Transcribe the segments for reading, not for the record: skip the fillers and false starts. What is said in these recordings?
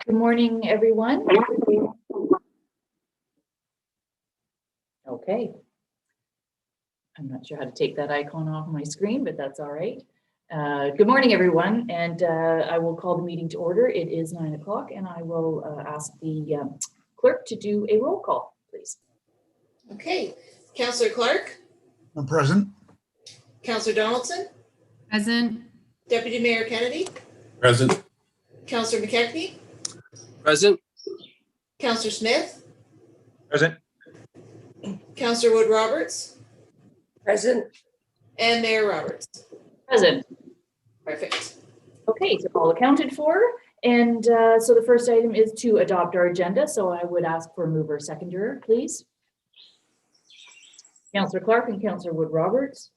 Good morning, everyone. Okay. I'm not sure how to take that icon off my screen, but that's all right. Good morning, everyone, and I will call the meeting to order. It is 9 o'clock, and I will ask the clerk to do a roll call, please. Okay, Councillor Clark, I'm present. Councillor Donaldson, Present. Deputy Mayor Kennedy, Present. Councillor McKechnie, Present. Councillor Smith, Present. Councillor Wood Roberts, Present. and Mayor Roberts. Present. Perfect. Okay, so all accounted for. And so the first item is to adopt our agenda. So I would ask for a mover seconder, please. Councillor Clark and Councillor Wood Roberts.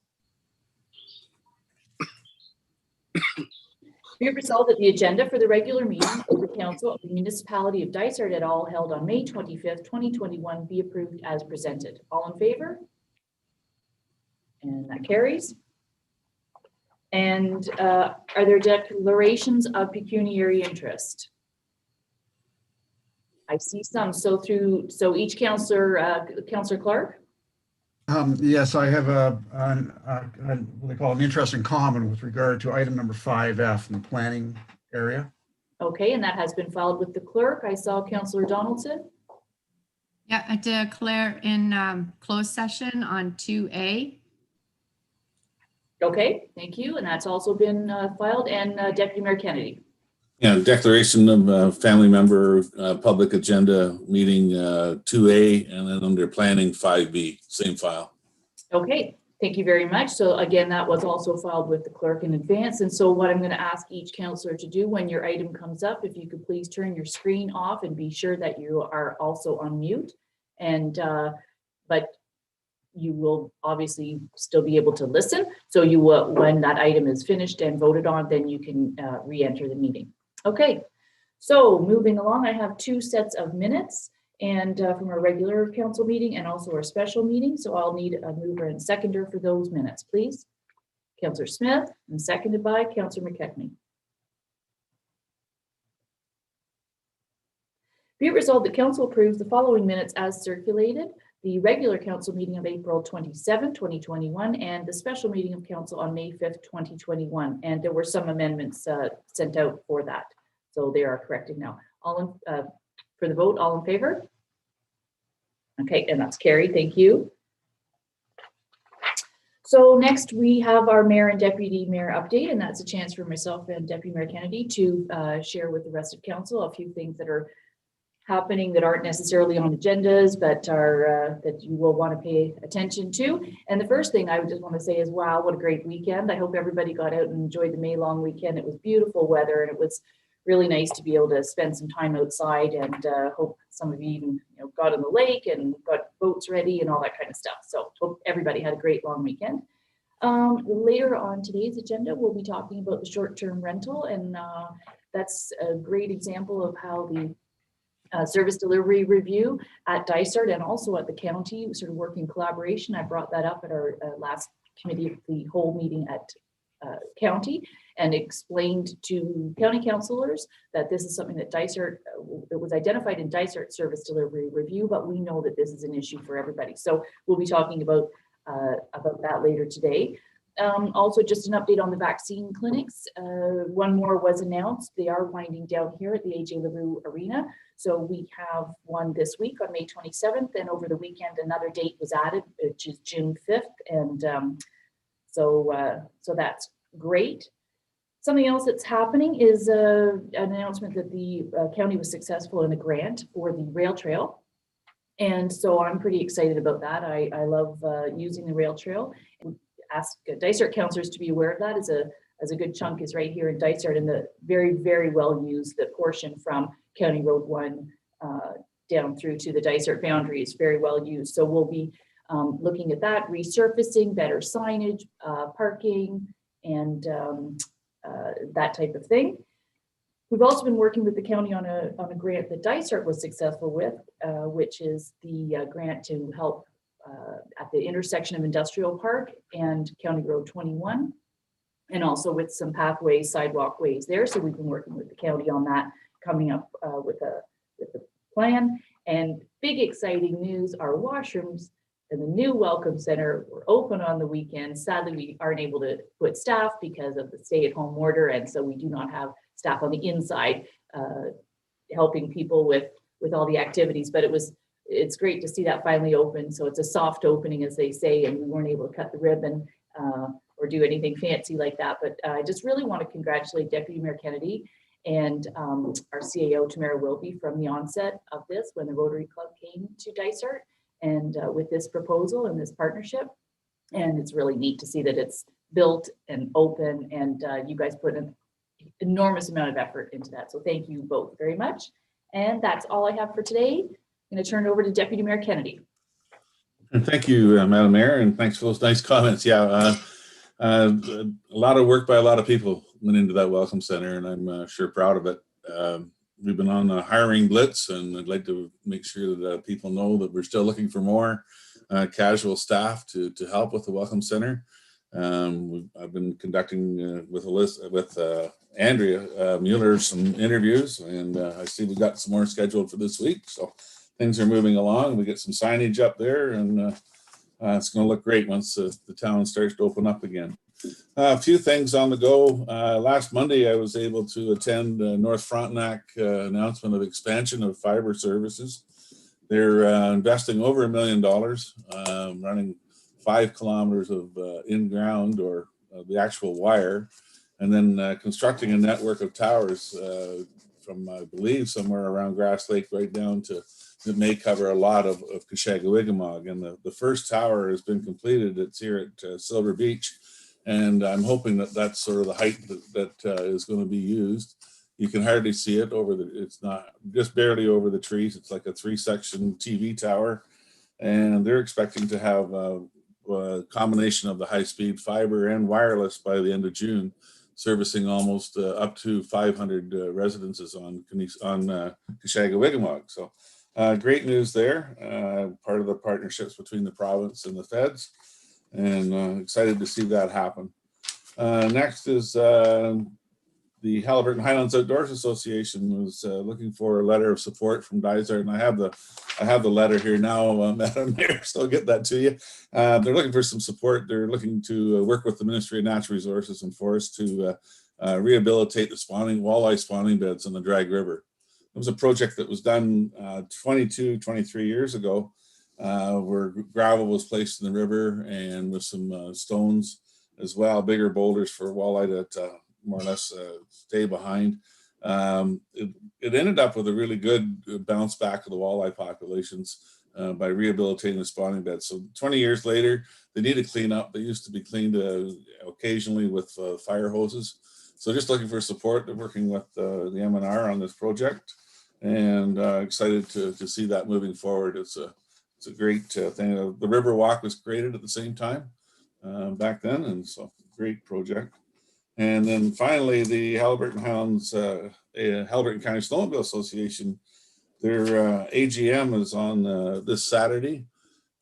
Be it resolved that the agenda for the regular meeting of the Council of the Municipality of Dysart et al. Held on May 25th, 2021 be approved as presented. All in favor? And that carries. And are there declarations of pecuniary interest? I see some. So each councillor, Councillor Clark? Yes, I have what they call an interest in common with regard to item number 5F in the planning area. Okay, and that has been filed with the clerk. I saw Councillor Donaldson. Yeah, I declare in closed session on 2A. Okay, thank you. And that's also been filed. And Deputy Mayor Kennedy. Yeah, declaration of family member public agenda meeting 2A, and then under planning 5B, same file. Okay, thank you very much. So again, that was also filed with the clerk in advance. And so what I'm going to ask each councillor to do when your item comes up, if you could please turn your screen off and be sure that you are also on mute. And but you will obviously still be able to listen. So you will, when that item is finished and voted on, then you can re-enter the meeting. Okay, so moving along, I have two sets of minutes and from our regular council meeting and also our special meeting. So I'll need a mover and seconder for those minutes, please. Councillor Smith and seconded by Councillor McKechnie. Be it resolved that council approves the following minutes as circulated: the regular council meeting of April 27, 2021, and the special meeting of council on May 5th, 2021. And there were some amendments sent out for that. So they are corrected now. All in, for the vote, all in favor? Okay, and that's carried, thank you. So next we have our mayor and deputy mayor update, and that's a chance for myself and Deputy Mayor Kennedy to share with the rest of council a few things that are happening that aren't necessarily on agendas, but are that you will want to pay attention to. And the first thing I would just want to say is, wow, what a great weekend. I hope everybody got out and enjoyed the May long weekend. It was beautiful weather, and it was really nice to be able to spend some time outside, and hope some of you even got on the lake and got boats ready and all that kind of stuff. So hope everybody had a great long weekend. Later on today's agenda, we'll be talking about the short-term rental, and that's a great example of how the service delivery review at Dysart and also at the county sort of work in collaboration. I brought that up at our last committee of the whole meeting at county, and explained to county councillors that this is something that Dysart, it was identified in Dysart service delivery review, but we know that this is an issue for everybody. So we'll be talking about that later today. Also, just an update on the vaccine clinics. One more was announced. They are winding down here at the AJ LaRue Arena. So we have one this week on May 27th, and over the weekend another date was added, which is June 5th. And so that's great. Something else that's happening is an announcement that the county was successful in a grant for the rail trail. And so I'm pretty excited about that. I love using the rail trail. Ask Dysart councillors to be aware of that, as a good chunk is right here in Dysart, and the very, very well used, the portion from County Road 1 down through to the Dysart boundary is very well used. So we'll be looking at that, resurfacing, better signage, parking, and that type of thing. We've also been working with the county on a grant that Dysart was successful with, which is the grant to help at the intersection of Industrial Park and County Road 21, and also with some pathways, sidewalk ways there. So we've been working with the county on that coming up with a plan. And big exciting news, our washrooms and the new Welcome Center were open on the weekend. Sadly, we aren't able to put staff because of the stay-at-home order, and so we do not have staff on the inside helping people with all the activities. But it's great to see that finally open. So it's a soft opening, as they say, and we weren't able to cut the ribbon or do anything fancy like that. But I just really want to congratulate Deputy Mayor Kennedy and our CAO, Tamara Wilby, from the onset of this when the Rotary Club came to Dysart and with this proposal and this partnership. And it's really neat to see that it's built and open, and you guys put an enormous amount of effort into that. So thank you both very much. And that's all I have for today. I'm going to turn it over to Deputy Mayor Kennedy. And thank you, Madam Mayor, and thanks for those nice comments. Yeah, a lot of work by a lot of people went into that Welcome Center, and I'm sure proud of it. We've been on a hiring blitz, and I'd like to make sure that people know that we're still looking for more casual staff to help with the Welcome Center. I've been conducting with Andrea Mueller some interviews, and I see we've got some more scheduled for this week. So things are moving along. We get some signage up there, and it's going to look great once the town starts to open up again. A few things on the go. Last Monday, I was able to attend North Frontenac announcement of expansion of fiber services. They're investing over $1 million, running 5 kilometers of in-ground or the actual wire, and then constructing a network of towers from, I believe, somewhere around Grass Lake right down to that may cover a lot of Kashagawigamog. And the first tower has been completed. It's here at Silver Beach. And I'm hoping that that's sort of the height that is going to be used. You can hardly see it it's not just barely over the trees. It's like a 3-section TV tower. And they're expecting to have a combination of the high-speed fiber and wireless by the end of June, servicing almost up to 500 residences on Kashagawigamog. So great news there. Part of the partnerships between the province and the feds. And excited to see that happen. Next is the Haliburton Highlands Outdoors Association was looking for a letter of support from Dysart, and I have the letter here now, Madam Mayor, so I'll get that to you. They're looking for some support. They're looking to work with the Ministry of Natural Resources and Forests to rehabilitate the walleye spawning beds on the Drag River. It was a project that was done 23 years ago. Where gravel was placed in the river and with some stones as well, bigger boulders for walleye to more or less stay behind. It ended up with a really good bounce back of the walleye populations by rehabilitating the spawning beds. So 20 years later, they need to clean up. They used to be cleaned occasionally with fire hoses. So just looking for support. They're working with the MNR on this project, and excited to see that moving forward. It's a great thing. The River Walk was created at the same time back then, and so great project. And then finally, the Haliburton Highlands, Haliburton County Snowmobile Association, their AGM is on this Saturday.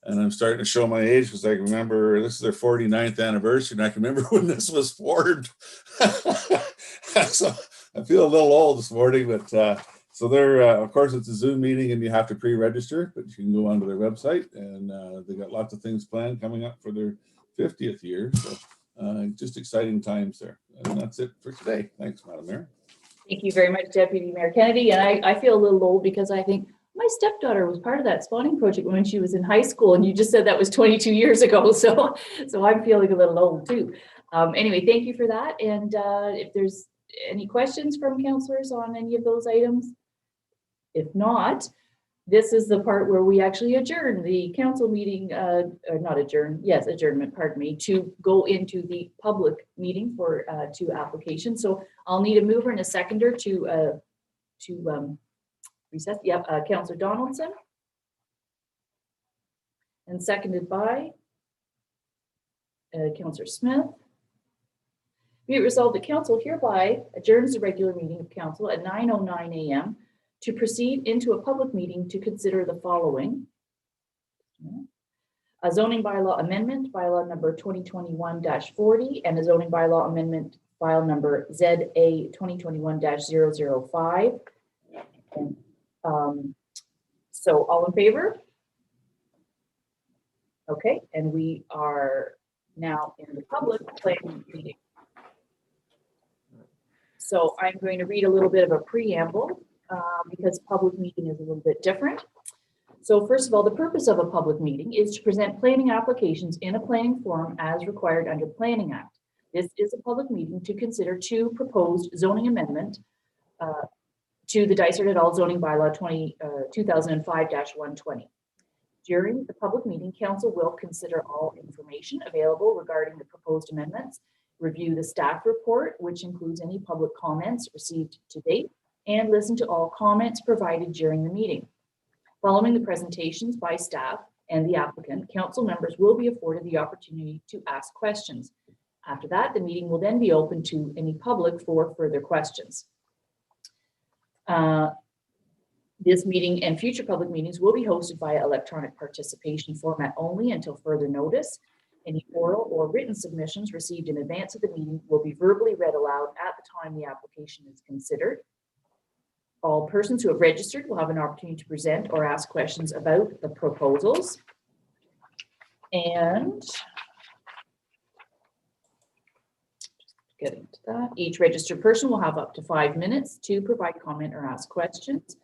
And I'm starting to show my age because I can remember this is their 49th anniversary, and I can remember when this was formed. So I feel a little old this morning, but so they're, of course, it's a Zoom meeting and you have to pre-register, but you can go onto their website, and they got lots of things planned coming up for their 50th year. So just exciting times there. And that's it for today. Thanks, Madam Mayor. Thank you very much, Deputy Mayor Kennedy. And I feel a little old because I think my stepdaughter was part of that spawning project when she was in high school, and you just said that was 22 years ago. So I'm feeling a little old too. Anyway, thank you for that. And if there's any questions from councillors on any of those items, if not, this is the part where we actually adjourn the council meeting, or not adjourn, yes, adjournment, pardon me, to go into the public meeting for 2 applications. So I'll need a mover and a seconder to recess. Yep, Councillor Donaldson. And seconded by Councillor Smith. Be it resolved that council hereby adjourns the regular meeting of council at 9:09 a.m. to proceed into a public meeting to consider the following. A zoning bylaw amendment, bylaw number 2021-40, and a zoning bylaw amendment, file number ZA 2021-005, And, so all in favor? Okay, and we are now in the public planning meeting. So I'm going to read a little bit of a preamble because public meeting is a little bit different. So first of all, the purpose of a public meeting is to present planning applications in a planning forum as required under the Planning Act. This is a public meeting to consider two proposed zoning amendment to the Dysart et al. Zoning Bylaw 2005-120. During the public meeting, council will consider all information available regarding the proposed amendments, review the staff report, which includes any public comments received to date, and listen to all comments provided during the meeting. Following the presentations by staff and the applicant, council members will be afforded the opportunity to ask questions. After that, the meeting will then be open to any public for further questions. This meeting and future public meetings will be hosted via electronic participation format only until further notice. Any oral or written submissions received in advance of the meeting will be verbally read aloud at the time the application is considered. All persons who have registered will have an opportunity to present or ask questions about the proposals. And getting to that, each registered person will have up to 5 minutes to provide comment or ask questions.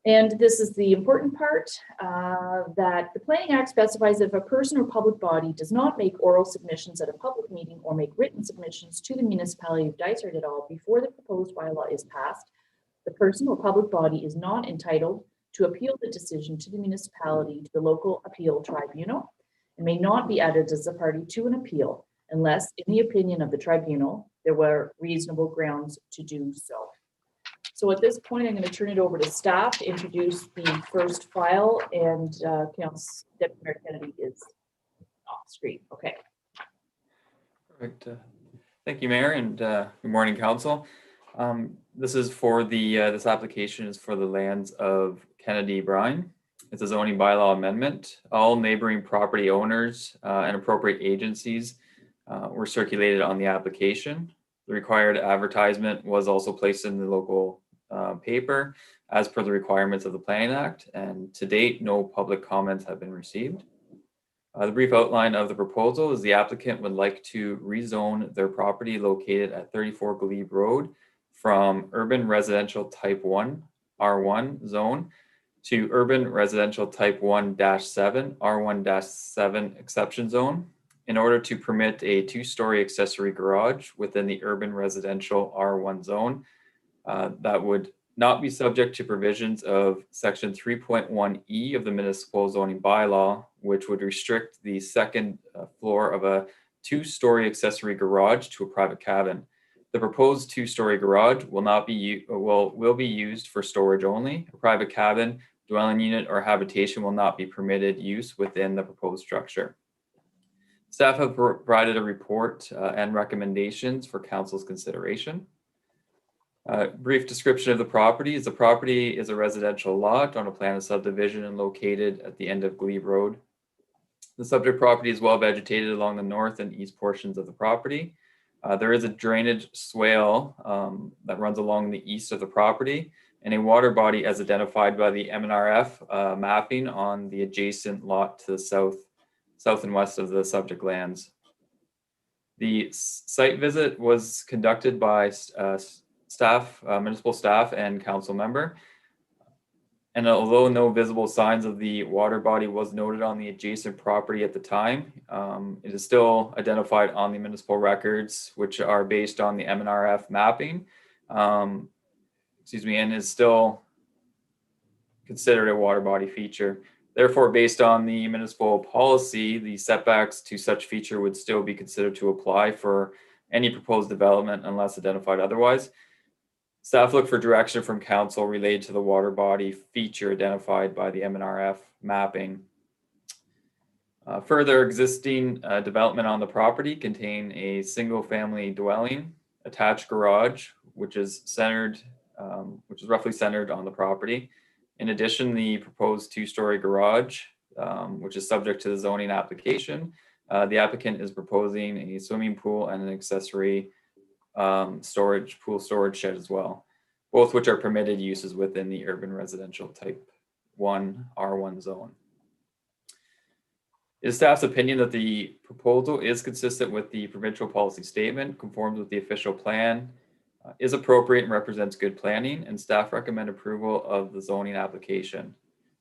And this is the important part, that the Planning Act specifies that if a person or public body does not make oral submissions at a public meeting or make written submissions to the municipality of Dysart et al. Before the proposed bylaw is passed, the person or public body is not entitled to appeal the decision to the municipality to the local appeal tribunal and may not be added as a party to an appeal unless, in the opinion of the tribunal, there were reasonable grounds to do so. So at this point, I'm going to turn it over to staff to introduce the first file, and Deputy Mayor Kennedy is off screen. Okay. Perfect. Thank you, Mayor, and good morning, Council. This is for the this application is for the lands of Kennedy Brine. It's a zoning bylaw amendment. All neighboring property owners and appropriate agencies were circulated on the application. The required advertisement was also placed in the local paper as per the requirements of the Planning Act, and to date, no public comments have been received. The brief outline of the proposal is the applicant would like to rezone their property located at 34 Glebe Road from urban residential type 1 R1 zone to urban residential type 1-7 R1-7 exception zone in order to permit a two-story accessory garage within the urban residential R1 zone that would not be subject to provisions of section 3.1E of the municipal zoning bylaw, which would restrict the second floor of a two-story accessory garage to a private cabin. The proposed two-story garage will be used for storage only. A private cabin, dwelling unit, or habitation will not be permitted use within the proposed structure. Staff have provided a report and recommendations for council's consideration. Brief description of the property is a residential lot on a plan of subdivision and located at the end of Glebe Road. The subject property is well vegetated along the north and east portions of the property. There is a drainage swale that runs along the east of the property and a water body as identified by the MNRF mapping on the adjacent lot to the south and west of the subject lands. The site visit was conducted by municipal staff and council member. And although no visible signs of the water body was noted on the adjacent property at the time, it is still identified on the municipal records, which are based on the MNRF mapping, and is still considered a water body feature. Therefore, based on the municipal policy, the setbacks to such feature would still be considered to apply for any proposed development unless identified otherwise. Staff look for direction from council related to the water body feature identified by the MNRF mapping. Further existing development on the property contain a single family dwelling, attached garage, which is roughly centered on the property. In addition, the proposed two-story garage, which is subject to the zoning application, the applicant is proposing a swimming pool and an accessory pool storage shed as well. both which are permitted uses within the urban residential type 1 R1 zone. It is staff's opinion that the proposal is consistent with the provincial policy statement, conforms with the official plan, is appropriate and represents good planning, and staff recommend approval of the zoning application.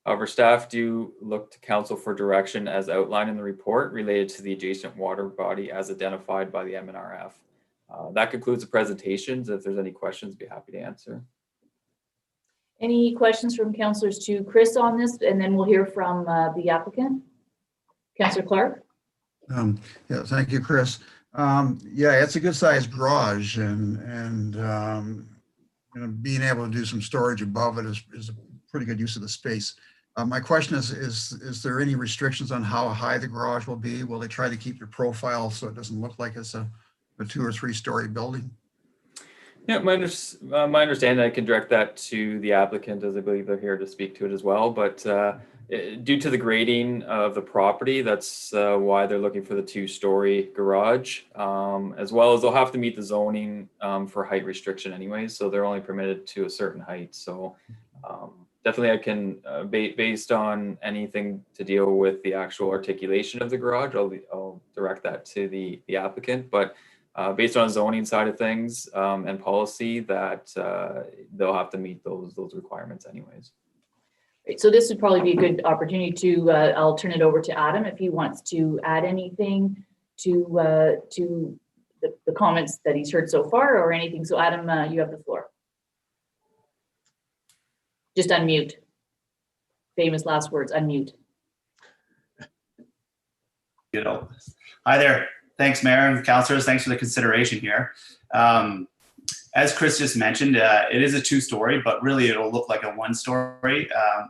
However, staff do look to council for direction as outlined in the report related to the adjacent water body as identified by the MNRF. That concludes the presentations. If there's any questions, be happy to answer. Any questions from councillors to Chris on this? And then we'll hear from the applicant. Councillor Clark? Yeah, thank you, Chris. Yeah, it's a good sized garage and you know, being able to do some storage above it is a pretty good use of the space. My question is there any restrictions on how high the garage will be? Will they try to keep your profile so it doesn't look like it's a 2 or 3 story building? Yeah, my understanding, I can direct that to the applicant as I believe they're here to speak to it as well. But due to the grading of the property, that's why they're looking for the 2-story garage, as well as they'll have to meet the zoning for height restriction anyways. So they're only permitted to a certain height. So definitely I can, based on anything to deal with the actual articulation of the garage, I'll direct that to the applicant. But based on zoning side of things and policy, that they'll have to meet those requirements anyways. Right, so this would probably be a good opportunity to, I'll turn it over to Adam if he wants to add anything to the comments that he's heard so far or anything. So Adam, you have the floor. Just unmute. Famous last words, unmute. You know, hi there. Thanks, Mayor and councillors. Thanks for the consideration here. As Chris just mentioned, it is a 2-story, but really it'll look like a 1-story.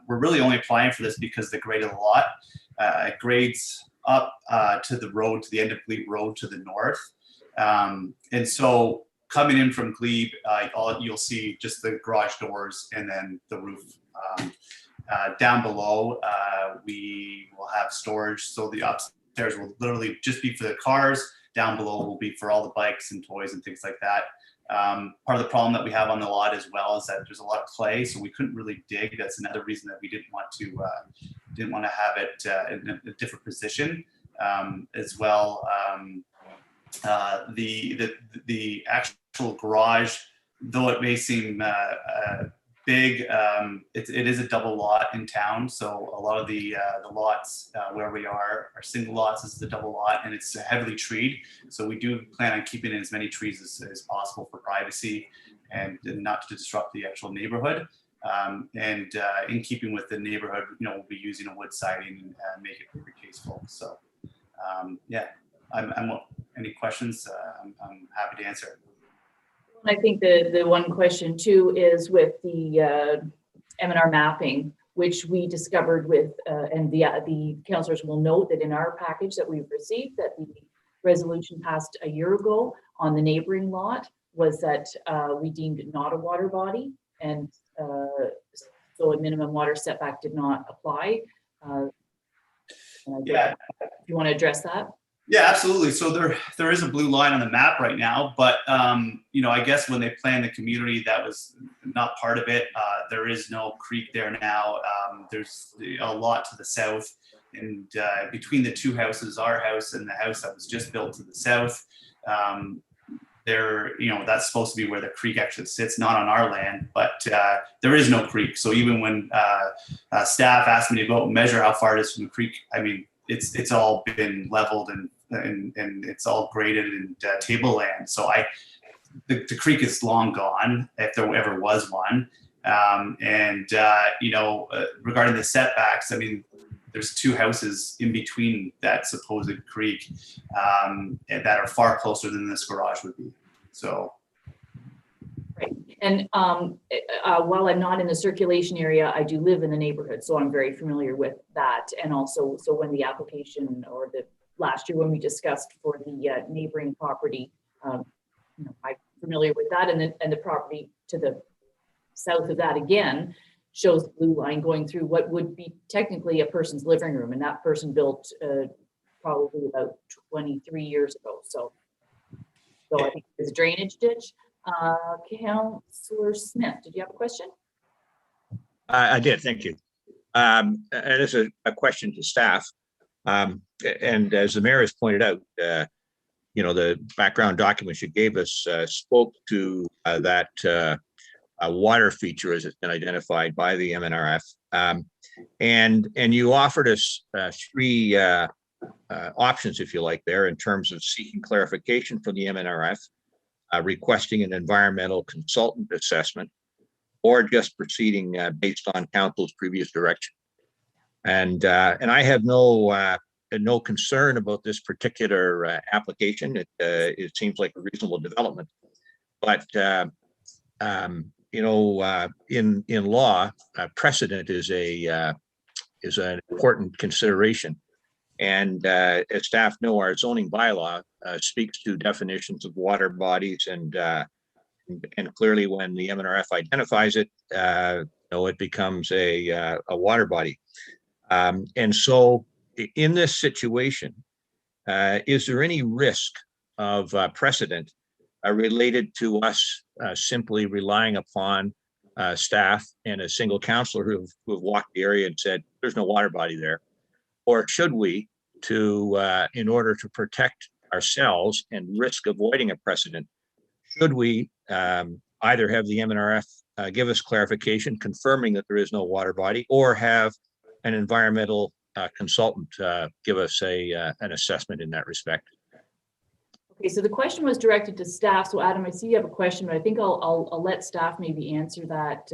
We're really only applying for this because the grade of the lot it grades up to the road, to the end of Glebe Road to the north. And so coming in from Glebe, you'll see just the garage doors and then the roof. Down below, we will have storage. So the upstairs will literally just be for the cars. Down below will be for all the bikes and toys and things like that. Part of the problem that we have on the lot as well is that there's a lot of clay, so we couldn't really dig. That's another reason that we didn't want to have it in a different position as well. The actual garage, though it may seem big, it is a double lot in town. So a lot of the lots where we are single lots. This is a double lot, and it's heavily treed. So we do plan on keeping in as many trees as possible for privacy and not to disrupt the actual neighborhood. And in keeping with the neighborhood, you know, we'll be using a wood siding and make it very tasteful. So yeah, any questions? I'm happy to answer. I think the one question too is with the M&R mapping, which we discovered with, and the councillors will note that in our package that we've received, that the resolution passed a year ago on the neighboring lot was that we deemed it not a water body, and so a minimum water setback did not apply. Yeah. If you want to address that. Yeah, absolutely. So there is a blue line on the map right now, but you know, I guess when they planned the community, that was not part of it. There is no creek there now. There's a lot to the south, and between the 2 houses, our house and the house that was just built to the south, there, you know, that's supposed to be where the creek actually sits, not on our land, but there is no creek. So even when staff asked me to go out and measure how far it is from the creek, I mean, it's all been leveled and it's all graded and tableland. So the creek is long gone, if there ever was one. You know, regarding the setbacks, I mean, there's 2 houses in between that supposed creek that are far closer than this garage would be. So. Right. And while I'm not in the circulation area, I do live in the neighborhood, so I'm very familiar with that. And also, so when the application or the last year when we discussed for the neighboring property, you know, I'm familiar with that, and the property to the south of that again shows the blue line going through what would be technically a person's living room, and that person built probably about 23 years ago. So I think it's a drainage ditch. Councillor Smith, did you have a question? I did, thank you. And it's a question to staff. And as the mayor has pointed out, the background documents you gave us spoke to that water feature as it's been identified by the MNRF. And you offered us three options, if you like, there in terms of seeking clarification from the MNRF, requesting an environmental consultant assessment, or just proceeding based on council's previous direction. And I have no concern about this particular application. It seems like a reasonable development, but in law, precedent is an important consideration. And as staff know, our zoning bylaw speaks to definitions of water bodies, and clearly when the MNRF identifies it, it becomes a water body. And so in this situation, is there any risk of precedent related to us simply relying upon staff and a single councillor who have walked the area and said, there's no water body there? Or should we, in order to protect ourselves and risk avoiding a precedent, should we either have the MNRF give us clarification confirming that there is no water body, or have an environmental consultant give us an assessment in that respect? Okay, so the question was directed to staff. So Adam, I see you have a question, but I think I'll let staff maybe answer that.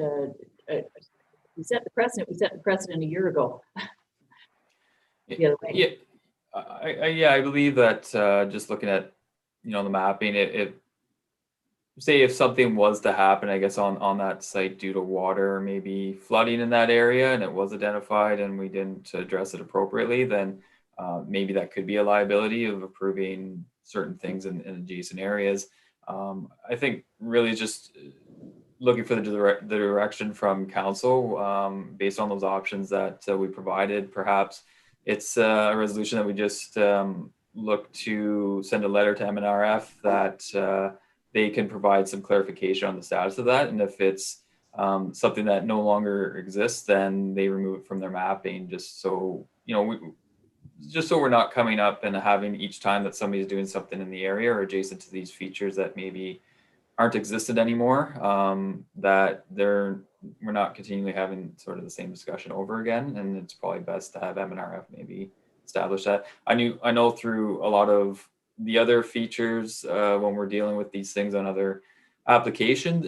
We set the precedent a year ago. The other way. Yeah, I believe that just looking at the mapping, say if something was to happen, I guess on that site due to water, maybe flooding in that area, and it was identified and we didn't address it appropriately, then maybe that could be a liability of approving certain things in adjacent areas. I think really just looking for the direction from council based on those options that we provided. Perhaps it's a resolution that we just look to send a letter to MNRF that they can provide some clarification on the status of that. And if it's something that no longer exists, then they remove it from their mapping, just so, we're not coming up and having each time that somebody's doing something in the area or adjacent to these features that maybe aren't existent anymore, that we're not continually having sort of the same discussion over again. And it's probably best to have MNRF maybe establish that. I know through a lot of the other features, when we're dealing with these things on other applications,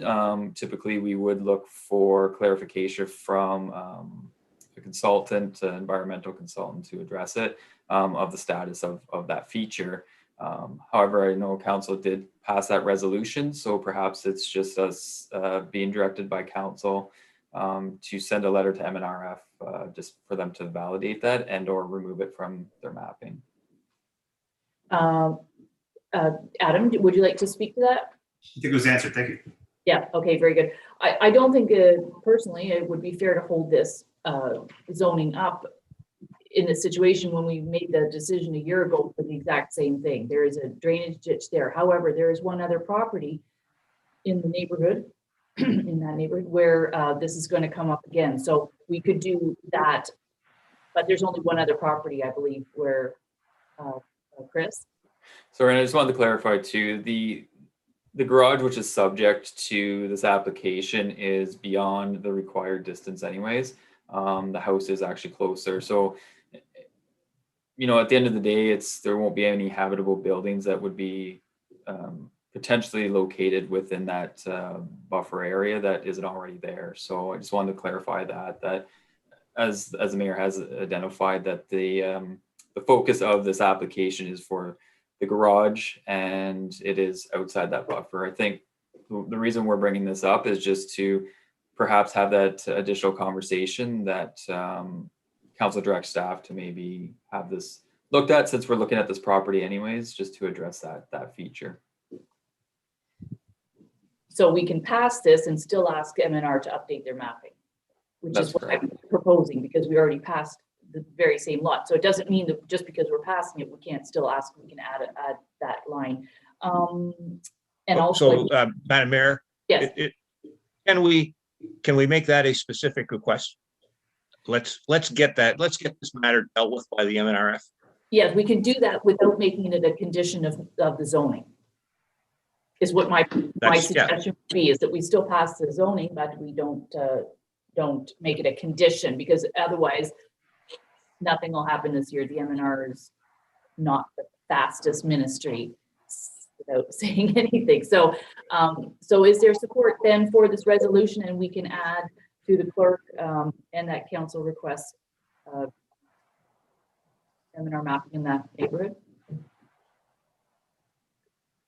typically we would look for clarification from a consultant, an environmental consultant, to address it, of the status of that feature. However, I know council did pass that resolution, so perhaps it's just us being directed by council to send a letter to MNRF just for them to validate that and or remove it from their mapping. Adam, would you like to speak to that? I think it was answered. Thank you. Yeah, okay, very good. I don't think personally it would be fair to hold this zoning up in a situation when we made the decision a year ago for the exact same thing. There is a drainage ditch there. However, there is one other property in the neighborhood, in that neighborhood, where this is going to come up again. So we could do that, but there's only one other property, I believe, where Chris? So I just wanted to clarify too, the garage which is subject to this application is beyond the required distance anyways. The house is actually closer. So, at the end of the day, there won't be any habitable buildings that would be potentially located within that buffer area that isn't already there. So I just wanted to clarify that as the mayor has identified, that the focus of this application is for the garage, and it is outside that buffer. I think the reason we're bringing this up is just to perhaps have that additional conversation that council direct staff to maybe have this looked at, since we're looking at this property anyways, just to address that feature. So we can pass this and still ask MNR to update their mapping, which That's is what correct. I'm proposing, because we already passed the very same lot. So it doesn't mean that just because we're passing it, we can't still ask, we can add that line. And also, So, Madam Mayor, yes, can we make that a specific request? Let's get this matter dealt with by the MNRF. yes, we can do that without making it a condition of the zoning. Is what my That's, yeah, suggestion would be, is that we still pass the zoning, but we don't make it a condition, because otherwise nothing will happen this year. The MNR is not the fastest ministry, without saying anything. So, so is there support then for this resolution, and we can add to the clerk and that council request MNR mapping in that neighborhood?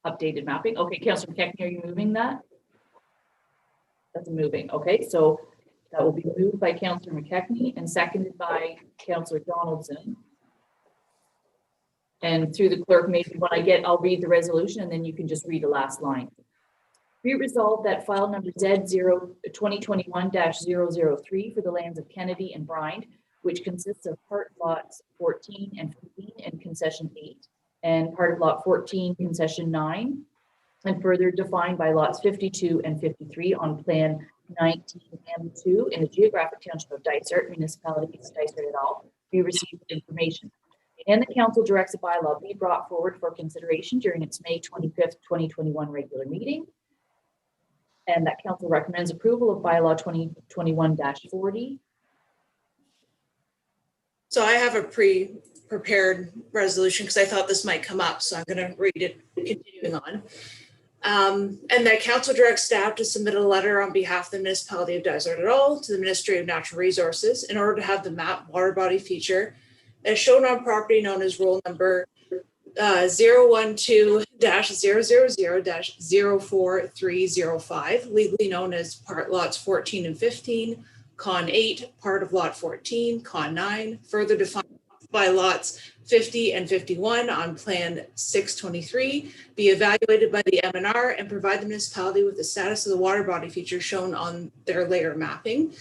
Updated mapping. Okay, Councillor McKechnie, are you moving that? That's moving. Okay, so that will be moved by Councillor McKechnie and seconded by Councillor Donaldson. And through the clerk, maybe when I'll read the resolution, and then you can just read the last line. Be it resolved that file number Z2021-003 for the lands of Kennedy and Brynd, which consists of part lots 14 and 15 and concession 8, and part of lot 14, concession 9, and further defined by lots 52 and 53 on plan 19M2 in the geographic township of Dysart, municipality of Dysart et al. Be received with information. And the council directs a bylaw be brought forward for consideration during its May 25th, 2021 regular meeting. And that council recommends approval of bylaw 2021-40. So I have a pre-prepared resolution because I thought this might come up, so I'm going to read it continuing on. And that council directs staff to submit a letter on behalf of the municipality of Dysart et al. To the Ministry of Natural Resources in order to have the map water body feature as shown on property known as roll number 012-000-04305, legally known as part lots 14 and 15, con 8, part of lot 14, con 9, further defined by lots 50 and 51 on plan 623, be evaluated by the MNR and provide the municipality with the status of the water body feature shown on their layer mapping.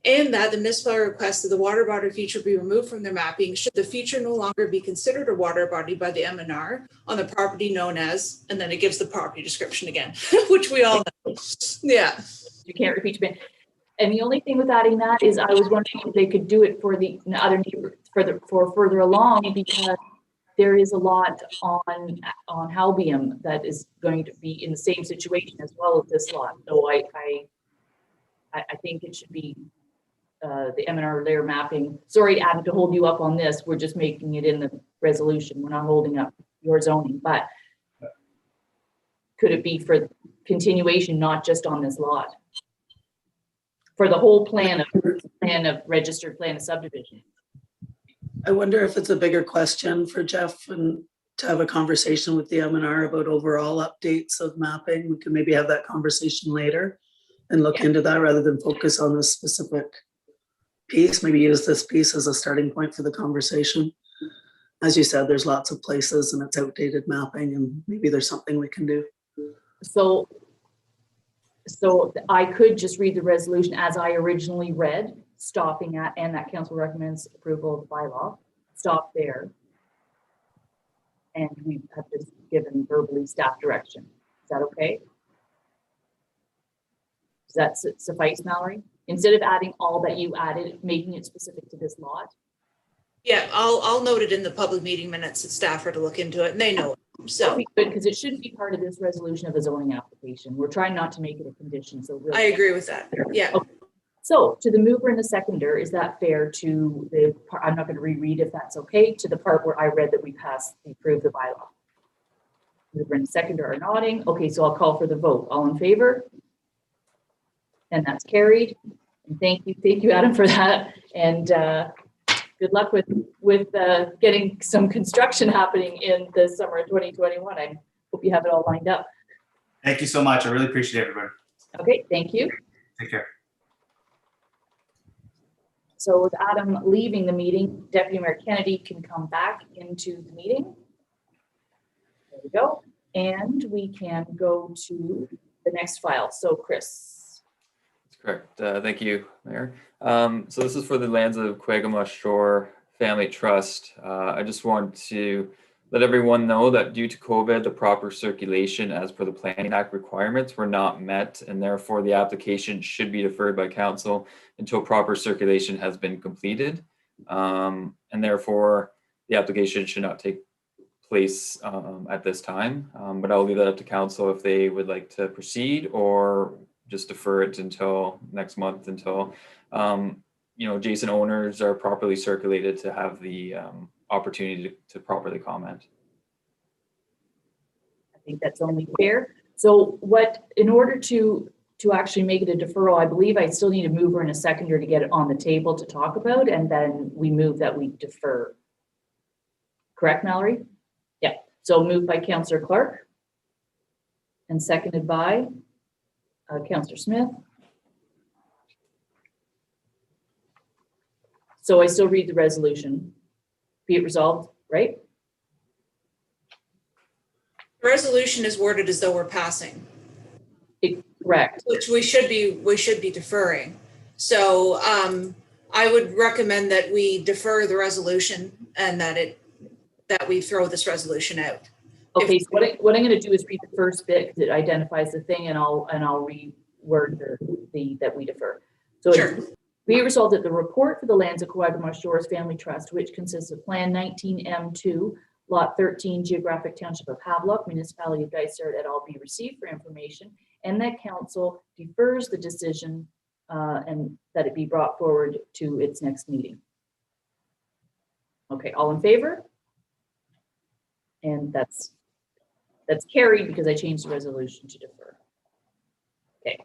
And that the municipality requests that the water body feature be removed from their mapping should the feature no longer be considered a water body by the MNR on the property known as, and then it gives the property description again, which we all know. Yeah. You can't repeat your. And the only thing with adding that is I was wondering if they could do it for the other neighbors for further along, because there is a lot on Halbium that is going to be in the same situation as well as this lot. So I think it should be the MNR layer mapping. Sorry, Adam, to hold you up on this. We're just making it in the resolution. We're not holding up your zoning, but could it be for continuation, not just on this lot? For the whole plan of registered plan of subdivision. I wonder if it's a bigger question for Jeff and to have a conversation with the MNR about overall updates of mapping. We can maybe have that conversation later and look into that rather than focus on this specific piece. Maybe use this piece as a starting point for the conversation. As you said, there's lots of places and it's outdated mapping, and maybe there's something we can do. So I could just read the resolution as I originally read, stopping at, and that council recommends approval of the bylaw, stop there. And we have just given verbally staff direction. Is that okay? Does that suffice, Mallory? Instead of adding all that you added, making it specific to this lot? Yeah, I'll note it in the public meeting minutes that staff are to look into it and they know it. So That'd be good, because it shouldn't be part of this resolution of a zoning application. We're trying not to make it a condition, so really. I agree with that. Yeah. Okay. So to the mover and the seconder, is that fair to the, I'm not going to reread if that's okay, to the part where I read that we approved the bylaw? Mover and seconder are nodding. Okay, so I'll call for the vote. All in favor? And that's carried. And thank you, Adam, for that. And good luck with getting some construction happening in the summer of 2021. I hope you have it all lined up. Thank you so much. I really appreciate it, everybody. Okay, thank you. Take care. So with Adam leaving the meeting, Deputy Mayor Kennedy can come back into the meeting. There we go. And we can go to the next file. So Chris. That's correct. Thank you, Mayor. So this is for the lands of Quagama Shore Family Trust. I just want to let everyone know that due to COVID, the proper circulation as per the Planning Act requirements were not met, and therefore the application should be deferred by council until proper circulation has been completed. And therefore the application should not take place at this time, but I'll leave that up to council if they would like to proceed or just defer it until next month until adjacent owners are properly circulated to have the opportunity to properly comment. I think that's only fair. So in order to actually make it a deferral, I believe I still need a mover and a seconder to get it on the table to talk about, and then we move that we defer. Correct, Mallory? Yeah. So moved by Councillor Clark and seconded by Councillor Smith. So I still read the resolution. Be it resolved, right? The resolution is worded as though we're passing, Correct. which we should be deferring. So I would recommend that we defer the resolution and that we throw this resolution out. Okay, so what I'm going to do is read the first bit because it identifies the thing, and I'll reword that we defer. So Sure. Be it resolved that the report for the lands of Coaguama Shores Family Trust, which consists of Plan 19M2, Lot 13, Geographic Township of Havelock, Municipality of Dysart et al. Be received for information, and that council defers the decision and that it be brought forward to its next meeting. Okay, all in favor? And that's carried because I changed the resolution to defer. Okay.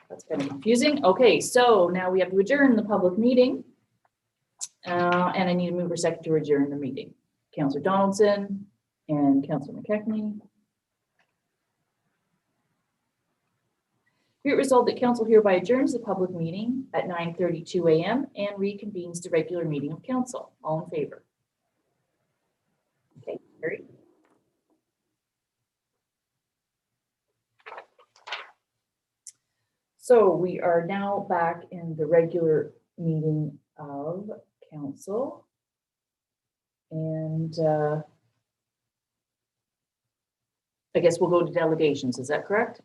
That's kind of confusing. Okay, so now we have to adjourn the public meeting. And I need a mover second to adjourn the meeting. Councillor Donaldson and Councillor McKechnie. Be it resolved that council hereby adjourns the public meeting at 9:32 a.m. and reconvenes the regular meeting of council. All in favor? Okay, carried. So we are now back in the regular meeting of council. And I guess we'll go to delegations, is that correct?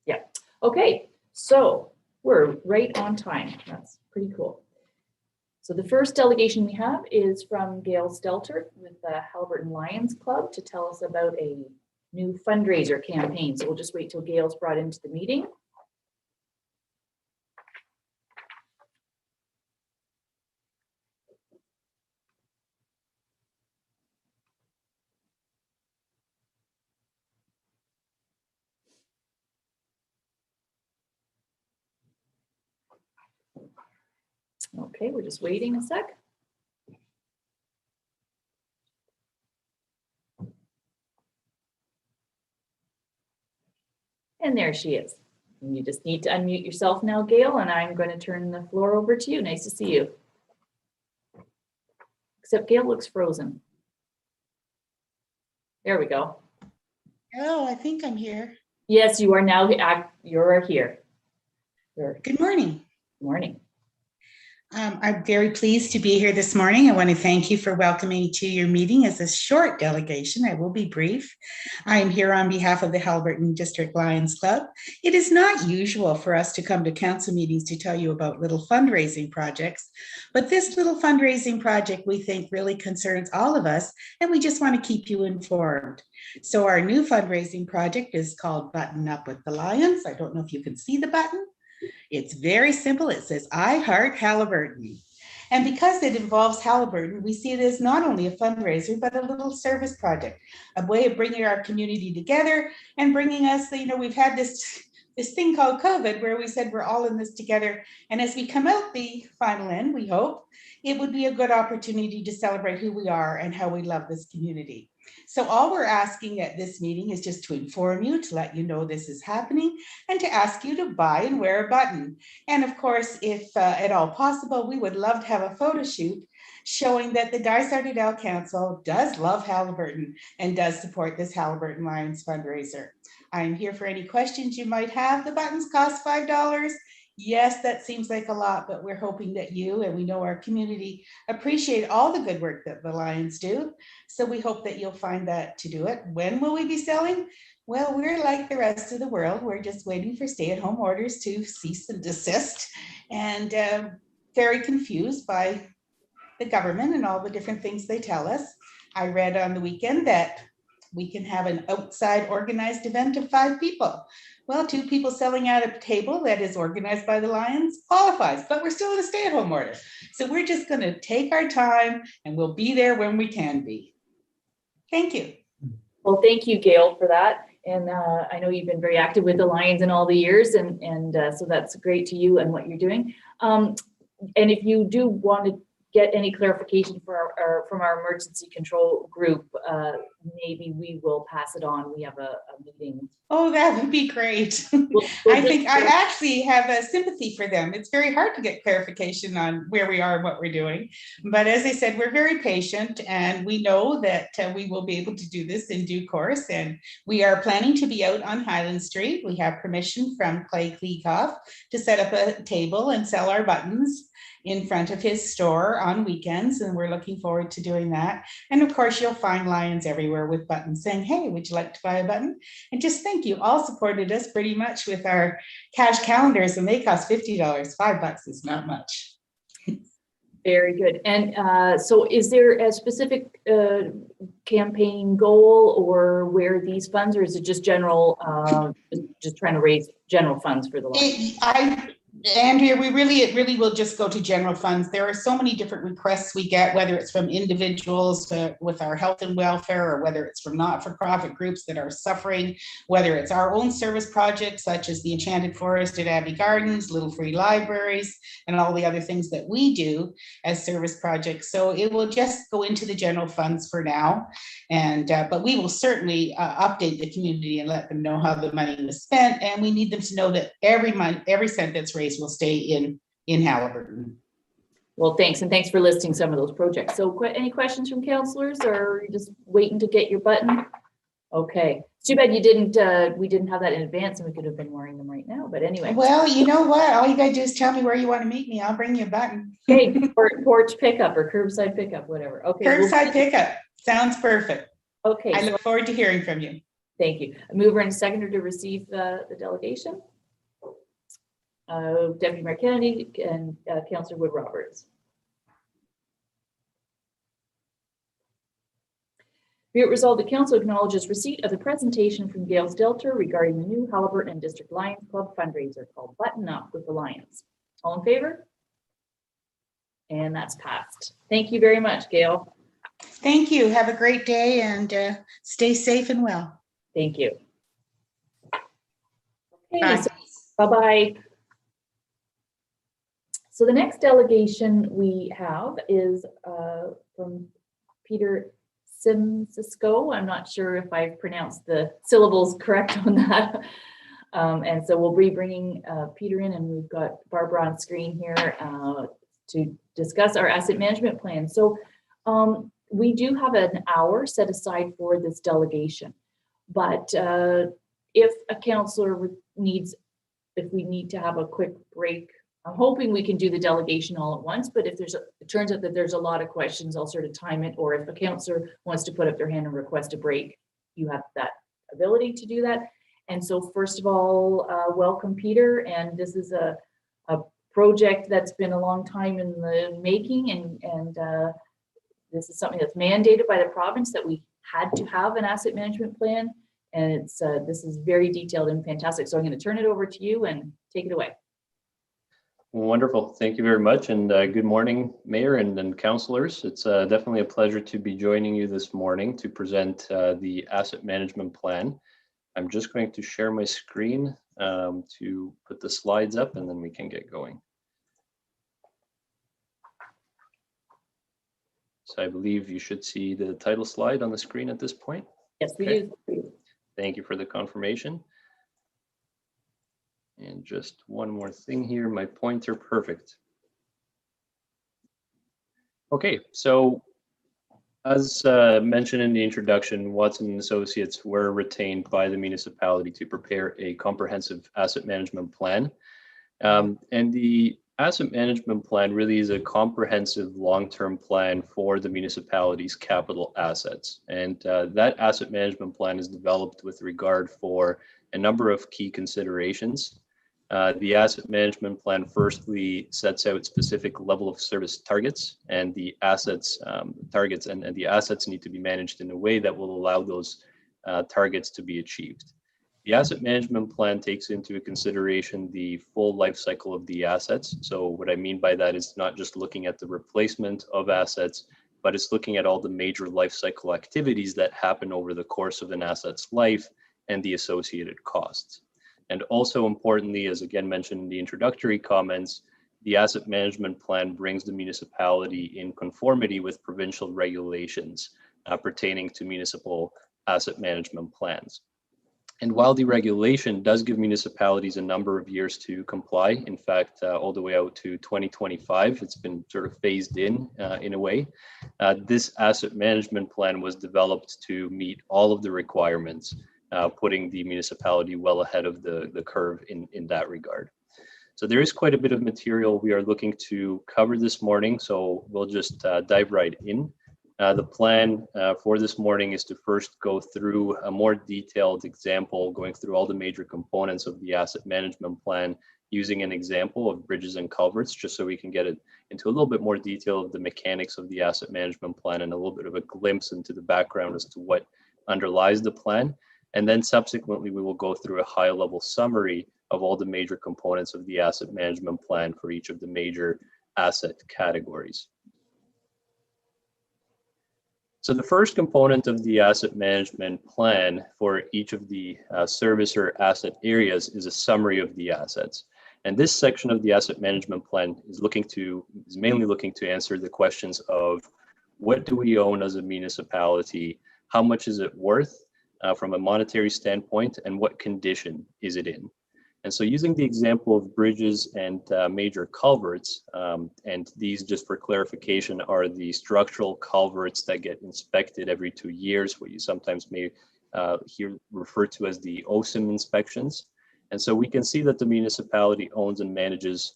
Yeah, okay, so we're right on time. That's pretty cool. So the first delegation we have is from Gail Stelter with the Haliburton Lions Club to tell us about a new fundraiser campaign. So we'll just wait till Gail's brought into the meeting. Okay, we're just waiting a sec. And there she is. And you just need to unmute yourself now, Gail, and I'm going to turn the floor over to you. Nice to see you. Except Gail looks frozen. There we go. Oh, I think I'm here. Yes, you are now. You're here. Good morning. Good morning. I'm very pleased to be here this morning. I want to thank you for welcoming me to your meeting as a short delegation. I will be brief. I am here on behalf of the Haliburton District Lions Club. It is not usual for us to come to council meetings to tell you about little fundraising projects, but this little fundraising project we think really concerns all of us, and we just want to keep you informed. So our new fundraising project is called Button Up with the Lions. I don't know if you can see the button. It's very simple. It says, I heart Haliburton. And because it involves Haliburton, we see it as not only a fundraiser, but a little service project, a way of bringing our community together and bringing us, we've had this thing called COVID where we said we're all in this together. And as we come out the final end, we hope it would be a good opportunity to celebrate who we are and how we love this community. So all we're asking at this meeting is just to inform you, to let you know this is happening, and to ask you to buy and wear a button. And of course, if at all possible, we would love to have a photo shoot showing that the Dysart et al. Council does love Haliburton and does support this Haliburton Lions fundraiser. I'm here for any questions you might have. The buttons cost $5. Yes, that seems like a lot, but we're hoping that you and we know our community appreciate all the good work that the Lions do. So we hope that you'll find that to do it. When will we be selling? Well, we're like the rest of the world. We're just waiting for stay-at-home orders to cease and desist, and very confused by the government and all the different things they tell us. I read on the weekend that we can have an outside organized event of 5 people. Well, 2 people selling at a table that is organized by the Lions qualifies, but we're still in a stay-at-home order. So we're just going to take our time and we'll be there when we can be. Thank you. Well, thank you, Gail, for that. And I know you've been very active with the Lions in all the years, and so that's great to you and what you're doing. And if you do want to get any clarification from our emergency control group, maybe we will pass it on. We have a meeting. Oh, that would be great. We'll I think I actually have a sympathy for them. It's very hard to get clarification on where we are and what we're doing. But as I said, we're very patient, and we know that we will be able to do this in due course. And we are planning to be out on Highland Street. We have permission from Clay Kleekoff to set up a table and sell our buttons in front of his store on weekends, and we're looking forward to doing that. And of course, you'll find Lions everywhere with buttons saying, hey, would you like to buy a button? And just think, you all supported us pretty much with our cash calendars, and they cost $50. $5 is not much. Very good. And so is there a specific campaign goal or where these funds, or is it just general, just trying to raise general funds for the Lions? Andrea, it really will just go to general funds. There are so many different requests we get, whether it's from individuals with our health and welfare, or whether it's from not-for-profit groups that are suffering, whether it's our own service projects, such as the Enchanted Forest at Abbey Gardens, Little Free Libraries, and all the other things that we do as service projects. So it will just go into the general funds for now. And but we will certainly update the community and let them know how the money was spent. And we need them to know that every cent that's raised will stay in Haliburton. Well, thanks. And thanks for listing some of those projects. So any questions from councillors, or are you just waiting to get your button? Okay. It's too bad we didn't have that in advance, and we could have been wearing them right now. But anyway. Well, you know what? All you gotta do is tell me where you want to meet me. I'll bring you a button. Okay, porch pickup or curbside pickup, whatever. Okay. Curbside pickup. Sounds perfect. Okay. I look forward to hearing from you. Thank you. A mover and a seconder to receive the delegation. Deputy Mayor Kennedy and Councillor Wood Roberts. Be it resolved, the council acknowledges receipt of the presentation from Gail Stelter regarding the new Haliburton and District Lions Club fundraiser called Button Up with the Lions. All in favor? And that's passed. Thank you very much, Gail. Thank you. Have a great day, and stay safe and well. Thank you. Okay, Bye. Bye-bye. So the next delegation we have is from Peter Simcisco. I'm not sure if I pronounced the syllables correct on that. And so we'll be bringing Peter in, and we've got Barbara on screen here to discuss our asset management plan. So we do have an hour set aside for this delegation, but if a councillor if we need to have a quick break, I'm hoping we can do the delegation all at once, but if it turns out that there's a lot of questions, I'll sort of time it, or if a councillor wants to put up their hand and request a break, you have that ability to do that. And so first of all, welcome, Peter. And this is a project that's been a long time in the making, and this is something that's mandated by the province that we had to have an asset management plan. And this is very detailed and fantastic. So I'm going to turn it over to you and take it away. Wonderful. Thank you very much. And good morning, Mayor and councillors. It's definitely a pleasure to be joining you this morning to present the asset management plan. I'm just going to share my screen to put the slides up, and then we can get going. So I believe you should see the title slide on the screen at this point. Yes, we do. Thank you for the confirmation. And just one more thing here, my pointer, perfect. Okay, so as mentioned in the introduction, Watson & Associates were retained by the municipality to prepare a comprehensive asset management plan. And the asset management plan really is a comprehensive long-term plan for the municipality's capital assets. And that asset management plan is developed with regard for a number of key considerations. The asset management plan firstly sets out specific level of service targets and the assets targets, and the assets need to be managed in a way that will allow those targets to be achieved. The asset management plan takes into consideration the full life cycle of the assets. So what I mean by that is not just looking at the replacement of assets, but it's looking at all the major life cycle activities that happen over the course of an asset's life and the associated costs. And also importantly, as again mentioned in the introductory comments, the asset management plan brings the municipality in conformity with provincial regulations pertaining to municipal asset management plans. And while the regulation does give municipalities a number of years to comply, in fact, all the way out to 2025, it's been sort of phased in a way. This asset management plan was developed to meet all of the requirements, putting the municipality well ahead of the curve in that regard. So there is quite a bit of material we are looking to cover this morning, so we'll just dive right in. The plan for this morning is to first go through a more detailed example, going through all the major components of the asset management plan, using an example of bridges and culverts, just so we can get it into a little bit more detail of the mechanics of the asset management plan and a little bit of a glimpse into the background as to what underlies the plan. And then subsequently, we will go through a high-level summary of all the major components of the asset management plan for each of the major asset categories. So the first component of the asset management plan for each of the service or asset areas is a summary of the assets. And this section of the asset management plan is mainly looking to answer the questions of what do we own as a municipality, how much is it worth from a monetary standpoint, and what condition is it in? And so using the example of bridges and major culverts, and these, just for clarification, are the structural culverts that get inspected every 2 years, what you sometimes may hear referred to as the OSIM inspections. And so we can see that the municipality owns and manages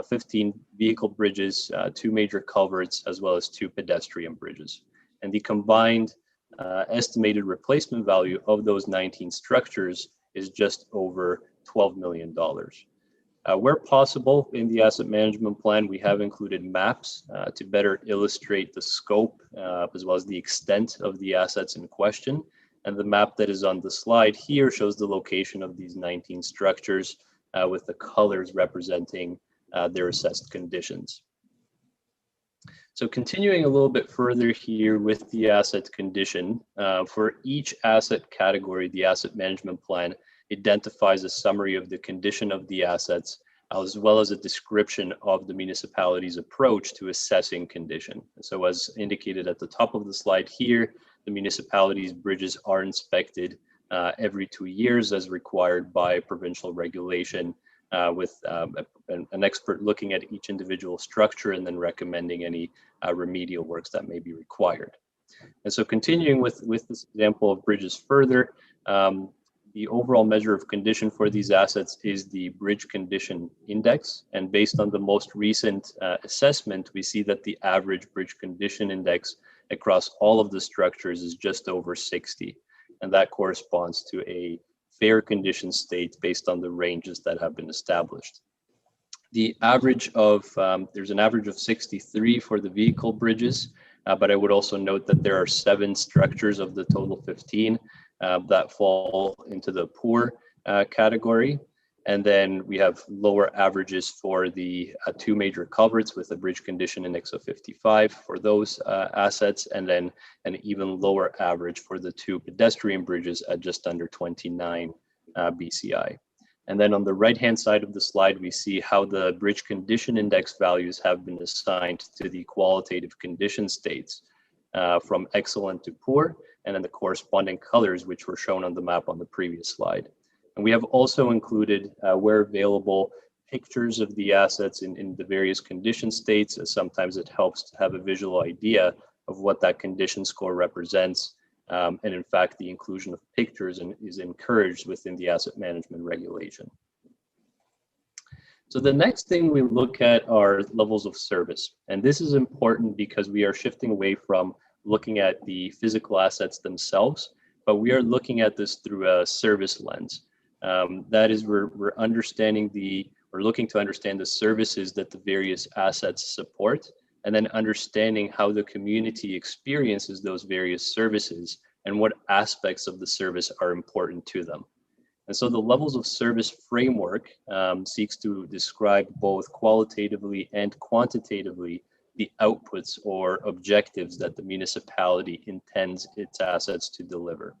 15 vehicle bridges, 2 major culverts, as well as 2 pedestrian bridges. And the combined estimated replacement value of those 19 structures is just over $12 million. Where possible in the asset management plan, we have included maps to better illustrate the scope as well as the extent of the assets in question. And the map that is on the slide here shows the location of these 19 structures with the colors representing their assessed conditions. So continuing a little bit further here with the asset condition, for each asset category, the asset management plan identifies a summary of the condition of the assets, as well as a description of the municipality's approach to assessing condition. So as indicated at the top of the slide here, the municipality's bridges are inspected every 2 years as required by provincial regulation, with an expert looking at each individual structure and then recommending any remedial works that may be required. And so continuing with this example of bridges further, the overall measure of condition for these assets is the Bridge Condition Index. And based on the most recent assessment, we see that the average Bridge Condition Index across all of the structures is just over 60. And that corresponds to a fair condition state based on the ranges that have been established. The average of, there's an average of 63 for the vehicle bridges, but I would also note that there are 7 structures of the total 15 that fall into the poor category. And then we have lower averages for the 2 major culverts with a bridge condition index of 55 for those assets, and then an even lower average for the 2 pedestrian bridges at just under 29 BCI. And then on the right-hand side of the slide, we see how the bridge condition index values have been assigned to the qualitative condition states from excellent to poor, and then the corresponding colors, which were shown on the map on the previous slide. And we have also included, where available, pictures of the assets in the various condition states, as sometimes it helps to have a visual idea of what that condition score represents. And in fact, the inclusion of pictures is encouraged within the asset management regulation. So the next thing we look at are levels of service. And this is important because we are shifting away from looking at the physical assets themselves, but we are looking at this through a service lens. That is, we're looking to understand the services that the various assets support, and then understanding how the community experiences those various services and what aspects of the service are important to them. And so the levels of service framework seeks to describe both qualitatively and quantitatively the outputs or objectives that the municipality intends its assets to deliver.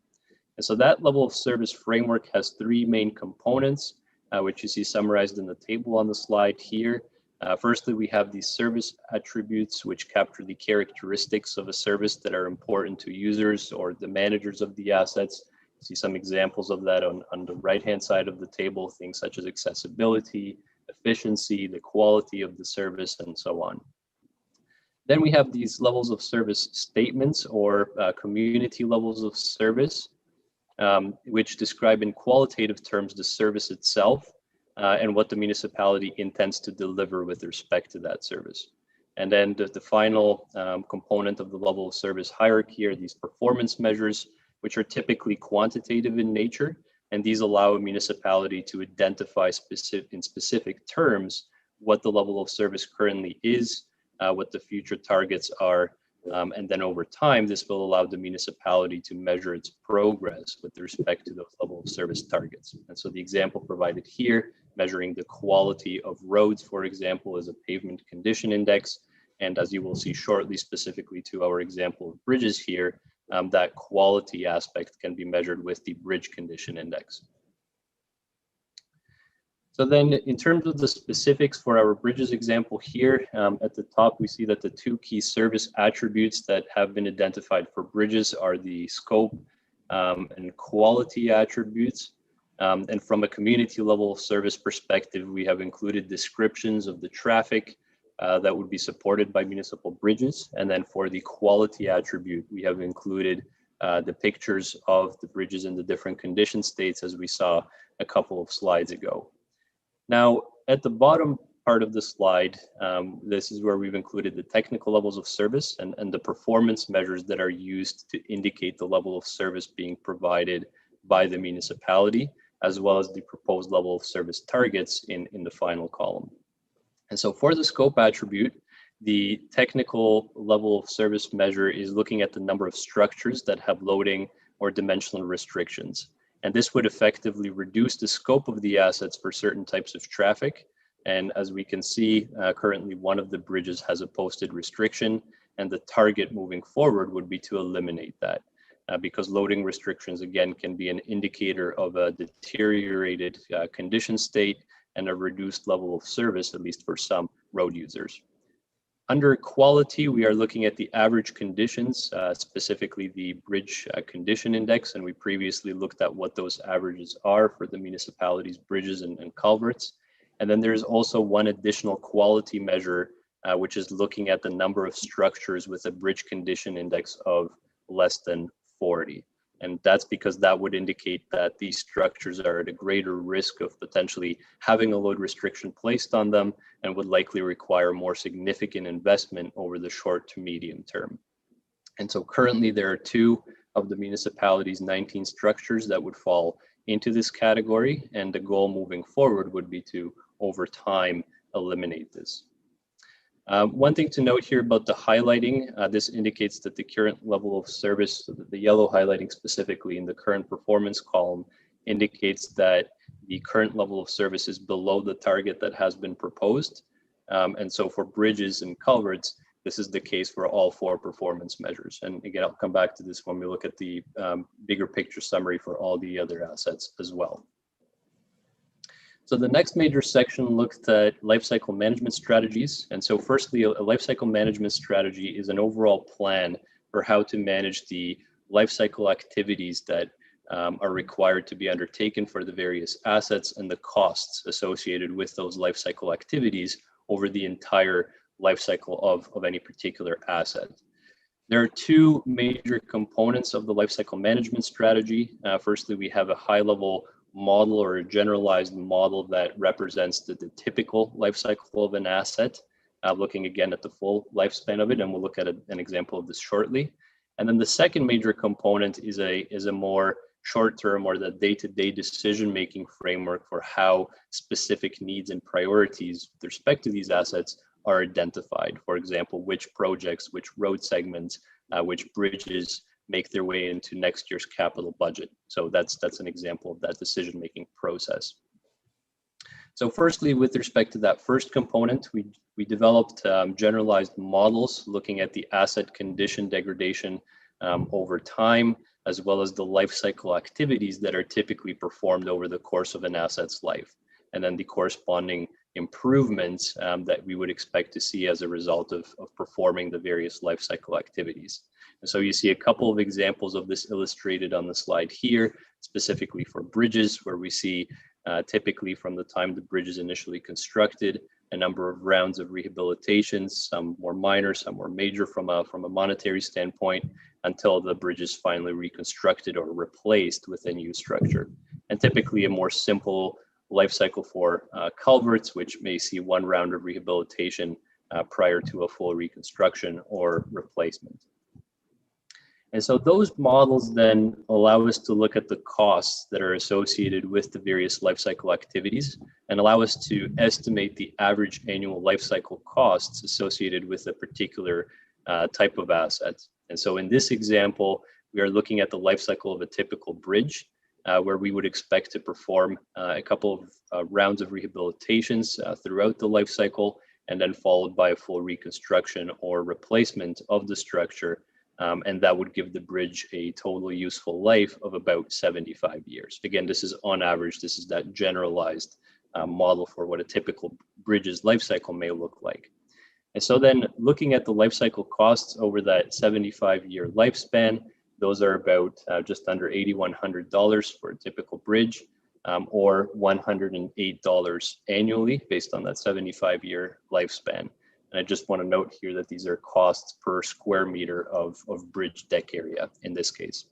And so that level of service framework has three main components, which you see summarized in the table on the slide here. Firstly, we have these service attributes, which capture the characteristics of a service that are important to users or the managers of the assets. You see some examples of that on the right-hand side of the table, things such as accessibility, efficiency, the quality of the service, and so on. Then we have these levels of service statements or community levels of service, which describe in qualitative terms the service itself and what the municipality intends to deliver with respect to that service. And then the final component of the level of service hierarchy are these performance measures, which are typically quantitative in nature. And these allow a municipality to identify in specific terms what the level of service currently is, what the future targets are, and then over time, this will allow the municipality to measure its progress with respect to those level of service targets. And so the example provided here, measuring the quality of roads, for example, is a pavement condition index. And as you will see shortly, specifically to our example of bridges here, that quality aspect can be measured with the bridge condition index. So then in terms of the specifics for our bridges example here, at the top, we see that the two key service attributes that have been identified for bridges are the scope and quality attributes. And from a community level of service perspective, we have included descriptions of the traffic that would be supported by municipal bridges. And then for the quality attribute, we have included the pictures of the bridges in the different condition states, as we saw a couple of slides ago. Now, at the bottom part of the slide, this is where we've included the technical levels of service and the performance measures that are used to indicate the level of service being provided by the municipality, as well as the proposed level of service targets in the final column. And so for the scope attribute, the technical level of service measure is looking at the number of structures that have loading or dimensional restrictions. And this would effectively reduce the scope of the assets for certain types of traffic. And as we can see, currently one of the bridges has a posted restriction, and the target moving forward would be to eliminate that. Because loading restrictions, again, can be an indicator of a deteriorated condition state and a reduced level of service, at least for some road users. Under quality, we are looking at the average conditions, specifically the bridge condition index, and we previously looked at what those averages are for the municipality's bridges and culverts. And then there's also one additional quality measure, which is looking at the number of structures with a bridge condition index of less than 40. And that's because that would indicate that these structures are at a greater risk of potentially having a load restriction placed on them and would likely require more significant investment over the short to medium term. And so currently there are 2 of the municipality's 19 structures that would fall into this category. And the goal moving forward would be to, over time, eliminate this. One thing to note here about the highlighting, this indicates that the current level of service, so the yellow highlighting specifically in the current performance column, indicates that the current level of service is below the target that has been proposed. And so for bridges and culverts, this is the case for all 4 performance measures. And again, I'll come back to this when we look at the bigger picture summary for all the other assets as well. So the next major section looked at lifecycle management strategies. And so firstly, a lifecycle management strategy is an overall plan for how to manage the lifecycle activities that are required to be undertaken for the various assets and the costs associated with those lifecycle activities over the entire lifecycle of any particular asset. There are 2 major components of the lifecycle management strategy. Firstly, we have a high-level model or a generalized model that represents the typical life cycle of an asset, looking again at the full lifespan of it, and we'll look at an example of this shortly. And then the second major component is a more short-term or the day-to-day decision-making framework for how specific needs and priorities with respect to these assets are identified. For example, which projects, which road segments, which bridges make their way into next year's capital budget. So that's an example of that decision-making process. So firstly, with respect to that first component, we developed generalized models looking at the asset condition degradation over time, as well as the life cycle activities that are typically performed over the course of an asset's life, and then the corresponding improvements that we would expect to see as a result of performing the various life cycle activities. And so you see a couple of examples of this illustrated on the slide here, specifically for bridges, where we see typically from the time the bridge is initially constructed, a number of rounds of rehabilitations, some more minor, some more major from a monetary standpoint, until the bridge is finally reconstructed or replaced with a new structure. And typically a more simple life cycle for culverts, which may see one round of rehabilitation prior to a full reconstruction or replacement. And so those models then allow us to look at the costs that are associated with the various life cycle activities and allow us to estimate the average annual life cycle costs associated with a particular type of asset. And so in this example, we are looking at the life cycle of a typical bridge, where we would expect to perform a couple of rounds of rehabilitations throughout the life cycle, and then followed by a full reconstruction or replacement of the structure. And that would give the bridge a total useful life of about 75 years. Again, this is on average, this is that generalized model for what a typical bridge's life cycle may look like. And so then looking at the life cycle costs over that 75-year lifespan, those are about just under $8,100 for a typical bridge, or $108 annually based on that 75-year lifespan. And I just want to note here that these are costs per square meter of bridge deck area in this case.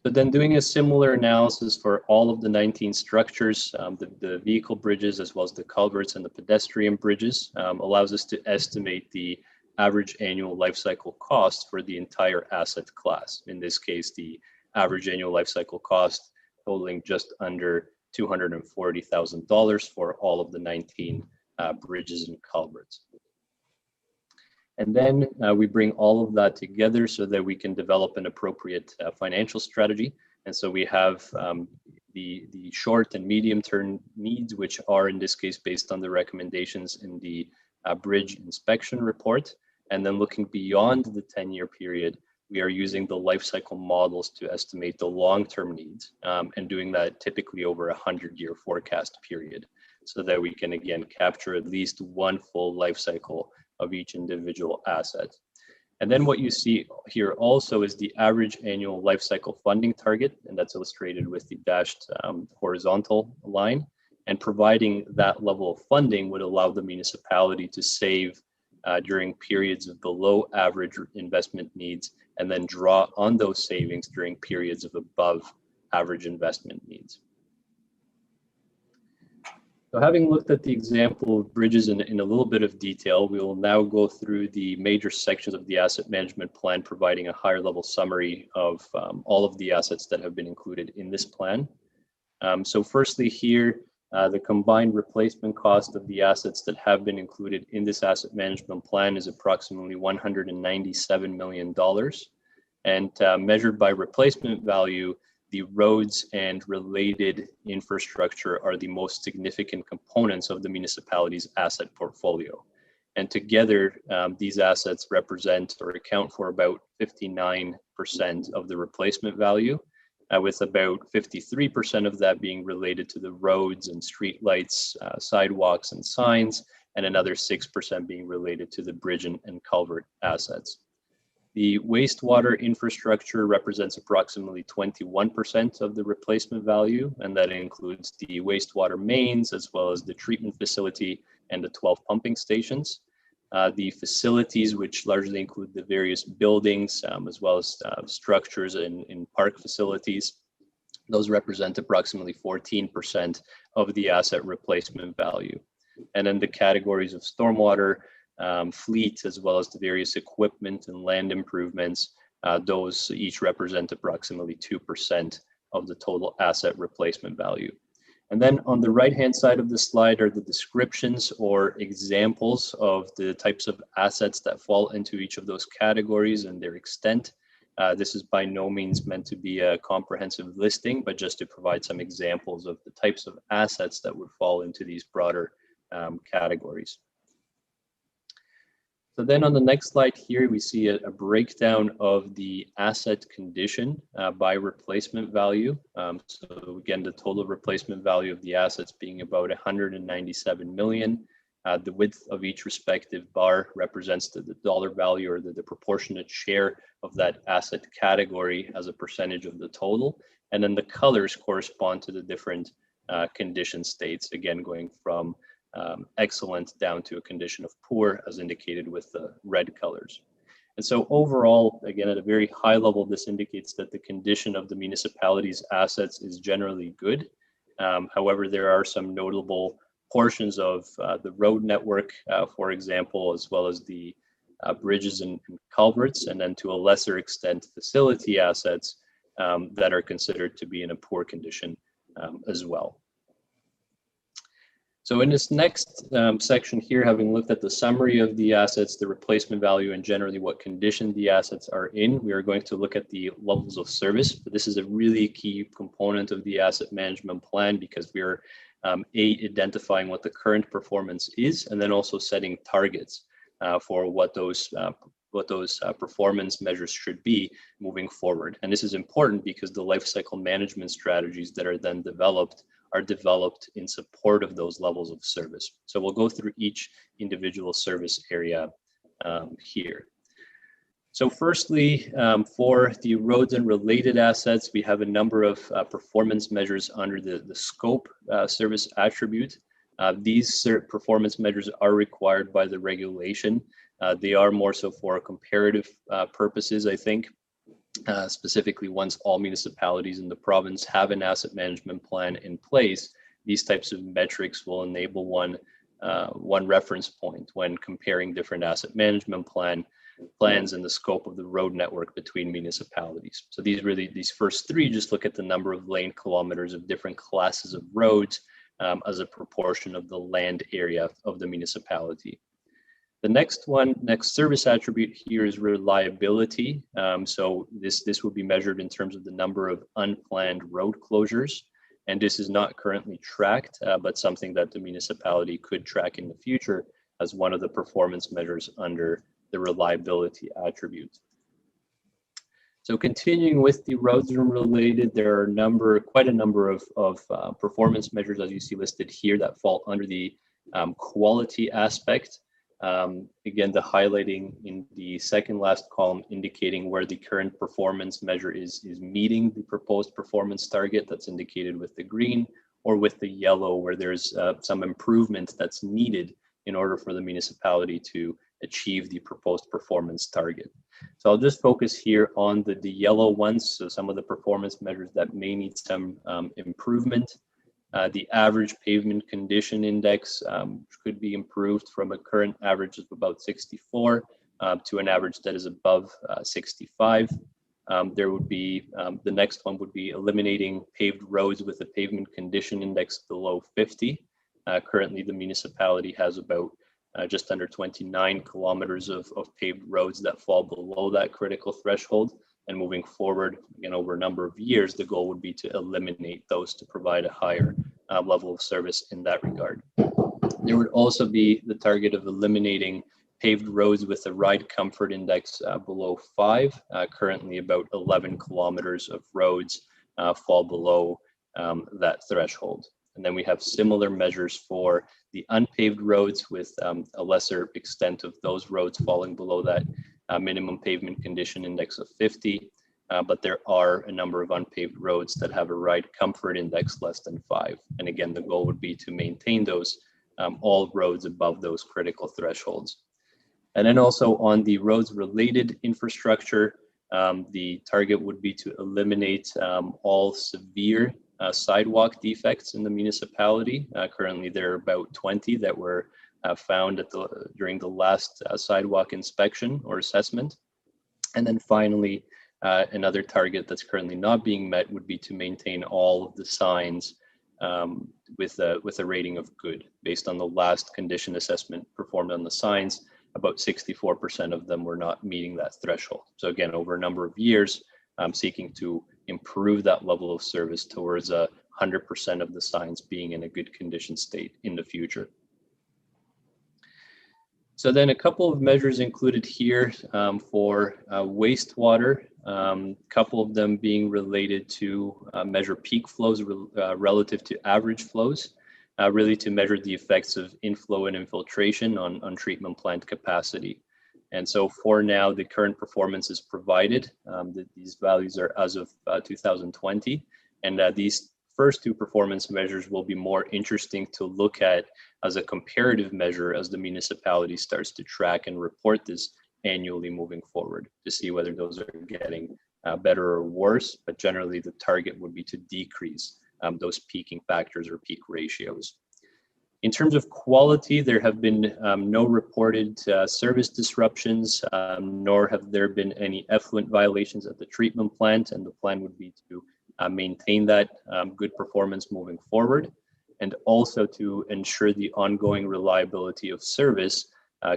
But then doing a similar analysis for all of the 19 structures, the vehicle bridges, as well as the culverts and the pedestrian bridges, allows us to estimate the average annual life cycle cost for the entire asset class. In this case, the average annual life cycle cost totaling just under $240,000 for all of the 19 bridges and culverts. And then we bring all of that together so that we can develop an appropriate financial strategy. And so we have the short and medium term needs, which are in this case based on the recommendations in the bridge inspection report. And then looking beyond the 10-year period, we are using the life cycle models to estimate the long-term needs, and doing that typically over a 100-year forecast period, so that we can again capture at least one full life cycle of each individual asset. And then what you see here also is the average annual life cycle funding target, and that's illustrated with the dashed horizontal line. And providing that level of funding would allow the municipality to save during periods of below average investment needs, and then draw on those savings during periods of above average investment needs. So having looked at the example of bridges in a little bit of detail, we will now go through the major sections of the asset management plan, providing a higher level summary of all of the assets that have been included in this plan. So firstly here, the combined replacement cost of the assets that have been included in this asset management plan is approximately $197 million. And measured by replacement value, the roads and related infrastructure are the most significant components of the municipality's asset portfolio. And together, these assets represent or account for about 59% of the replacement value, with about 53% of that being related to the roads and street lights, sidewalks and signs, and another 6% being related to the bridge and culvert assets. The wastewater infrastructure represents approximately 21% of the replacement value, and that includes the wastewater mains, as well as the treatment facility and the 12 pumping stations. The facilities, which largely include the various buildings, as well as structures in park facilities, Those represent approximately 14% of the asset replacement value. And then the categories of stormwater, fleet, as well as the various equipment and land improvements, those each represent approximately 2% of the total asset replacement value. And then on the right-hand side of the slide are the descriptions or examples of the types of assets that fall into each of those categories and their extent. This is by no means meant to be a comprehensive listing, but just to provide some examples of the types of assets that would fall into these broader categories. So then on the next slide here, we see a breakdown of the asset condition by replacement value. So again, the total replacement value of the assets being about 197 million. The width of each respective bar represents the dollar value or the proportionate share of that asset category as a percentage of the total. And then the colors correspond to the different condition states, again, going from excellent down to a condition of poor, as indicated with the red colors. And so overall, again, at a very high level, this indicates that the condition of the municipality's assets is generally good. However, there are some notable portions of the road network, for example, as well as the bridges and culverts, and then to a lesser extent, facility assets that are considered to be in a poor condition as well. So in this next section here, having looked at the summary of the assets, the replacement value, and generally what condition the assets are in, we are going to look at the levels of service. This is a really key component of the asset management plan because we are identifying what the current performance is, and then also setting targets for what those performance measures should be moving forward. And this is important because the life cycle management strategies that are then developed are developed in support of those levels of service. So we'll go through each individual service area here. So firstly, for the roads and related assets, we have a number of performance measures under the scope service attribute. These performance measures are required by the regulation. They are more so for comparative purposes, I think. Specifically, once all municipalities in the province have an asset management plan in place, these types of metrics will enable one reference point when comparing different asset management plans and the scope of the road network between municipalities. So these first three just look at the number of lane kilometers of different classes of roads as a proportion of the land area of the municipality. The next service attribute here is reliability. So this will be measured in terms of the number of unplanned road closures. And this is not currently tracked, but something that the municipality could track in the future as one of the performance measures under the reliability attribute. So continuing with the roads and related, there are quite a number of performance measures, as you see listed here, that fall under the quality aspect. Again, the highlighting in the second last column indicating where the current performance measure is meeting the proposed performance target, that's indicated with the green, or with the yellow where there's some improvement that's needed in order for the municipality to achieve the proposed performance target. So I'll just focus here on the yellow ones, so some of the performance measures that may need some improvement. The average pavement condition index could be improved from a current average of about 64 to an average that is above 65. There would be, the next one would be eliminating paved roads with a pavement condition index below 50. Currently, the municipality has about just under 29 kilometers of paved roads that fall below that critical threshold. And moving forward, again, over a number of years, the goal would be to eliminate those to provide a higher level of service in that regard. There would also be the target of eliminating paved roads with a ride comfort index below 5. Currently, about 11 kilometers of roads fall below that threshold. And then we have similar measures for the unpaved roads with a lesser extent of those roads falling below that minimum pavement condition index of 50, but there are a number of unpaved roads that have a ride comfort index less than 5. And again, the goal would be to maintain those all roads above those critical thresholds. And then also on the roads related infrastructure, The target would be to eliminate all severe sidewalk defects in the municipality. Currently, there are about 20 that were found during the last sidewalk inspection or assessment. And then finally, another target that's currently not being met would be to maintain all of the signs with a rating of good. Based on the last condition assessment performed on the signs, about 64% of them were not meeting that threshold. So again, over a number of years, seeking to improve that level of service towards 100% of the signs being in a good condition state in the future. So then a couple of measures included here for wastewater, couple of them being related to measure peak flows relative to average flows, really to measure the effects of inflow and infiltration on treatment plant capacity. And so for now, the current performance is provided. These values are as of 2020, and these first two performance measures will be more interesting to look at as a comparative measure as the municipality starts to track and report this annually moving forward to see whether those are getting better or worse. But generally, the target would be to decrease those peaking factors or peak ratios. In terms of quality, there have been no reported service disruptions, nor have there been any effluent violations at the treatment plant, and the plan would be to maintain that good performance moving forward, and also to ensure the ongoing reliability of service.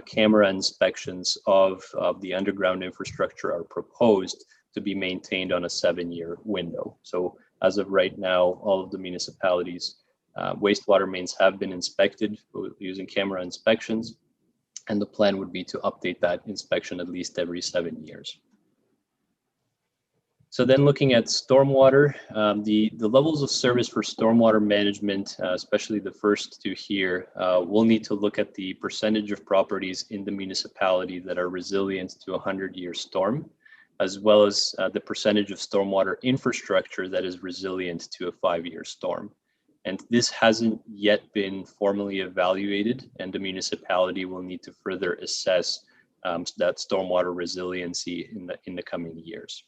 Camera inspections of the underground infrastructure are proposed to be maintained on a 7-year window. So as of right now, all of the municipalities' wastewater mains have been inspected using camera inspections, and the plan would be to update that inspection at least every 7 years. So then looking at stormwater, the levels of service for stormwater management, especially the first two here, we'll need to look at the percentage of properties in the municipality that are resilient to a 100-year storm, as well as the percentage of stormwater infrastructure that is resilient to a 5-year storm. And this hasn't yet been formally evaluated, and the municipality will need to further assess that stormwater resiliency in the coming years.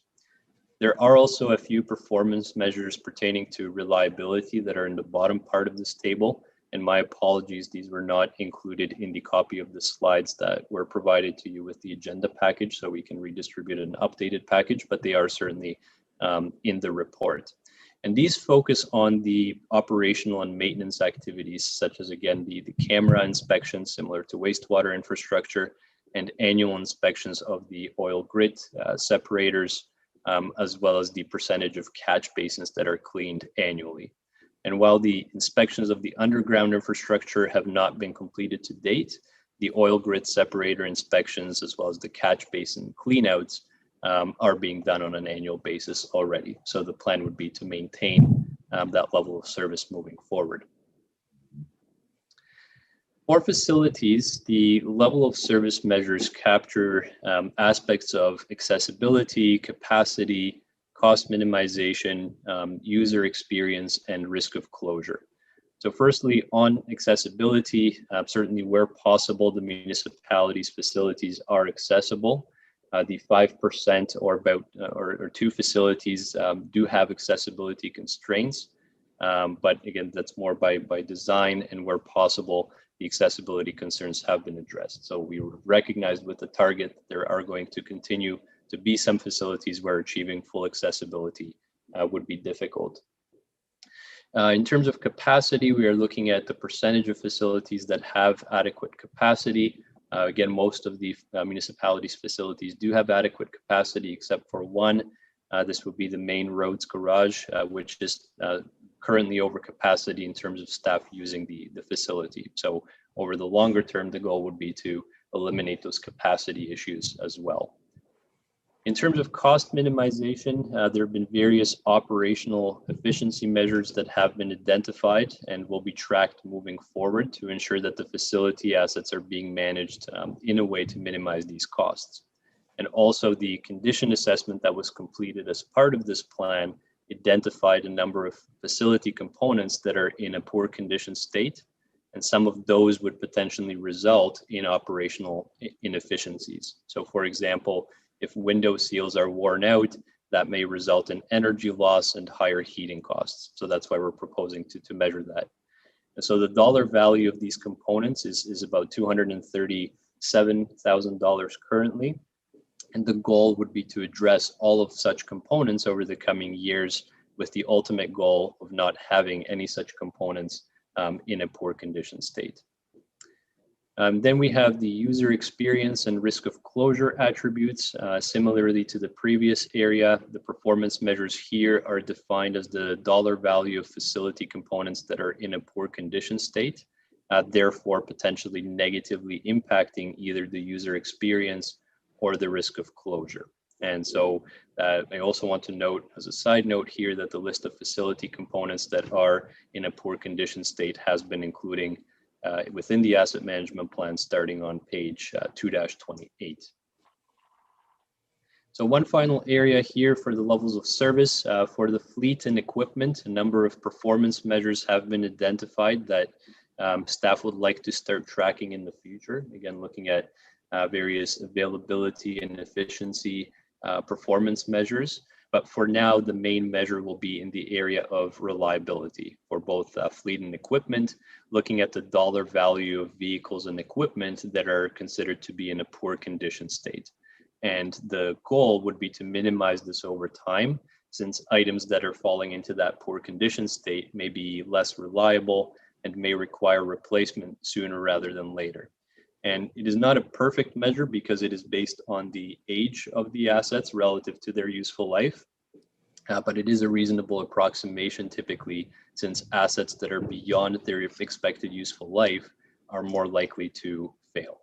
There are also a few performance measures pertaining to reliability that are in the bottom part of this table. And my apologies, these were not included in the copy of the slides that were provided to you with the agenda package, so we can redistribute an updated package, but they are certainly in the report. And these focus on the operational and maintenance activities, such as, again, the camera inspections similar to wastewater infrastructure, and annual inspections of the oil grit separators, as well as the percentage of catch basins that are cleaned annually. And while the inspections of the underground infrastructure have not been completed to date, the oil grit separator inspections, as well as the catch basin cleanouts, are being done on an annual basis already. So the plan would be to maintain that level of service moving forward. For facilities, the level of service measures capture aspects of accessibility, capacity, cost minimization, user experience, and risk of closure. So firstly, on accessibility, certainly where possible, the municipality's facilities are accessible. The 5% or two facilities do have accessibility constraints, but again, that's more by design, and where possible, the accessibility concerns have been addressed. So we recognize with the target, there are going to continue to be some facilities where achieving full accessibility would be difficult. In terms of capacity, we are looking at the percentage of facilities that have adequate capacity. Again, most of the municipalities' facilities do have adequate capacity except for one. This would be the main roads garage, which is currently over capacity in terms of staff using the facility. So over the longer term, the goal would be to eliminate those capacity issues as well. In terms of cost minimization, there have been various operational efficiency measures that have been identified and will be tracked moving forward to ensure that the facility assets are being managed in a way to minimize these costs. And also the condition assessment that was completed as part of this plan identified a number of facility components that are in a poor condition state, and some of those would potentially result in operational inefficiencies. So for example, if window seals are worn out, that may result in energy loss and higher heating costs. So that's why we're proposing to measure that. And so the dollar value of these components is about $237,000 currently. And the goal would be to address all of such components over the coming years, with the ultimate goal of not having any such components in a poor condition state. Then we have the user experience and risk of closure attributes. Similarly to the previous area, the performance measures here are defined as the dollar value of facility components that are in a poor condition state, therefore potentially negatively impacting either the user experience or the risk of closure. And so I also want to note as a side note here that the list of facility components that are in a poor condition state has been including within the asset management plan starting on page 2-28. So one final area here for the levels of service for the fleet and equipment, a number of performance measures have been identified that staff would like to start tracking in the future. Again, looking at various availability and efficiency performance measures. But for now, the main measure will be in the area of reliability for both fleet and equipment, looking at the dollar value of vehicles and equipment that are considered to be in a poor condition state. And the goal would be to minimize this over time, since items that are falling into that poor condition state may be less reliable and may require replacement sooner rather than later. And it is not a perfect measure because it is based on the age of the assets relative to their useful life, but it is a reasonable approximation typically, since assets that are beyond their expected useful life are more likely to fail.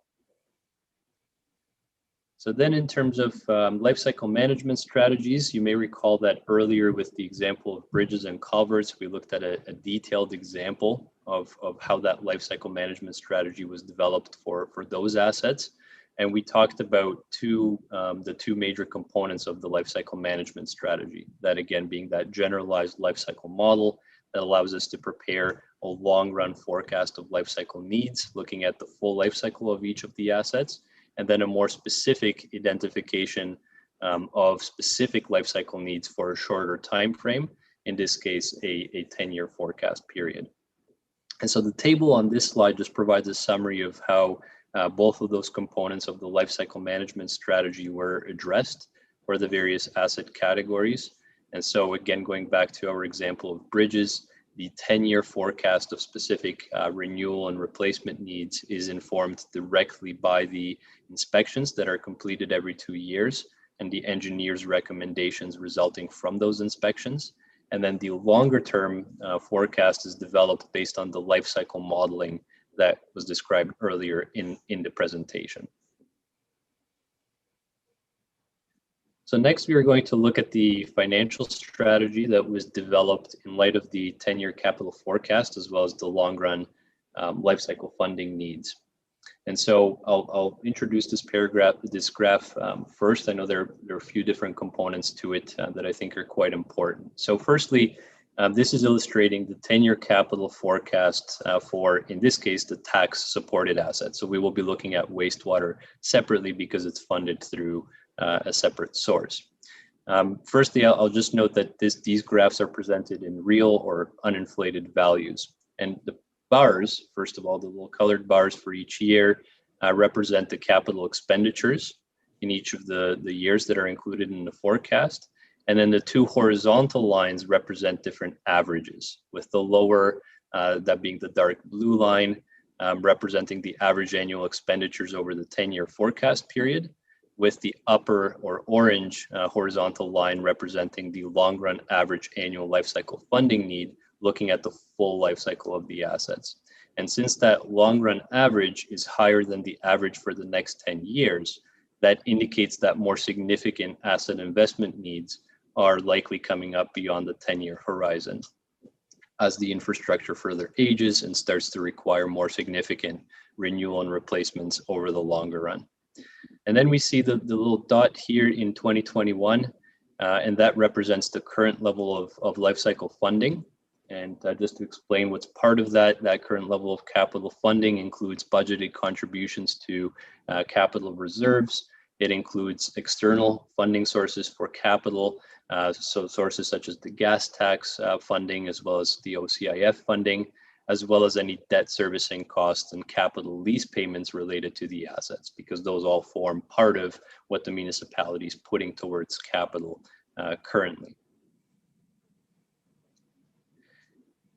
So then in terms of life cycle management strategies, you may recall that earlier with the example of bridges and culverts, we looked at a detailed example of how that life cycle management strategy was developed for those assets. And we talked about the two major components of the life cycle management strategy, that again being that generalized life cycle model that allows us to prepare a long run forecast of life cycle needs, looking at the full life cycle of each of the assets, and then a more specific identification of specific life cycle needs for a shorter time frame, in this case, a 10-year forecast period. And so the table on this slide just provides a summary of how both of those components of the life cycle management strategy were addressed for the various asset categories. And so again, going back to our example of bridges, the 10-year forecast of specific renewal and replacement needs is informed directly by the inspections that are completed every 2 years and the engineer's recommendations resulting from those inspections. And then the longer term forecast is developed based on the life cycle modeling that was described earlier in the presentation. So next, we are going to look at the financial strategy that was developed in light of the 10-year capital forecast, as well as the long-run life cycle funding needs. And so I'll introduce this graph first. I know there are a few different components to it that I think are quite important. So firstly, this is illustrating the 10-year capital forecast for, in this case, the tax-supported assets. So we will be looking at wastewater separately because it's funded through a separate source. Firstly, I'll just note that these graphs are presented in real or uninflated values. And the bars, first of all, the little colored bars for each year represent the capital expenditures in each of the years that are included in the forecast. And then the two horizontal lines represent different averages, with the lower, that being the dark blue line, representing the average annual expenditures over the 10-year forecast period, with the upper or orange horizontal line representing the long run average annual life cycle funding need, looking at the full life cycle of the assets. And since that long run average is higher than the average for the next 10 years, that indicates that more significant asset investment needs are likely coming up beyond the 10-year horizon as the infrastructure further ages and starts to require more significant renewal and replacements over the longer run. And then we see the little dot here in 2021, and that represents the current level of life cycle funding. And just to explain what's part of that current level of capital funding includes budgeted contributions to capital reserves, It includes external funding sources for capital, so sources such as the gas tax funding, as well as the OCIF funding, as well as any debt servicing costs and capital lease payments related to the assets, because those all form part of what the municipality is putting towards capital currently.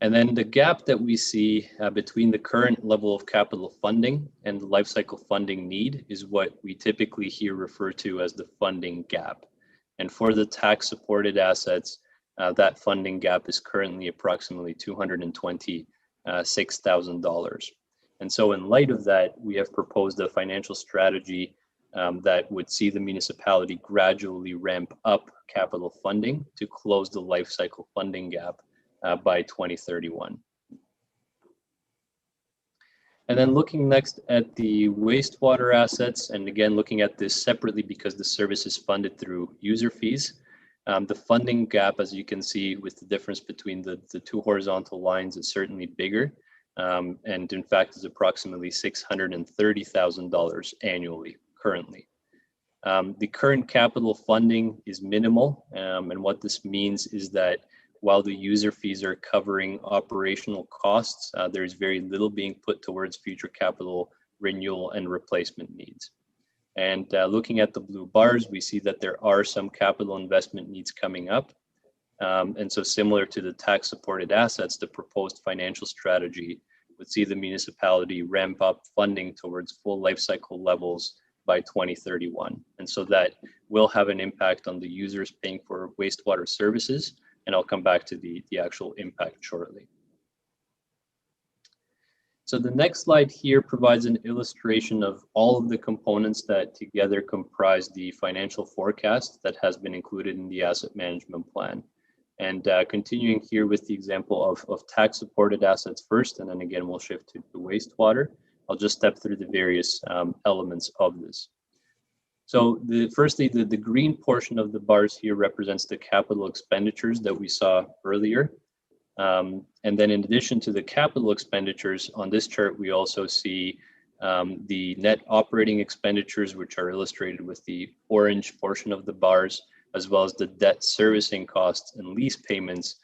And then the gap that we see between the current level of capital funding and the life cycle funding need is what we typically here refer to as the funding gap. And for the tax supported assets, that funding gap is currently approximately $226,000. And so in light of that, we have proposed a financial strategy that would see the municipality gradually ramp up capital funding to close the life cycle funding gap by 2031. And then looking next at the wastewater assets, and again, looking at this separately because the service is funded through user fees. The funding gap, as you can see with the difference between the two horizontal lines, is certainly bigger. And in fact is approximately $630,000 annually currently. The current capital funding is minimal. And what this means is that while the user fees are covering operational costs, there's very little being put towards future capital renewal and replacement needs. And looking at the blue bars, we see that there are some capital investment needs coming up. And so similar to the tax supported assets, the proposed financial strategy would see the municipality ramp up funding towards full life cycle levels by 2031. And so that will have an impact on the users paying for wastewater services. And I'll come back to the actual impact shortly. So the next slide here provides an illustration of all of the components that together comprise the financial forecast that has been included in the asset management plan. And continuing here with the example of tax supported assets first, and then again, we'll shift to the wastewater. I'll just step through the various elements of this. So firstly, the green portion of the bars here represents the capital expenditures that we saw earlier. And then in addition to the capital expenditures on this chart, we also see the net operating expenditures, which are illustrated with the orange portion of the bars, as well as the debt servicing costs and lease payments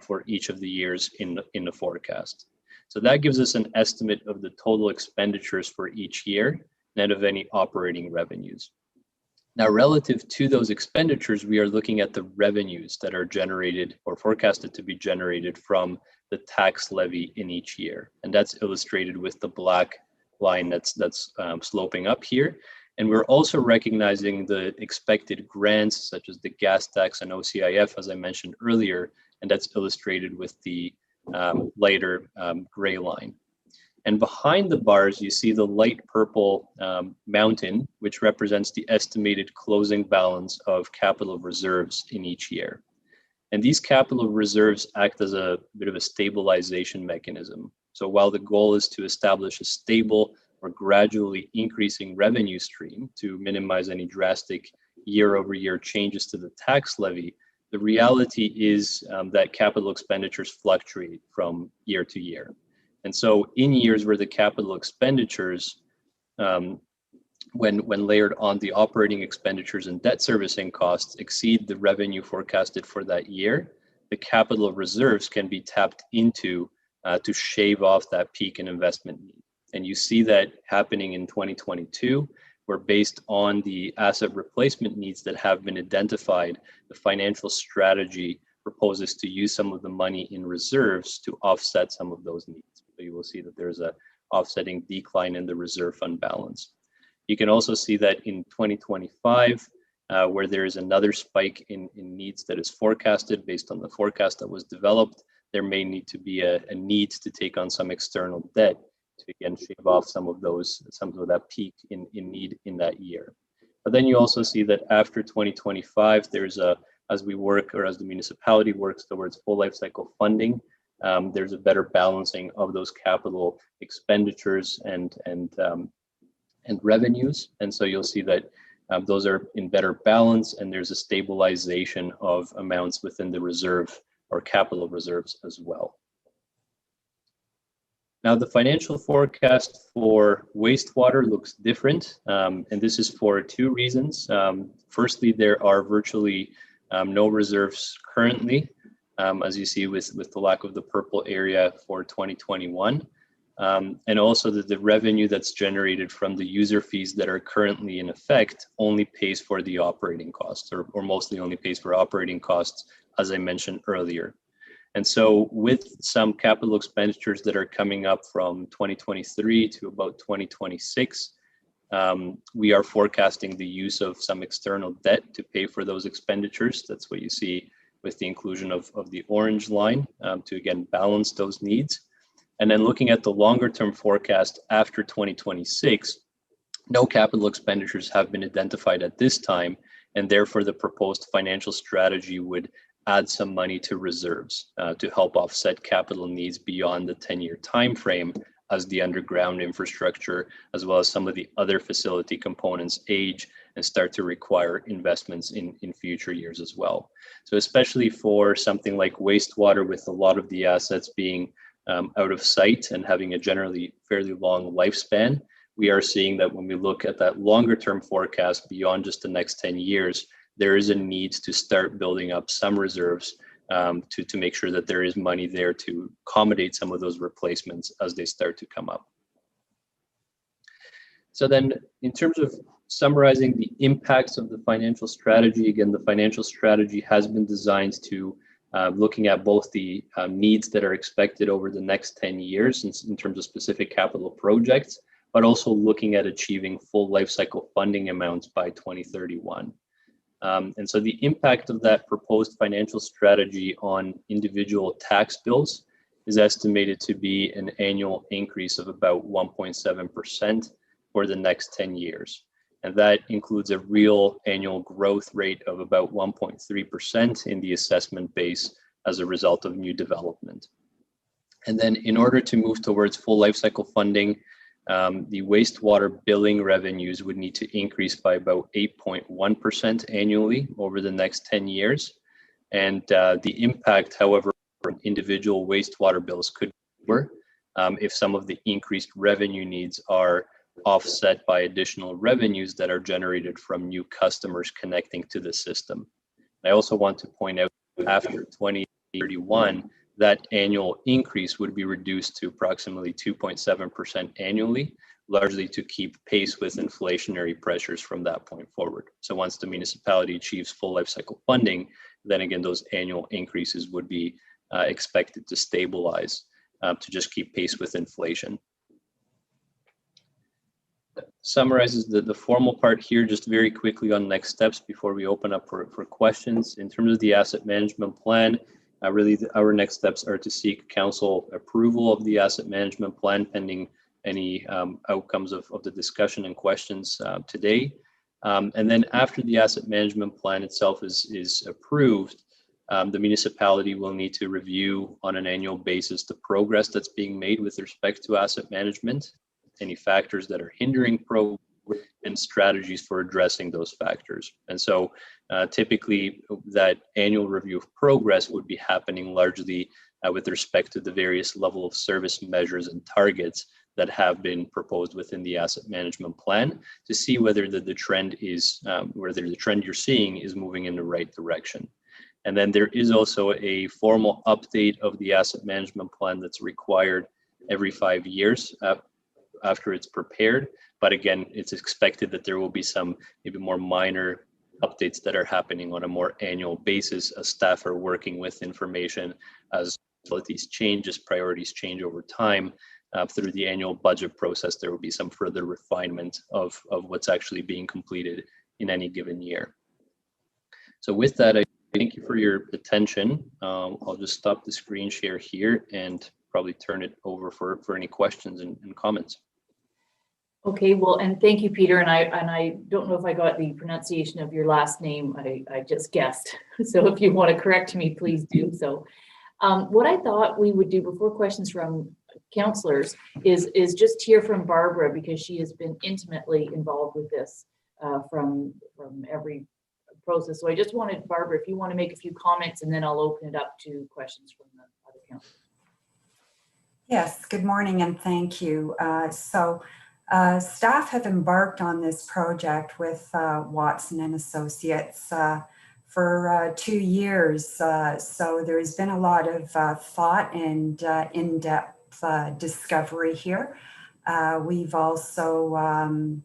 for each of the years in the forecast. So that gives us an estimate of the total expenditures for each year, net of any operating revenues. Now, relative to those expenditures, we are looking at the revenues that are generated or forecasted to be generated from the tax levy in each year. And that's illustrated with the black line that's sloping up here. And we're also recognizing the expected grants, such as the gas tax and OCIF, as I mentioned earlier, and that's illustrated with the lighter gray line. And behind the bars, you see the light purple mountain, which represents the estimated closing balance of capital reserves in each year. And these capital reserves act as a bit of a stabilization mechanism. So while the goal is to establish a stable or gradually increasing revenue stream to minimize any drastic year-over-year changes to the tax levy, the reality is that capital expenditures fluctuate from year to year. And so in years where the capital expenditures, when layered on the operating expenditures and debt servicing costs exceed the revenue forecasted for that year, the capital reserves can be tapped into to shave off that peak in investment need. And you see that happening in 2022, where based on the asset replacement needs that have been identified, the financial strategy proposes to use some of the money in reserves to offset some of those needs. So you will see that there's a offsetting decline in the reserve fund balance. You can also see that in 2025, where there is another spike in needs that is forecasted based on the forecast that was developed, there may need to be a need to take on some external debt to again shave off some of that peak in need in that year. But then you also see that after 2025, as we work, or as the municipality works towards full life cycle funding, there's a better balancing of those capital expenditures and revenues. And so you'll see that those are in better balance, and there's a stabilization of amounts within the reserve or capital reserves as well. Now, the financial forecast for wastewater looks different, and this is for two reasons. Firstly, there are virtually no reserves currently, as you see with the lack of the purple area for 2021. And also that the revenue that's generated from the user fees that are currently in effect only pays for the operating costs, or mostly only pays for operating costs, as I mentioned earlier. And so with some capital expenditures that are coming up from 2023 to about 2026, we are forecasting the use of some external debt to pay for those expenditures. That's what you see with the inclusion of the orange line to again balance those needs. And then looking at the longer term forecast after 2026, no capital expenditures have been identified at this time, and therefore the proposed financial strategy would add some money to reserves to help offset capital needs beyond the 10-year time frame as the underground infrastructure, as well as some of the other facility components age and start to require investments in future years as well. So especially for something like wastewater, with a lot of the assets being out of sight and having a generally fairly long lifespan, we are seeing that when we look at that longer term forecast beyond just the next 10 years, there is a need to start building up some reserves to make sure that there is money there to accommodate some of those replacements as they start to come up. So then in terms of summarizing the impacts of the financial strategy, again, the financial strategy has been designed to looking at both the needs that are expected over the next 10 years in terms of specific capital projects, but also looking at achieving full life cycle funding amounts by 2031. And so the impact of that proposed financial strategy on individual tax bills is estimated to be an annual increase of about 1.7% for the next 10 years. And that includes a real annual growth rate of about 1.3% in the assessment base as a result of new development. And then in order to move towards full life cycle funding, the wastewater billing revenues would need to increase by about 8.1% annually over the next 10 years. And the impact, however, on individual wastewater bills could be lower if some of the increased revenue needs are offset by additional revenues that are generated from new customers connecting to the system. I also want to point out after 2031, that annual increase would be reduced to approximately 2.7% annually, largely to keep pace with inflationary pressures from that point forward. So once the municipality achieves full life cycle funding, then again, those annual increases would be expected to stabilize to just keep pace with inflation. Summarizes the formal part here just very quickly on next steps before we open up for questions. In terms of the asset management plan, really our next steps are to seek council approval of the asset management plan pending any outcomes of the discussion and questions today. And then after the asset management plan itself is approved, the municipality will need to review on an annual basis the progress that's being made with respect to asset management, any factors that are hindering progress, and strategies for addressing those factors. And so typically that annual review of progress would be happening largely with respect to the various level of service measures and targets that have been proposed within the asset management plan to see whether the trend is, whether the trend you're seeing is moving in the right direction. And then there is also a formal update of the asset management plan that's required every 5 years after it's prepared. But again, it's expected that there will be some maybe more minor updates that are happening on a more annual basis as staff are working with information as these changes, priorities change over time. Through the annual budget process, there will be some further refinement of what's actually being completed in any given year. So with that, I thank you for your attention. I'll just stop the screen share here and probably turn it over for any questions and comments. Okay, well, and thank you, Peter. And I don't know if I got the pronunciation of your last name. I just guessed. So if you want to correct me, please do so. What I thought we would do before questions from councillors is just hear from Barbara, because she has been intimately involved with this from every process. So I just wanted, Barbara, if you want to make a few comments, and then I'll open it up to questions from the other councillors. Yes, good morning and thank you. Staff have embarked on this project with Watson and Associates for 2 years. So there's been a lot of thought and in-depth discovery here. We've also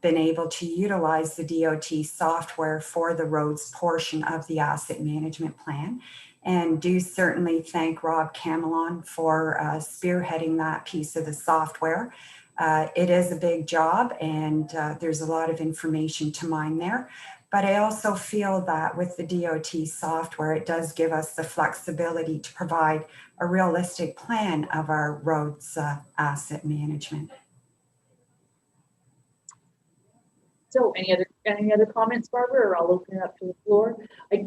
been able to utilize the DOT software for the roads portion of the asset management plan. And do certainly thank Rob Camelon for spearheading that piece of the software. It is a big job and there's a lot of information to mine there. But I also feel that with the DOT software, it does give us the flexibility to provide a realistic plan of our roads asset management. So any other comments, Barbara, or I'll open it up to the floor.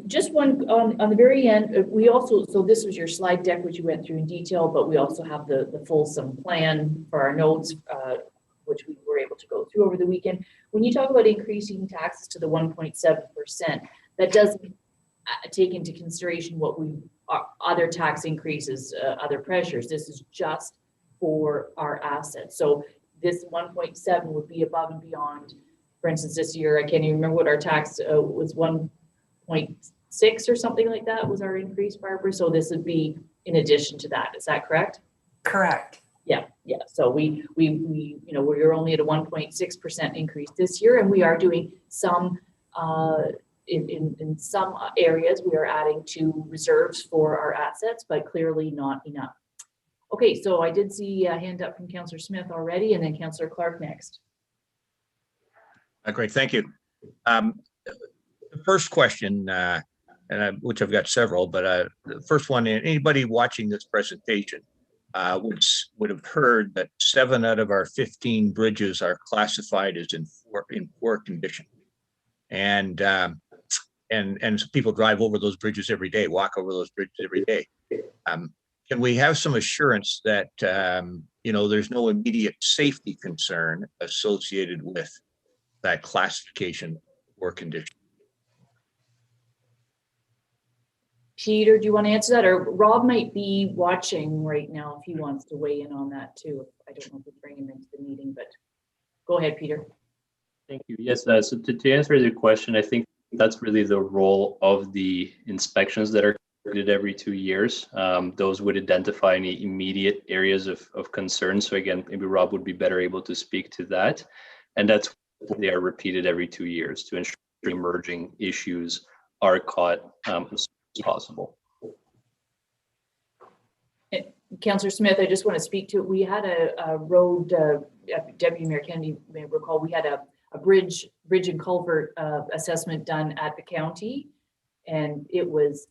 Just one on the very end, so this was your slide deck, which you went through in detail, but we also have the fulsome plan for our notes, which we were able to go through over the weekend. When you talk about increasing taxes to the 1.7%, that doesn't take into consideration what other tax increases, other pressures. This is just for our assets. So this 1.7 would be above and beyond. For instance, this year, I can't even remember what our tax was, 1.6 or something like that was our increase, Barbara. So this would be in addition to that. Is that correct? Correct. Yeah. So we're only at a 1.6% increase this year, and we are doing some in some areas we are adding to reserves for our assets, but clearly not enough. Okay, so I did see a hand up from Councillor Smith already, and then Councillor Clark next. Great, thank you. The first question, which I've got several, but the first one, anybody watching this presentation would have heard that 7 out of our 15 bridges are classified as in poor condition. And people drive over those bridges every day, walk over those bridges every day. Can we have some assurance that there's no immediate safety concern associated with that classification or condition? Peter, do you want to answer that? Or Rob might be watching right now if he wants to weigh in on that too. I don't know if we bring him into the meeting, but go ahead, Peter. Thank you. Yes, so to answer the question, I think that's really the role of the inspections that are did every 2 years. Those would identify any immediate areas of concern. So again, maybe Rob would be better able to speak to that. And that's they are repeated every 2 years to ensure emerging issues are caught as soon as possible. Councillor Smith, I just want to speak to it. We had a road, Deputy Mayor Kennedy may recall, we had a bridge and culvert assessment done at the county, and it's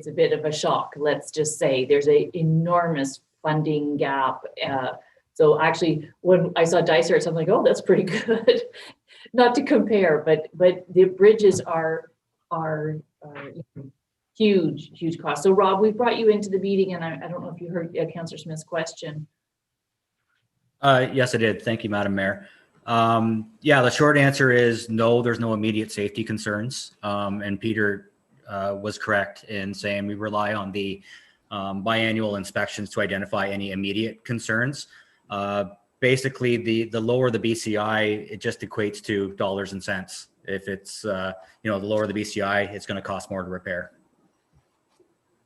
a bit of a shock. Let's just say there's an enormous funding gap. So actually, when I saw Dysart, I'm like, oh, that's pretty good. Not to compare, but the bridges are huge cost. So Rob, we brought you into the meeting, and I don't know if you heard Councillor Smith's question. Yes, I did. Thank you, Madam Mayor. Yeah, the short answer is no, there's no immediate safety concerns. And Peter was correct in saying we rely on the biannual inspections to identify any immediate concerns. Basically, the lower the BCI, it just equates to dollars and cents. If it's, the lower the BCI, it's going to cost more to repair.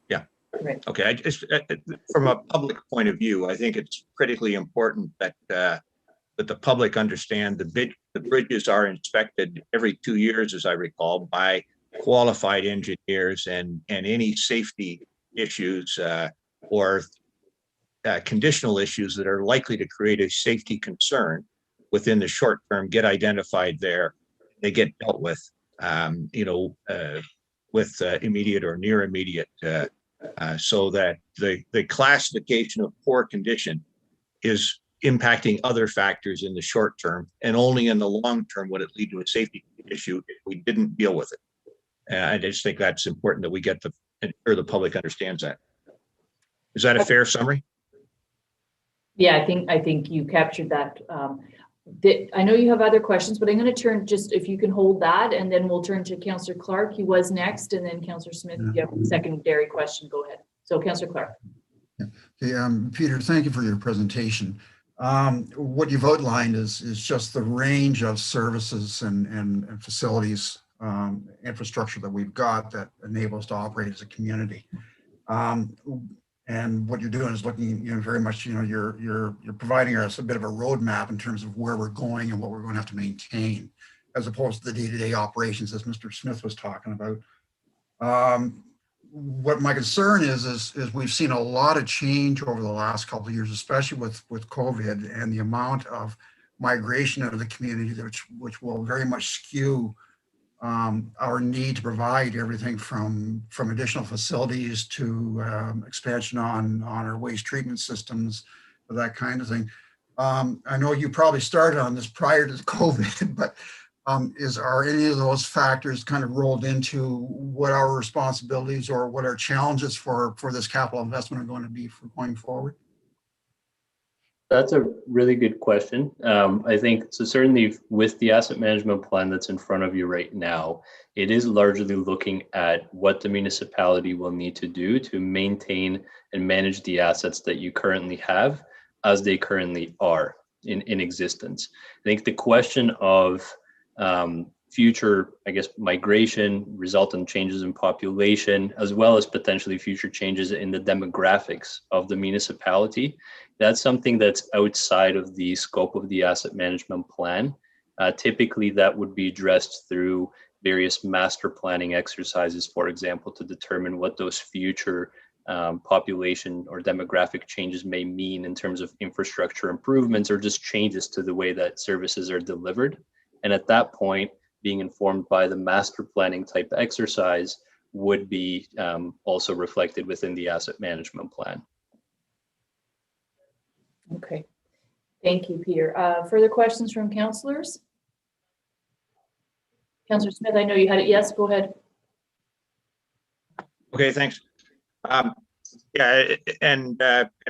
Yeah. Right. Okay. I just, from a public point of view, I think it's critically important that the public understand the bridges are inspected every 2 years, as I recall, by qualified engineers, and any safety issues or conditional issues that are likely to create a safety concern within the short term get identified there. They get dealt with, with immediate or near immediate, so that the classification of poor condition is impacting other factors in the short term, and only in the long term would it lead to a safety issue if we didn't deal with it. I just think that's important that we get the public understands that. Is that a fair summary? Yeah, I think you captured that. I know you have other questions, but I'm going to turn, just if you can hold that, and then we'll turn to Councillor Clark. He was next, and then Councillor Smith, if you have a secondary question, go ahead. So Councillor Clark. Yeah. Okay, Peter, thank you for your presentation. What you've outlined is just the range of services and facilities, infrastructure that we've got that enable us to operate as a community. And what you're doing is looking, very much, you're providing us a bit of a roadmap in terms of where we're going and what we're going to have to maintain, as opposed to the day-to-day operations, as Mr. Smith was talking about. What my concern is we've seen a lot of change over the last couple of years, especially with COVID and the amount of migration out of the community, which will very much skew our need to provide everything from additional facilities to expansion on our waste treatment systems, that kind of thing. I know you probably started on this prior to COVID, but are any of those factors kind of rolled into what our responsibilities or what our challenges for this capital investment are going to be for going forward? That's a really good question. I think so. Certainly, with the asset management plan that's in front of you right now, it is largely looking at what the municipality will need to do to maintain and manage the assets that you currently have as they currently are in existence. I think the question of future, migration, resultant changes in population, as well as potentially future changes in the demographics of the municipality, that's something that's outside of the scope of the asset management plan. Typically, that would be addressed through various master planning exercises, for example, to determine what those future population or demographic changes may mean in terms of infrastructure improvements or just changes to the way that services are delivered. And at that point, being informed by the master planning type exercise would be also reflected within the asset management plan. Okay, thank you, Peter. Further questions from councillors? Councillor Smith, I know you had it. Yes, go ahead. Okay, thanks. Yeah, and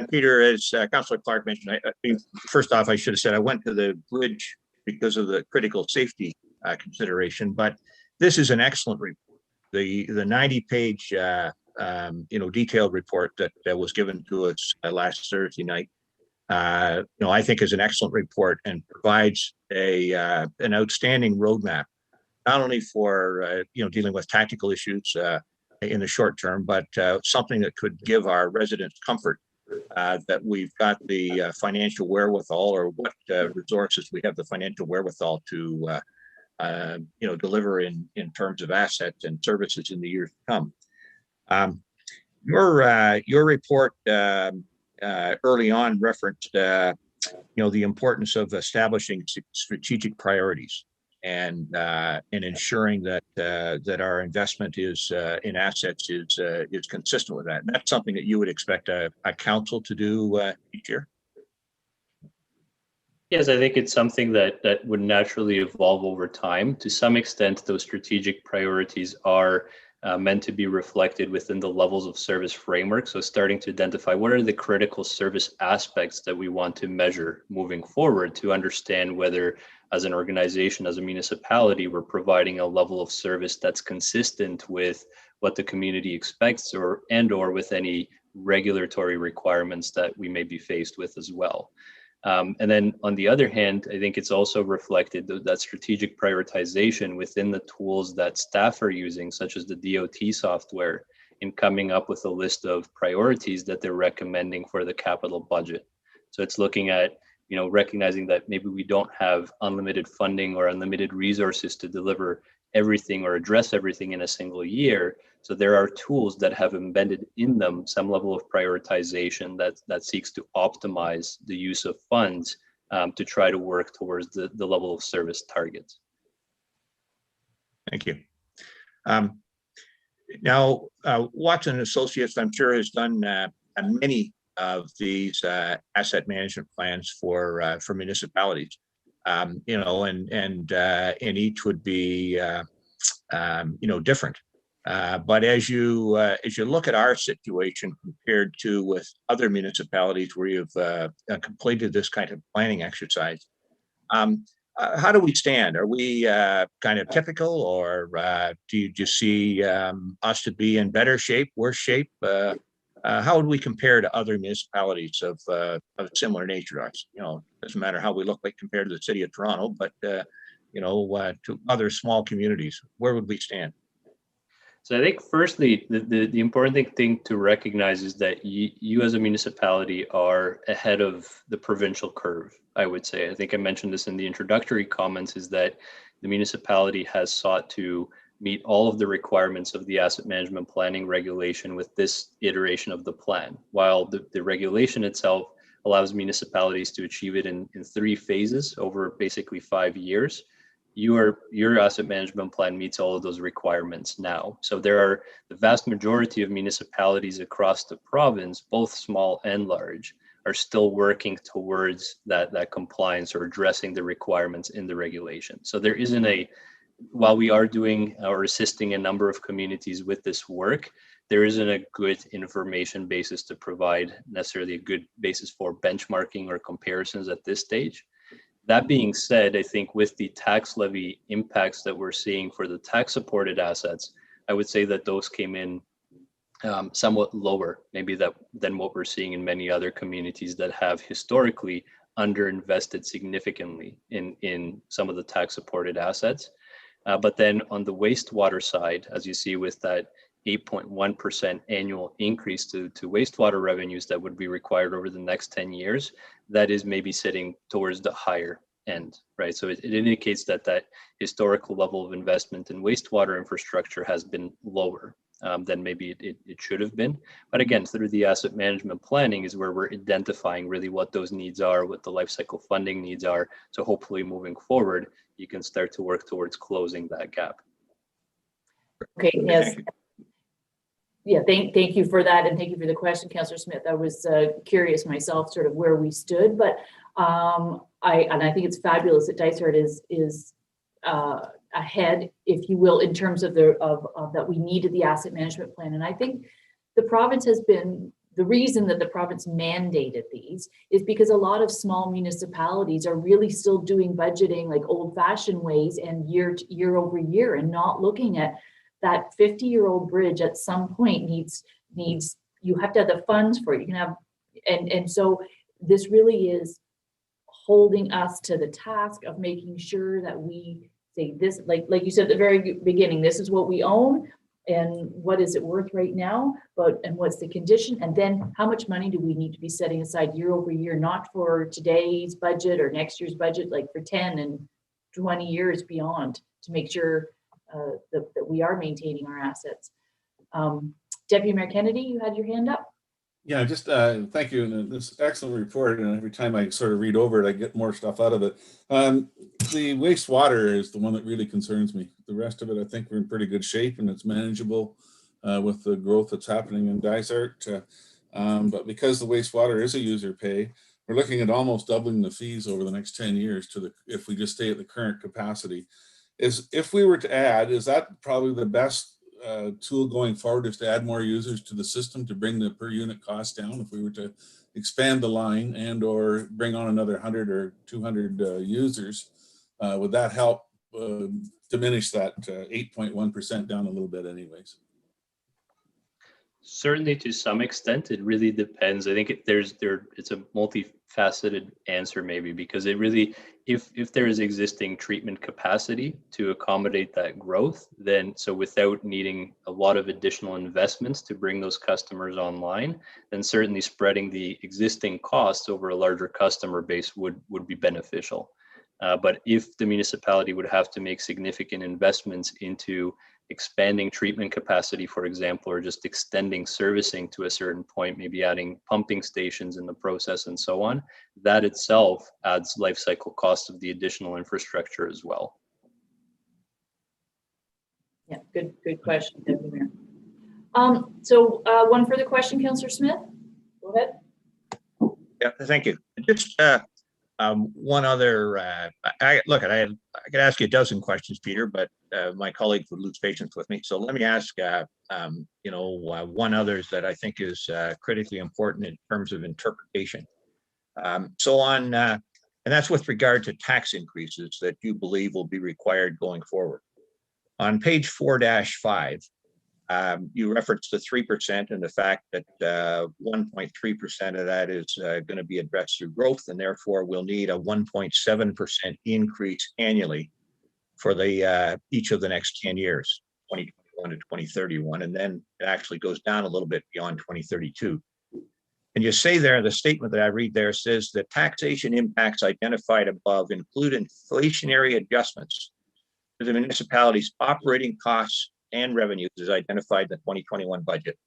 Peter, as Councillor Clark mentioned, I think first off, I should have said I went to the bridge because of the critical safety consideration, but this is an excellent report. The 90-page detailed report that was given to us last Thursday night, I think is an excellent report and provides an outstanding roadmap, not only for dealing with tactical issues in the short term, but something that could give our residents comfort that we've got the financial wherewithal, or what resources we have the financial wherewithal to deliver in terms of assets and services in the years to come. Your report early on referenced the importance of establishing strategic priorities and ensuring that our investment in assets is consistent with that. And that's something that you would expect a council to do each year. Yes, I think it's something that would naturally evolve over time. To some extent, those strategic priorities are meant to be reflected within the levels of service framework. So starting to identify what are the critical service aspects that we want to measure moving forward to understand whether, as an organization, as a municipality, we're providing a level of service that's consistent with what the community expects or with any regulatory requirements that we may be faced with as well. And then on the other hand, I think it's also reflected that strategic prioritization within the tools that staff are using, such as the DOT software, in coming up with a list of priorities that they're recommending for the capital budget. So it's looking at, recognizing that maybe we don't have unlimited funding or unlimited resources to deliver everything or address everything in a single year. So there are tools that have embedded in them some level of prioritization that seeks to optimize the use of funds to try to work towards the level of service targets. Thank you. Now, Watson Associates, I'm sure, has done many of these asset management plans for municipalities, and each would be different. But as you look at our situation compared to with other municipalities where you've completed this kind of planning exercise, how do we stand? Are we kind of typical, or do you just see us to be in better shape, worse shape? how would we compare to other municipalities of similar nature? Doesn't matter how we look like compared to the city of Toronto, but to other small communities, where would we stand? So I think firstly, the important thing to recognize is that you as a municipality are ahead of the provincial curve, I would say. I think I mentioned this in the introductory comments, is that the municipality has sought to meet all of the requirements of the asset management planning regulation with this iteration of the plan, while the regulation itself allows municipalities to achieve it in 3 phases over basically 5 years. Your asset management plan meets all of those requirements now. So there are the vast majority of municipalities across the province, both small and large, are still working towards that compliance or addressing the requirements in the regulation. So there isn't while we are doing or assisting a number of communities with this work, there isn't a good information basis to provide necessarily a good basis for benchmarking or comparisons at this stage. That being said, I think with the tax levy impacts that we're seeing for the tax supported assets, I would say that those came in somewhat lower, maybe than what we're seeing in many other communities that have historically underinvested significantly in some of the tax supported assets. But then on the wastewater side, as you see with that 8.1% annual increase to wastewater revenues that would be required over the next 10 years, that is maybe sitting towards the higher end, right? So it indicates that historical level of investment in wastewater infrastructure has been lower than maybe it should have been. But again, through the asset management planning is where we're identifying really what those needs are, what the life cycle funding needs are. So hopefully moving forward, you can start to work towards closing that gap. Okay, yes. Yeah, thank you for that, and thank you for the question, Councillor Smith. I was curious myself, sort of where we stood, but I think it's fabulous that Dysart is ahead, if you will, in terms of that we needed the asset management plan. And I think the province has been, the reason that the province mandated these is because a lot of small municipalities are really still doing budgeting like old-fashioned ways and year over year, and not looking at that 50-year-old bridge at some point needs, you have to have the funds for it. You can have, and so this really is holding us to the task of making sure that we say this, like you said at the very beginning, this is what we own and what is it worth right now, and what's the condition, and then how much money do we need to be setting aside year over year, not for today's budget or next year's budget, like for 10 and 20 years beyond, to make sure that we are maintaining our assets. Deputy Mayor Kennedy, you had your hand up. Yeah, just thank you. And this excellent report. And every time I sort of read over it, I get more stuff out of it. The wastewater is the one that really concerns me. The rest of it, I think we're in pretty good shape and it's manageable with the growth that's happening in Dysart. But because the wastewater is a user pay, we're looking at almost doubling the fees over the next 10 years if we just stay at the current capacity. If we were to add, is that probably the best tool going forward, is to add more users to the system to bring the per unit cost down? If we were to expand the line and or bring on another 100 or 200 users, would that help diminish that 8.1% down a little bit anyways? Certainly, to some extent, it really depends. I think it's a multifaceted answer, maybe, because it really, if there is existing treatment capacity to accommodate that growth, then so without needing a lot of additional investments to bring those customers online, then certainly spreading the existing costs over a larger customer base would be beneficial. But if the municipality would have to make significant investments into expanding treatment capacity, for example, or just extending servicing to a certain point, maybe adding pumping stations in the process and so on, that itself adds life cycle costs of the additional infrastructure as well. Yeah, good question, Deputy Mayor. So one further question, Councillor Smith. Go ahead. Yeah, thank you. Just one other, I could ask you a dozen questions, Peter, but my colleagues would lose patience with me. So let me ask, one other that I think is critically important in terms of interpretation. And that's with regard to tax increases that you believe will be required going forward. On page 4-5, You referenced the 3% and the fact that 1.3% of that is going to be addressed through growth, and therefore we'll need a 1.7% increase annually for the each of the next 10 years, 2021 to 2031, and then it actually goes down a little bit beyond 2032. And you say there, the statement that I read there says that taxation impacts identified above include inflationary adjustments to the municipality's operating costs and revenues as identified in the 2021 budget,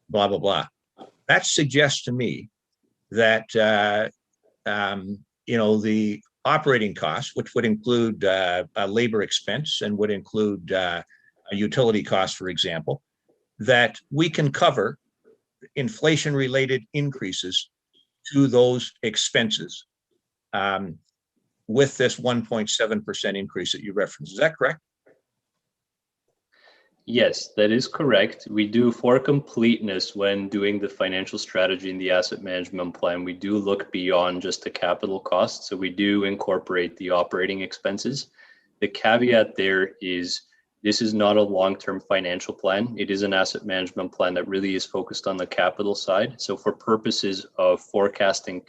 blah, blah, blah. That suggests to me that, the operating costs, which would include a labor expense and would include a utility cost, for example, that we can cover inflation-related increases to those expenses with this 1.7% increase that you referenced. Is that correct? Yes, that is correct. We do, for completeness, when doing the financial strategy in the asset management plan, we do look beyond just the capital costs. So we do incorporate the operating expenses. The caveat there is this is not a long-term financial plan. It is an asset management plan that really is focused on the capital side. So for purposes of forecasting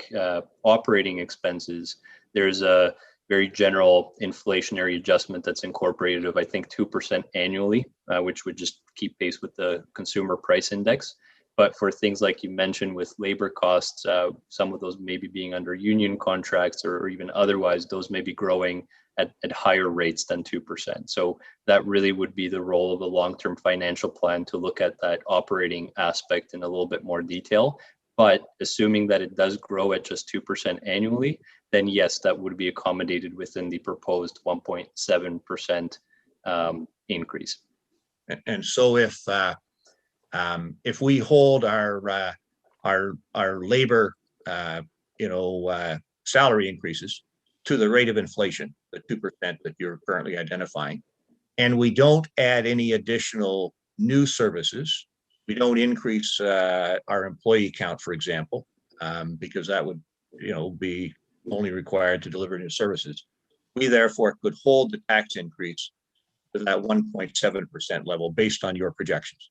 operating expenses, there's a very general inflationary adjustment that's incorporated of, I think, 2% annually, which would just keep pace with the consumer price index. But for things like you mentioned with labor costs, some of those maybe being under union contracts or even otherwise, those may be growing at higher rates than 2%. So that really would be the role of a long-term financial plan to look at that operating aspect in a little bit more detail. But assuming that it does grow at just 2% annually, then yes, that would be accommodated within the proposed 1.7% increase. And so if we hold our labor, salary increases to the rate of inflation, the 2% that you're currently identifying, and we don't add any additional new services, we don't increase our employee count, for example, because that would, be only required to deliver new services. We therefore could hold the tax increase to that 1.7% level based on your projections.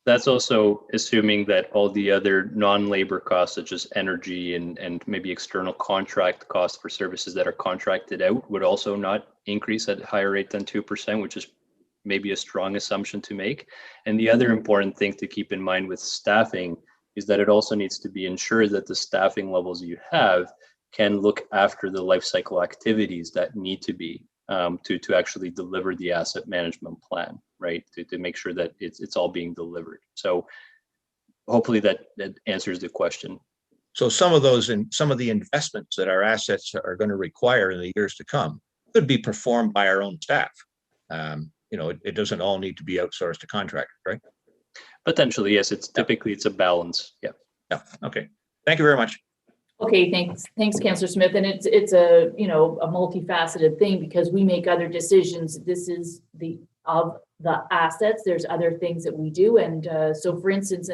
That's also assuming that all the other non-labor costs, such as energy and maybe external contract costs for services that are contracted out, would also not increase at a higher rate than 2%, which is maybe a strong assumption to make. And the other important thing to keep in mind with staffing is that it also needs to be ensured that the staffing levels you have can look after the life cycle activities that need to be to actually deliver the asset management plan, right? To make sure that it's all being delivered. So hopefully that answers the question. So some of the investments that our assets are going to require in the years to come could be performed by our own staff. It doesn't all need to be outsourced to contractors, right? Potentially, yes. It's a balance. Yeah. Yeah. Okay. Thank you very much. Okay, thanks, Councillor Smith. And it's a multifaceted thing because we make other decisions. This is of the assets. There's other things that we do. And so for instance,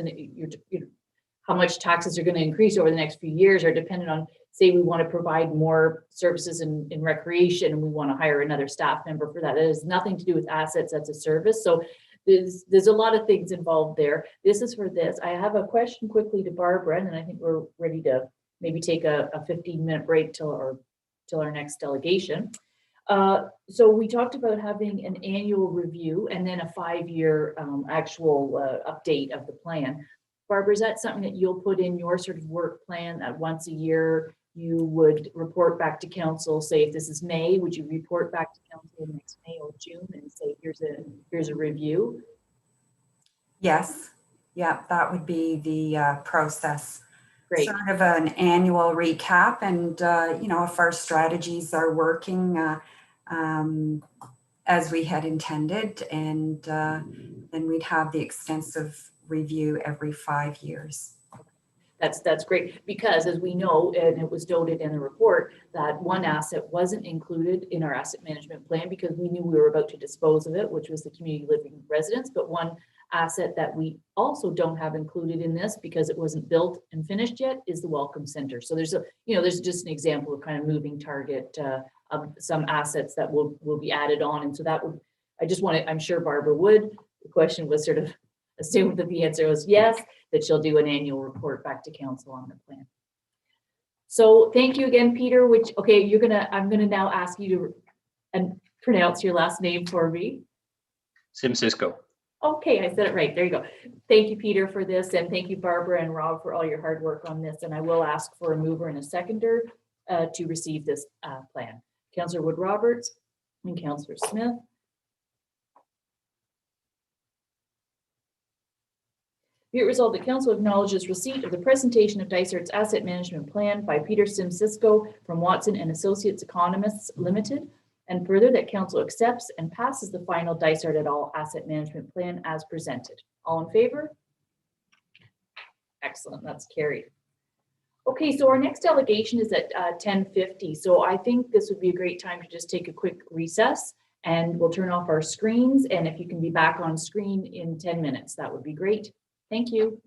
how much taxes are going to increase over the next few years are dependent on, say we want to provide more services in recreation and we want to hire another staff member for that. It has nothing to do with assets, that's a service. So there's a lot of things involved there. This is for this. I have a question quickly to Barbara, and then I think we're ready to maybe take a 15-minute break till our next delegation. So we talked about having an annual review and then a 5-year actual update of the plan. Barbara, is that something that you'll put in your sort of work plan that once a year you would report back to council? Say if this is May, would you report back to council next May or June and say here's a review? Yes, yeah, that would be the process. Great. Sort of an annual recap, and if our strategies are working as we had intended, and then we'd have the extensive review every 5 years. That's great, because as we know, and it was noted in the report, that one asset wasn't included in our asset management plan because we knew we were about to dispose of it, which was the community living residence. But one asset that we also don't have included in this because it wasn't built and finished yet is the Welcome Center. So there's just an example of kind of moving target of some assets that will be added on. And so that would, I'm sure Barbara would question was sort of assumed that the answer was yes, that she'll do an annual report back to council on the plan. So thank you again, Peter, I'm gonna now ask you to pronounce your last name for me. Simcisco. Okay, I said it right. There you go. Thank you, Peter, for this, and thank you, Barbara and Rob, for all your hard work on this. And I will ask for a mover and a seconder to receive this plan. Councillor Wood Roberts and Councillor Smith. Be it resolved that council acknowledges receipt of the presentation of Dysart's asset management plan by Peter Simcisco from Watson and Associates Economists Limited. And further, that council accepts and passes the final Dysart et al. Asset management plan as presented. All in favor? Excellent, that's carried. Okay, so our next delegation is at 10:50. So I think this would be a great time to just take a quick recess, and we'll turn off our screens. And if you can be back on screen in 10 minutes, that would be great. Thank you.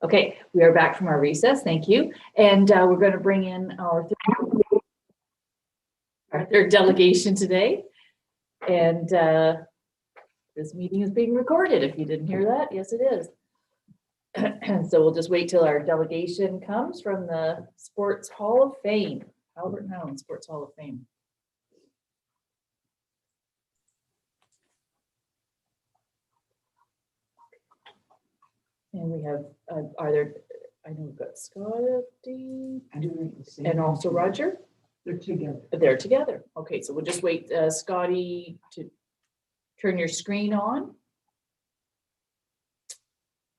Okay, we are back from our recess. Thank you. And we're going to bring in our third delegation today. And this meeting is being recorded. If you didn't hear that, yes, it is. So we'll just wait till our delegation comes from the Sports Hall of Fame, Halberton Howland Sports Hall of Fame. And we have, I know we've got Scotty and also Roger. They're together. They're together. Okay, so we'll just wait, Scotty, to turn your screen on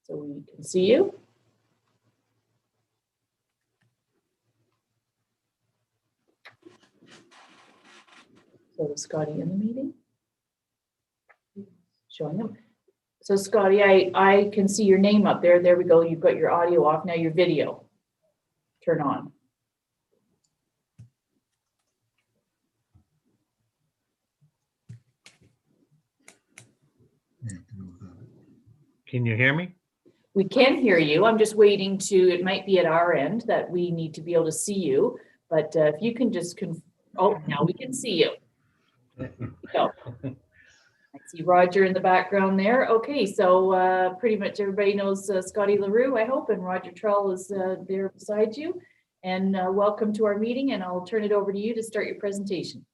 so we can see you. So is Scotty in the meeting? Showing him. So Scotty, I can see your name up there. There we go. You've got your audio off. Now your video. Turn on. Can you hear me? We can hear you. I'm just waiting to, it might be at our end that we need to be able to see you. But if you can just, oh, now we can see you. Go. I see Roger in the background there. Okay, so pretty much everybody knows Scotty LaRue, I hope, and Roger Trull is there beside you. And welcome to our meeting, and I'll turn it over to you to start your presentation.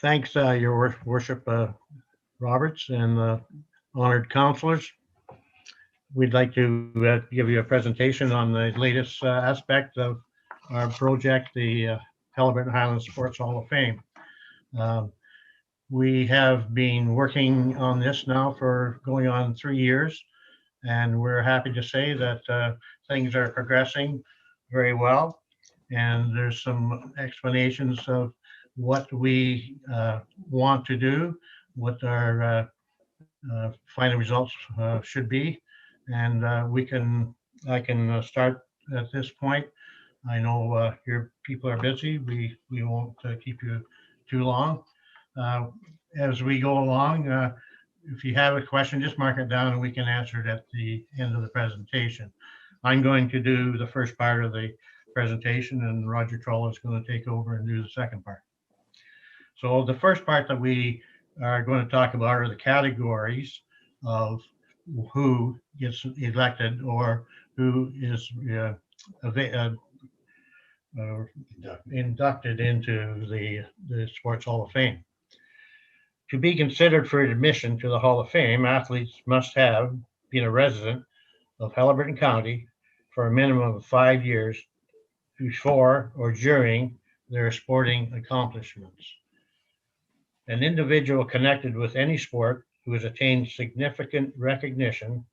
Thanks, Your Worship Roberts and honored councilors. We'd like to give you a presentation on the latest aspect of our project, the Haliburton Highlands Sports Hall of Fame. We have been working on this now for going on 3 years, and we're happy to say that things are progressing very well. And there's some explanations of what we want to do, what our final results should be. And I can start at this point. I know your people are busy. We won't keep you too long. As we go along, if you have a question, just mark it down and we can answer it at the end of the presentation. I'm going to do the first part of the presentation, and Roger Trull is going to take over and do the second part. So the first part that we are going to talk about are the categories of who gets elected or who is inducted into the Sports Hall of Fame. To be considered for admission to the Hall of Fame, athletes must have been a resident of Haliburton County for a minimum of 5 years before or during their sporting accomplishments. An individual connected with any sport who has attained significant recognition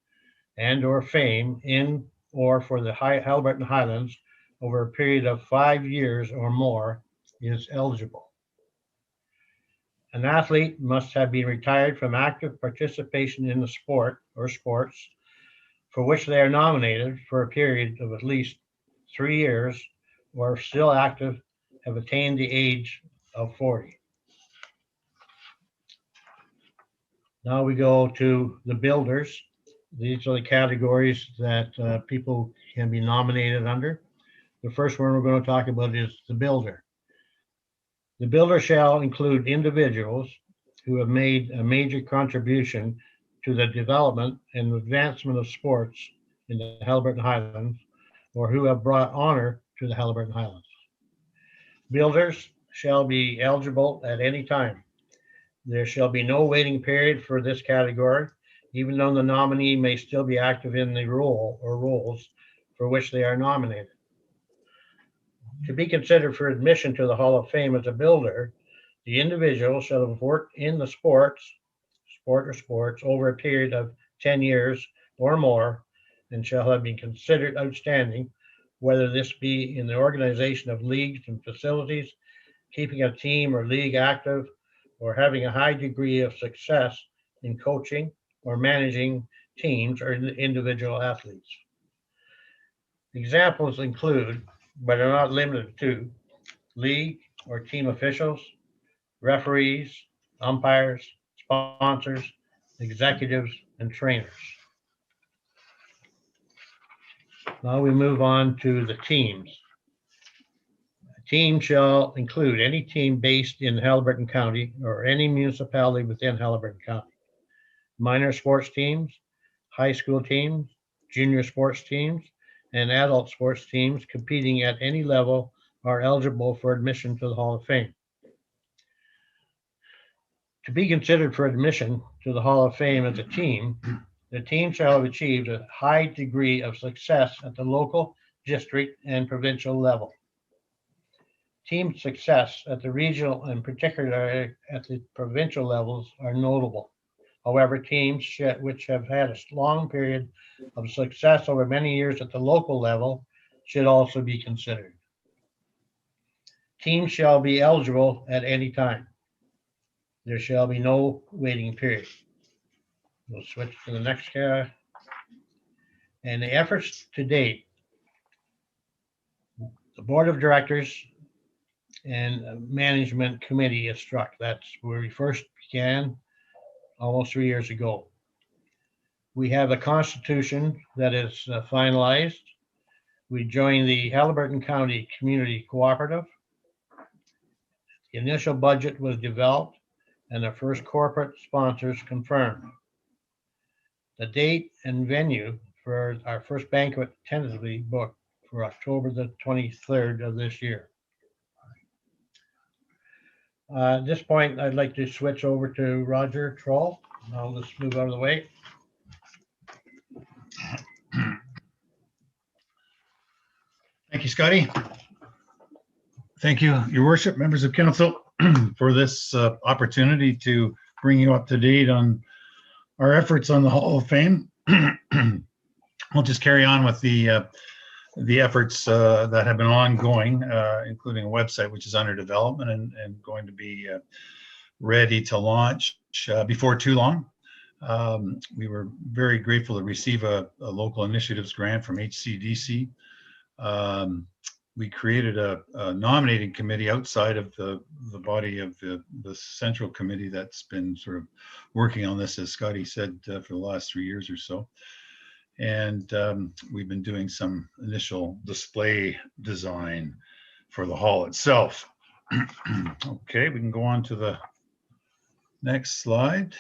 and or fame in or for the Haliburton Highlands over a period of 5 years or more is eligible. An athlete must have been retired from active participation in the sport or sports for which they are nominated for a period of at least 3 years, or still active, have attained the age of 40. Now we go to the builders. These are the categories that people can be nominated under. The first one we're going to talk about is the builder. The builder shall include individuals who have made a major contribution to the development and advancement of sports in the Haliburton Highlands, or who have brought honor to the Haliburton Highlands. Builders shall be eligible at any time. There shall be no waiting period for this category, even though the nominee may still be active in the role or roles for which they are nominated. To be considered for admission to the Hall of Fame as a builder, the individual shall have worked in the sport or sports over a period of 10 years or more, and shall have been considered outstanding, whether this be in the organization of leagues and facilities, keeping a team or league active, or having a high degree of success in coaching or managing teams or individual athletes. Examples include, but are not limited to, league or team officials, referees, umpires, sponsors, executives, and trainers. Now we move on to the teams. A team shall include any team based in Haliburton County or any municipality within Haliburton County. Minor sports teams, high school teams, junior sports teams, and adult sports teams competing at any level are eligible for admission to the Hall of Fame. To be considered for admission to the Hall of Fame as a team, the team shall have achieved a high degree of success at the local, district, and provincial level. Team success at the regional and particularly at the provincial levels are notable. However, teams which have had a long period of success over many years at the local level should also be considered. Teams shall be eligible at any time. There shall be no waiting period. We'll switch to the next guy. And the efforts to date, the board of directors and management committee is struck. That's where we first began almost 3 years ago. We have a constitution that is finalized. We joined the Haliburton County Community Cooperative. The initial budget was developed. and the first corporate sponsors confirmed. The date and venue for our first banquet tentatively booked for October the 23rd of this year. At this point, I'd like to switch over to Roger Troll. I'll just move out of the way. Thank you, Scotty. Thank you, Your Worship, members of council, for this opportunity to bring you up to date on our efforts on the Hall of Fame. We'll just carry on with the efforts that have been ongoing, including a website which is under development and going to be ready to launch before too long. We were very grateful to receive a local initiatives grant from HCDC. We created a nominating committee outside of the body of the central committee that's been sort of working on this, as Scotty said, for the last 3 years or so. And we've been doing some initial display design for the hall itself. Okay, we can go on to the next slide.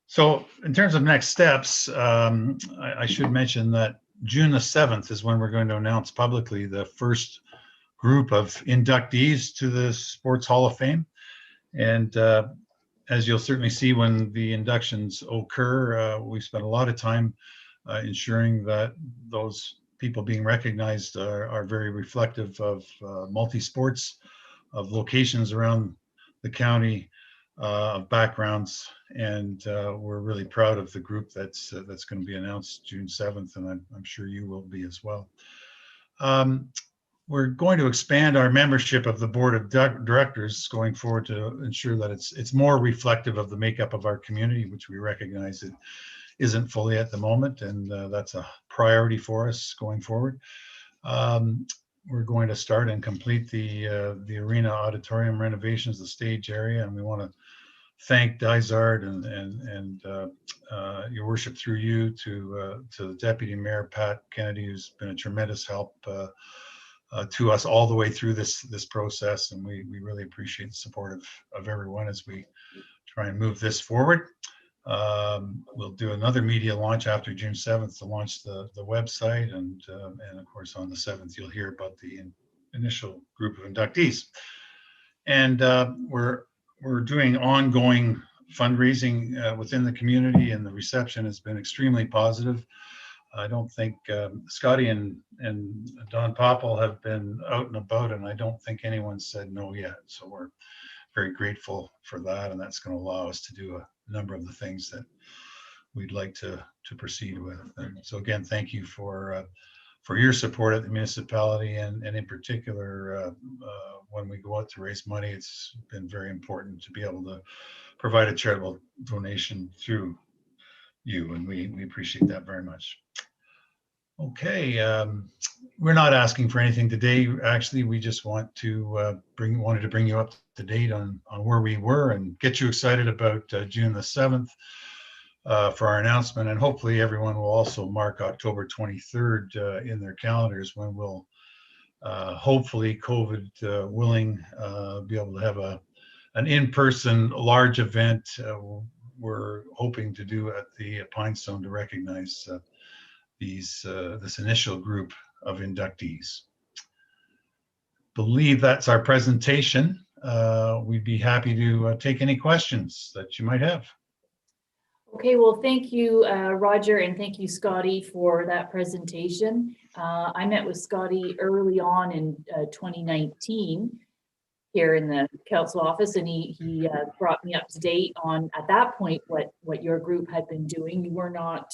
So in terms of next steps, I should mention that June the 7th is when we're going to announce publicly the first group of inductees to the Sports Hall of Fame. And as you'll certainly see when the inductions occur, we spent a lot of time ensuring that those people being recognized are very reflective of multi-sports, of locations around the county, of backgrounds, and we're really proud of the group that's going to be announced June 7th, and I'm sure you will be as well. We're going to expand our membership of the board of directors going forward to ensure that it's more reflective of the makeup of our community, which we recognize it isn't fully at the moment, and that's a priority for us going forward. We're going to start and complete the arena auditorium renovations, the stage area, and we want to thank Dysart and Your Worship, through you, to the Deputy Mayor Pat Kennedy, who's been a tremendous help to us all the way through this process, and we really appreciate the support of everyone as we try and move this forward. We'll do another media launch after June 7th to launch the website, and of course on the 7th you'll hear about the initial group of inductees. And we're doing ongoing fundraising within the community, and the reception has been extremely positive. I don't think Scotty and Don Popple have been out and about, and I don't think anyone said no yet. So we're very grateful for that, and that's going to allow us to do a number of the things that we'd like to proceed with. And so again, thank you for your support at the municipality, and in particular when we go out to raise money, it's been very important to be able to provide a charitable donation through you, and we appreciate that very much. Okay, we're not asking for anything today. Actually, we just wanted to bring you up to date on where we were and get you excited about June the 7th for our announcement. And hopefully everyone will also mark October 23rd in their calendars, when we'll hopefully, COVID willing, be able to have an in-person large event we're hoping to do at the Pinestone to recognize this initial group of inductees. Believe that's our presentation. We'd be happy to take any questions that you might have. Okay, well, thank you, Roger, and thank you, Scotty, for that presentation. I met with Scotty early on in 2019 here in the council office, and he brought me up to date on, at that point, what your group had been doing. You were not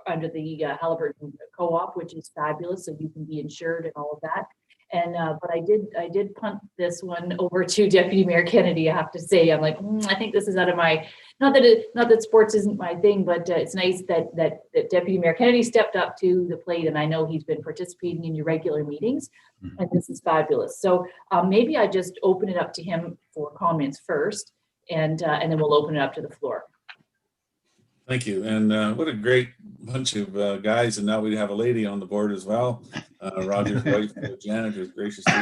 under the Haliburton Co-op, which is fabulous, so you can be insured and all of that. And but I did punt this one over to Deputy Mayor Kennedy. I have to say, I'm like, I think this is out of my, not that sports isn't my thing, but it's nice that Deputy Mayor Kennedy stepped up to the plate, and I know he's been participating in your regular meetings, and this is fabulous. So maybe I just open it up to him for comments first, and then we'll open it up to the floor. Thank you. And what a great bunch of guys. And now we have a lady on the board as well. Roger's wife, Janet, has graciously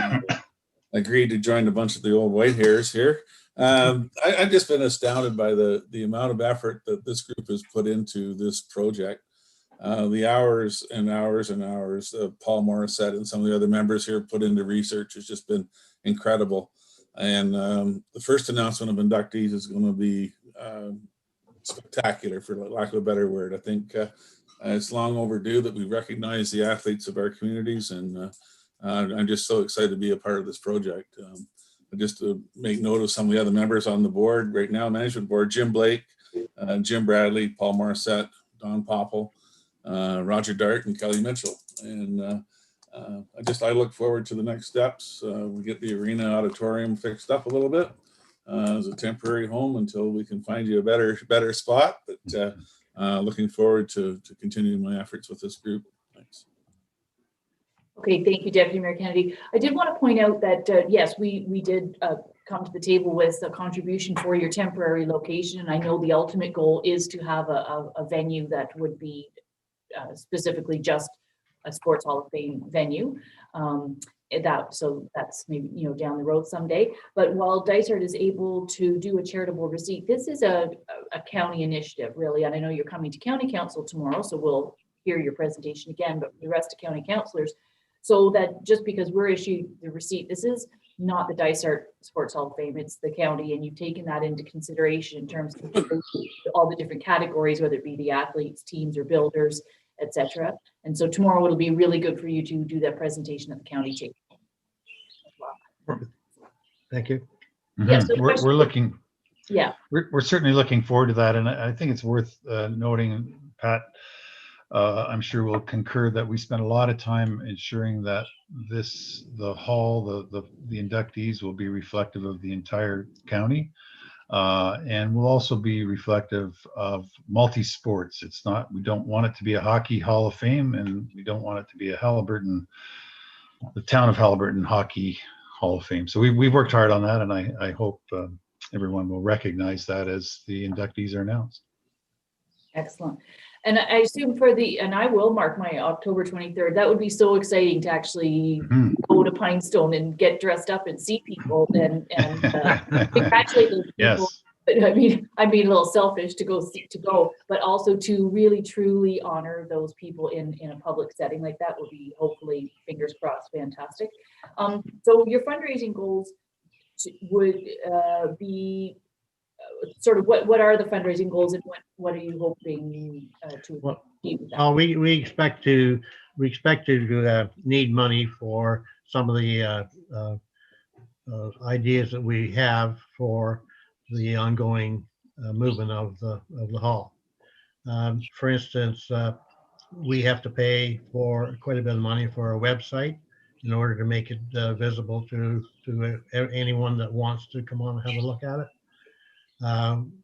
agreed to join a bunch of the old white hairs here. I've just been astounded by the amount of effort that this group has put into this project. The hours and hours and hours of Paul Morissette and some of the other members here put into research has just been incredible. And the first announcement of inductees is going to be spectacular, for lack of a better word. I think it's long overdue that we recognize the athletes of our communities, and I'm just so excited to be a part of this project. Just to make note of some of the other members on the board right now, management board: Jim Blake, Jim Bradley, Paul Morissette, Don Popple, Roger Dart, and Kelly Mitchell. And I look forward to the next steps. We get the arena auditorium fixed up a little bit as a temporary home until we can find you a better spot. But looking forward to continuing my efforts with this group. Thanks. Okay, thank you, Deputy Mayor Kennedy. I did want to point out that, yes, we did come to the table with a contribution for your temporary location. And I know the ultimate goal is to have a venue that would be specifically just a Sports Hall of Fame venue. So that's maybe, down the road someday. But while Dysart is able to do a charitable receipt, this is a county initiative, really. And I know you're coming to County Council tomorrow, so we'll hear your presentation again, but for the rest of county councillors, so that just because we're issued the receipt, this is not the Dysart Sports Hall of Fame, it's the county, and you've taken that into consideration in terms of all the different categories, whether it be the athletes, teams, or builders, etc. And so tomorrow it'll be really good for you to do that presentation at the county table. Thank you. Yeah, so We're looking. Yeah. We're certainly looking forward to that, and I think it's worth noting, Pat. I'm sure we'll concur that we spent a lot of time ensuring that the hall, the inductees will be reflective of the entire county, and will also be reflective of multi-sports. We don't want it to be a hockey hall of fame, and we don't want it to be a the town of Haliburton hockey hall of fame. So we've worked hard on that, and I hope everyone will recognize that as the inductees are announced. Excellent. And I assume and I will mark my October 23rd. That would be so exciting to actually go to Pinestone and get dressed up and see people and congratulate those people. Yes. But I mean, I'm being a little selfish to go, but also to really truly honor those people in a public setting like that would be, hopefully, fingers crossed, fantastic. So your fundraising goals would be sort of what are the fundraising goals, and what are you hoping to achieve with that? Well, we expect to need money for some of the ideas that we have for the ongoing movement of the hall. For instance, we have to pay for quite a bit of money for our website in order to make it visible to anyone that wants to come on and have a look at it.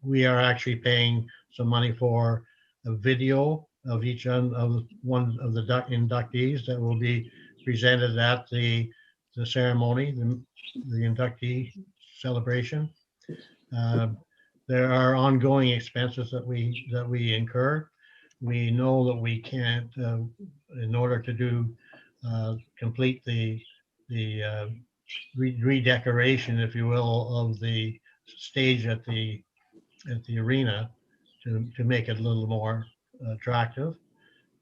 We are actually paying some money for a video of each one of the inductees that will be presented at the ceremony, the inductee celebration. There are ongoing expenses that we incur. We know that we can't, in order to complete the redecoration, if you will, of the stage at the arena to make it a little more attractive,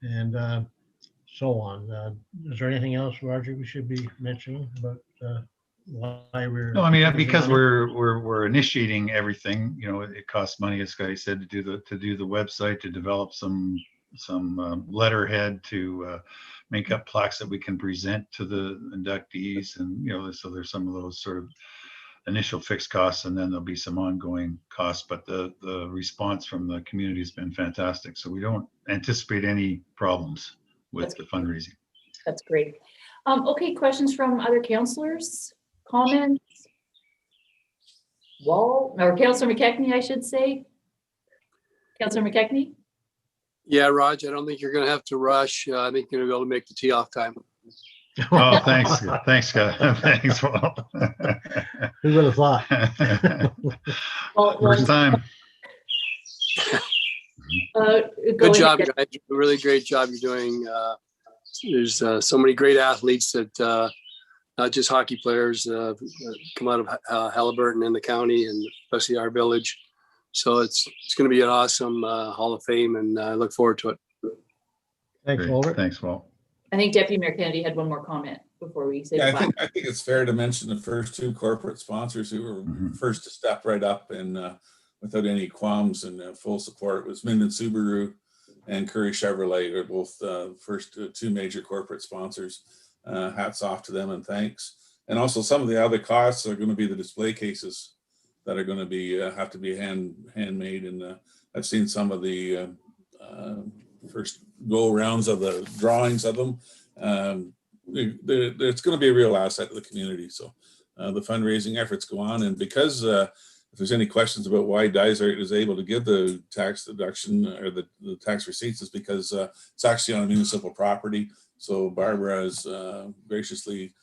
and so on. Is there anything else, Roger, we should be mentioning about why we're? No, I mean, because we're initiating everything. It costs money, as Scotty said, to do the website, to develop some letterhead, to make up plaques that we can present to the inductees, and so there's some of those sort of initial fixed costs, and then there'll be some ongoing costs, but the response from the community has been fantastic. So we don't anticipate any problems with the fundraising. That's great. Okay, questions from other councillors, comments? Councillor McKechnie, I should say. Councillor McKechnie? Yeah, Raj, I don't think you're going to have to rush. I think you're going to be able to make the tee off time. Oh, thanks. Thanks, Scott. Thanks, Walt. Who would have thought? First time. Good job, guys. Really great job you're doing. There's so many great athletes that not just hockey players come out of Haliburton and the county, and especially our village. So it's going to be an awesome Hall of Fame, and I look forward to it. Thanks, Great. Walter. Thanks, Walt. I think Deputy Mayor Kennedy had one more comment before we say Yeah, goodbye. I think it's fair to mention the first two corporate sponsors who were first to step right up and without any qualms and full support. It was Minden Subaru and Curry Chevrolet are both first two major corporate sponsors. Hats off to them and thanks. And also some of the other costs are going to be the display cases that are going to be have to be handmade. And I've seen some of the first go rounds of the drawings of them. It's going to be a real asset to the community. So the fundraising efforts go on. And because if there's any questions about why Dysart is able to give the tax deduction or the tax receipts, is because it's actually on a municipal property. So Barbara has graciously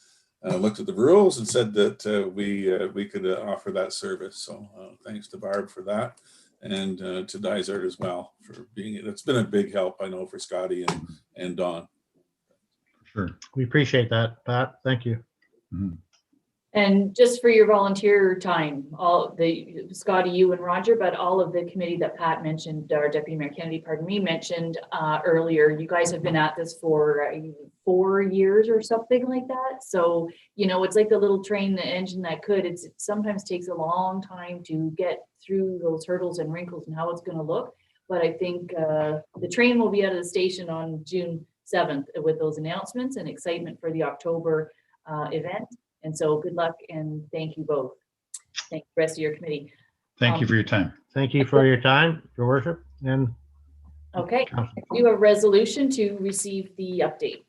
looked at the rules and said that we could offer that service. So thanks to Barb for that, and to Dysart as well for being. It's been a big help, I know, for Scotty and Don. Sure. We appreciate that, Pat. Thank you. And just for your volunteer time, all the Scotty, you and Roger, but all of the committee that Pat mentioned, or Deputy Mayor Kennedy, pardon me, mentioned earlier, you guys have been at this for 4 years or something like that. So, you know, it's like the little train, the engine that could. It sometimes takes a long time to get through those hurdles and wrinkles and how it's going to look. But I think the train will be out of the station on June 7th with those announcements and excitement for the October event. And so good luck and thank you both. Thank the rest of your committee. Thank you for your time. Thank you for your time, Your Worship. And okay, do a resolution to receive the update.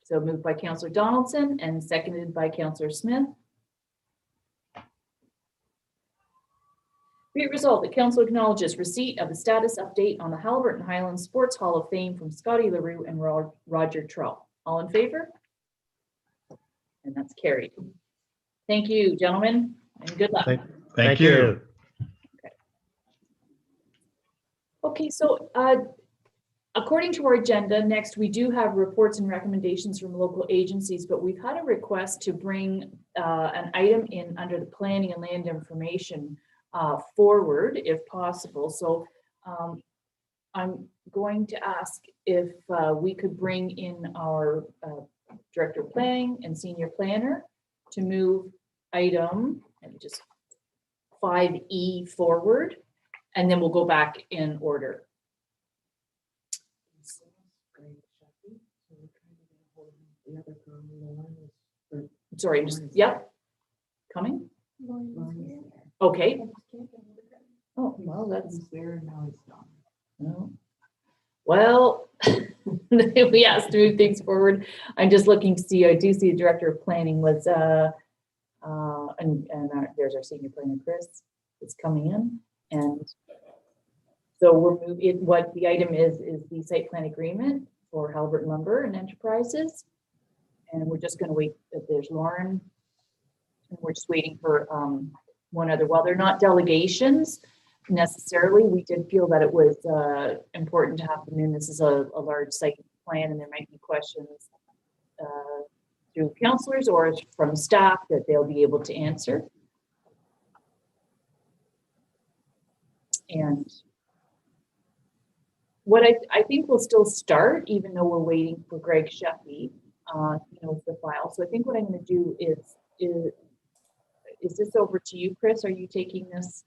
So moved by Councillor Donaldson and seconded by Councillor Smith. Be it resolved that Council acknowledges receipt of the status update on the Haliburton Highlands Sports Hall of Fame from Scotty LaRue and Roger Trull. All in favor? And that's carried. Thank you, gentlemen, and good luck. Thank you. Okay, so according to our agenda, next we do have reports and recommendations from local agencies, but we've had a request to bring an item in under the planning and land information forward, if possible. So I'm going to ask if we could bring in our Director of Planning and Senior Planner to move item, let me just 5E forward, and then we'll go back in order. Sorry, just, yep, coming. Okay. Oh, well, that's there now. It's done. No. Well, we asked to move things forward. I'm just looking to see, I do see a Director of Planning was, and there's our Senior Planner, Chris, is coming in. And so we're moving, what the item is the site plan agreement for Haliburton Lumber and Enterprises. And we're just gonna wait, there's Lauren. And we're just waiting for one other, while they're not delegations, necessarily, we did feel that it was important to have them in. This is a large site plan, and there might be questions through councillors or from staff that they'll be able to answer. And what I think we'll still start, even though we're waiting for Greg Sheffy, with the file. So I think what I'm going to do is this over to you, Chris? Are you taking this?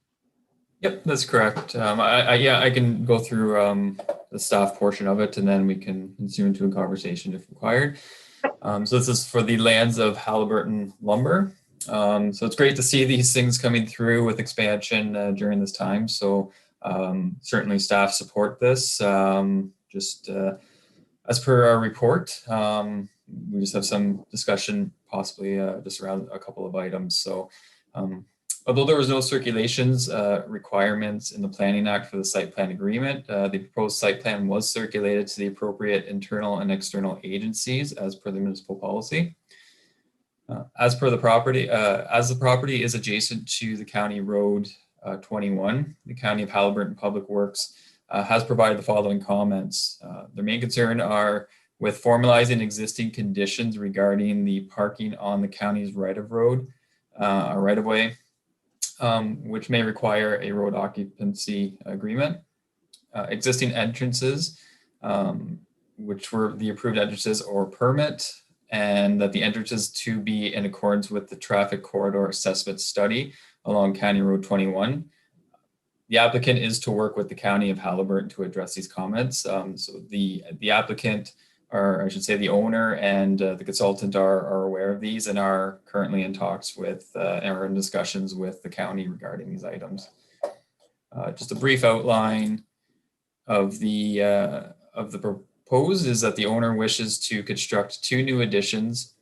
Yep, that's correct. I can go through the staff portion of it, and then we can zoom into a conversation if required. So this is for the lands of Haliburton Lumber. So it's great to see these things coming through with expansion during this time. So certainly staff support this. Just as per our report, we just have some discussion possibly just around a couple of items. So although there was no circulations requirements in the Planning Act for the site plan agreement, the proposed site plan was circulated to the appropriate internal and external agencies as per the municipal policy. As the property is adjacent to the County Road 21, the County of Haliburton Public Works has provided the following comments. Their main concern are with formalizing existing conditions regarding the parking on the county's right-of-way, which may require a road occupancy agreement. Existing entrances, which were the approved entrances or permit, and that the entrances to be in accordance with the traffic corridor assessment study along County Road 21. The applicant is to work with the County of Haliburton to address these comments. So the applicant, or I should say the owner and the consultant are aware of these and are currently in talks with, or in discussions with the county regarding these items. Just a brief outline of the proposed is that the owner wishes to construct 2 new additions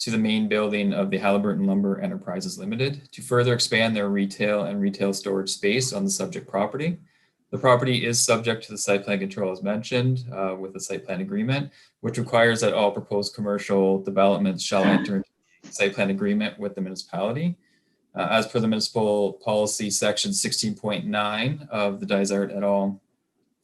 to the main building of the Haliburton Lumber Enterprises Limited to further expand their retail and retail storage space on the subject property. The property is subject to the site plan control as mentioned with the site plan agreement, which requires that all proposed commercial developments shall enter into a site plan agreement with the municipality. As per the municipal policy section 16.9 of the Dysart et al.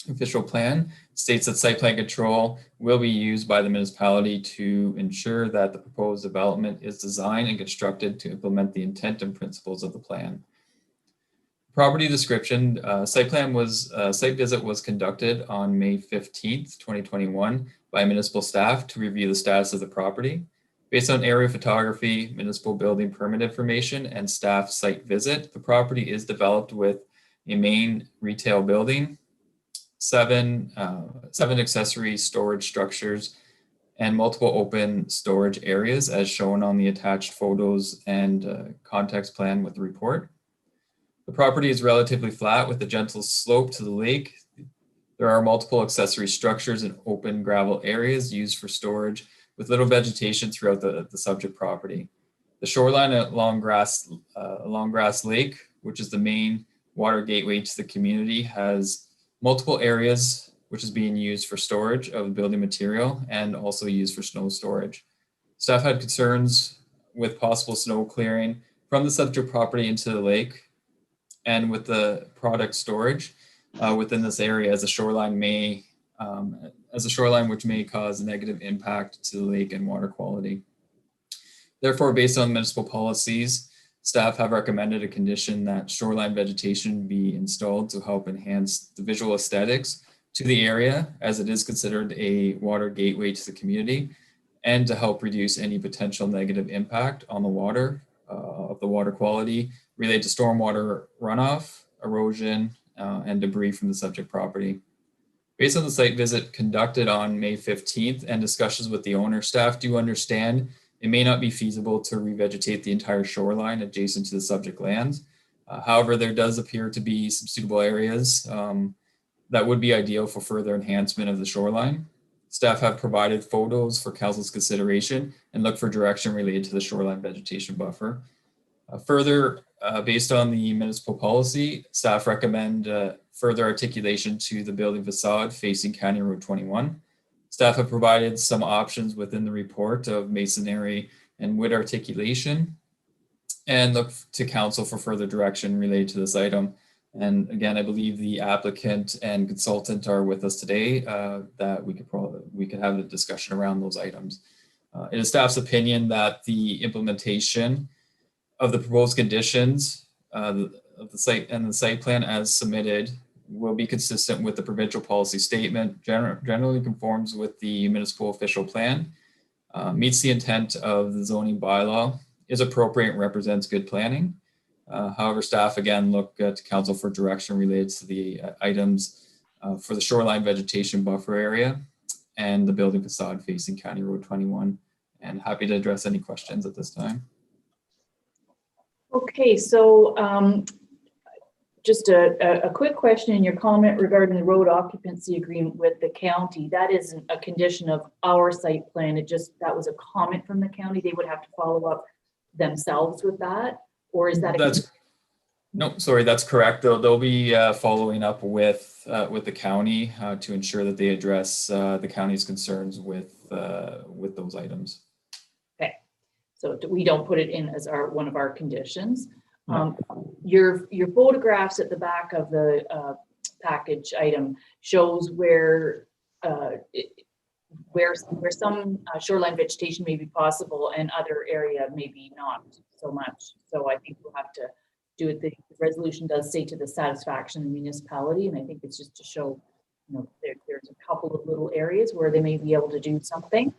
Official plan states that site plan control will be used by the municipality to ensure that the proposed development is designed and constructed to implement the intent and principles of the plan. Property description, site visit was conducted on May 15th, 2021 by municipal staff to review the status of the property. Based on aerial photography, municipal building permit information, and staff site visit, the property is developed with a main retail building, 7 accessory storage structures, and multiple open storage areas as shown on the attached photos and context plan with the report. The property is relatively flat with a gentle slope to the lake. There are multiple accessory structures and open gravel areas used for storage with little vegetation throughout the subject property. The shoreline along Grass Lake, which is the main water gateway to the community, has multiple areas which is being used for storage of building material and also used for snow storage. Staff had concerns with possible snow clearing from the subject property into the lake and with the product storage within this area as a shoreline which may cause a negative impact to the lake and water quality. Therefore, based on municipal policies, staff have recommended a condition that shoreline vegetation be installed to help enhance the visual aesthetics to the area as it is considered a water gateway to the community and to help reduce any potential negative impact on the water of the water quality related to stormwater runoff, erosion, and debris from the subject property. Based on the site visit conducted on May 15th and discussions with the owner, staff do understand it may not be feasible to revegetate the entire shoreline adjacent to the subject land. However, there does appear to be some suitable areas that would be ideal for further enhancement of the shoreline. Staff have provided photos for council's consideration and look for direction related to the shoreline vegetation buffer. Further, based on the municipal policy, staff recommend further articulation to the building facade facing County Road 21. Staff have provided some options within the report of masonry and wood articulation and look to council for further direction related to this item. And again, I believe the applicant and consultant are with us today that we could have a discussion around those items. It is staff's opinion that the implementation of the proposed conditions of the site and the site plan as submitted will be consistent with the provincial policy statement, generally conforms with the municipal official plan, meets the intent of the zoning bylaw, is appropriate and represents good planning. However, staff again look to council for direction related to the items for the shoreline vegetation buffer area and the building facade facing County Road 21, and happy to address any questions at this time. Okay, so just a quick question in your comment regarding the road occupancy agreement with the county. That isn't a condition of our site plan. That was a comment from the county. They would have to follow up themselves with that, or is that? That's correct. They'll be following up with the county to ensure that they address the county's concerns with those items. Okay, so we don't put it in as one of our conditions. Your photographs at the back of the package item shows where some shoreline vegetation may be possible and other area maybe not so much. So I think we'll have to do it. The resolution does say to the satisfaction of the municipality, and I think it's just to show, there's a couple of little areas where they may be able to do something.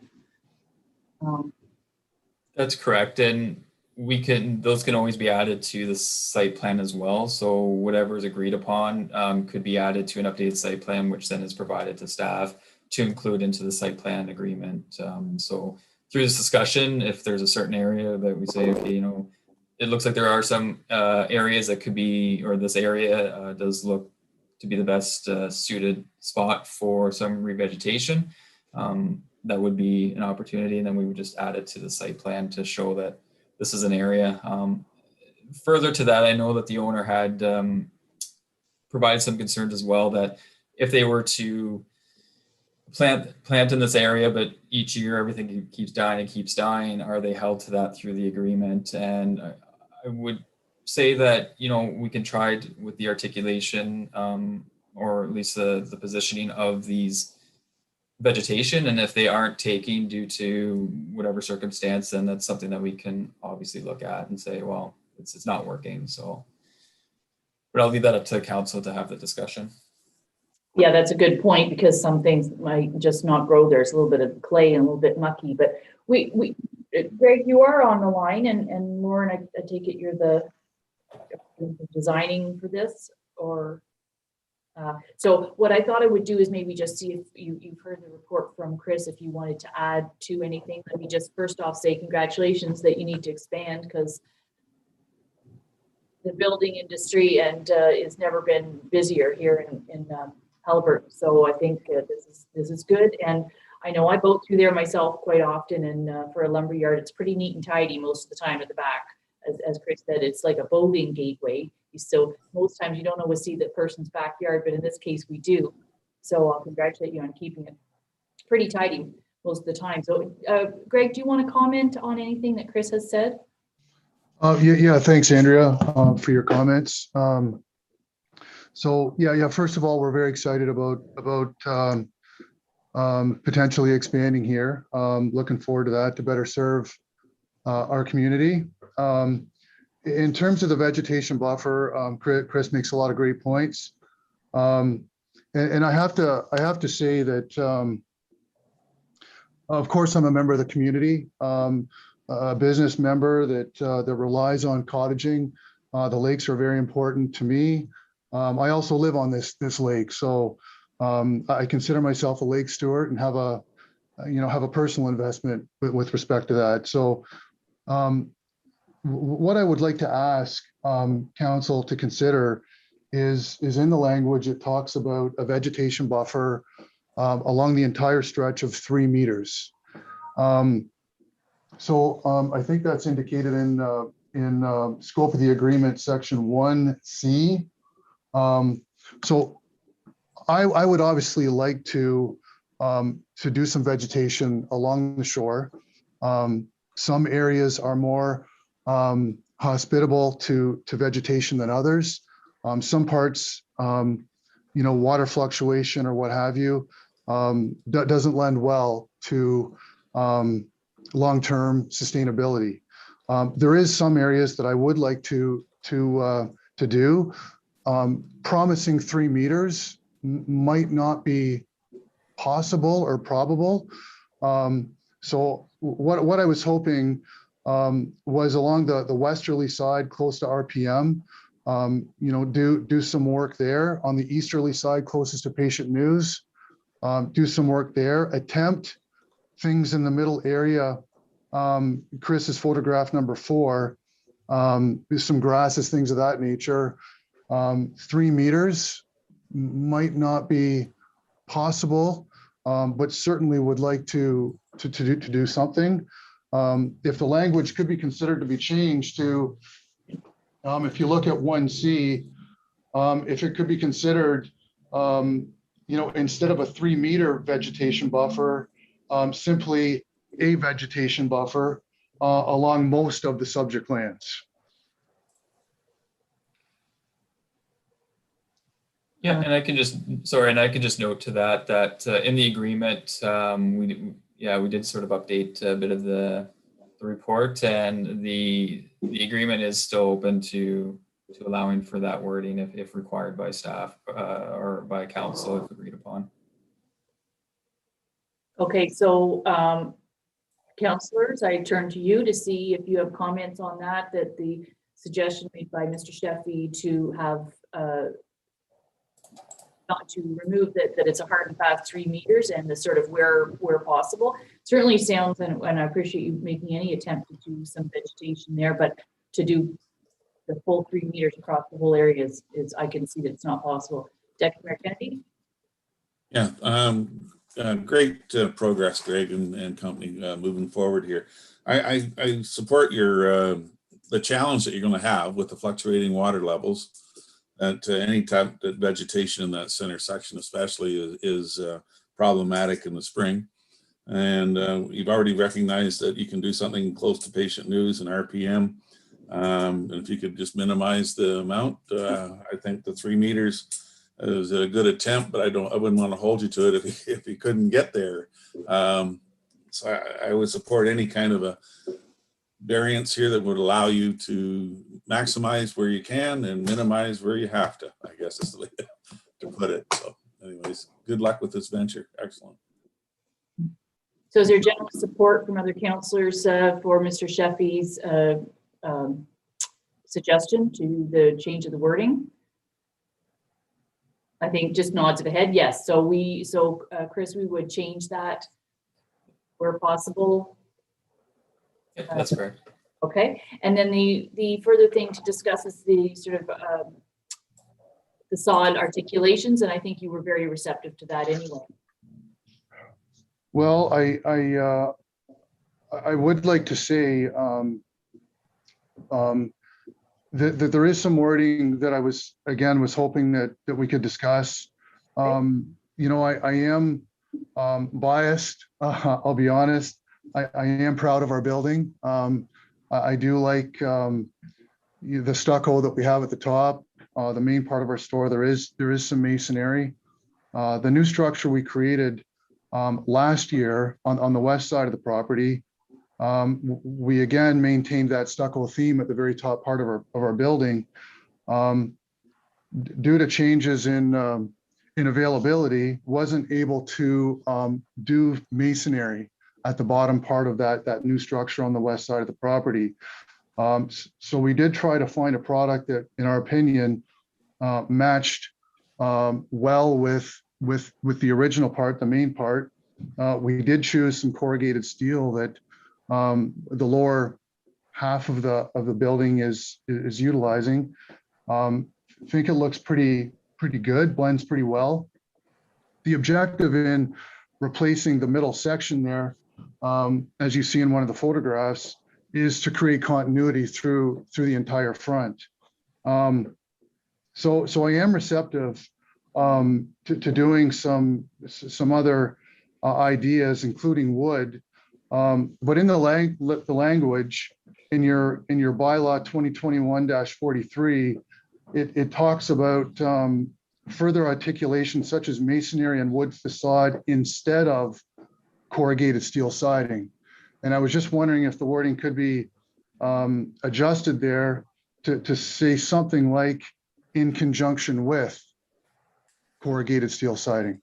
That's correct. And those can always be added to the site plan as well. So whatever is agreed upon could be added to an updated site plan, which then is provided to staff to include into the site plan agreement. So through this discussion, if there's a certain area that we say, okay, it looks like there are some areas that could be, or this area does look to be the best suited spot for some revegetation, that would be an opportunity. And then we would just add it to the site plan to show that this is an area. Further to that, I know that the owner had provided some concerns as well, that if they were to plant in this area, but each year everything keeps dying, are they held to that through the agreement? And I would say that, we can try with the articulation or at least the positioning of these vegetation. And if they aren't taking due to whatever circumstance, then that's something that we can obviously look at and say, well, it's not working. So, but I'll leave that up to council to have the discussion. Yeah, that's a good point, because some things might just not grow. There's a little bit of clay and a little bit mucky, but Greg, you are on the line, and Lauren, I take it you're the designing for this, or so what I thought I would do is maybe just see if you've heard the report from Chris, if you wanted to add to anything. Let me just first off say congratulations that you need to expand, because the building industry and has never been busier here in Haliburton. So I think this is good. And I know I boat through there myself quite often, and for a lumber yard, it's pretty neat and tidy most of the time at the back. As Chris said, it's like a boating gateway. So most times you don't always see the person's backyard, but in this case we do. So I'll congratulate you on keeping it pretty tidy most of the time. So Greg, do you want to comment on anything that Chris has said? Yeah, thanks, Andrea, for your comments. So first of all, we're very excited about potentially expanding here. Looking forward to that, to better serve our community. In terms of the vegetation buffer, Chris makes a lot of great points. And I have to say that, of course, I'm a member of the community, a business member that relies on cottaging. The lakes are very important to me. I also live on this lake, so I consider myself a lake steward and have a personal investment with respect to that. So what I would like to ask council to consider is in the language, it talks about a vegetation buffer along the entire stretch of 3 meters. So I think that's indicated in scope of the agreement, section 1C. So I would obviously like to do some vegetation along the shore. Some areas are more hospitable to vegetation than others. Some parts, water fluctuation or what have you, doesn't lend well to long-term sustainability. There is some areas that I would like to do. Promising 3 meters might not be possible or probable. So what I was hoping was along the westerly side, close to RPM, do some work there. On the easterly side, closest to Patient News, do some work there. Attempt things in the middle area. Chris's photograph number 4, some grasses, things of that nature. 3 meters might not be possible, but certainly would like to do something. If the language could be considered to be changed to, if you look at 1C, if it could be considered, instead of a 3 meter vegetation buffer, simply a vegetation buffer along most of the subject lands. Yeah, and I can just, sorry, and I can just note to that in the agreement, we did sort of update a bit of the report, and the agreement is still open to allowing for that wording if required by staff or by council if agreed upon. Okay, so councillors, I turn to you to see if you have comments on that the suggestion made by Mr. Sheffy to have not to remove that it's a hard and fast 3 meters and the sort of where possible. Certainly sounds, and I appreciate you making any attempt to do some vegetation there, but to do the full 3 meters across the whole area is I can see that it's not possible. Deputy Mayor Kennedy? Yeah, great progress, Greg and company moving forward here. I support your the challenge that you're going to have with the fluctuating water levels. That any type of vegetation in that center section especially is problematic in the spring. And you've already recognized that you can do something close to patient news and RPM. And if you could just minimize the amount, I think the 3 meters is a good attempt, but I wouldn't want to hold you to it if you couldn't get there. So I would support any kind of a variance here that would allow you to maximize where you can and minimize where you have to, I guess is the way to put it. So anyways, good luck with this venture. Excellent. So is there general support from other councillors for Mr. Sheffy's suggestion to the change of the wording? I think just nods of the head, yes. So Chris, we would change that where possible. Yeah, that's correct. Okay, and then the further thing to discuss is the sort of the sod articulations, and I think you were very receptive to that anyway. Well, I would like to say that there is some wording that I was hoping that we could discuss. You know, I am biased. I'll be honest. I am proud of our building. I do like the stucco that we have at the top. The main part of our store, there is some masonry. The new structure we created last year on the west side of the property, we again maintained that stucco theme at the very top part of our building. Due to changes in availability, wasn't able to do masonry at the bottom part of that new structure on the west side of the property. So we did try to find a product that, in our opinion, matched well with the original part, the main part. We did choose some corrugated steel that the lower half of the building is utilizing. I think it looks pretty good, blends pretty well. The objective in replacing the middle section there, as you see in one of the photographs, is to create continuity through the entire front. So I am receptive to doing some other ideas, including wood. But in the language in your bylaw 2021-43, it talks about further articulation such as masonry and wood facade instead of corrugated steel siding. And I was just wondering if the wording could be adjusted there to say something like in conjunction with corrugated steel siding.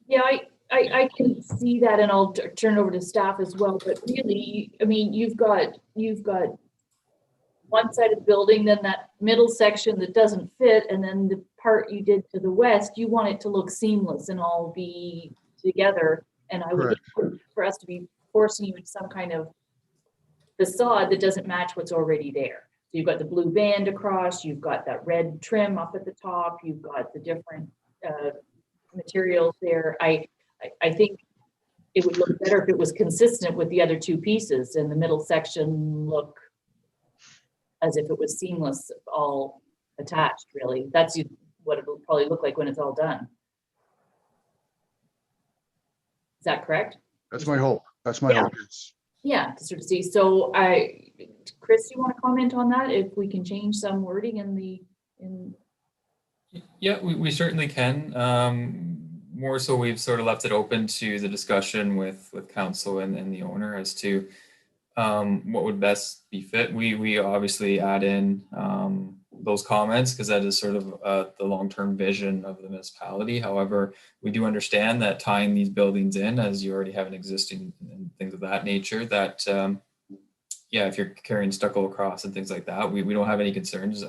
Yeah, I can see that, and I'll turn it over to staff as well. But really, I mean, you've got one side of the building, then that middle section that doesn't fit, and then the part you did to the west, you want it to look seamless and all be together. And I would hate for us to be forcing you into some kind of facade that doesn't match what's already there. So you've got the blue band across, you've got that red trim up at the top, you've got the different materials there. I think it would look better if it was consistent with the other two pieces, and the middle section look as if it was seamless, all attached, really. That's what it will probably look like when it's all done. Is that correct? That's my hope. That's my hope. Yeah, to sort of see. So Chris, you want to comment on that? If we can change some wording in Yeah, we certainly can. More so, we've sort of left it open to the discussion with council and the owner as to what would best be fit. We obviously add in those comments because that is sort of the long-term vision of the municipality. However, we do understand that tying these buildings in, as you already have an existing and things of that nature, that yeah, if you're carrying stucco across and things like that, we don't have any concerns.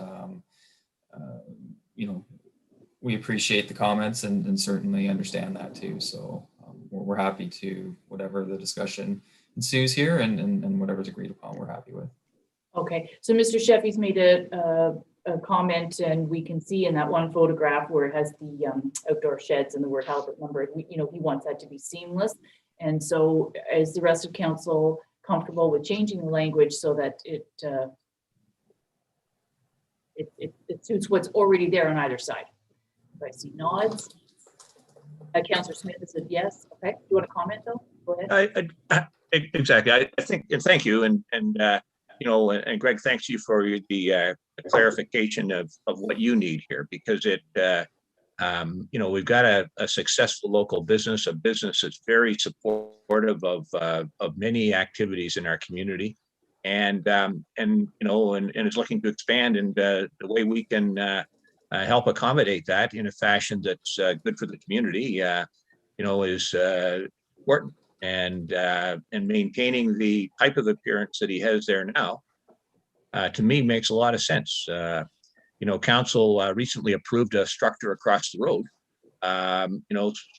You know, we appreciate the comments and certainly understand that too. So we're happy to whatever the discussion ensues here and whatever's agreed upon, we're happy with. Okay, so Mr. Sheffy's made a comment, and we can see in that one photograph where it has the outdoor sheds and the word Halbert number, he wants that to be seamless. And so is the rest of council comfortable with changing the language so that it suits what's already there on either side? I see nods. Councillor Smith has said yes. Okay, do you want to comment though? Go ahead. Exactly. I think, and thank you. And Greg, thanks you for the clarification of what you need here, because we've got a successful local business, a business that's very supportive of many activities in our community, and is looking to expand. And the way we can help accommodate that in a fashion that's good for the community, is important. And maintaining the type of appearance that he has there now, to me, makes a lot of sense. Council recently approved a structure across the road.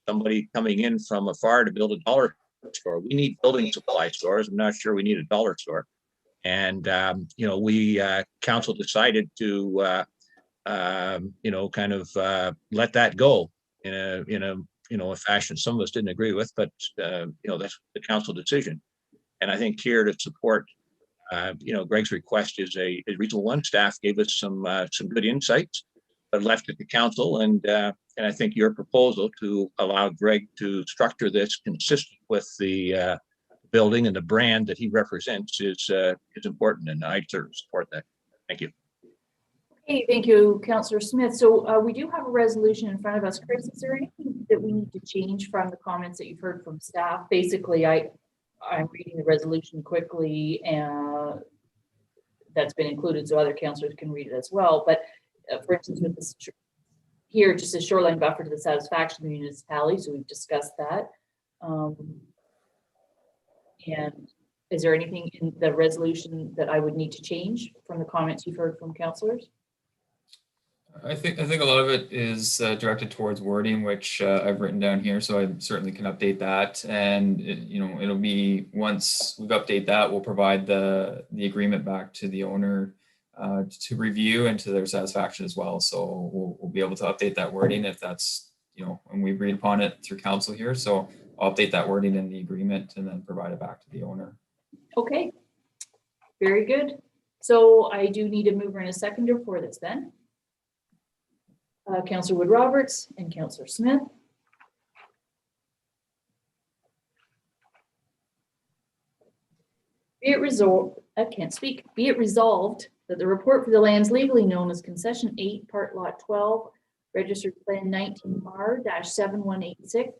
Somebody coming in from afar to build a dollar store. We need building supply stores. I'm not sure we need a dollar store. And council decided to let that go in a fashion some of us didn't agree with, but that's the council decision. And I think here to support Greg's request is a reasonable one. Staff gave us some good insights, but left it to council. And I think your proposal to allow Greg to structure this consistent with the building and the brand that he represents is important, and I certainly support that. Thank you. Hey, thank you, Councillor Smith. So we do have a resolution in front of us. Chris, is there anything that we need to change from the comments that you've heard from staff? Basically, I'm reading the resolution quickly, and that's been included so other councillors can read it as well. But for instance, with this here, just a shoreline buffer to the satisfaction of the municipality. So we've discussed that. And is there anything in the resolution that I would need to change from the comments you've heard from councillors? I think a lot of it is directed towards wording, which I've written down here, so I certainly can update that. And it'll be, once we've updated that, we'll provide the agreement back to the owner to review and to their satisfaction as well. So we'll be able to update that wording if that's and we agreed upon it through council here. So I'll update that wording in the agreement and then provide it back to the owner. Okay, very good. So I do need a mover and a seconder for this then. Councillor Wood Roberts and Councillor Smith. Be it resolved, I can't speak. Be it resolved that the report for the lands legally known as Concession 8, Part Lot 12, Registered Plan 19R-7186,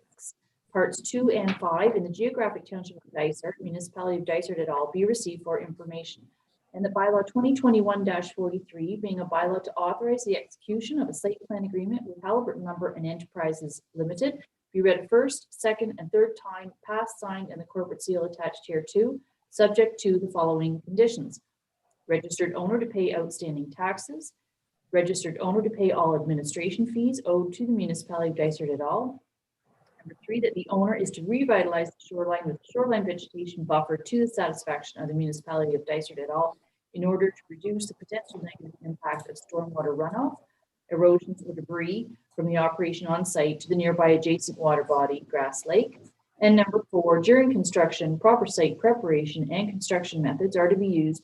Parts 2 and 5 in the geographic township of Dysart, Municipality of Dysart et al. Be received for information. And the bylaw 2021-43 being a bylaw to authorize the execution of a site plan agreement with Halliburton Lumber and Enterprises Limited be read first, second, and third time, passed, signed, and the corporate seal attached here too, subject to the following conditions. Registered owner to pay outstanding taxes. Registered owner to pay all administration fees owed to the Municipality of Dysart et al. Number 3, that the owner is to revitalize the shoreline with shoreline vegetation buffer to the satisfaction of the Municipality of Dysart et al. In order to reduce the potential negative impact of stormwater runoff, erosions, or debris from the operation on site to the nearby adjacent water body, Grass Lake. And number 4, during construction, proper site preparation and construction methods are to be used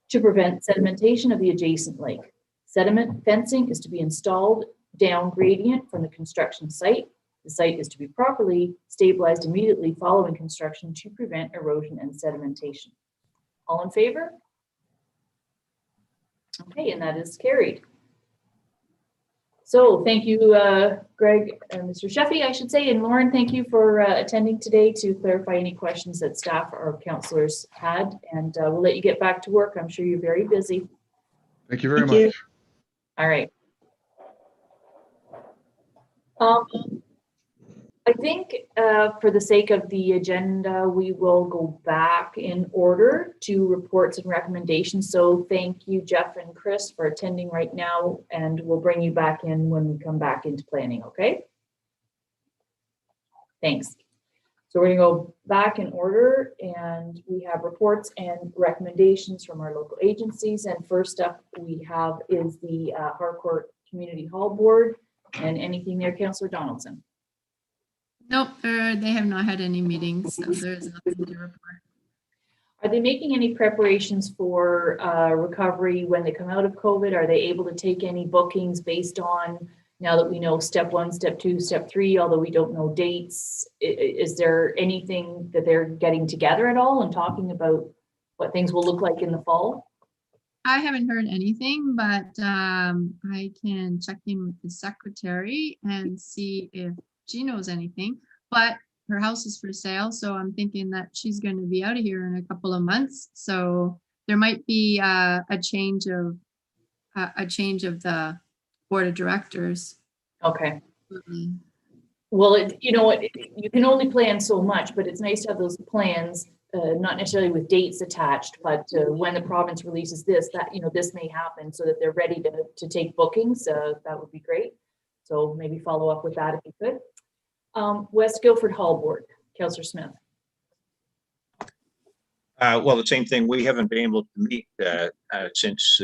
to prevent sedimentation of the adjacent lake. Sediment fencing is to be installed down gradient from the construction site. The site is to be properly stabilized immediately following construction to prevent erosion and sedimentation. All in favor? Okay, and that is carried. So thank you, Greg and Mr. Sheffy, I should say, and Lauren, thank you for attending today to clarify any questions that staff or counselors had. And we'll let you get back to work. I'm sure you're very busy. Thank you very Thank you. much. All right. I think for the sake of the agenda, we will go back in order to reports and recommendations. So thank you, Jeff and Chris, for attending right now, and we'll bring you back in when we come back into planning, okay? Thanks. So we're gonna go back in order, and we have reports and recommendations from our local agencies. And first up we have is the Harcourt Community Hall Board. And anything there, Councillor Donaldson? Nope, they have not had any meetings, so there's nothing to report. Are they making any preparations for recovery when they come out of COVID? Are they able to take any bookings based on, now that we know step 1, step 2, step 3, although we don't know dates? Is there anything that they're getting together at all and talking about what things will look like in the fall? I haven't heard anything, but I can check in with the secretary and see if she knows anything. But her house is for sale, so I'm thinking that she's going to be out of here in a couple of months. So there might be a change of the board of directors. Okay. Well, you know what, you can only plan so much, but it's nice to have those plans. Not necessarily with dates attached, but when the province releases this, that, you know, this may happen, so that they're ready to take bookings. That would be great. So maybe follow up with that if you could. West Guildford Hall Board, Councillor Smith. Well, the same thing. We haven't been able to meet since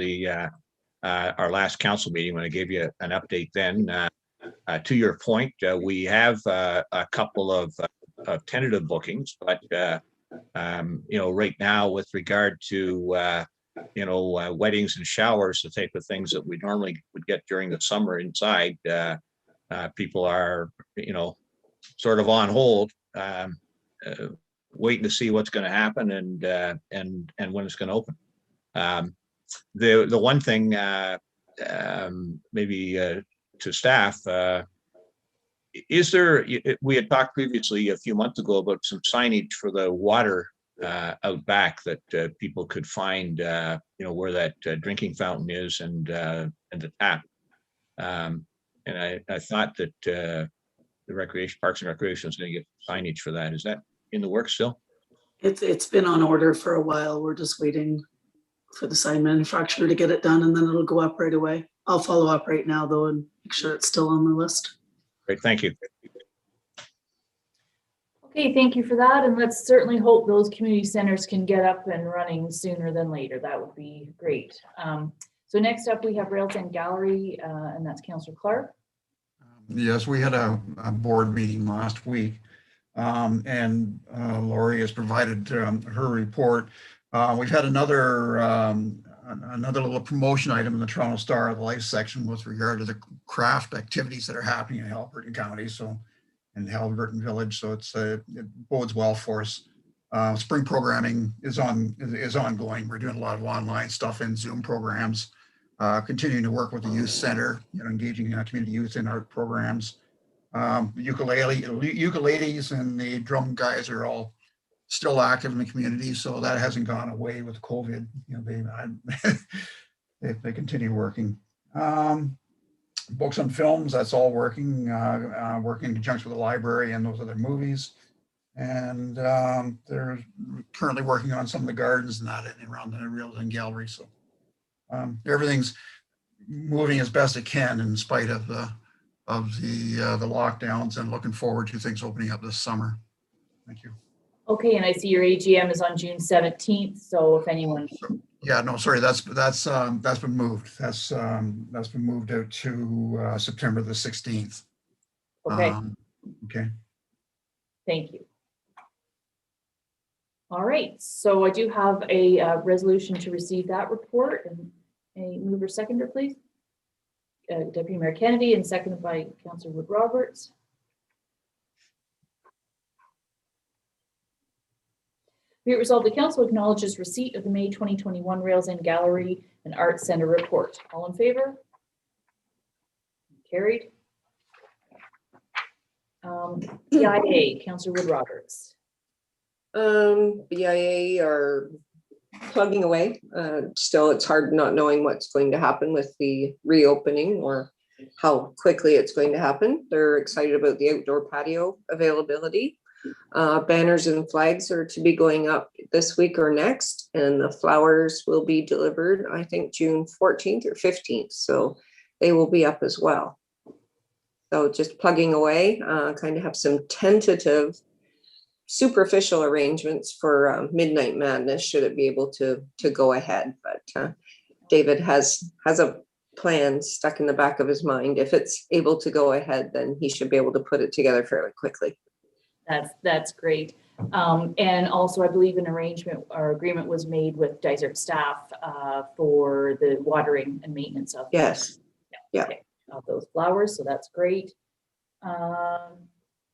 our last council meeting when I gave you an update then. To your point, we have a couple of tentative bookings, but you know, right now with regard to you know, weddings and showers, the type of things that we normally would get during the summer inside, people are, you know, sort of on hold, waiting to see what's going to happen and when it's going to open. The one thing, maybe to staff, is there, we had talked previously a few months ago about some signage for the water out back that people could find, you know, where that drinking fountain is and the tap. And I thought that the Parks and Recreation is going to get signage for that. Is that in the works still? It's been on order for a while. We're just waiting for the sign manufacturer to get it done, and then it'll go up right away. I'll follow up right now though and make sure it's still on the list. Great, thank you. Okay, thank you for that. And let's certainly hope those community centers can get up and running sooner than later. That would be great. So next up we have Rails End Gallery, and that's Councillor Clark. Yes, we had a board meeting last week, and Lori has provided her report. We've had another little promotion item in the Toronto Star of Life section with regard to the craft activities that are happening in Haliburton County, so in Haliburton Village. So it bodes well for us. Spring programming is ongoing. We're doing a lot of online stuff in Zoom programs. Continuing to work with the youth center, you know, engaging community youth in art programs. Ukuleles and the drum guys are all still active in the community, so that hasn't gone away with COVID. You know, they continue working. Books and films, that's all working. Working in conjunction with the library and those other movies. And they're currently working on some of the gardens and that around the Rails End Gallery. So everything's moving as best it can in spite of the lockdowns, and looking forward to things opening up this summer. Thank you. Okay, and I see your AGM is on June 17th. So if anyone. Yeah, no, sorry, that's been moved. That's been moved out to September the 16th. Okay. Okay. Thank you. All right, so I do have a resolution to receive that report, and a mover seconder, please. Deputy Mayor Kennedy, and seconded by Councillor Wood Roberts. Be it resolved, the council acknowledges receipt of the May 2021 Rails End Gallery and Arts Center report. All in favor? carried. BIA, Councillor Wood Roberts. BIA are plugging away. Still, it's hard not knowing what's going to happen with the reopening or how quickly it's going to happen. They're excited about the outdoor patio availability. Banners and flags are to be going up this week or next, and the flowers will be delivered, I think, June 14th or 15th. So they will be up as well. So just plugging away, kind of have some tentative superficial arrangements for Midnight Madness should it be able to go ahead. But David has a plan stuck in the back of his mind. If it's able to go ahead, then he should be able to put it together fairly quickly. That's great. And also, I believe an arrangement or agreement was made with Dysart staff for the watering and maintenance of yes, yeah, okay, of those flowers. So that's great.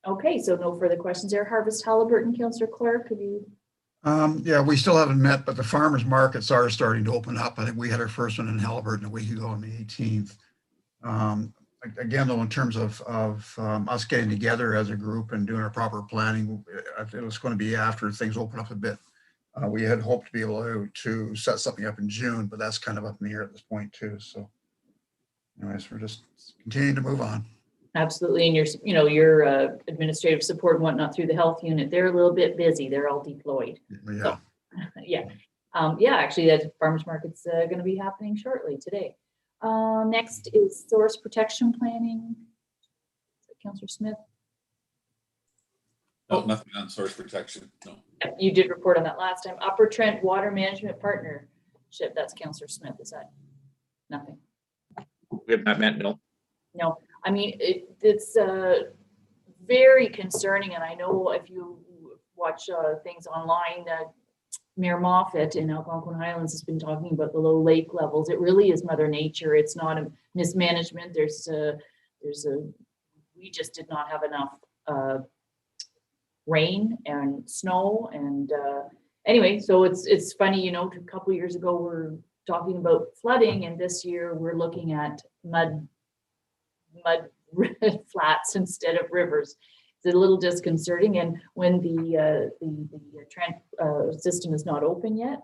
Okay, so no further questions there. Harvest Halliburton, Councillor Clark, have you? Yeah, we still haven't met, but the farmers markets are starting to open up. I think we had our first one in Halliburton a week ago on the 18th. Again, though, in terms of us getting together as a group and doing our proper planning, it was going to be after things open up a bit. We had hoped to be able to set something up in June, but that's kind of up in the air at this point too. So anyways, we're just continuing to move on. Absolutely, and your administrative support and whatnot through the health unit, they're a little bit busy. They're all deployed. Yeah. So, yeah, actually, that farmers market's going to be happening shortly today. Next is source protection planning. Councillor Smith. Oh, nothing on source protection. No. You did report on that last time. Upper Trent Water Management Partnership. That's Councillor Smith. Is that nothing? We have not met, no. No, I mean, it's very concerning. And I know if you watch things online, Mayor Moffat in Algonquin Highlands has been talking about the low lake levels. It really is Mother Nature. It's not a mismanagement. We just did not have enough rain and snow. And anyway, so it's funny, a couple of years ago, we're talking about flooding, and this year we're looking at mud flats instead of rivers. It's a little disconcerting, and when the system is not open yet,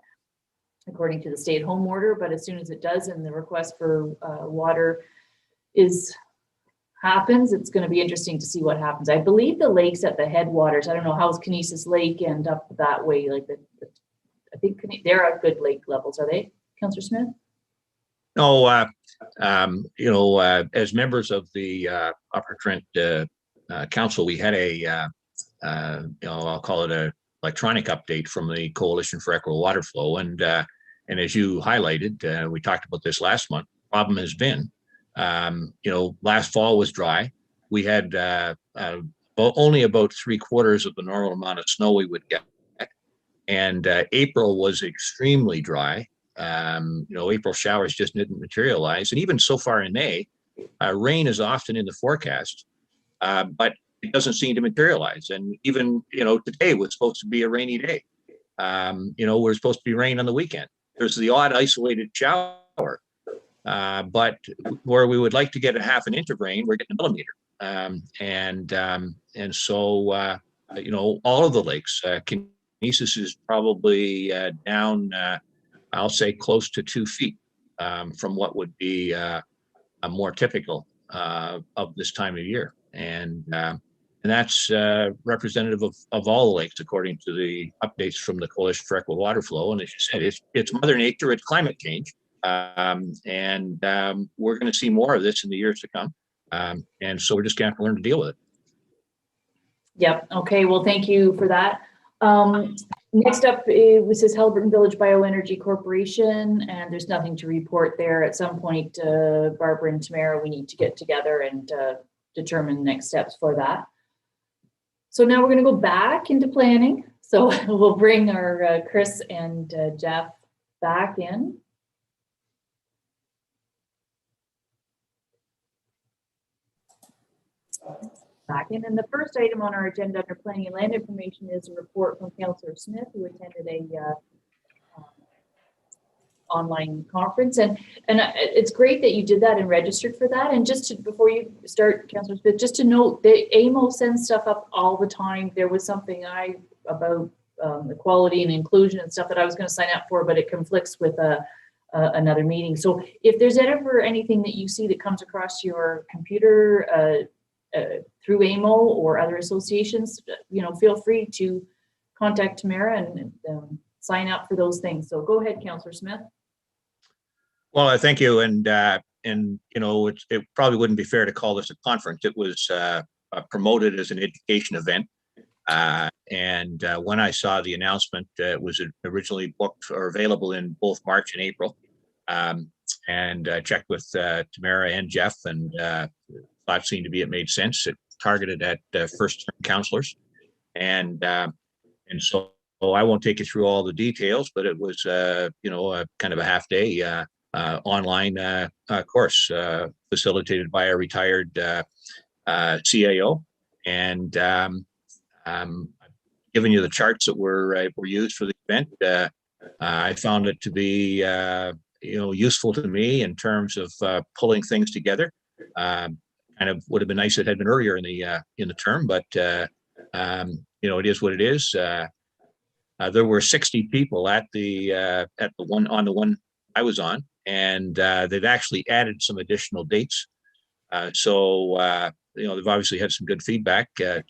according to the stay-at-home order, but as soon as it does and the request for water happens, it's going to be interesting to see what happens. I believe the lakes at the headwaters, I don't know how's Kinesis Lake end up that way, like I think they're at good lake levels, are they, Councillor Smith? No, as members of the Upper Trent Council, we had I'll call it a electronic update from the Coalition for Equitable Water Flow. And as you highlighted, we talked about this last month, problem has been, last fall was dry. We had only about 3/4 of the normal amount of snow we would get. And April was extremely dry. April showers just didn't materialize. And even so far in May, rain is often in the forecast, but it doesn't seem to materialize. And even, today was supposed to be a rainy day. We're supposed to be rain on the weekend. There's the odd isolated shower, but where we would like to get a half an inch of rain, we're getting a millimeter. And so, all of the lakes, Kinesis is probably down, I'll say close to 2 feet from what would be a more typical of this time of year. And that's representative of all the lakes, according to the updates from the Coalition for Equitable Water Flow. And as you said, it's Mother Nature, it's climate change. And we're going to see more of this in the years to come. And so we're just going to have to learn to deal with it. Yep. Okay. Well, thank you for that. Next up, this is Halliburton Village Bioenergy Corporation, and there's nothing to report there. At some point, Barbara and Tamara, we need to get together and determine next steps for that. So now we're going to go back into planning. So we'll bring our Chris and Jeff back in. And the first item on our agenda under planning and land information is a report from Councillor Smith, who attended online conference. And it's great that you did that and registered for that. And just to, before you start, Councillor Smith, just to note that AMO sends stuff up all the time. There was something about equality and inclusion and stuff that I was going to sign up for, but it conflicts with another meeting. So if there's ever anything that you see that comes across your computer through AMO or other associations, feel free to contact Tamara and sign up for those things. So go ahead, Councillor Smith. Well, I thank you. And it probably wouldn't be fair to call this a conference. It was promoted as an education event. And when I saw the announcement, it was originally booked or available in both March and April. And checked with Tamara and Jeff, and thought seemed to be it made sense. It targeted at first-term councillors, and so I won't take you through all the details, but it was a kind of a half-day online course facilitated by a retired CAO, and given you the charts that were used for the event. I found it to be useful to me in terms of pulling things together. Kind of would have been nice if it had been earlier in the term, but it is what it is. There were 60 people at the one I was on, and they've actually added some additional dates. So they've obviously had some good feedback to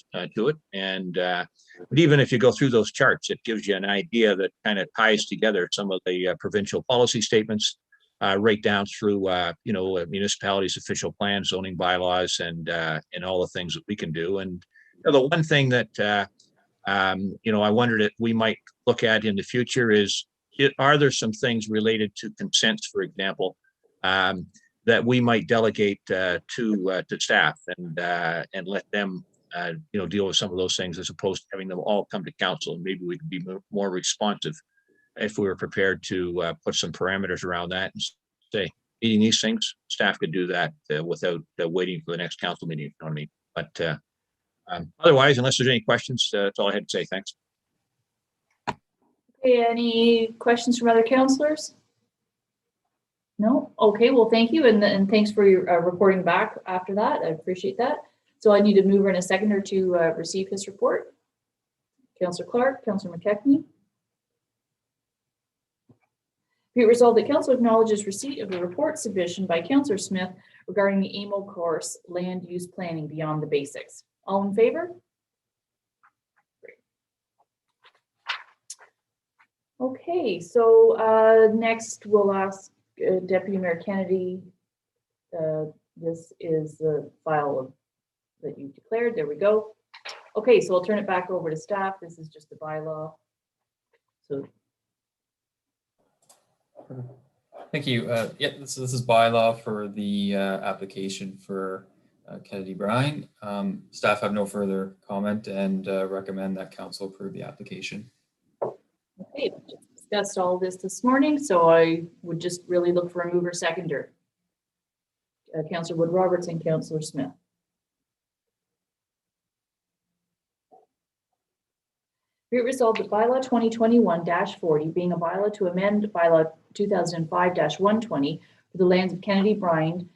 it, and but even if you go through those charts, it gives you an idea that kind of ties together some of the provincial policy statements, right down through municipalities' official plans, zoning bylaws, and all the things that we can do. And the one thing that I wondered if we might look at in the future is, are there some things related to consents, for example, that we might delegate to staff and let them deal with some of those things, as opposed to having them all come to council. And maybe we could be more responsive if we were prepared to put some parameters around that and say, eating these things, staff could do that without waiting for the next council meeting, if you know what I mean. But otherwise, unless there's any questions, that's all I had to say. Thanks. Okay, any questions from other councillors? No? Okay, well, thank you. And thanks for your reporting back after that. I appreciate that. So I need a mover and a seconder to receive his report. Councillor Clark, Councillor McKechnie. Be it resolved that council acknowledges receipt of the report submission by Councillor Smith regarding the AMO course land use planning beyond the basics. All in favor? Great. Okay, so next we'll ask Deputy Mayor Kennedy. This is the file that you declared. There we go. Okay, so I'll turn it back over to staff. This is just the bylaw. So thank you. Yeah, this is bylaw for the application for Kennedy Brine. Staff have no further comment and recommend that council approve the application. okay, we just discussed all this morning, so I would just really look for a mover seconder. Councillor Wood Roberts and Councillor Smith. Be it resolved that bylaw 2021-40, being a bylaw to amend bylaw 2005-120 for the lands of Kennedy Brine,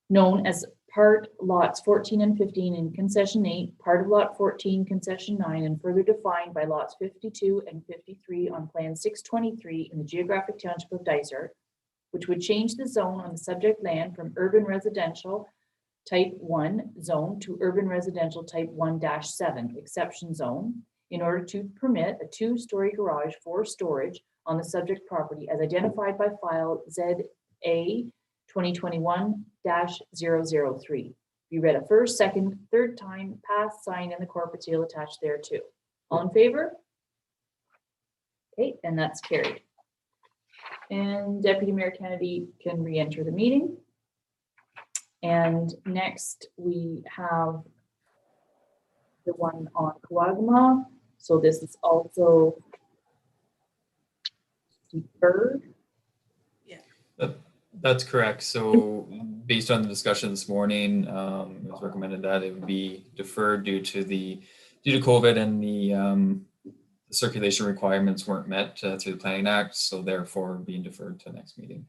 known as part lots 14 and 15 in concession 8, part of lot 14 concession 9, and further defined by lots 52 and 53 on plan 623 in the geographic township of Dysart, which would change the zone on the subject land from urban residential type 1 zone to urban residential type 1-7 exception zone, in order to permit a 2-story garage for storage on the subject property as identified by file ZA 2021-003. Be read a first, second, third time, passed, signed, and the corporate seal attached thereto. All in favor? Okay, and that's carried. And Deputy Mayor Kennedy can re-enter the meeting. And next we have the one on Kawagama. So this is also deferred. Yeah. That's correct. So based on the discussion this morning, it was recommended that it would be deferred due to COVID and the the circulation requirements weren't met through the Planning Act, so therefore being deferred to next meeting.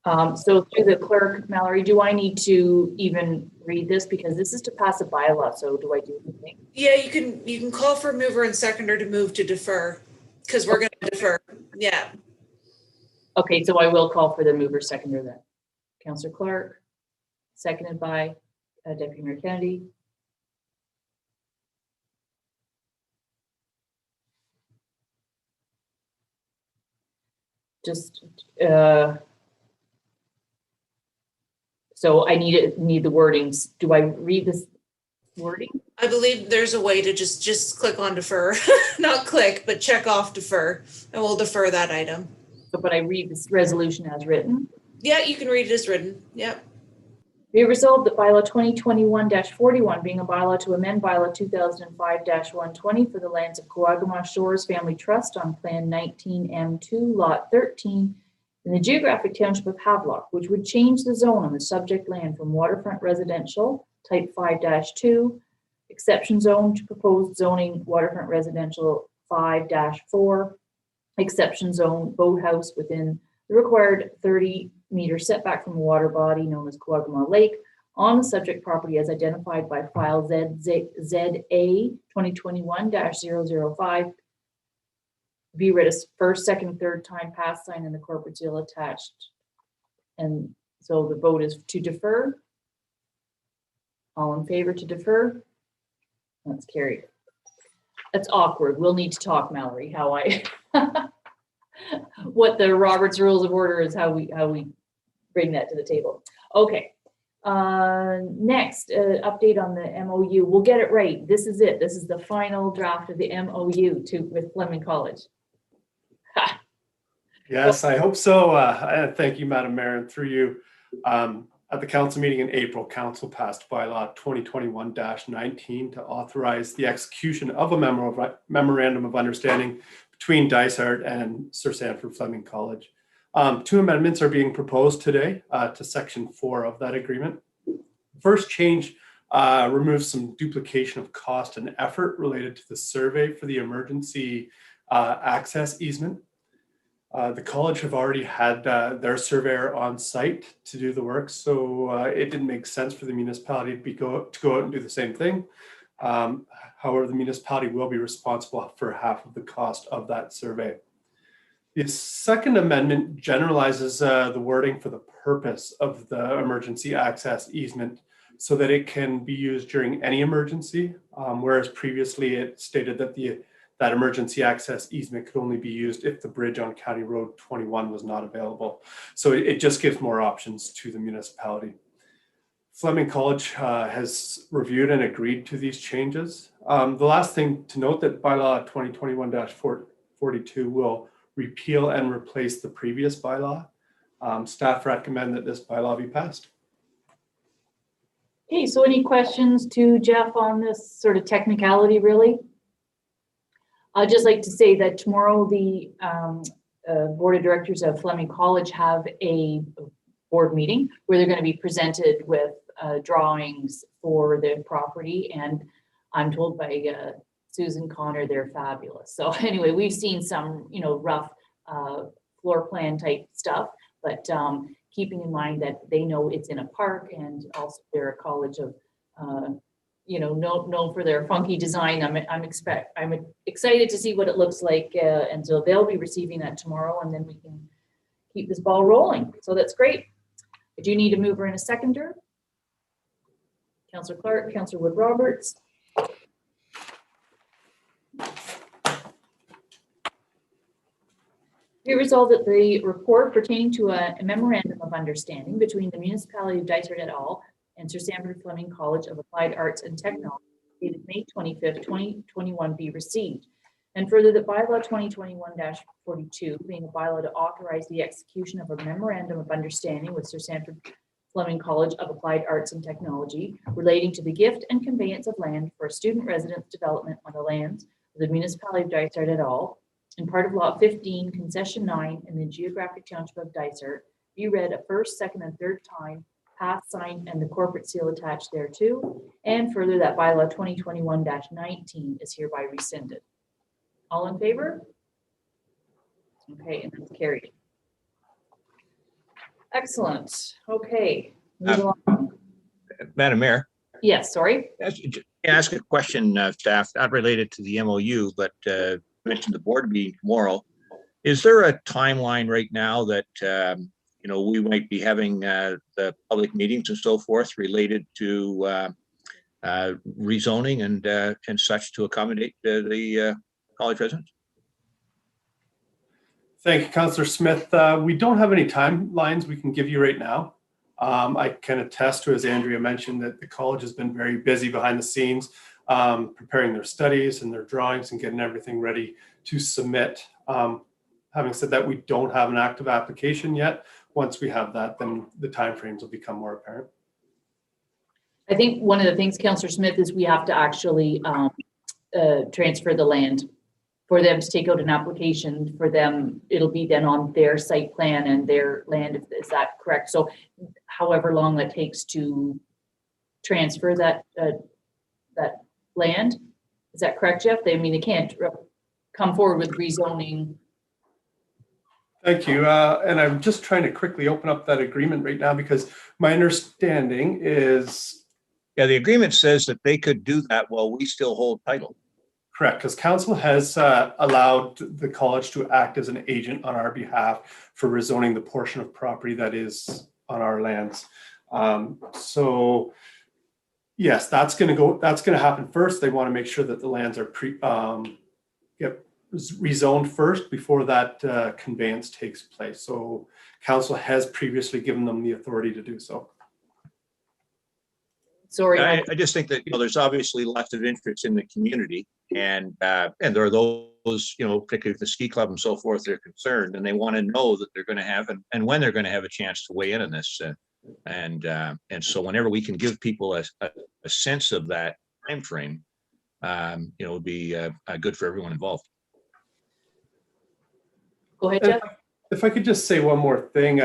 So through the clerk, Mallory, do I need to even read this? Because this is to pass a bylaw, so do I do anything? Yeah, you can call for mover and seconder to move to defer, because we're going to defer. Yeah. Okay, so I will call for the mover seconder then. Councillor Clark, seconded by Deputy Mayor Kennedy. Just, so I need the wordings. Do I read this wording? I believe there's a way to just click on defer, not click, but check off defer, and we'll defer that item. But I read this resolution as written. Yeah, you can read it as written. Yep. Be resolved that bylaw 2021-41 being a bylaw to amend bylaw 2005-120 for the lands of Coagama Shores Family Trust on Plan 19M2 Lot 13 in the geographic township of Havelock, which would change the zone on the subject land from waterfront residential type 5-2 exception zone to proposed zoning waterfront residential 5-4 exception zone boathouse within the required 30-meter setback from a water body known as Coagama Lake on the subject property as identified by file ZA 2021-005. Be read as first, second, third time pass sign in the corporate seal attached. And so the vote is to defer. All in favor to defer? That's carried. That's awkward. We'll need to talk, Mallory, how I what the Robert's Rules of Order is, how we bring that to the table. Okay. Next, update on the MOU. We'll get it right. This is it. This is the final draft of the MOU with Fleming College. Ha. Yes, I hope so. Thank you, Madam Mayor, and through you. At the council meeting in April, council passed bylaw 2021-19 to authorize the execution of a memorandum of understanding between Dysart and Sir Sanford Fleming College. 2 amendments are being proposed today to section 4 of that agreement. First change removes some duplication of cost and effort related to the survey for the emergency access easement. The college have already had their surveyor on site to do the work, so it didn't make sense for the municipality to go out and do the same thing. However, the municipality will be responsible for half of the cost of that survey. The second amendment generalizes the wording for the purpose of the emergency access easement so that it can be used during any emergency, whereas previously it stated that that emergency access easement could only be used if the bridge on County Road 21 was not available. So it just gives more options to the municipality. Fleming College has reviewed and agreed to these changes. The last thing to note that bylaw 2021-42 will repeal and replace the previous bylaw. Staff recommend that this bylaw be passed. Okay, so any questions to Jeff on this sort of technicality, really? I'd just like to say that tomorrow the Board of Directors of Fleming College have a board meeting where they're going to be presented with drawings for the property, and I'm told by Susan Connor they're fabulous. So anyway, we've seen some rough floor plan type stuff, but keeping in mind that they know it's in a park, and also they're a college of known for their funky design. I'm excited to see what it looks like, and so they'll be receiving that tomorrow, and then we can keep this ball rolling. So that's great. I do need a mover and a seconder. Councillor Clark, Councillor Wood Roberts. Be resolved that the report pertaining to a memorandum of understanding between the municipality of Dysart et al. And Sir Sanford Fleming College of Applied Arts and Technology dated May 25th, 2021 be received. And further, that bylaw 2021-42 being a bylaw to authorize the execution of a memorandum of understanding with Sir Sanford Fleming College of Applied Arts and Technology relating to the gift and conveyance of land for a student residence development on the lands of the municipality of Dysart et al. In part of lot 15, concession 9 in the geographic township of Dysart, be read a first, second, and third time pass sign and the corporate seal attached thereto. And further, that bylaw 2021-19 is hereby rescinded. All in favor? Okay, and that's carried. Excellent. Okay. Move along. Madam Mayor, Yes, sorry. ask a question, staff, not related to the MOU, but mentioned the board meeting tomorrow. Is there a timeline right now that, we might be having the public meetings and so forth related to rezoning and such to accommodate the college residents? Thank you, Councillor Smith. We don't have any timelines we can give you right now. I can attest to, as Andrea mentioned, that the college has been very busy behind the scenes, preparing their studies and their drawings and getting everything ready to submit. Having said that, we don't have an active application yet. Once we have that, then the timeframes will become more apparent. I think one of the things, Councillor Smith, is we have to actually transfer the land for them to take out an application for them. It'll be then on their site plan and their land. Is that correct? So however long that takes to transfer that land, is that correct, Jeff? They can't come forward with rezoning. Thank you. And I'm just trying to quickly open up that agreement right now because my understanding is. Yeah, the agreement says that they could do that while we still hold title. Correct, because council has allowed the college to act as an agent on our behalf for rezoning the portion of property that is on our lands. So yes, that's going to happen first. They want to make sure that the lands are rezoned first before that conveyance takes place. So council has previously given them the authority to do so. Sorry. I just think that, there's obviously lots of interest in the community and there are those, particularly the ski club and so forth, they're concerned and they want to know that they're going to have and when they're going to have a chance to weigh in on this. And so whenever we can give people a sense of that time frame, it would be good for everyone involved. Go ahead, Jeff. If I could just say one more thing.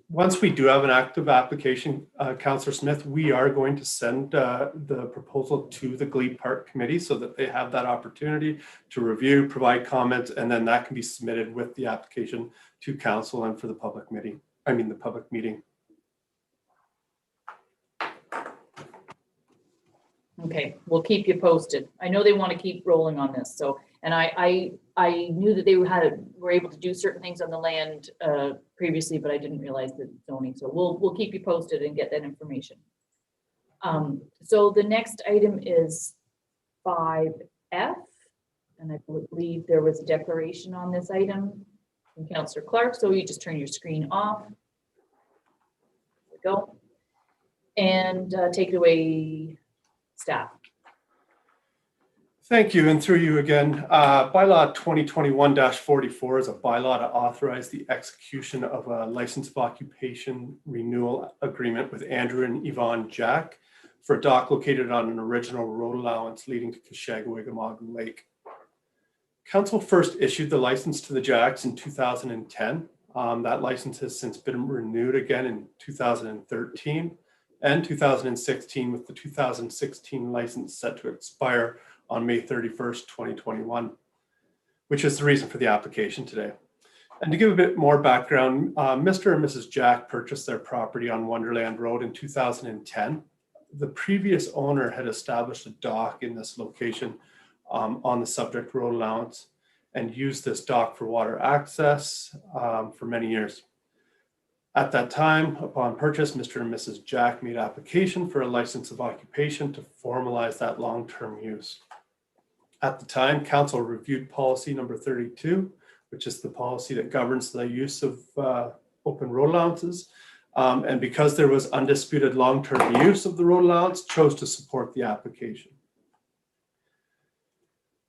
Once we do have an active application, Councillor Smith, we are going to send the proposal to the Glebe Park Committee so that they have that opportunity to review, provide comments, and then that can be submitted with the application to council and for the public meeting. Okay, we'll keep you posted. I know they want to keep rolling on this. So, and I knew that they were able to do certain things on the land previously, but I didn't realize the zoning. So we'll keep you posted and get that information. So the next item is 5F, and I believe there was a declaration on this item from Councillor Clark. So you just turn your screen off. There we go. And take it away, staff. Thank you, and through you again. Bylaw 2021-44 is a bylaw to authorize the execution of a license of occupation renewal agreement with Andrew and Yvonne Jack for a dock located on an original road allowance leading to Kashagawigamaga Lake. Council first issued the license to the Jacks in 2010. That license has since been renewed again in 2013 and 2016, with the 2016 license set to expire on May 31st, 2021, which is the reason for the application today. And to give a bit more background, Mr. and Mrs. Jack purchased their property on Wonderland Road in 2010. The previous owner had established a dock in this location on the subject road allowance and used this dock for water access for many years. At that time, upon purchase, Mr. and Mrs. Jack made application for a license of occupation to formalize that long-term use. At the time, council reviewed policy number 32, which is the policy that governs the use of open road allowances. And because there was undisputed long-term use of the road allowance, chose to support the application.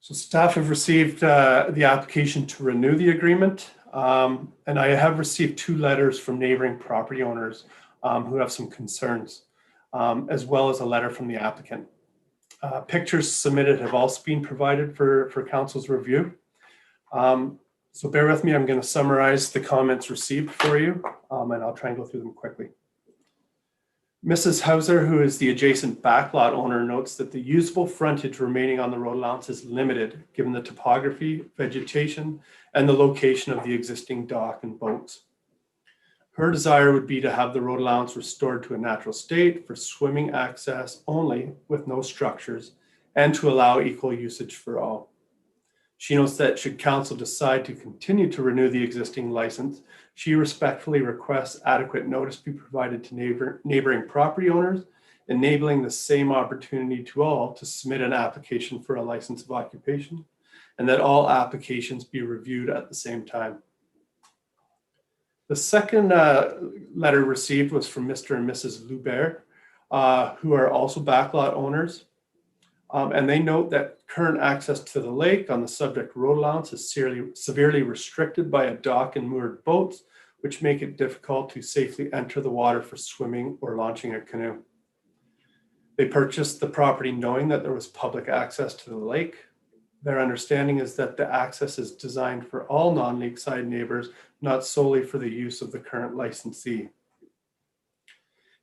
So staff have received the application to renew the agreement. And I have received 2 letters from neighboring property owners who have some concerns, as well as a letter from the applicant. Pictures submitted have also been provided for council's review. So bear with me, I'm going to summarize the comments received for you, and I'll try and go through them quickly. Mrs. Hauser, who is the adjacent backlot owner, notes that the usable frontage remaining on the road allowance is limited given the topography, vegetation, and the location of the existing dock and boats. Her desire would be to have the road allowance restored to a natural state for swimming access only with no structures and to allow equal usage for all. She notes that should council decide to continue to renew the existing license, she respectfully requests adequate notice be provided to neighboring property owners, enabling the same opportunity to all to submit an application for a license of occupation, and that all applications be reviewed at the same time. The second letter received was from Mr. and Mrs. Lubert, who are also backlot owners. And they note that current access to the lake on the subject road allowance is severely restricted by a dock and moored boats, which make it difficult to safely enter the water for swimming or launching a canoe. They purchased the property knowing that there was public access to the lake. Their understanding is that the access is designed for all non-lakeside neighbors, not solely for the use of the current licensee.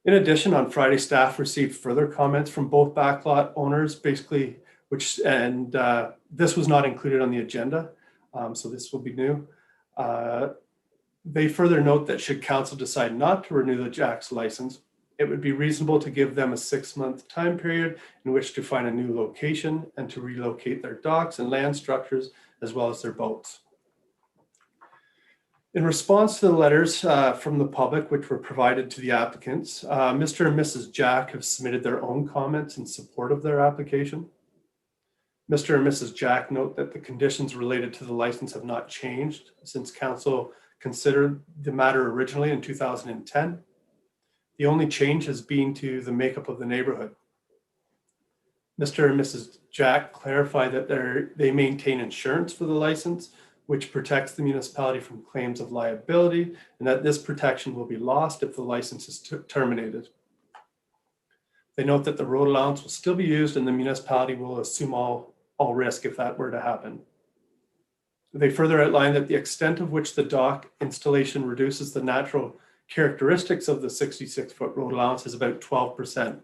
In addition, on Friday, staff received further comments from both backlot owners, basically, this was not included on the agenda, so this will be new. They further note that should council decide not to renew the Jack's license, it would be reasonable to give them a 6-month time period in which to find a new location and to relocate their docks and land structures as well as their boats. In response to the letters from the public, which were provided to the applicants, Mr. and Mrs. Jack have submitted their own comments in support of their application. Mr. and Mrs. Jack note that the conditions related to the license have not changed since council considered the matter originally in 2010. The only change has been to the makeup of the neighborhood. Mr. and Mrs. Jack clarify that they maintain insurance for the license, which protects the municipality from claims of liability, and that this protection will be lost if the license is terminated. They note that the road allowance will still be used and the municipality will assume all risk if that were to happen. They further outline that the extent of which the dock installation reduces the natural characteristics of the 66-foot road allowance is about 12%.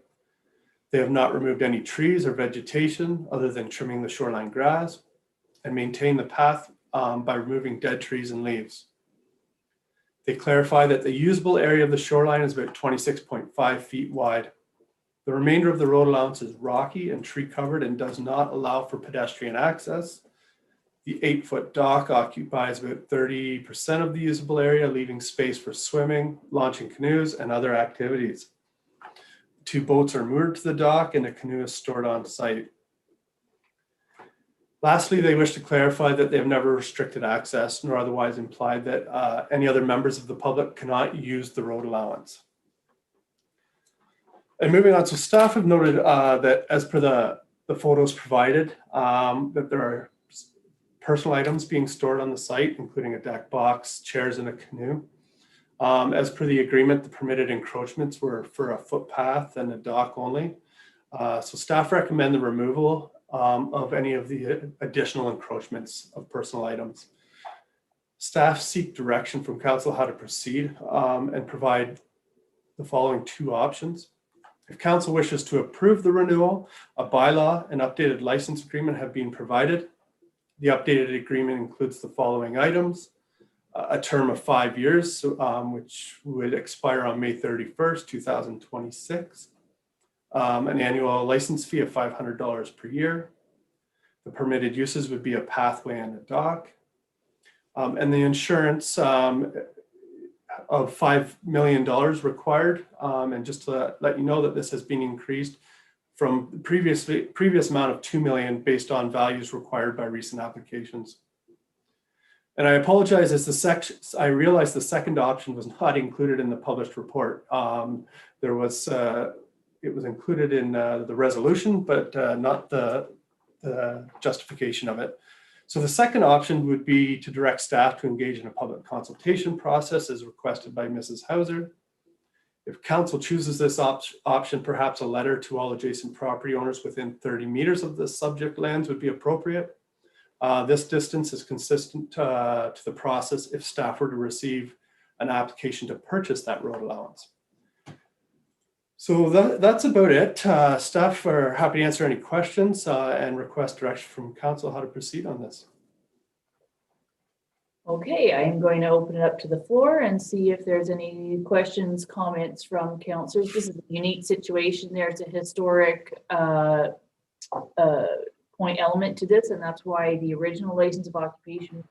They have not removed any trees or vegetation other than trimming the shoreline grass and maintain the path by removing dead trees and leaves. They clarify that the usable area of the shoreline is about 26.5 feet wide. The remainder of the road allowance is rocky and tree covered and does not allow for pedestrian access. The 8-foot dock occupies about 30% of the usable area, leaving space for swimming, launching canoes, and other activities. 2 boats are moored to the dock and a canoe is stored on site. Lastly, they wish to clarify that they have never restricted access nor otherwise implied that any other members of the public cannot use the road allowance. And moving on, so staff have noted that as per the photos provided, that there are personal items being stored on the site, including a deck box, chairs, and a canoe. As per the agreement, the permitted encroachments were for a footpath and a dock only. So staff recommend the removal of any of the additional encroachments of personal items. Staff seek direction from council how to proceed and provide the following 2 options. If council wishes to approve the renewal, a bylaw and updated license agreement have been provided. The updated agreement includes the following items: a term of 5 years, which would expire on May 31st, 2026. An annual license fee of $500 per year. The permitted uses would be a pathway and a dock. And the insurance of $5 million required. And just to let you know that this has been increased from the previous amount of $2 million based on values required by recent applications. And I apologize, I realized the second option was not included in the published report. It was included in the resolution, but not the justification of it. So the second option would be to direct staff to engage in a public consultation process as requested by Mrs. Hauser. If council chooses this option, perhaps a letter to all adjacent property owners within 30 meters of the subject lands would be appropriate. This distance is consistent to the process if staff were to receive an application to purchase that road allowance. So that's about it. Staff are happy to answer any questions and request direction from council how to proceed on this. Okay, I am going to open it up to the floor and see if there's any questions, comments from councillors. This is a unique situation. There's a historic point element to this, and that's why the original license of occupation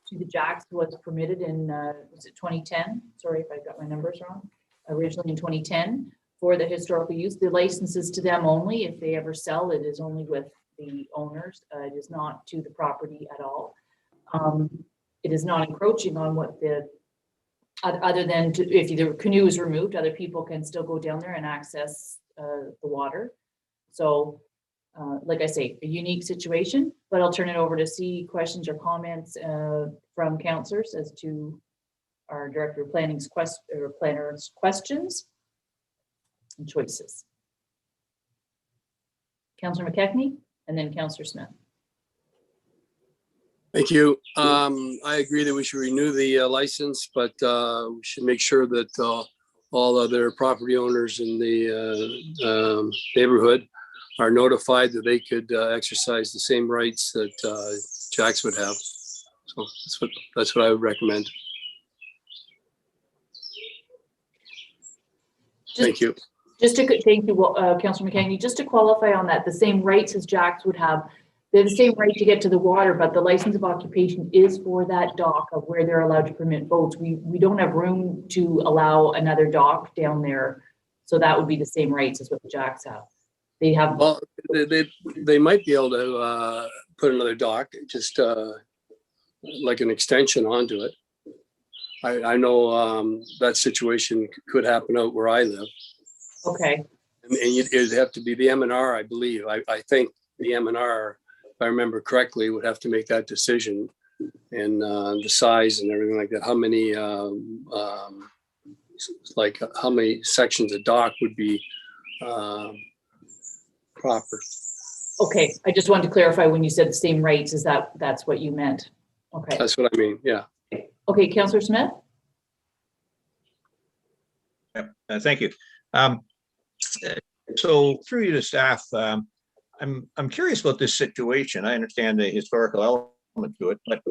to the Jacks was permitted in, was it 2010? Sorry if I got my numbers wrong. Originally in 2010 for the historical use. The license is to them only. If they ever sell, it is only with the owners. It is not to the property at all. It is not encroaching on what the, other than if the canoe is removed, other people can still go down there and access the water. So like I say, a unique situation, but I'll turn it over to see questions or comments from councillors as to our Director of Planning's planners' questions and choices. Councillor McKechnie and then Councillor Smith. Thank you. I agree that we should renew the license, but we should make sure that all other property owners in the neighborhood are notified that they could exercise the same rights that Jacks would have. So that's what I would recommend. Thank you. Just to thank you, Councillor McKechnie. Just to qualify on that, the same rights as Jacks would have. They're the same right to get to the water, but the license of occupation is for that dock of where they're allowed to permit boats. We don't have room to allow another dock down there, so that would be the same rights as what the Jacks have. They have. Well, they might be able to put another dock, just like an extension onto it. I know that situation could happen out where I live. Okay. And it'd have to be the M&R, I believe. I think the M&R, if I remember correctly, would have to make that decision, and the size and everything like that. How many sections of dock would be proper. Okay, I just wanted to clarify when you said the same rights, is that's what you meant? Okay. That's what I mean, yeah. Okay, Councillor Smith? Yep, thank you. So through you to staff, I'm curious about this situation. I understand the historical element to it, but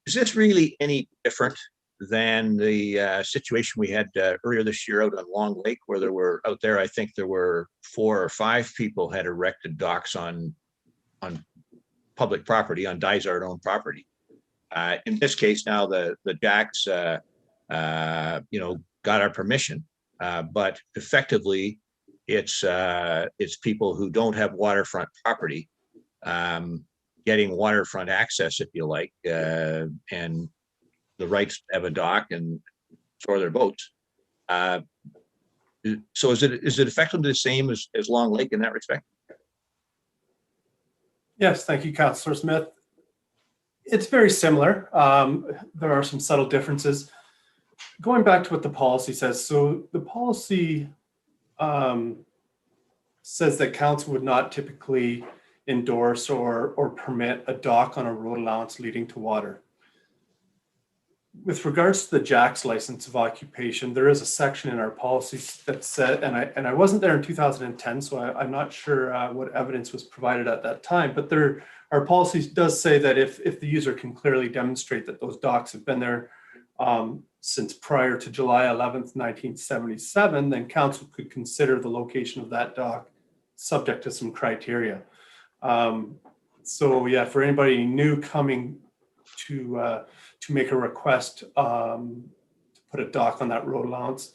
is this really any different than the situation we had earlier this year out on Long Lake, where there were out there, I think there were 4 or 5 people had erected docks on public property, on Dysart owned property. In this case, now the Jacks, got our permission, but effectively, it's people who don't have waterfront property getting waterfront access, if you like, and the rights to have a dock and store their boats. So is it effectively the same as Long Lake in that respect? Yes, thank you, Councillor Smith. It's very similar. There are some subtle differences. Going back to what the policy says, so the policy says that council would not typically endorse or permit a dock on a road allowance leading to water. With regards to the Jacks license of occupation, there is a section in our policy that said, and I wasn't there in 2010, so I'm not sure what evidence was provided at that time, but our policy does say that if the user can clearly demonstrate that those docks have been there since prior to July 11th, 1977, then council could consider the location of that dock subject to some criteria. So yeah, for anybody new coming to make a request to put a dock on that road allowance,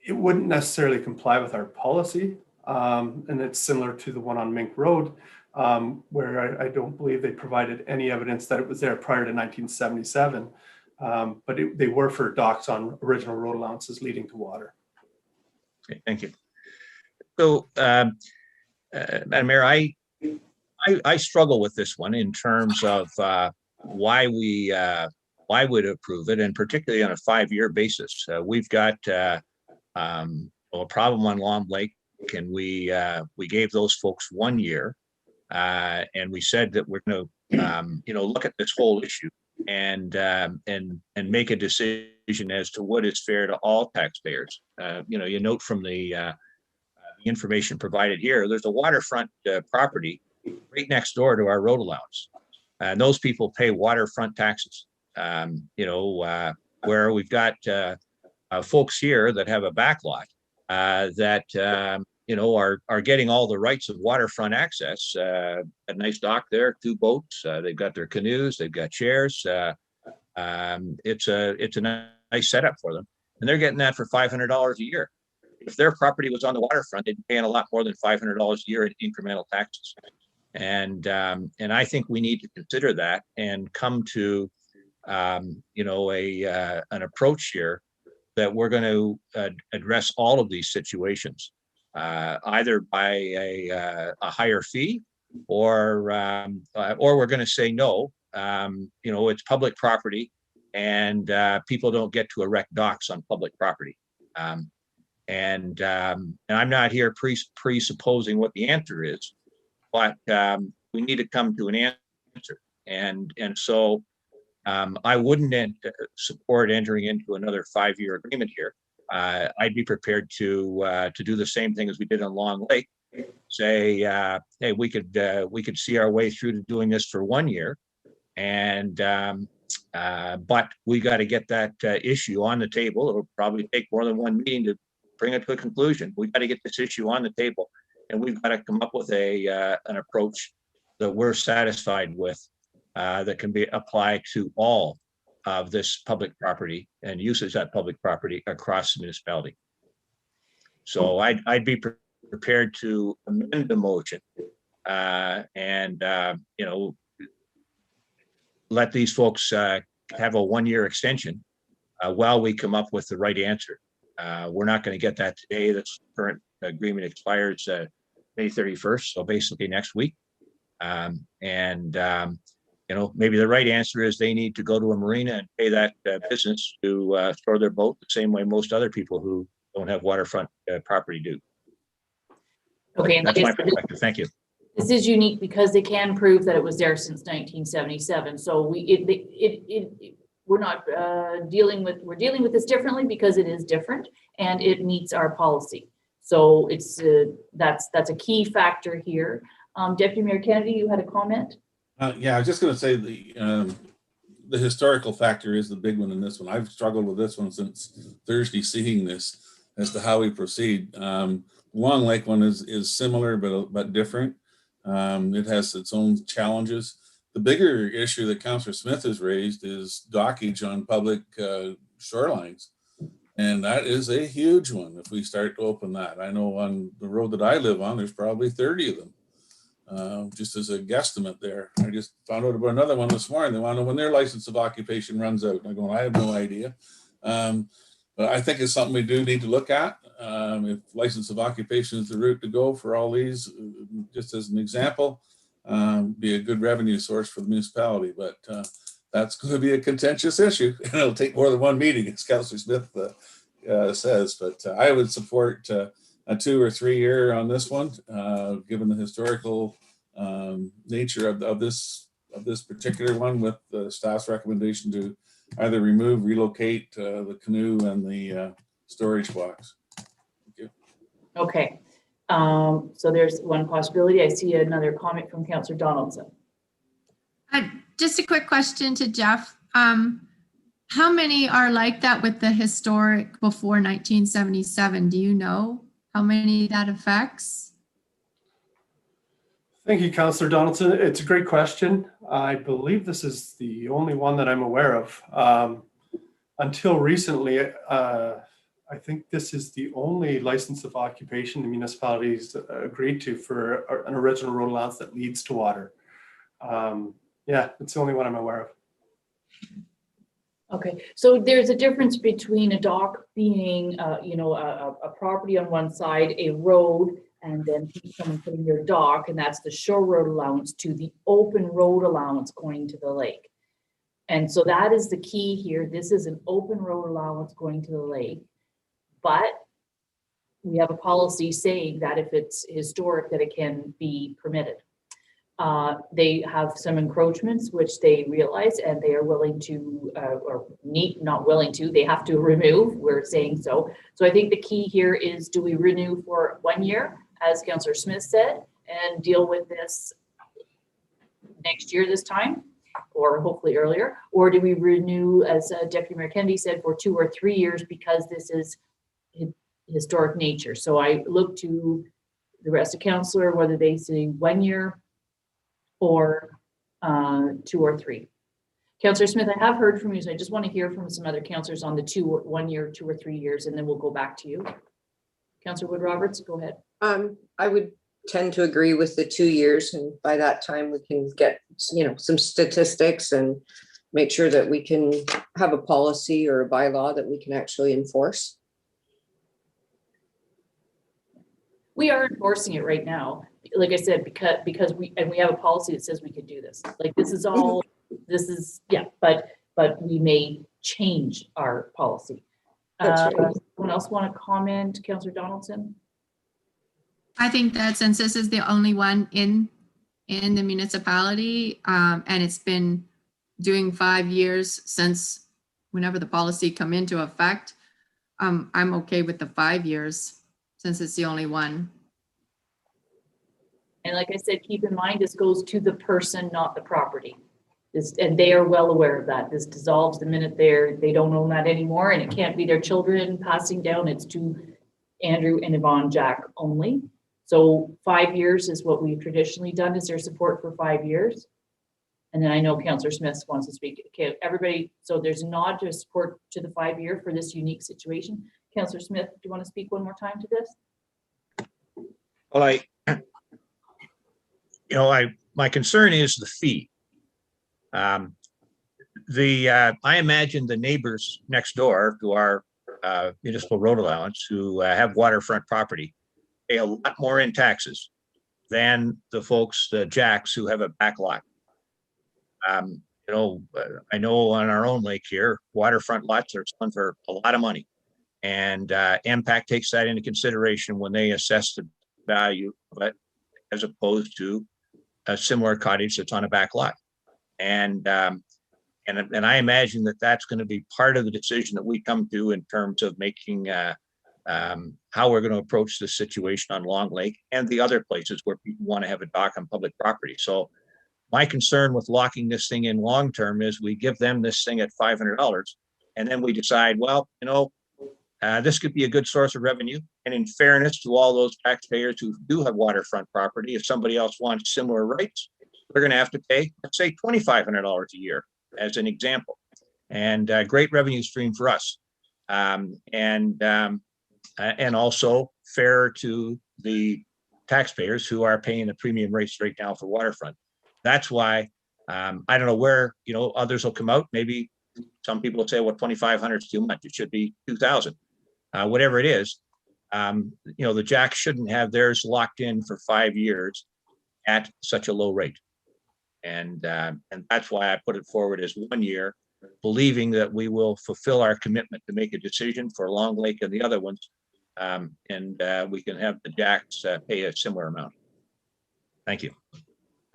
it wouldn't necessarily comply with our policy. And it's similar to the one on Mink Road, where I don't believe they provided any evidence that it was there prior to 1977. But they were for docks on original road allowances leading to water. Okay, thank you. So, Madam Mayor, I struggle with this one in terms of why would approve it, and particularly on a 5-year basis. We've got a problem on Long Lake, and we gave those folks 1 year, and we said that we're going to look at this whole issue and make a decision as to what is fair to all taxpayers. You note from the information provided here, there's a waterfront property right next door to our road allowance. And those people pay waterfront taxes. Where we've got folks here that have a backlot that are getting all the rights of waterfront access. A nice dock there, 2 boats. They've got their canoes. They've got chairs. It's a nice setup for them, and they're getting that for $500 a year. If their property was on the waterfront, they'd be paying a lot more than $500 a year in incremental taxes. And I think we need to consider that and come to an approach here that we're going to address all of these situations, either by a higher fee, or we're going to say no. It's public property, and people don't get to erect docks on public property. And I'm not here presupposing what the answer is, but we need to come to an answer. And so I wouldn't support entering into another 5-year agreement here. I'd be prepared to do the same thing as we did on Long Lake. Say, hey, we could see our way through to doing this for 1 year, and but we got to get that issue on the table. It'll probably take more than one meeting to bring it to a conclusion. We got to get this issue on the table, and we've got to come up with an approach that we're satisfied with, that can be applied to all of this public property and uses that public property across the municipality. So I'd be prepared to amend the motion and let these folks have a 1-year extension while we come up with the right answer. We're not going to get that today. The current agreement expires May 31st, so basically next week. Maybe the right answer is they need to go to a marina and pay that business to store their boat the same way most other people who don't have waterfront property do. Okay, and That's my perspective. Thank you. This is unique because they can prove that it was there since 1977. So we're not dealing with this differently because it is different and it meets our policy. So it's that's a key factor here. Deputy Mayor Kennedy, you had a comment? Yeah, I was just going to say the historical factor is the big one in this one. I've struggled with this one since Thursday, seeing this as to how we proceed. Long Lake one is similar but different. It has its own challenges. The bigger issue that Councillor Smith has raised is dockage on public shorelines. And that is a huge one if we start to open that. I know on the road that I live on, there's probably 30 of them. Just as a guesstimate there. I just found out about another one this morning. They want to know when their license of occupation runs out. And I'm going, I have no idea. But I think it's something we do need to look at. If license of occupation is the route to go for all these, just as an example, be a good revenue source for the municipality. But that's going to be a contentious issue, and it'll take more than one meeting, as Councillor Smith says. But I would support a 2 or 3 year on this one, given the historical nature of this particular one, with the staff's recommendation to either remove, relocate the canoe and the storage box. Thank you. Okay, so there's one possibility. I see another comment from Councillor Donaldson. Just a quick question to Jeff. How many are like that with the historic before 1977? Do you know how many that affects? Thank you, Councillor Donaldson. It's a great question. I believe this is the only one that I'm aware of. Until recently, I think this is the only license of occupation the municipalities agreed to for an original road allowance that leads to water. Yeah, it's the only one I'm aware of. Okay, so there's a difference between a dock being, a property on one side, a road, and then someone putting their dock, and that's the shore road allowance, to the open road allowance going to the lake. And so that is the key here. This is an open road allowance going to the lake, but we have a policy saying that if it's historic, that it can be permitted. They have some encroachments which they realize and they are willing to, not willing to, they have to remove, we're saying so. So I think the key here is, do we renew for 1 year, as Councillor Smith said, and deal with this next year this time, or hopefully earlier? Or do we renew, as Deputy Mayor Kennedy said, for 2 or 3 years because this is historic nature? So I look to the rest of councillor, whether they say 1 year or 2 or 3. Councillor Smith, I have heard from you, so I just want to hear from some other councillors on the 1 year, 2 or 3 years, and then we'll go back to you. Councillor Wood Roberts, go ahead. I would tend to agree with the 2 years, and by that time we can get, some statistics and make sure that we can have a policy or a bylaw that we can actually enforce. We are enforcing it right now. Like I said, because we have a policy that says we can do this. Like but we may change our policy. Someone else want to comment? Councillor Donaldson? I think that since this is the only one in the municipality, and it's been doing 5 years since whenever the policy come into effect, I'm okay with the 5 years since it's the only one. And like I said, keep in mind, this goes to the person, not the property. And they are well aware of that. This dissolves the minute they don't own that anymore, and it can't be their children passing down. It's to Andrew and Yvonne Jack only. So 5 years is what we've traditionally done. Is there support for 5 years? And then I know Councillor Smith wants to speak. Okay, everybody, so there's not just support to the 5 year for this unique situation. Councillor Smith, do you want to speak one more time to this? Well, my concern is the fee. I imagine the neighbors next door to our municipal road allowance who have waterfront property pay a lot more in taxes than the folks, the Jacks, who have a back lot. I know on our own lake here, waterfront lots are selling for a lot of money. And MPAC takes that into consideration when they assess the value of it, as opposed to a similar cottage that's on a back lot. And I imagine that that's going to be part of the decision that we come to in terms of making how we're going to approach this situation on Long Lake and the other places where people want to have a dock on public property. So my concern with locking this thing in long term is we give them this thing at $500, and then we decide, well, this could be a good source of revenue. And in fairness to all those taxpayers who do have waterfront property, if somebody else wants similar rights, they're going to have to pay, let's say, $2,500 a year, as an example. And great revenue stream for us. And also fair to the taxpayers who are paying the premium rates right now for waterfront. That's why I don't know where others will come out. Maybe some people will say, well, $2,500 is too much. It should be $2,000. Whatever it is, the Jacks shouldn't have theirs locked in for 5 years at such a low rate. And that's why I put it forward as 1 year, believing that we will fulfill our commitment to make a decision for Long Lake and the other ones. And we can have the Jacks pay a similar amount. Thank you.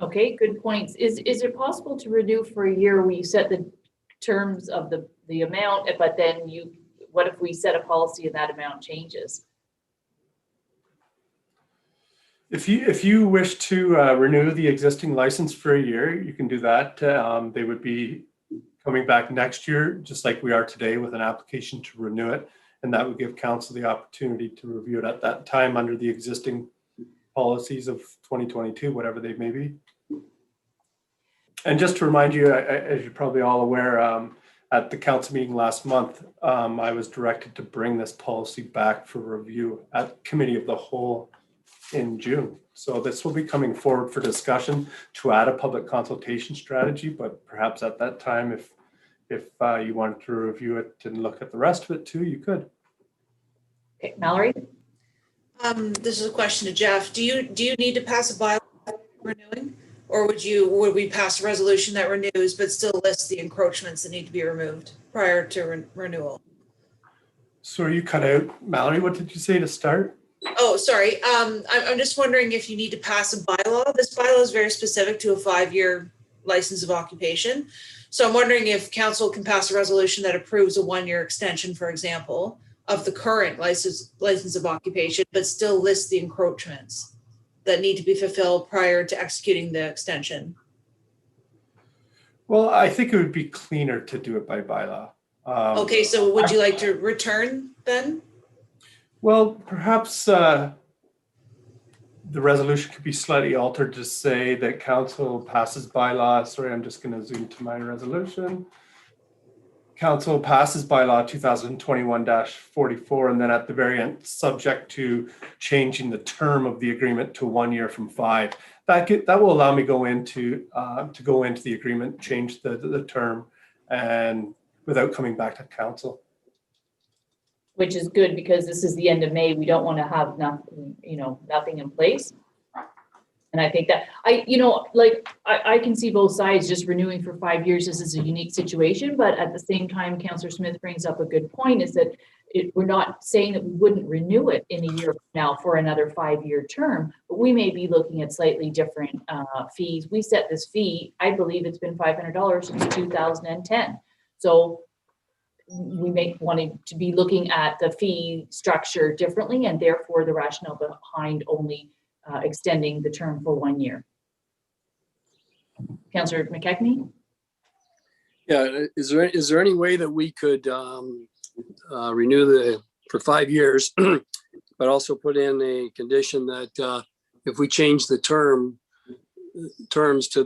Okay, good points. Is it possible to renew for a year where you set the terms of the amount, but then what if we set a policy and that amount changes? If you wish to renew the existing license for a year, you can do that. They would be coming back next year, just like we are today, with an application to renew it. And that would give council the opportunity to review it at that time under the existing policies of 2022, whatever they may be. And just to remind you, as you're probably all aware, at the council meeting last month, I was directed to bring this policy back for review at Committee of the Whole in June. So this will be coming forward for discussion to add a public consultation strategy, but perhaps at that time, if you wanted to review it and look at the rest of it too, you could. Okay, Mallory? This is a question to Jeff. Do you need to pass a bylaw renewing? Or would we pass a resolution that renews but still lists the encroachments that need to be removed prior to renewal? So you cut out, Mallory, what did you say to start? Oh, Oh, sorry. I'm just wondering if you need to pass a bylaw. This bylaw is very specific to a 5-year license of occupation. So I'm wondering if council can pass a resolution that approves a 1-year extension, for example, of the current license of occupation, but still lists the encroachments that need to be fulfilled prior to executing the extension. Well, I think it would be cleaner to do it by bylaw. Okay, so would you like to return then? Well, perhaps the resolution could be slightly altered to say that council passes bylaw. Sorry, I'm just going to zoom to my resolution. Council passes bylaw 2021-44, and then at the very end, subject to changing the term of the agreement to 1 year from 5. That will allow me to go into the agreement, change the term, and without coming back to council. Which is good because this is the end of May. We don't want to have nothing, nothing in place. And I think that I can see both sides. Just renewing for 5 years. This is a unique situation, but at the same time, Councillor Smith brings up a good point, is that we're not saying that we wouldn't renew it in a year from now for another 5-year term, but we may be looking at slightly different fees. We set this fee, I believe it's been $500 since 2010. So we may want to be looking at the fee structure differently, and therefore the rationale behind only extending the term for 1 year. Councillor McKechnie? Yeah, is there any way that we could renew for 5 years, but also put in a condition that if we change the terms to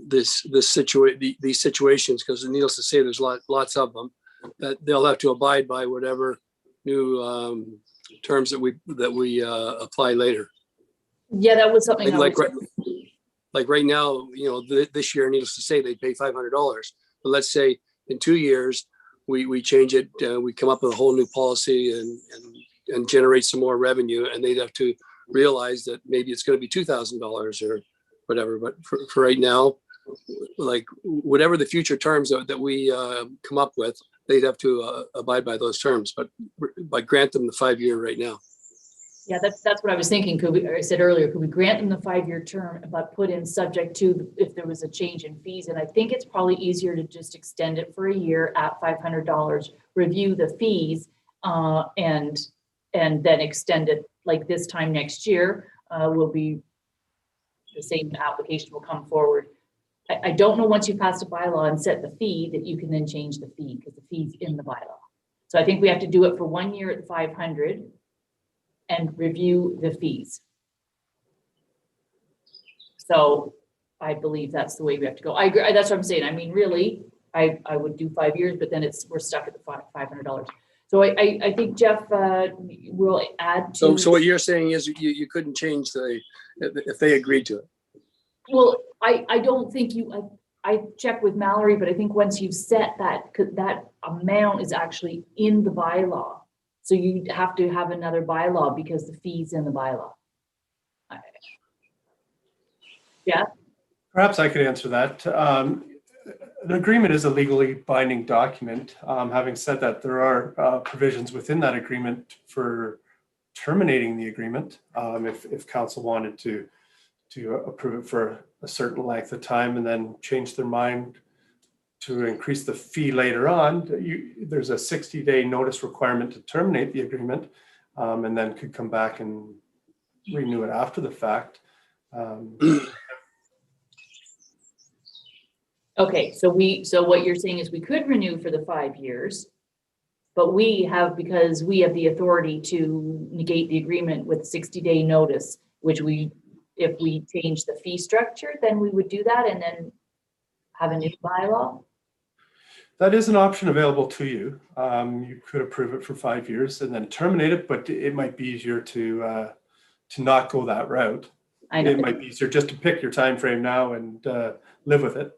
these situations, because needless to say, there's lots of them, that they'll have to abide by whatever new terms that we apply later. Yeah, that was something like right now, this year, needless to say, they pay $500. But let's say in 2 years, we change it, we come up with a whole new policy and generate some more revenue, and they'd have to realize that maybe it's going to be $2,000 or whatever. But for right now, like whatever the future terms that we come up with, they'd have to abide by those terms, but grant them the 5-year right now. Yeah, that's what I was thinking. I said earlier, could we grant them the 5-year term, but put in subject to if there was a change in fees? And I think it's probably easier to just extend it for a year at $500, review the fees, and then extend it like this time next year. Will be the same application will come forward. I don't know, once you pass a bylaw and set the fee, that you can then change the fee, because the fee's in the bylaw. So I think we have to do it for 1 year at 500 and review the fees. So I believe that's the way we have to go. I agree. That's what I'm saying. I mean, really, I would do 5 years, but then we're stuck at the $500. So I think Jeff will add to. So what you're saying is you couldn't change if they agreed to it. Well, I don't think I checked with Mallory, but I think once you've set that amount is actually in the bylaw. So you have to have another bylaw because the fee's in the bylaw. Yeah. Perhaps I could answer that. An agreement is a legally binding document. Having said that, there are provisions within that agreement for terminating the agreement if council wanted to approve it for a certain length of time and then change their mind to increase the fee later on. There's a 60-day notice requirement to terminate the agreement, and then could come back and renew it after the fact. Okay, so what you're saying is we could renew for the 5 years, but because we have the authority to negate the agreement with 60-day notice, which if we change the fee structure, then we would do that and then have a new bylaw. That is an option available to you. You could approve it for 5 years and then terminate it, but it might be easier to not go that route. I know. It might be easier just to pick your time frame now and live with it.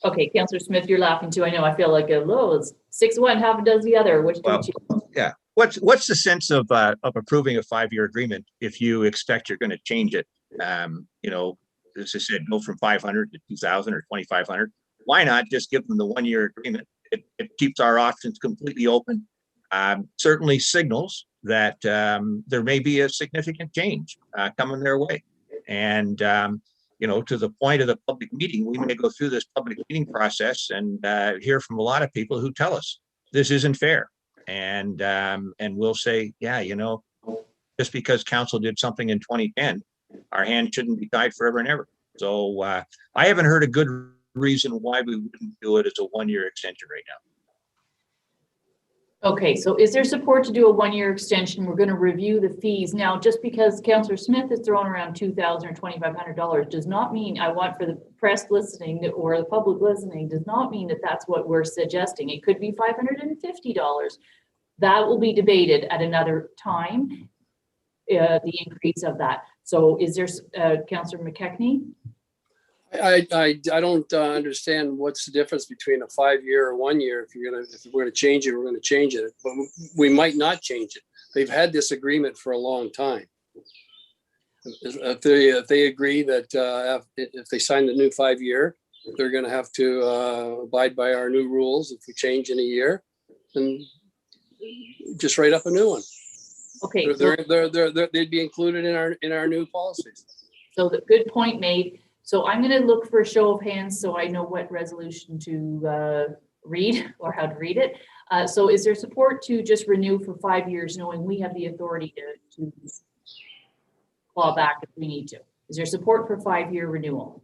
Okay, Councillor Smith, you're laughing too. I know. I feel like it's 6 of one, half a dozen the other. Which do you choose? Yeah. What's the sense of approving a 5-year agreement if you expect you're going to change it? As I said, go from 500 to 2,000 or 2,500. Why not just give them the 1-year agreement? It keeps our options completely open. certainly signals that there may be a significant change coming their way. And, to the point of the public meeting, we may go through this public meeting process and hear from a lot of people who tell us this isn't fair. And we'll say, yeah, just because council did something in 2010, our hand shouldn't be tied forever and ever. So I haven't heard a good reason why we wouldn't do it as a one-year extension right now. Okay, so is there support to do a one-year extension? We're going to review the fees. Now, just because Councillor Smith is throwing around $2,000 or $2,500 does not mean, I want for the press listening or the public listening, does not mean that that's what we're suggesting. It could be $550. That will be debated at another time, the increase of that. So is there, Councillor McKechnie? I don't understand what's the difference between a 5-year or 1 year. If we're gonna change it, we're gonna change it, but we might not change it. They've had this agreement for a long time. If they agree that if they sign the new 5-year, they're gonna have to abide by our new rules. If we change in a year, then just write up a new one. Okay. They'd be included in our new policies. So the good point made. So I'm going to look for a show of hands so I know what resolution to read or how to read it. So is there support to just renew for 5 years, knowing we have the authority to claw back if we need to? Is there support for 5-year renewal?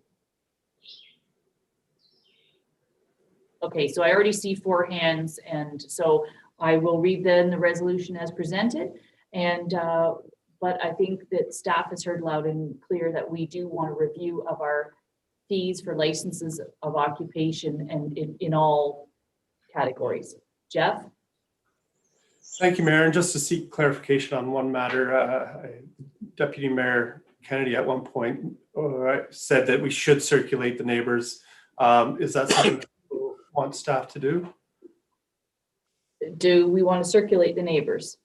Okay, so I already see 4 hands, and so I will read then the resolution as presented. And but I think that staff has heard loud and clear that we do want a review of our fees for licenses of occupation and in all categories. Jeff? Thank you, Mayor. And just to seek clarification on one matter, Deputy Mayor Kennedy at one point said that we should circulate the neighbors. Is that something you want staff to do? Do we want to circulate the neighbors?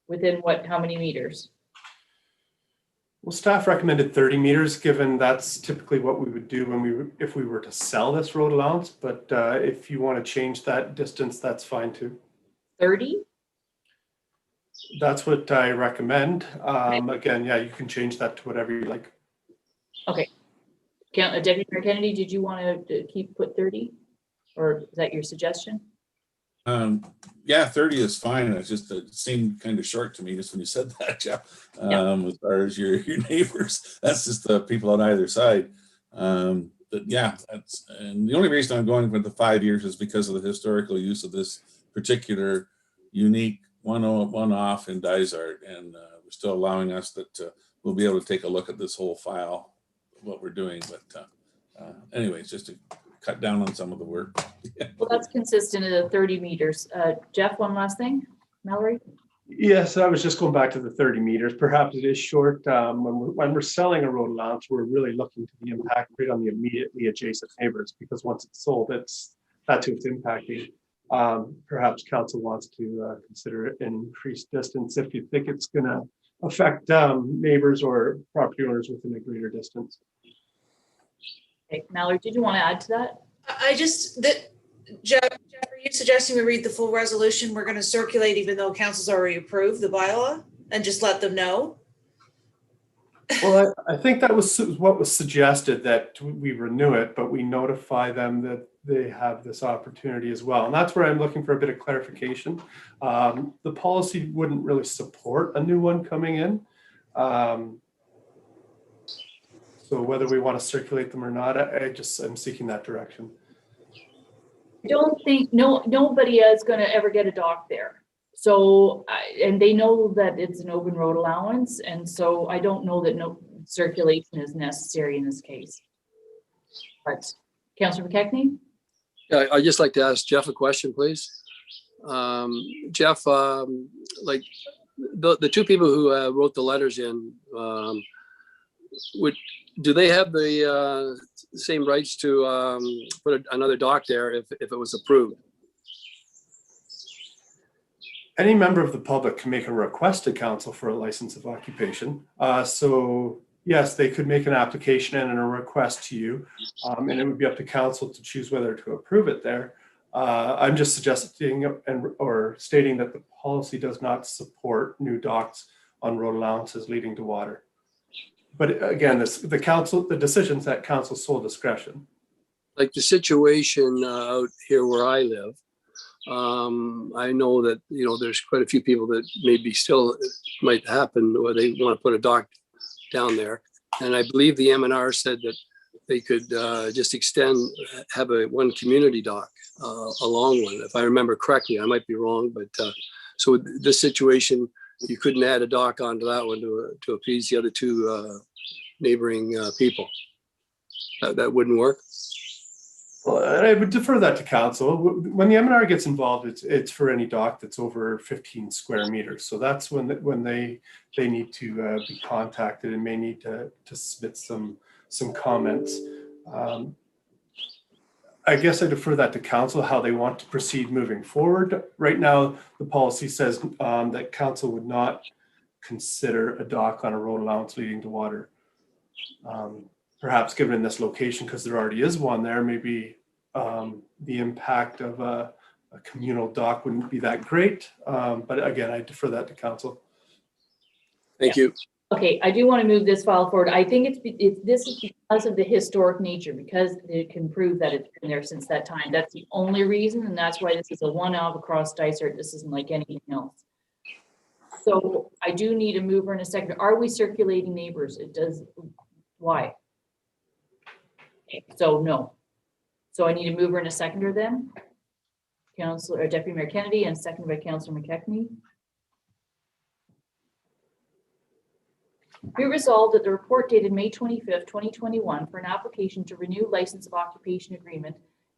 Within how many meters? Well, staff recommended 30 meters, given that's typically what we would do if we were to sell this road allowance. But if you want to change that distance, that's fine too. 30? That's what I recommend. Again, yeah, you can change that to whatever you like. Okay. Deputy Mayor Kennedy, did you want to put 30? Or is that your suggestion? Yeah, 30 is fine. It seemed kind of short to me just when you said that, Jeff. As far as your neighbors, that's just the people on either side. But yeah, and the only reason I'm going for the 5 years is because of the historical use of this particular unique one-off in Dysart, and we're still allowing us that we'll be able to take a look at this whole file, what we're doing. But anyways, just to cut down on some of the work. Well, that's consistent at 30 meters. Jeff, one last thing. Mallory? Yes, I was just going back to the 30 meters. Perhaps it is short. When we're selling a road allowance, we're really looking to the impact rate on the immediately adjacent neighbors, because once it's sold, that's who it's impacting. Perhaps council wants to consider an increased distance if you think it's going to affect neighbors or property owners within a greater distance. Okay, Mallory, did you want to add to that? Jeff, are you suggesting we read the full resolution? We're going to circulate even though council's already approved the bylaw and just let them know? Well, I think that was what was suggested, that we renew it, but we notify them that they have this opportunity as well. And that's where I'm looking for a bit of clarification. The policy wouldn't really support a new one coming in. So whether we want to circulate them or not, I'm seeking that direction. I don't think, nobody is going to ever get a dock there. So, and they know that it's an open road allowance. And so I don't know that no circulation is necessary in this case. But Councillor McKechnie? Yeah, I'd just like to ask Jeff a question, please. Jeff, like the two people who wrote the letters in, do they have the same rights to put another dock there if it was approved? Any member of the public can make a request to council for a license of occupation. So yes, they could make an application and a request to you, and it would be up to council to choose whether to approve it there. I'm just suggesting or stating that the policy does not support new docks on road allowances leading to water. But again, the decision's at council's sole discretion. Like the situation out here where I live, I know that, there's quite a few people that maybe still might happen where they want to put a dock down there. And I believe the MNR said that they could just have one community dock, a long one, if I remember correctly. I might be wrong, but so this situation, you couldn't add a dock onto that one to appease the other two neighboring people. That wouldn't work. Well, I would defer that to council. When the MNR gets involved, it's for any dock that's over 15 square meters. So that's when they need to be contacted and may need to submit some comments. I guess I defer that to council, how they want to proceed moving forward. Right now, the policy says that council would not consider a dock on a road allowance leading to water. Perhaps given in this location, because there already is one there, maybe the impact of a communal dock wouldn't be that great. But again, I defer that to council. Thank you. Okay, I do want to move this file forward. I think this is because of the historic nature, because it can prove that it's been there since that time. That's the only reason, and that's why this is a one-off across Dysart. This isn't like anything else. So I do need a mover and a second. Are we circulating neighbors? It does. Why? Okay, so no. So I need a mover and a seconder then. Councilor or Deputy Mayor Kennedy and seconded by Councilor McKechnie. Be resolved that the report dated May 25th, 2021 for an application to renew license of occupation agreement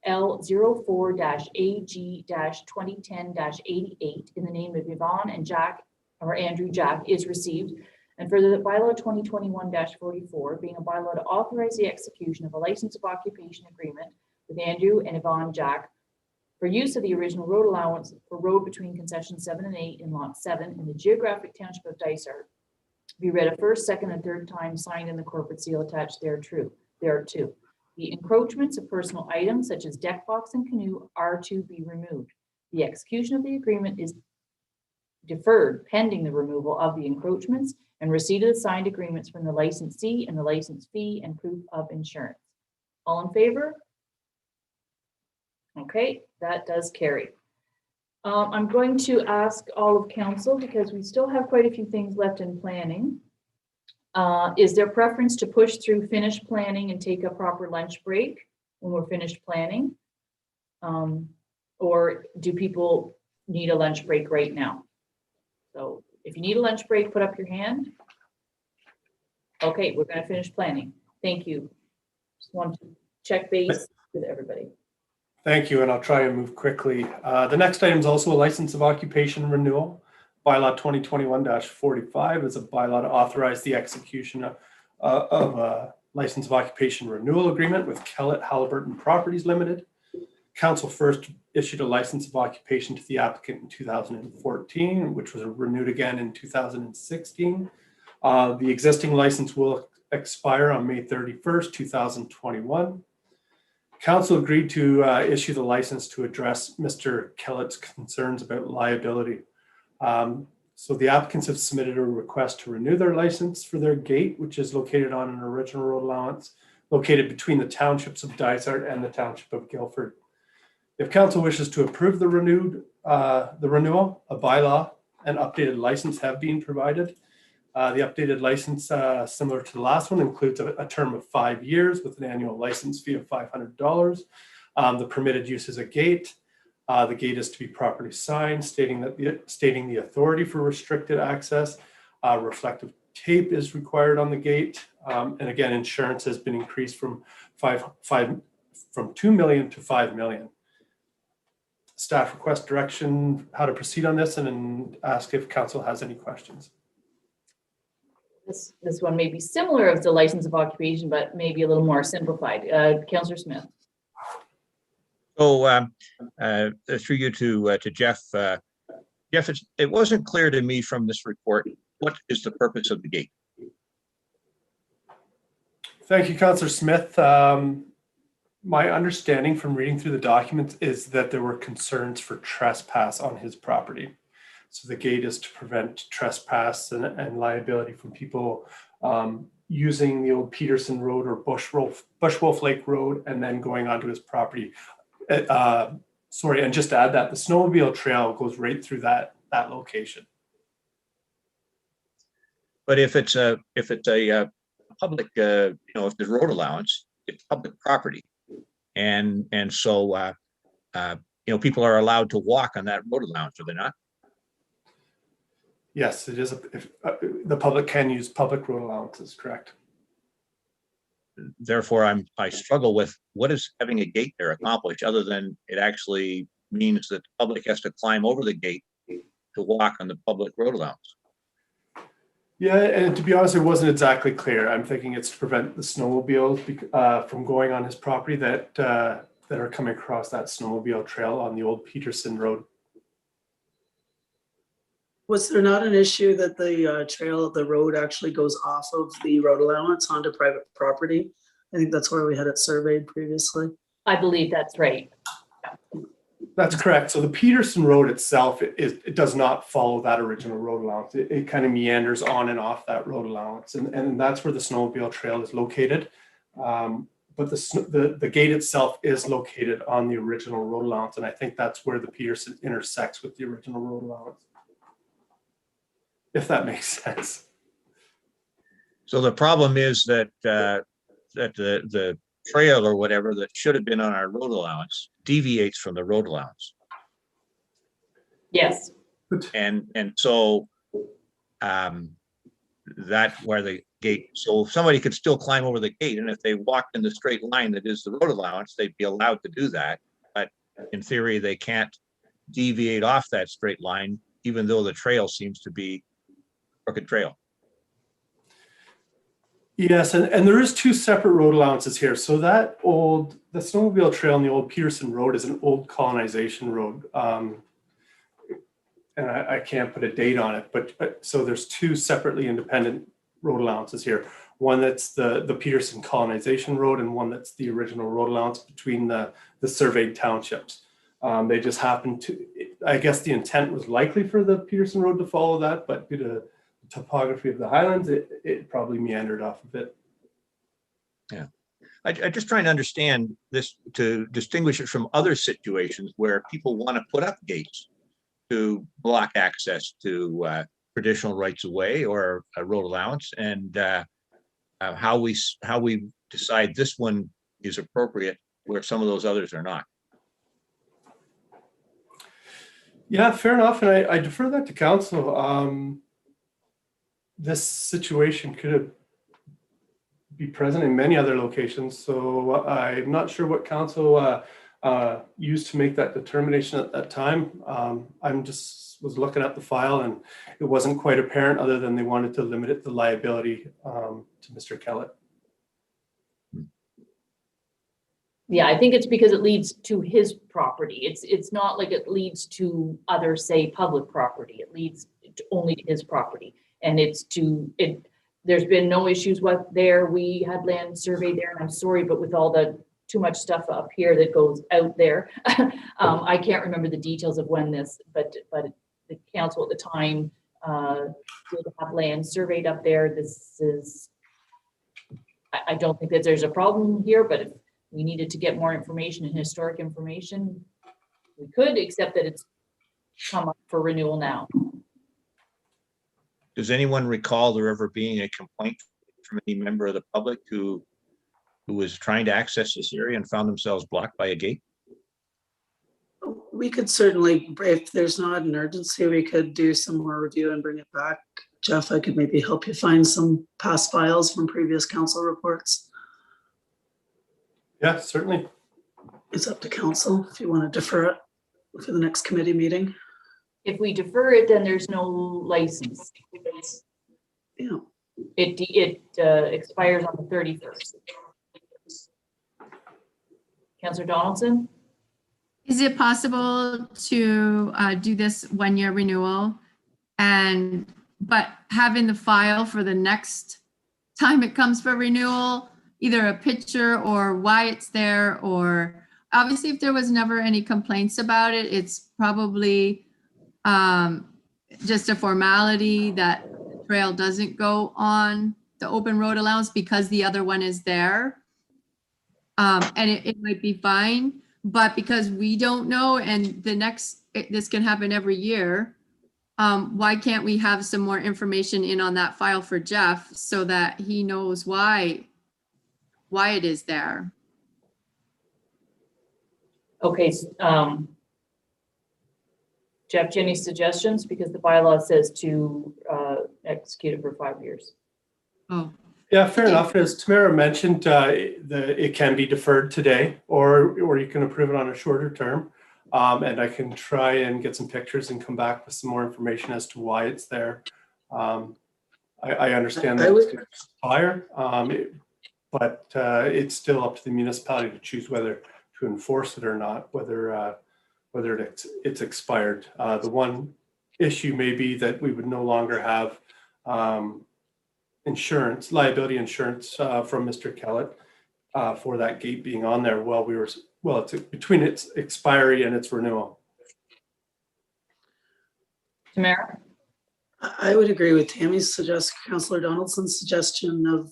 L04-AG-2010-88 in the name of Yvonne and Jack or Andrew Jack is received. And further that bylaw 2021-44 being a bylaw to authorize the execution of a license of occupation agreement with Andrew and Yvonne Jack for use of the original road allowance for road between concessions 7 and 8 in lot 7 in the geographic township of Dysart. Be read a first, second, and third time, signed in the corporate seal attached thereto. The encroachments of personal items such as deck box and canoe are to be removed. The execution of the agreement is deferred pending the removal of the encroachments and receipt of the signed agreements from the licensee and the license fee and proof of insurance. All in favor? Okay, that does carry. I'm going to ask all of council, because we still have quite a few things left in planning. Is there preference to push through finished planning and take a proper lunch break when we're finished planning? Or do people need a lunch break right now? So if you need a lunch break, put up your hand. Okay, we're going to finish planning. Thank you. Just want to check base with everybody. Thank you, and I'll try and move quickly. The next item is also a license of occupation renewal. Bylaw 2021-45 is a bylaw to authorize the execution of a license of occupation renewal agreement with Kellett Halliburton Properties Limited. Council first issued a license of occupation to the applicant in 2014, which was renewed again in 2016. The existing license will expire on May 31st, 2021. Council agreed to issue the license to address Mr. Kellett's concerns about liability. So the applicants have submitted a request to renew their license for their gate, which is located on an original road allowance located between the townships of Dysart and the township of Guildford. If council wishes to approve the renewal, a bylaw and updated license have been provided. The updated license, similar to the last one, includes a term of 5 years with an annual license fee of $500. The permitted use is a gate. The gate is to be properly signed, stating the authority for restricted access. Reflective tape is required on the gate, and again, insurance has been increased from $2 million to $5 million. Staff request direction how to proceed on this, and then ask if council has any questions. This one may be similar as the license of occupation, but maybe a little more simplified. Councillor Smith. So through you to Jeff. Jeff, it wasn't clear to me from this report, what is the purpose of the gate? Thank you, Councillor Smith. My understanding from reading through the documents is that there were concerns for trespass on his property. So the gate is to prevent trespass and liability from people using the old Peterson Road or Bushwolf Lake Road and then going onto his property. Sorry, and just to add that the snowmobile trail goes right through that location. But if it's a public, if there's road allowance, it's public property. And so, people are allowed to walk on that road allowance, are they not? Yes, it is. The public can use public road allowances, correct? Therefore, I struggle with what does having a gate there accomplish other than it actually means that the public has to climb over the gate to walk on the public road allowance. Yeah, and to be honest, it wasn't exactly clear. I'm thinking it's to prevent the snowmobiles from going on his property that are coming across that snowmobile trail on the old Peterson Road. Was there not an issue that the trail of the road actually goes off of the road allowance onto private property? I think that's where we had it surveyed previously. I believe that's right. That's correct. So the Peterson Road itself, it does not follow that original road allowance. It kind of meanders on and off that road allowance. And that's where the snowmobile trail is located. But the gate itself is located on the original road allowance. And I think that's where the Peterson intersects with the original road allowance. If that makes sense. So the problem is that the trail or whatever that should have been on our road allowance deviates from the road allowance. Yes. And so that where the gate, so somebody could still climb over the gate, and if they walked in the straight line that is the road allowance, they'd be allowed to do that. But in theory, they can't deviate off that straight line, even though the trail seems to be a crooked trail. Yes, and there is two separate road allowances here. So the snowmobile trail on the old Peterson Road is an old colonization road. And I can't put a date on it, but so there's two separately independent road allowances here. One that's the Peterson colonization road and one that's the original road allowance between the surveyed townships. They just happened to, I guess the intent was likely for the Peterson Road to follow that, but due to topography of the Highlands, it probably meandered off of it. Yeah, I'm just trying to understand this to distinguish it from other situations where people want to put up gates to block access to traditional rights of way or a road allowance, and how we decide this one is appropriate where some of those others are not. Yeah, fair enough, and I defer that to council. This situation could be present in many other locations, so I'm not sure what council used to make that determination at that time. I'm just was looking at the file and it wasn't quite apparent other than they wanted to limit the liability to Mr. Kellett. Yeah, I think it's because it leads to his property. It's not like it leads to other, say, public property. It leads only to his property. And there's been no issues with there. We had land surveyed there, and I'm sorry, but with all the too much stuff up here that goes out there, I can't remember the details of when this, but the council at the time did have land surveyed up there. I don't think that there's a problem here, but if we needed to get more information and historic information, we could, except that it's come up for renewal now. Does anyone recall there ever being a complaint from any member of the public who was trying to access this area and found themselves blocked by a gate? We could certainly, if there's not an urgency, we could do some more review and bring it back. Jeff, I could maybe help you find some past files from previous council reports. Yeah, certainly. It's up to council if you want to defer it for the next committee meeting. If we defer it, then there's no license. Yeah. It expires on the 31st. Councillor Donaldson? Is it possible to do this 1-year renewal but have in the file for the next time it comes for renewal, either a picture or why it's there, or obviously if there was never any complaints about it, it's probably just a formality that the trail doesn't go on the open road allowance because the other one is there. And it might be fine, but because we don't know, and this can happen every year, why can't we have some more information in on that file for Jeff so that he knows why it is there? Okay, Jeff, any suggestions? Because the bylaw says to execute it for 5 years. Oh. Yeah, fair enough. As Tamara mentioned, it can be deferred today, or you can approve it on a shorter term. And I can try and get some pictures and come back with some more information as to why it's there. I understand that it's going to expire, but it's still up to the municipality to choose whether to enforce it or not, whether it's expired. The one issue may be that we would no longer have liability insurance from Mr. Kellett for that gate being on there while it's between its expiry and its renewal. Tamara? I would agree with Tammy's Councillor Donaldson's suggestion of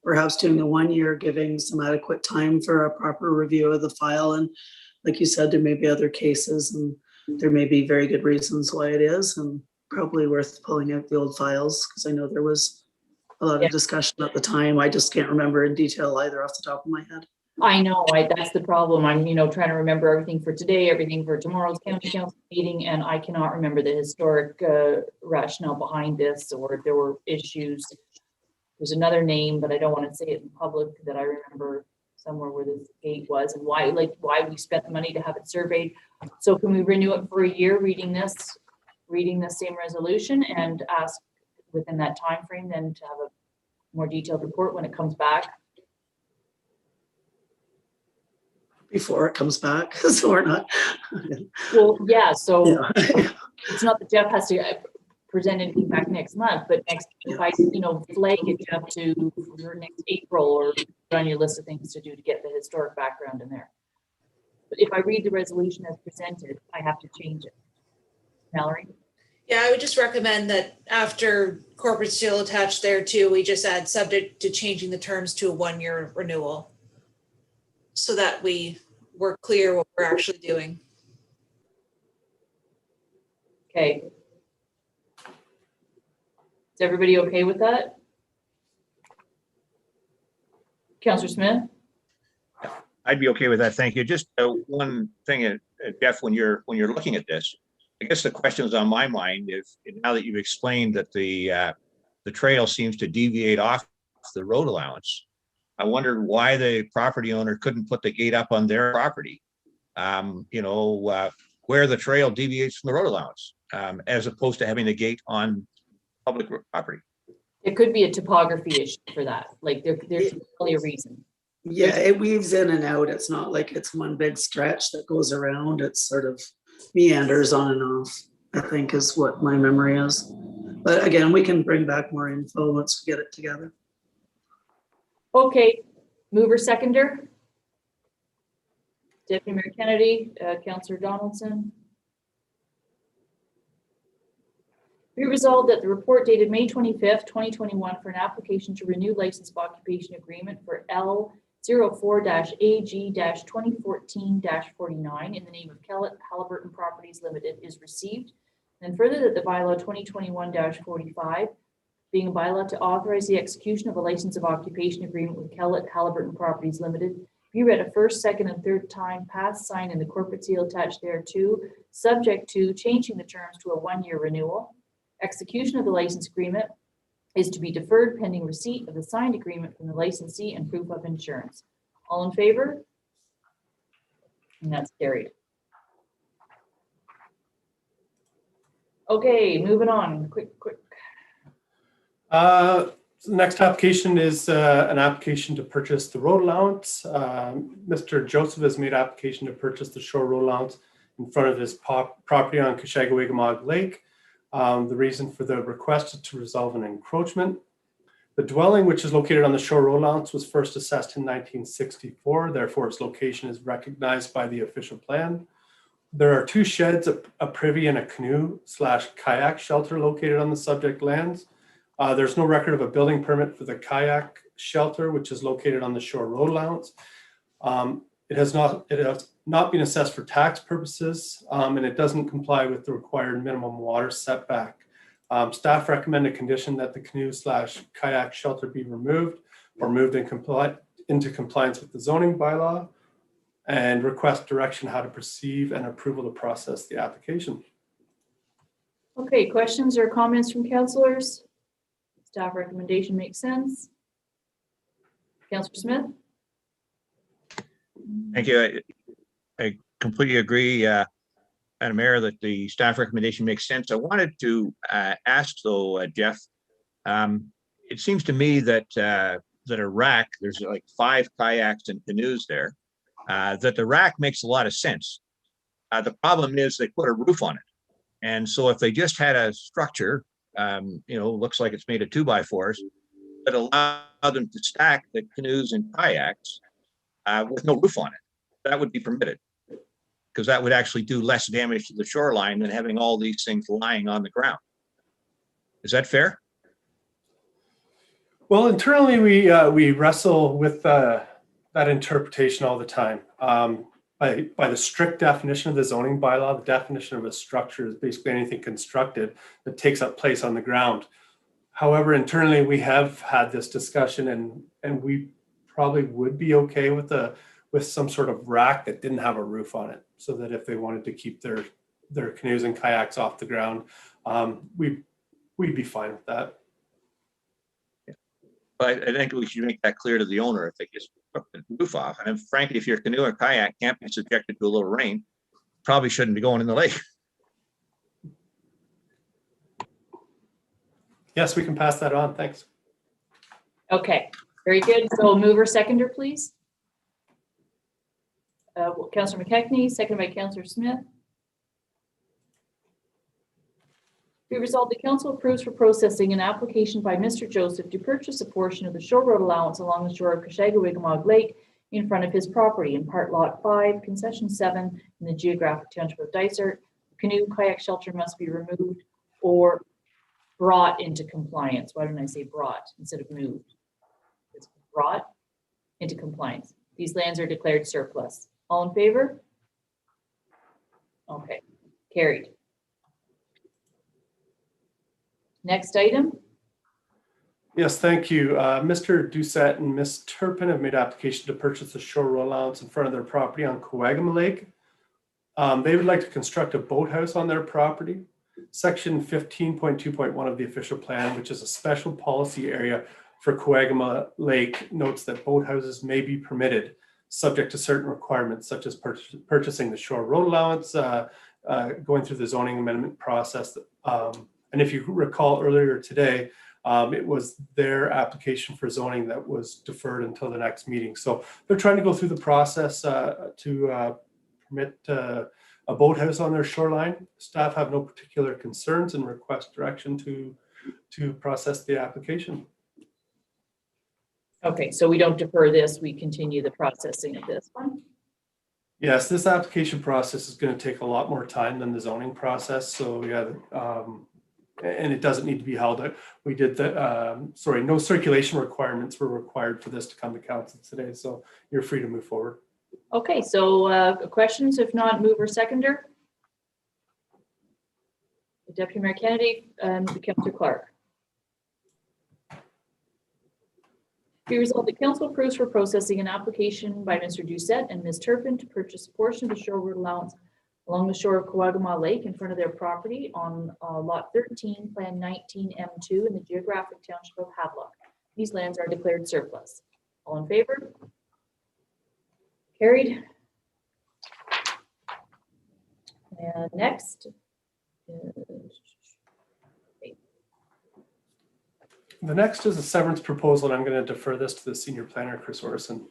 perhaps doing the 1 year, giving some adequate time for a proper review of the file. And like you said, there may be other cases and there may be very good reasons why it is, and probably worth pulling out the old files, because I know there was a lot of discussion at the time. I just can't remember in detail either off the top of my head. I know, that's the problem. I'm, trying to remember everything for today, everything for tomorrow's county council meeting, and I cannot remember the historic rationale behind this, or if there were issues. There's another name, but I don't want to say it in public, that I remember somewhere where this gate was and why we spent the money to have it surveyed. So can we renew it for a year, reading this same resolution, and ask within that time frame then to have a more detailed report when it comes back? Before it comes back, so we're not. Well, yeah, so it's not that Jeff has to present anything back next month, but if I flag it up to your next April, or put on your list of things to do to get the historic background in there. But if I read the resolution as presented, I have to change it. Mallory? Yeah, I would just recommend that after corporate seal attached there too, we just add subject to changing the terms to a 1 year renewal, so that we're clear what we're actually doing. Okay. Is everybody okay with that? Councillor Smith? I'd be okay with that. Thank you. Just one thing, Jeff, when you're looking at this, I guess the question is on my mind, if now that you've explained that the trail seems to deviate off the road allowance, I wondered why the property owner couldn't put the gate up on their property, where the trail deviates from the road allowance, as opposed to having the gate on public property. It could be a topography issue for that. Like there's probably a reason. Yeah, it weaves in and out. It's not like it's one big stretch that goes around. It's sort of meanders on and off, I think is what my memory is. But again, we can bring back more info once we get it together. Okay, mover seconder. Deputy Mayor Kennedy, Councillor Donaldson. Be resolved that the report dated May 25th, 2021 for an application to renew license of occupation agreement for L04-AG-2014-49 in the name of Kellett Halliburton Properties Limited is received. And further that the bylaw 2021-45, being a bylaw to authorize the execution of a license of occupation agreement with Kellett Halliburton Properties Limited, be read a first, second, and third time, passed, signed, and the corporate seal attached thereto, subject to changing the terms to a 1 year renewal. Execution of the license agreement is to be deferred pending receipt of the signed agreement from the licensee and proof of insurance. All in favor? And that's carried. Okay, moving on. Quick. So the next application is an application to purchase the road allowance. Mr. Joseph has made application to purchase the shore road allowance in front of his property on Kashagawigamog Lake. The reason for the request is to resolve an encroachment. The dwelling, which is located on the shore road allowance, was first assessed in 1964. Therefore, its location is recognized by the official plan. There are 2 sheds, a privy and a canoe/kayak shelter located on the subject lands. There's no record of a building permit for the kayak shelter, which is located on the shore road allowance. It has not been assessed for tax purposes, and it doesn't comply with the required minimum water setback. Staff recommend a condition that the canoe/kayak shelter be removed or moved into compliance with the zoning bylaw, and request direction how to proceed and approval to process the application. Okay, questions or comments from councillors? Staff recommendation makes sense. Councillor Smith? Thank you. I completely agree, Madam Mayor, that the staff recommendation makes sense. I wanted to ask though, Jeff, it seems to me that that a rack, there's like 5 kayaks and canoes there, that the rack makes a lot of sense. The problem is they put a roof on it. And so if they just had a structure, looks like it's made of 2x4s, that allow them to stack the canoes and kayaks with no roof on it, that would be permitted. Because that would actually do less damage to the shoreline than having all these things lying on the ground. Is that fair? Well, internally, we wrestle with that interpretation all the time. By the strict definition of the zoning bylaw, the definition of a structure is basically anything constructed that takes up place on the ground. However, internally, we have had this discussion, and we probably would be okay with some sort of rack that didn't have a roof on it, so that if they wanted to keep their canoes and kayaks off the ground, we'd be fine with that. But I think we should make that clear to the owner if they just took the roof off. And frankly, if your canoe or kayak can't be subjected to a little rain, probably shouldn't be going in the lake. Yes, we can pass that on. Thanks. Okay, very good. So mover seconder, please. Councillor McKechnie, seconded by Councillor Smith. Be resolved, the council approves for processing an application by Mr. Joseph to purchase a portion of the shore road allowance along the shore of Cashagawigmog Lake in front of his property in part lot 5, concession 7 in the geographic township of Dysart. Canoe kayak shelter must be removed or brought into compliance. Why don't I say brought instead of moved? It's brought into compliance. These lands are declared surplus. All in favor? Okay, carried. Next item. Yes, thank you. Mr. Doucette and Ms. Turpin have made application to purchase the shore road allowance in front of their property on Coagama Lake. They would like to construct a boathouse on their property. Section 15.2.1 of the official plan, which is a special policy area for Coagama Lake, notes that boathouses may be permitted subject to certain requirements, such as purchasing the shore road allowance, going through the zoning amendment process. And if you recall earlier today, it was their application for zoning that was deferred until the next meeting. So they're trying to go through the process to permit a boathouse on their shoreline. Staff have no particular concerns and request direction to process the application. Okay, so we don't defer this, we continue the processing of this one. Yes, this application process is going to take a lot more time than the zoning process. So yeah, and it doesn't need to be held out. We did the, no circulation requirements were required for this to come to council today. So you're free to move forward. Okay, so questions, if not mover seconder? Deputy Mayor Kennedy and Councillor Clark. Be resolved, the council approves for processing an application by Mr. Doucette and Ms. Turpin to purchase a portion of the shore road allowance along the shore of Coagama Lake in front of their property on lot 13, plan 19M2 in the geographic township of Havelock. These lands are declared surplus. All in favor? Carried. And next. The next is a severance proposal, and I'm going to defer this to the senior planner, Chris Orson.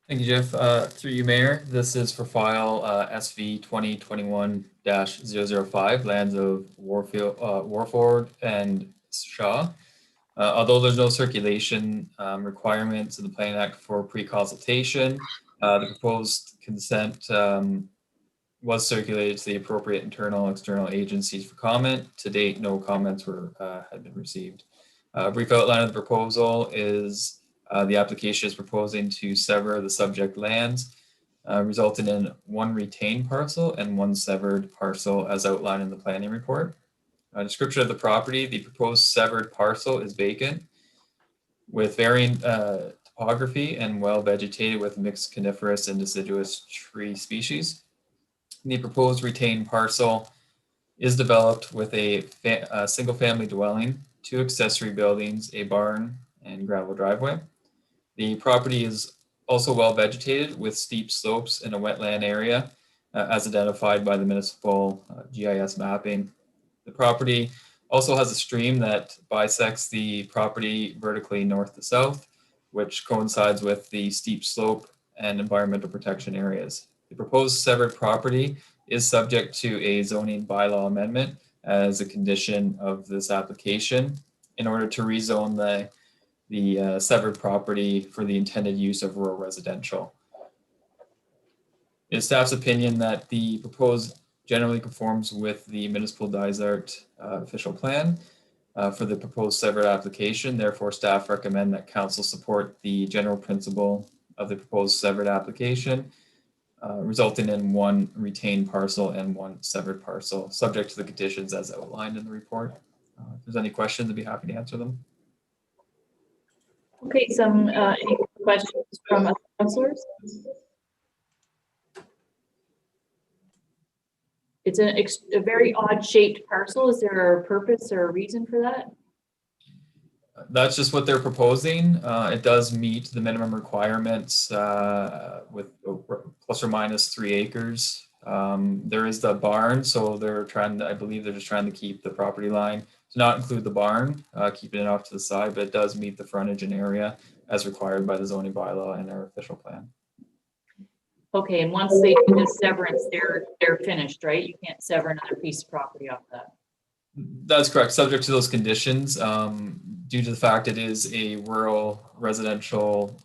Thank you, Jeff. Through you, Mayor. This is for file SV 2021-005, lands of Warford and Shaw. Although there's no circulation requirements in the Plan Act for pre-consultation, the proposed consent was circulated to the appropriate internal and external agencies for comment. To date, no comments had been received. A brief outline of the proposal is the application is proposing to sever the subject lands, resulting in one retained parcel and one severed parcel as outlined in the planning report. A description of the property: the proposed severed parcel is vacant with varying topography and well vegetated with mixed coniferous and deciduous tree species. The proposed retained parcel is developed with a single family dwelling, 2 accessory buildings, a barn, and gravel driveway. The property is also well vegetated with steep slopes in a wetland area as identified by the municipal GIS mapping. The property also has a stream that bisects the property vertically north to south, which coincides with the steep slope and environmental protection areas. The proposed severed property is subject to a zoning bylaw amendment as a condition of this application in order to rezone the severed property for the intended use of rural residential. It is staff's opinion that the proposed generally conforms with the municipal Dysart official plan for the proposed severed application. Therefore, staff recommend that council support the general principle of the proposed severed application, resulting in one retained parcel and one severed parcel, subject to the conditions as outlined in the report. If there's any questions, I'd be happy to answer them. Okay, any questions from other councilors? It's a very odd shaped parcel. Is there a purpose or a reason for that? That's just what they're proposing. It does meet the minimum requirements with plus or minus 3 acres. There is the barn, so I believe they're just trying to keep the property line to not include the barn, keeping it off to the side, but it does meet the frontage and area as required by the zoning bylaw and our official plan. Okay, and once they do this severance, they're finished, right? You can't sever another piece of property off that. That's correct, subject to those conditions. Due to the fact it is a rural residential,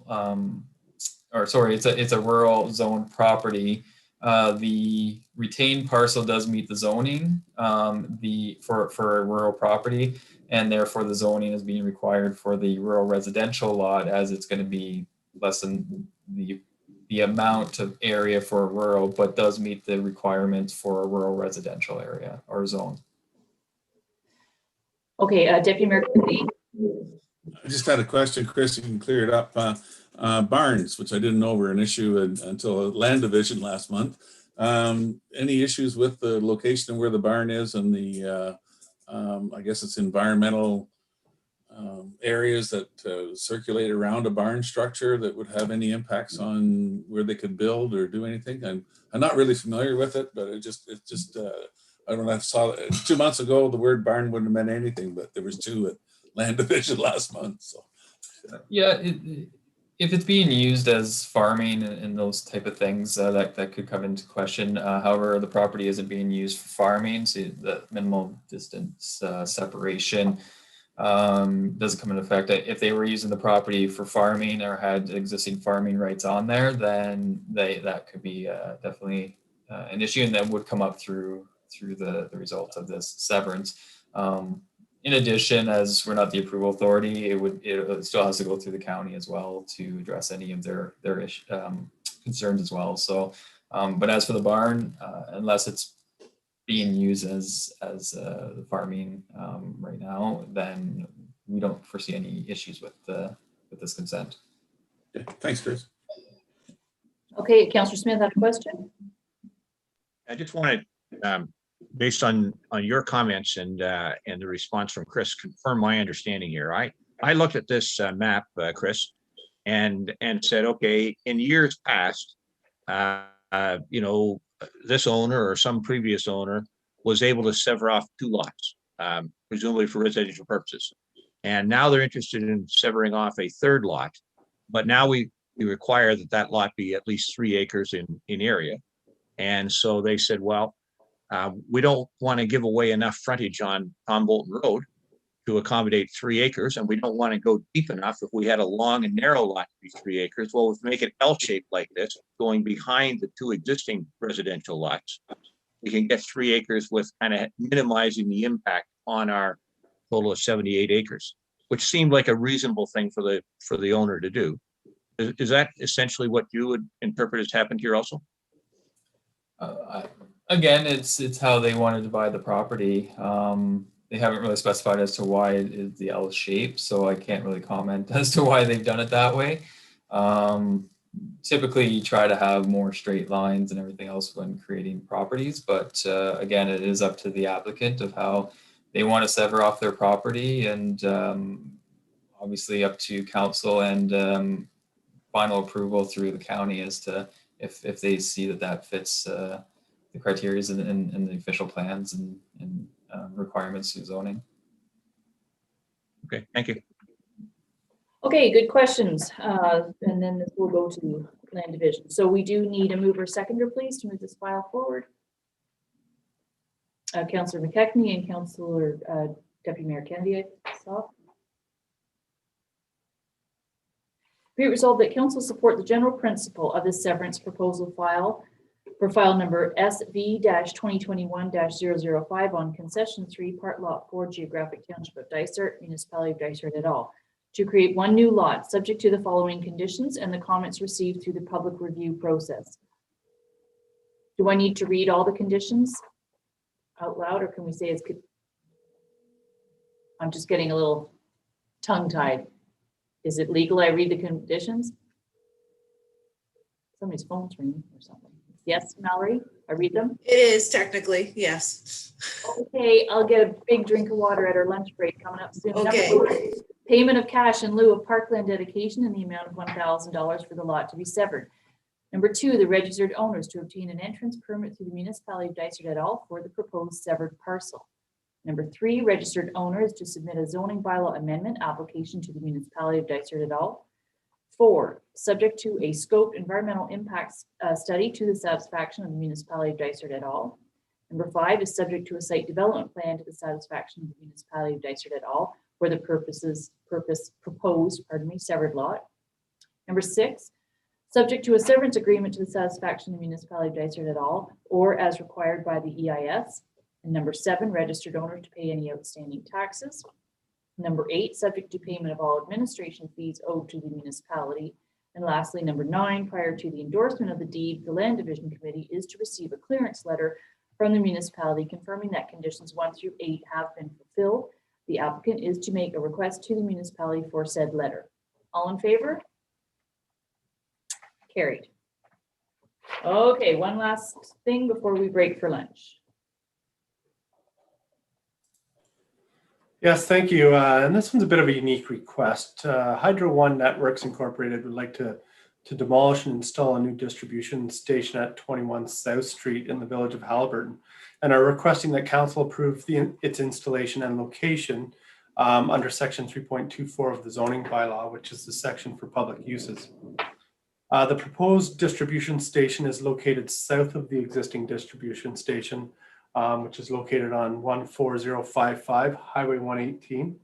it's a rural zone property. The retained parcel does meet the zoning for a rural property, and therefore the zoning is being required for the rural residential lot, as it's going to be less than the amount of area for a rural, but does meet the requirements for a rural residential area or zone. Okay, Deputy Mayor Kennedy. I just had a question, Chris, you can clear it up. Barns, which I didn't know were an issue until land division last month. Any issues with the location of where the barn is and the, I guess it's environmental areas that circulate around a barn structure that would have any impacts on where they could build or do anything? I'm not really familiar with it, but it just I don't know, I saw it 2 months ago, the word barn wouldn't have meant anything, but there was 2 at land division last month. So yeah, if it's being used as farming and those type of things, that could come into question. However, the property isn't being used for farming, so the minimal distance separation doesn't come into effect. If they were using the property for farming or had existing farming rights on there, then that could be definitely an issue, and that would come up through the result of this severance. In addition, as we're not the approval authority, it still has to go through the county as well to address any of their concerns as well. So, but as for the barn, unless it's being used as the farming right now, then we don't foresee any issues with this consent. yeah, thanks, Chris. Okay, Councillor Smith had a question. I just wanted, based on your comments and the response from Chris, confirm my understanding here. I looked at this map, Chris, and said, okay, in years past, this owner or some previous owner was able to sever off 2 lots, presumably for residential purposes. And now they're interested in severing off a 3rd lot, but now we require that lot be at least 3 acres in area. And so they said, well, we don't want to give away enough frontage on Bolton Road. to accommodate 3 acres, and we don't want to go deep enough. If we had a long and narrow lot to be 3 acres, well, if we make it L-shaped like this, going behind the 2 existing residential lots, we can get 3 acres with kind of minimizing the impact on our total of 78 acres, which seemed like a reasonable thing for the owner to do. Is that essentially what you would interpret as happened here also? Again, it's how they want to divide the property. They haven't really specified as to why it is the L shape, so I can't really comment as to why they've done it that way. Typically, you try to have more straight lines and everything else when creating properties, but again, it is up to the applicant of how they want to sever off their property, and obviously up to council and final approval through the county as to if they see that fits the criteria and the official plans and requirements of zoning. Okay, thank you. Okay, good questions. And then this will go to land division. So we do need a mover seconder, please, to move this file forward. Councillor McKechnie and Councillor Deputy Mayor Kennedy, I saw. Be it resolved that council support the general principle of the severance proposal file for file number SV-2021-005 on concession 3, part lot 4, geographic township of Dysart, municipality of Dysart et al. To create 1 new lot subject to the following conditions and the comments received through the public review process. Do I need to read all the conditions out loud, or can we say it's good? I'm just getting a little tongue-tied. Is it legal I read the conditions? Somebody's phone's ringing or something. Yes, Mallory, I read them? It is technically, yes. Okay, I'll get a big drink of water at our lunch break coming up soon. Okay. Number 4, payment of cash in lieu of parkland dedication in the amount of $1,000 for the lot to be severed. Number 2, the registered owners to obtain an entrance permit through the municipality of Dysart et al. For the proposed severed parcel. Number 3, registered owners to submit a zoning bylaw amendment application to the municipality of Dysart et al. 4, subject to a scoped environmental impacts study to the satisfaction of the municipality of Dysart et al. Number 5 is subject to a site development plan to the satisfaction of the municipality of Dysart et al. For the proposed severed lot. Number 6, subject to a severance agreement to the satisfaction of the municipality of Dysart et al. Or as required by the EIS. And number 7, registered owners to pay any outstanding taxes. Number 8, subject to payment of all administration fees owed to the municipality. And lastly, number 9, prior to the endorsement of the deed, the Land Division Committee is to receive a clearance letter from the municipality confirming that conditions 1 through 8 have been fulfilled. The applicant is to make a request to the municipality for said letter. All in favor? Carried. Okay, one last thing before we break for lunch. Yes, thank you. And this one's a bit of a unique request. Hydro One Networks Incorporated would like to demolish and install a new distribution station at 21 South Street in the village of Haliburton, and are requesting that council approve its installation and location under section 3.24 of the zoning bylaw, which is the section for public uses. The proposed distribution station is located south of the existing distribution station, which is located on 14055 Highway 118,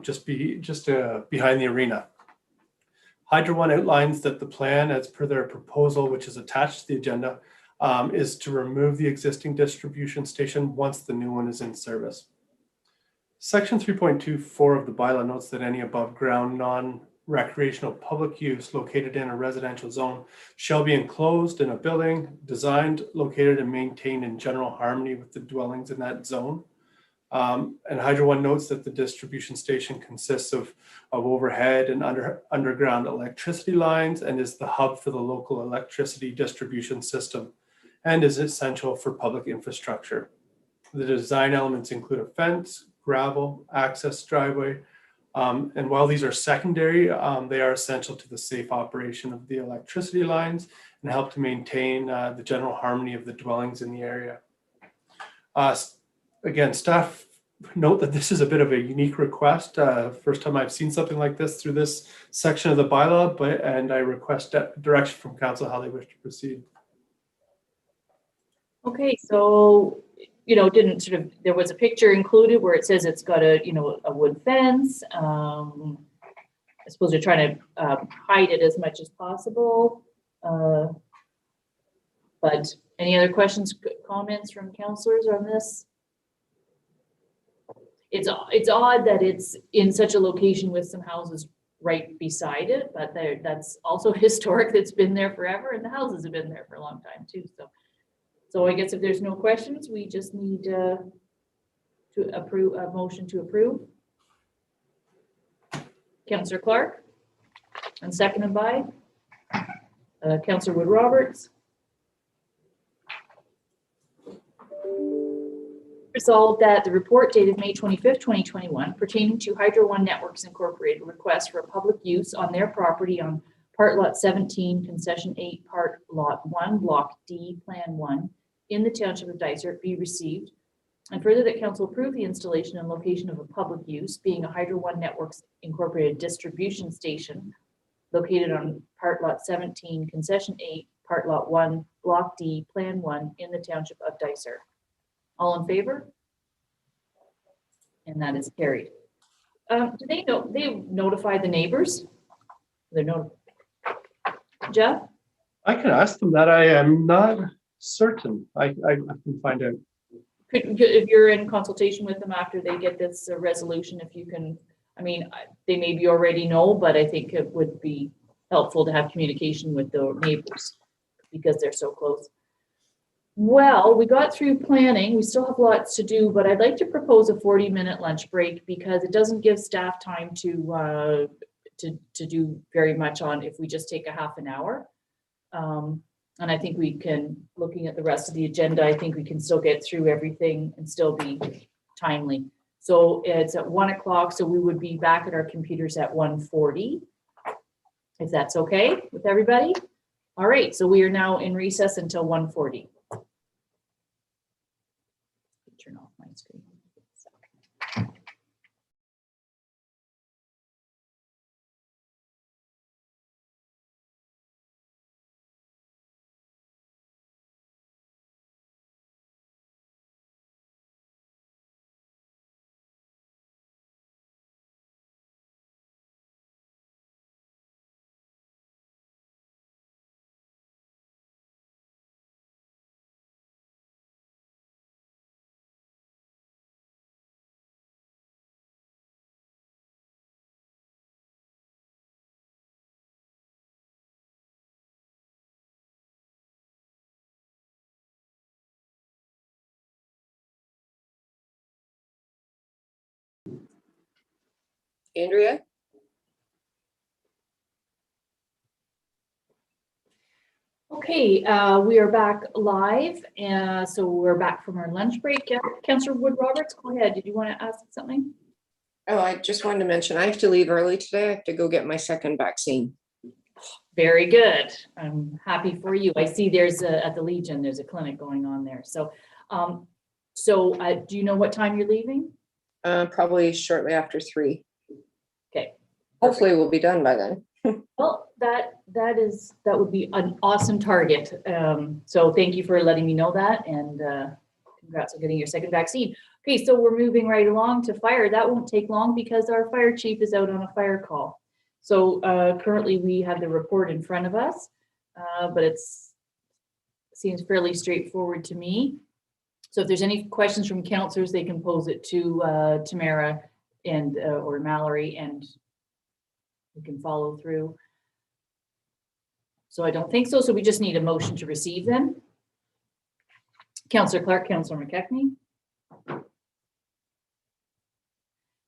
just behind the arena. Hydro One outlines that the plan, as per their proposal, which is attached to the agenda, is to remove the existing distribution station once the new one is in service. Section 3.24 of the bylaw notes that any above ground non-recreational public use located in a residential zone shall be enclosed in a building designed, located, and maintained in general harmony with the dwellings in that zone. And Hydro One notes that the distribution station consists of overhead and underground electricity lines and is the hub for the local electricity distribution system and is essential for public infrastructure. The design elements include a fence, gravel, access driveway, and while these are secondary, they are essential to the safe operation of the electricity lines and help to maintain the general harmony of the dwellings in the area. Again, staff note that this is a bit of a unique request. First time I've seen something like this through this section of the bylaw, and I request direction from council how they wish to proceed. Okay, so you know, didn't sort of, there was a picture included where it says it's got a, you know, a wood fence. I suppose they're trying to hide it as much as possible. But any other questions, comments from counselors on this? It's odd that it's in such a location with some houses right beside it, but that's also historic. That's been there forever, and the houses have been there for a long time too. So I guess if there's no questions, we just need to approve a motion to approve. Councillor Clark, and seconded by Councillor Wood Roberts. Resolved that the report dated May 25th, 2021 pertaining to Hydro One Networks Incorporated request for a public use on their property on Part Lot 17, Concession 8, Part Lot 1, Block D, Plan 1 in the Township of Dysart be received, and further that council approve the installation and location of a public use being a Hydro One Networks Incorporated distribution station located on Part Lot 17, Concession 8, Part Lot 1, Block D, Plan 1 in the Township of Dysart. All in favor? And that is carried. Do they know, they notify the neighbors? They're notified. Jeff? I can ask them that. I am not certain. I can find out. If you're in consultation with them after they get this resolution, if you can, I mean, they maybe already know, but I think it would be helpful to have communication with the neighbors because they're so close. Well, we got through planning. We still have lots to do, but I'd like to propose a 40-minute lunch break because it doesn't give staff time to do very much on if we just take a half an hour. And I think we can, looking at the rest of the agenda, I think we can still get through everything and still be timely. So it's at 1 o'clock, so we would be back at our computers at 1:40, if that's okay with everybody. All right, so we are now in recess until 1:40. Turn off my screen. Andrea? Okay, we are back live, and so we're back from our lunch break. Councillor Wood Roberts, go ahead. Did you want to ask something? Oh, I just wanted to mention, I have to leave early today. I have to go get my second vaccine. Very good. I'm happy for you. I see there's at the Legion, there's a clinic going on there. So, do you know what time you're leaving? Probably shortly after 3. Okay. Hopefully we'll be done by then. Well, that would be an awesome target. So thank you for letting me know that, and congrats on getting your second vaccine. Okay, so we're moving right along to fire. That won't take long because our fire chief is out on a fire call. So currently we have the report in front of us, but seems fairly straightforward to me. So if there's any questions from councillors, they can pose it to Tamara and or Mallory, and we can follow through. So I don't think so. So we just need a motion to receive them. Councillor Clark, Councillor McKechnie.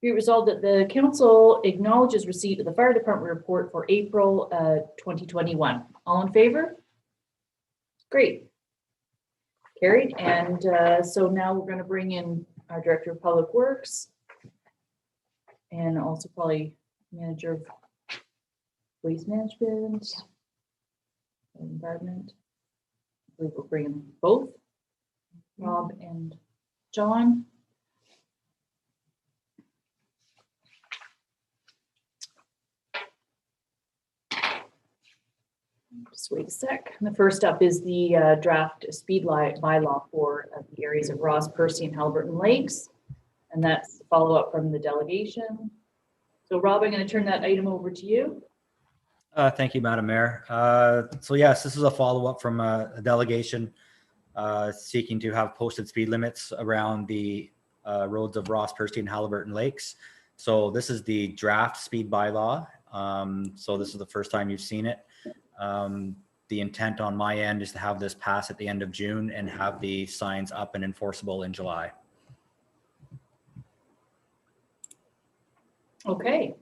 Be resolved that the council acknowledges receipt of the fire department report for April 2021. All in favor? Great. Carried. And so now we're going to bring in our Director of Public Works and also probably Manager of Waste Management, Environment. I believe we'll bring in both, Rob and John. Just wait a sec. The first up is the draft speed bylaw for the areas of Ross, Percy, and Haliburton Lakes. And that's follow up from the delegation. So Rob, I'm going to turn that item over to you. Thank you, Madam Mayor. So yes, this is a follow-up from a delegation seeking to have posted speed limits around the roads of Ross, Percy, and Haliburton Lakes. So this is the draft speed bylaw. So this is the first time you've seen it. The intent on my end is to have this pass at the end of June and have the signs up and enforceable in July. Okay.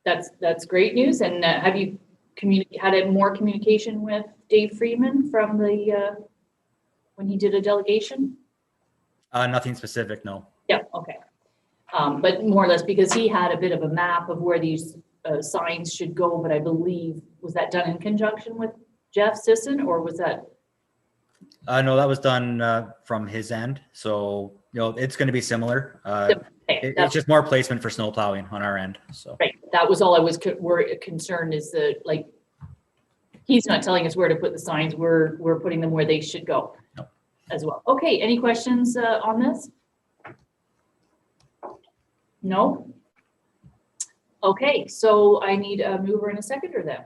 That's great news. And have you had more communication with Dave Freeman from the when he did a delegation? Nothing specific, no. Yeah, okay. But more or less because he had a bit of a map of where these signs should go, but I believe, was that done in conjunction with Jeff Sisson, or was that? No, that was done from his end. So, you know, it's going to be similar. It's just more placement for snow plowing on our end. So right, that was all I was concerned is that, like, he's not telling us where to put the signs. We're putting them where they should go as well. Okay, any questions on this? No? Okay, so I need a mover and a seconder then.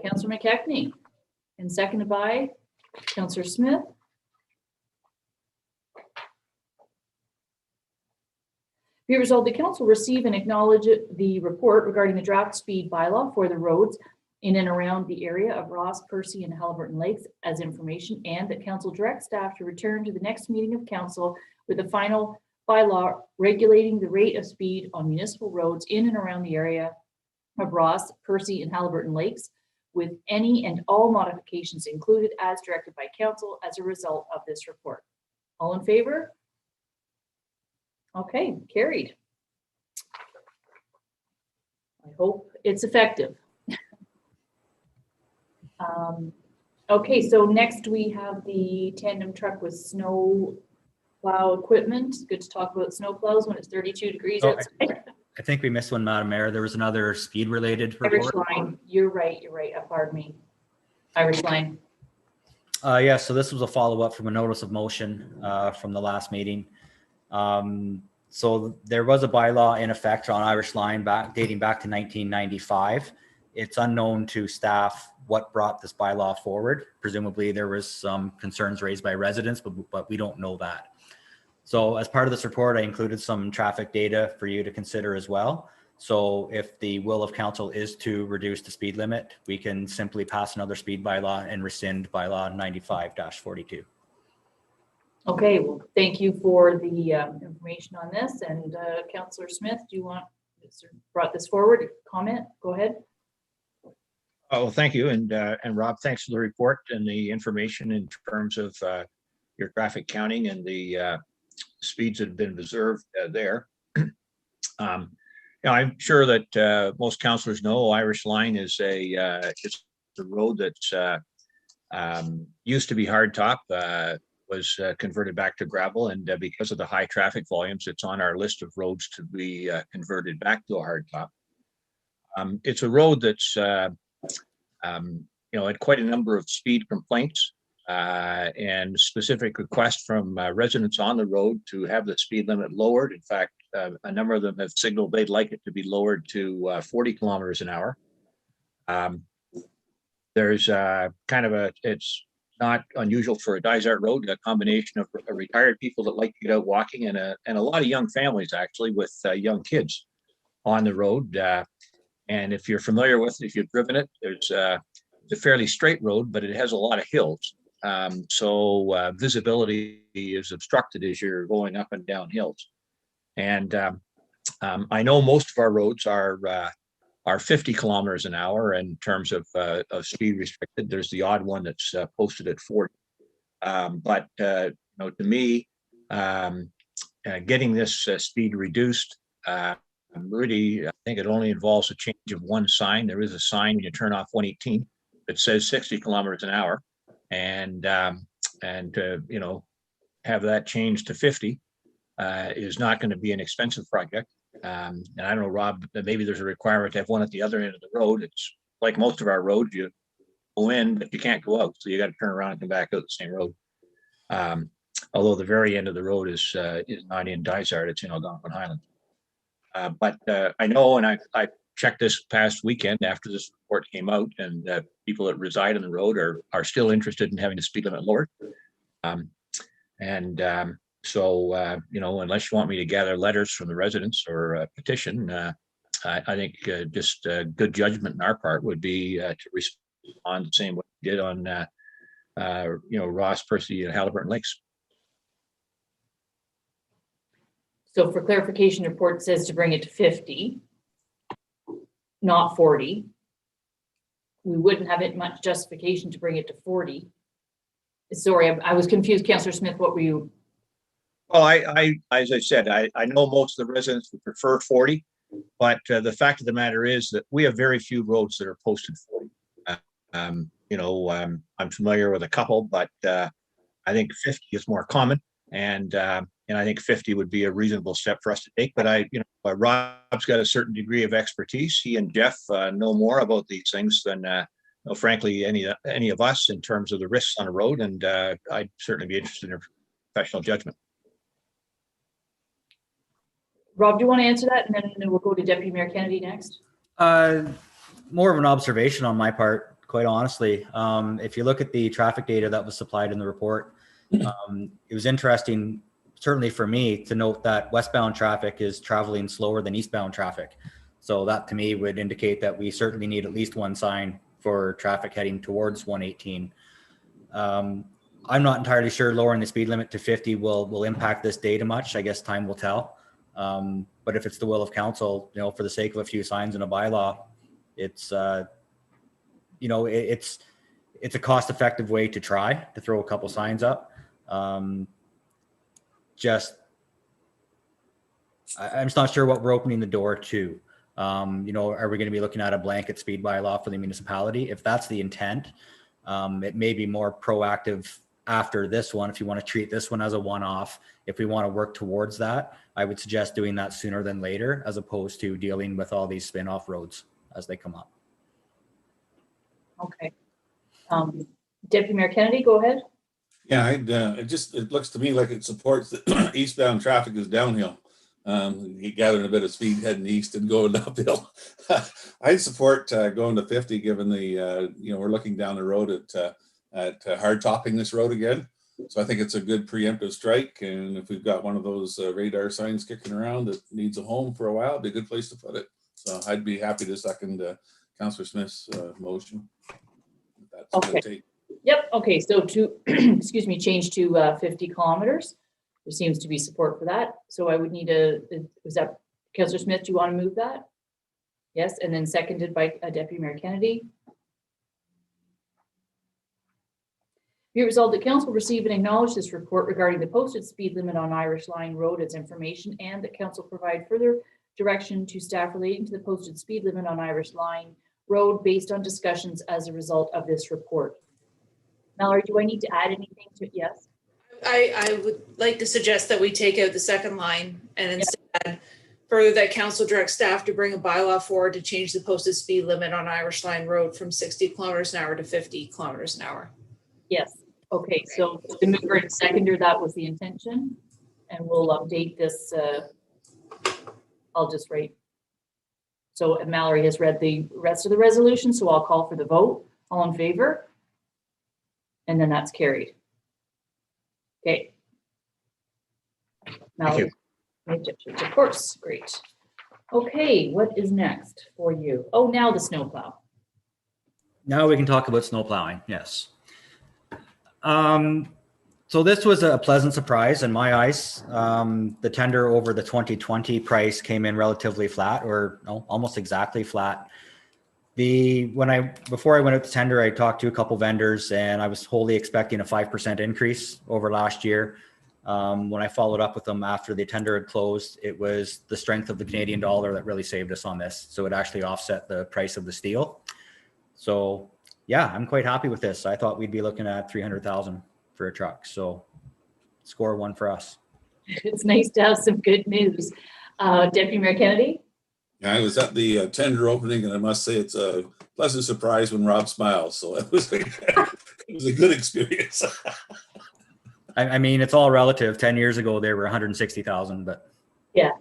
Councillor McKechnie, and seconded by Councillor Smith. Be resolved, the council receive and acknowledge the report regarding the draft speed bylaw for the roads in and around the area of Ross, Percy, and Haliburton Lakes as information, and that council direct staff to return to the next meeting of council with the final bylaw regulating the rate of speed on municipal roads in and around the area of Ross, Percy, and Haliburton Lakes, with any and all modifications included as directed by council as a result of this report. All in favor? Okay, carried. I hope it's effective. Okay, so next we have the tandem truck with snow plow equipment. Good to talk about snow plows when it's 32 degrees outside. I think we missed one, Madam Mayor. There was another speed related Irish report. Line, you're right, pardon me. Irish Line. Yeah, so this was a follow-up from a notice of motion from the last meeting. So there was a bylaw in effect on Irish Line dating back to 1995. It's unknown to staff what brought this bylaw forward. Presumably there was some concerns raised by residents, but we don't know that. So as part of this report, I included some traffic data for you to consider as well. So if the will of council is to reduce the speed limit, we can simply pass another speed bylaw and rescind bylaw 95-42. Okay, well, thank you for the information on this. And Councillor Smith, do you want, brought this forward, comment? Go ahead. Oh, thank you. And Rob, thanks for the report and the information in terms of your traffic counting and the speeds that have been observed there. I'm sure that most councillors know Irish Line is it's a road that's used to be hardtop, was converted back to gravel, and because of the high traffic volumes, it's on our list of roads to be converted back to a hardtop. It's a road that's had quite a number of speed complaints and specific requests from residents on the road to have the speed limit lowered. In fact, a number of them have signaled they'd like it to be lowered to 40 kilometers an hour. There's it's not unusual for a Dysart road, a combination of retired people that like to get out walking and a lot of young families actually with young kids on the road. And if you're familiar with it, if you've driven it, it's a fairly straight road, but it has a lot of hills. So visibility is obstructed as you're going up and down hills. And I know most of our roads are 50 kilometers an hour in terms of speed restricted. There's the odd one that's posted at 40. But to me, getting this speed reduced, really, I think it only involves a change of one sign. There is a sign when you turn off 118 that says 60 kilometers an hour, and to have that changed to 50 is not going to be an expensive project. And I don't know, Rob, that maybe there's a requirement to have one at the other end of the road. It's like most of our roads, you go in, but you can't go out. So you got to turn around and come back out the same road. Although the very end of the road is not in Dysart, it's in Algonquin Highlands. But I know, and I checked this past weekend after this report came out, and people that reside on the road are still interested in having the speed limit lowered. So, you know, unless you want me to gather letters from the residents or a petition, I think just good judgment on our part would be to respond the same way we did on, you know, Ross, Percy, and Halliburton Lakes. So for clarification, the report says to bring it to 50, not 40. We wouldn't have it much justification to bring it to 40. Sorry, I was confused. Councillor Smith, what were you? Well, as I said, I know most of the residents would prefer 40, but the fact of the matter is that we have very few roads that are posted 40. You know, I'm familiar with a couple, but I think 50 is more common, and I think 50 would be a reasonable step for us to take. But you know, Rob's got a certain degree of expertise. He and Jeff know more about these things than, you know, frankly, any of us in terms of the risks on the road, and I'd certainly be interested in their professional judgment. Rob, do you want to answer that? And then we'll go to Deputy Mayor Kennedy next. More of an observation on my part, quite honestly. If you look at the traffic data that was supplied in the report, it was interesting, certainly for me, to note that westbound traffic is traveling slower than eastbound traffic. So that to me would indicate that we certainly need at least one sign for traffic heading towards 118. I'm not entirely sure lowering the speed limit to 50 will impact this data much. I guess time will tell. But if it's the will of council, you know, for the sake of a few signs in a bylaw, it's, you know, it's a cost-effective way to try to throw a couple signs up. I'm just not sure what we're opening the door to. You know, are we going to be looking at a blanket speed bylaw for the municipality? If that's the intent, it may be more proactive after this one. If you want to treat this one as a one-off, if we want to work towards that, I would suggest doing that sooner than later, as opposed to dealing with all these spin-off roads as they come up. Okay. Deputy Mayor Kennedy, go ahead. Yeah, it looks to me like it supports that eastbound traffic is downhill. Gathering a bit of speed heading east and going uphill. I support going to 50, given the, you know, we're looking down the road at hard topping this road again. So I think it's a good preemptive strike. And if we've got one of those radar signs kicking around that needs a home for a while, it'd be a good place to put it. So I'd be happy to second Councillor Smith's motion. That's okay. Yep. Okay. So to, excuse me, change to 50 kilometers. There seems to be support for that. So I would need was that Councillor Smith, do you want to move that? Yes. And then seconded by Deputy Mayor Kennedy. Be it resolved that council receive and acknowledge this report regarding the posted speed limit on Irish Line Road as information, and that council provide further direction to staff relating to the posted speed limit on Irish Line Road based on discussions as a result of this report. Mallory, do I need to add anything to it? Yes. I would like to suggest that we take out the second line and instead further that council directs staff to bring a bylaw forward to change the posted speed limit on Irish Line Road from 60 kilometers an hour to 50 kilometers an hour. Yes. Okay. So the mover and seconder, that was the intention, and we'll update this. I'll just write. So Mallory has read the rest of the resolution, so I'll call for the vote. All in favor? And then that's carried. Okay. Mallory. Of course, great. Okay, what is next for you? Oh, now the snowplow. Now we can talk about snow plowing. Yes. So this was a pleasant surprise in my eyes. The tender over the 2020 came in relatively flat, or no, almost exactly flat. Before I went out to tender, I talked to a couple vendors, and I was wholly expecting a 5% increase over last year. When I followed up with them after the tender had closed, it was the strength of the Canadian dollar that really saved us on this. So it actually offset the price of the steel. So yeah, I'm quite happy with this. I thought we'd be looking at 300,000 for a truck. So score one for us. It's nice to have some good news. Deputy Mayor Kennedy? I was at the tender opening, and I must say it's a pleasant surprise when Rob smiles. So it was it was a good experience. I mean, it's all relative. 10 years ago, they were 160,000, but Yeah.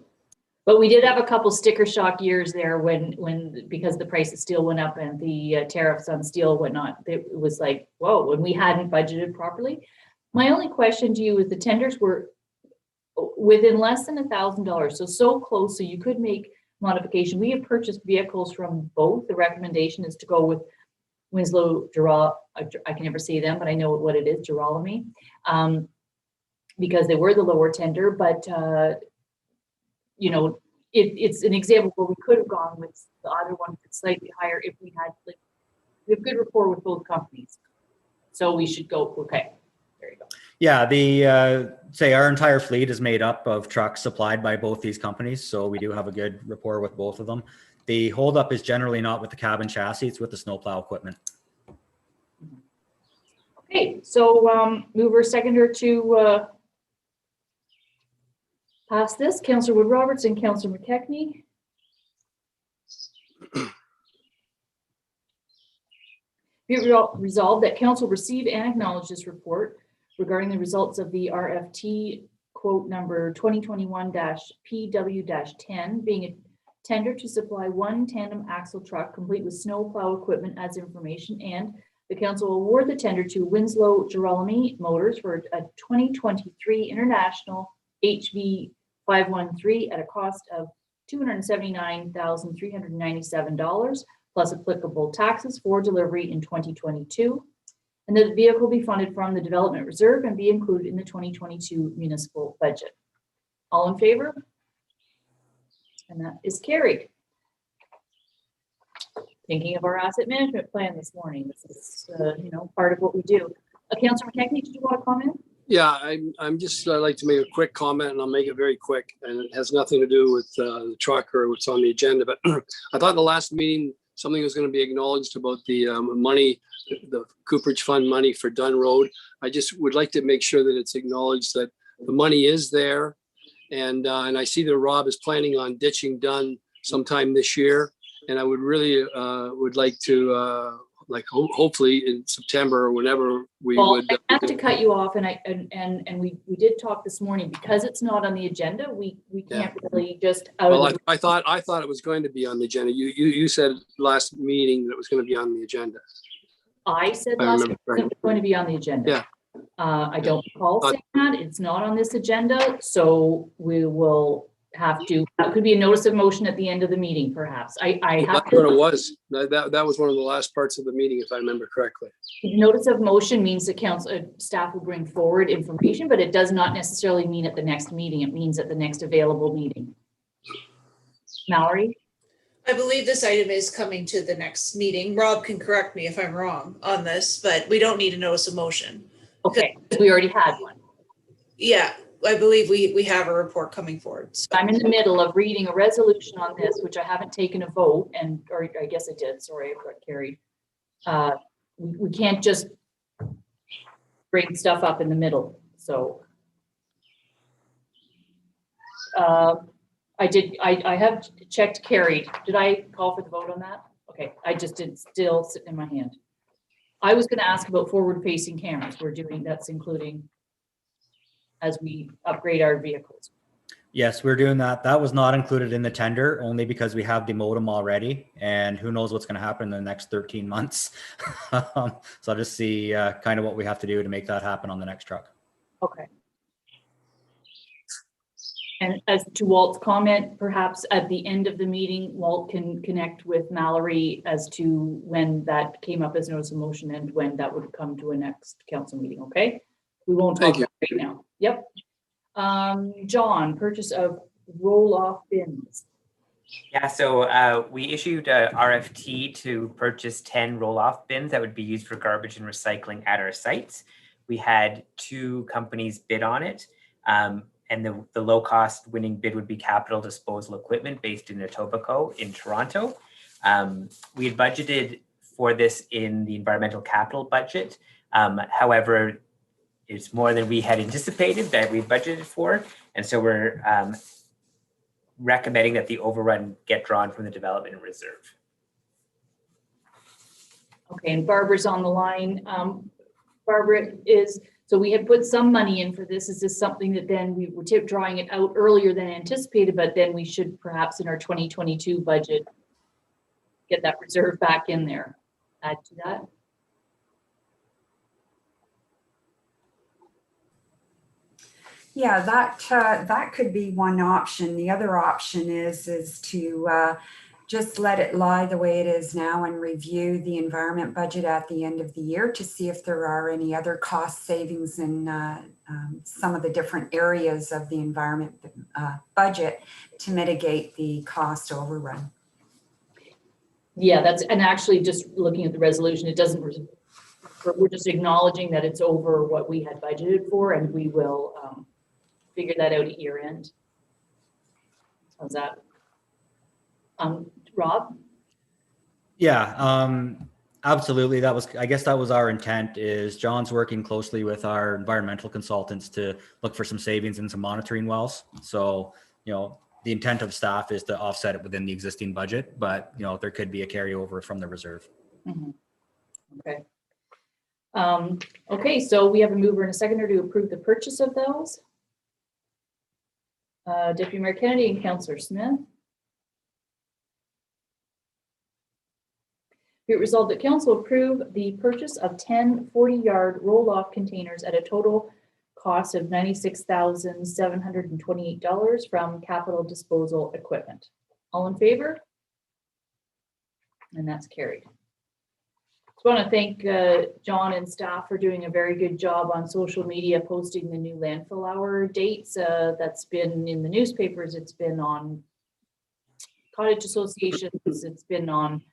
But we did have a couple sticker shock years there when because the price of steel went up and the tariffs on steel whatnot. It was like, whoa, when we hadn't budgeted properly. My only question to you is the tenders were within less than $1,000, so close, so you could make modification. We have purchased vehicles from both. The recommendation is to go with Winslow I can never say them, but I know what it is, Girolami, because they were the lower tender. But you know, it's an example where we could have gone with the other one that's slightly higher if we had, like, we have good rapport with both companies. So we should go, okay, there you go. yeah, the say our entire fleet is made up of trucks supplied by both these companies, so we do have a good rapport with both of them. The holdup is generally not with the cabin chassis, it's with the snowplow equipment. Okay, so mover seconder to pass this, Councillor Wood Roberts and Councillor McKechnie. Be it resolved that council receive and acknowledge this report regarding the results of the RFT quote number 2021-PW-10 being a tender to supply one tandem axle truck complete with snow plow equipment as information, and the council will award the tender to Winslow Girolami Motors for a 2023 International HV 513 at a cost of $279,397 plus applicable taxes for delivery in 2022, and that the vehicle be funded from the development reserve and be included in the 2022 municipal budget. All in favor? And that is carried. Thinking of our asset management plan this morning. This is, you know, part of what we do. Councillor McKechnie, did you want to comment? Yeah, I'm just, I'd like to make a quick comment, and I'll make it very quick, and it has nothing to do with the truck or what's on the agenda, but I thought in the last meeting, something was going to be acknowledged about the money, the Cooperage Fund money for Dunn Road. I just would like to make sure that it's acknowledged that the money is there. And I see that Rob is planning on ditching Dunn sometime this year. And I would really would like to, hopefully in September or whenever we would. I have to cut you off, and we did talk this morning, because it's not on the agenda. We can't really just Well, I thought it was going to be on the agenda. You said last meeting that it was going to be on the agenda. I said last week it was going to be on the agenda. Yeah. I don't recall saying that. It's not on this agenda, so we will have to. That could be a notice of motion at the end of the meeting, perhaps. I have That's what it was. That was one of the last parts of the meeting, if I remember correctly. Notice of motion means that council staff will bring forward information, but it does not necessarily mean at the next meeting. It means at the next available meeting. Mallory? I believe this item is coming to the next meeting. Rob can correct me if I'm wrong on this, but we don't need a notice of motion. Okay, we already had one. Yeah, I believe we have a report coming forward. So. I'm in the middle of reading a resolution on this, which I haven't taken a vote, or I guess I did, sorry, I got carried. We can't just bring stuff up in the middle, so. I have checked carried. Did I call for the vote on that? Okay, I just did, still sitting in my hand. I was gonna ask about forward-facing cameras. We're doing, that's including as we upgrade our vehicles. Yes, we're doing that. That was not included in the tender only because we have the modem already, and who knows what's going to happen in the next 13 months. So I'll just see kind of what we have to do to make that happen on the next truck. Okay. And as to Walt's comment, perhaps at the end of the meeting, Walt can connect with Mallory as to when that came up as notice of motion and when that would come to a next council meeting, okay? We won't talk about it right now. Yep. John, purchase of roll-off bins. Yeah, so we issued a RFT to purchase 10 roll-off bins that would be used for garbage and recycling at our sites. We had 2 companies bid on it, and the low-cost winning bid would be Capital Disposal Equipment based in Etobicoke in Toronto. We had budgeted for this in the environmental capital budget. However, it's more than we had anticipated that we budgeted for. And so we're recommending that the overrun get drawn from the development reserve. Okay, and Barbara's on the line. Barbara, so we had put some money in for this. Is this something that then we were drawing it out earlier than anticipated, but then we should perhaps in our 2022 budget get that reserve back in there? Add to that? Yeah, that could be one option. The other option is to just let it lie the way it is now and review the environment budget at the end of the year to see if there are any other cost savings in some of the different areas of the environment budget to mitigate the cost overrun. Yeah, and actually just looking at the resolution, it doesn't, we're just acknowledging that it's over what we had budgeted for, and we will figure that out at year end. How's that? Rob? Yeah, absolutely. I guess that was our intent. Is John's working closely with our environmental consultants to look for some savings and some monitoring wells. So, the intent of staff is to offset it within the existing budget, but there could be a carryover from the reserve. Mm-hmm. Okay. Okay, so we have a mover and a seconder to approve the purchase of those. Deputy Mayor Kennedy and Councillor Smith. Be it resolved that council approve the purchase of 10 40-yard roll-off containers at a total cost of $96,728 from Capital Disposal Equipment. All in favor? And that's carried. I want to thank John and staff for doing a very good job on social media, posting the new landfill hour dates. That's been in the newspapers. It's been on cottage associations. It's been on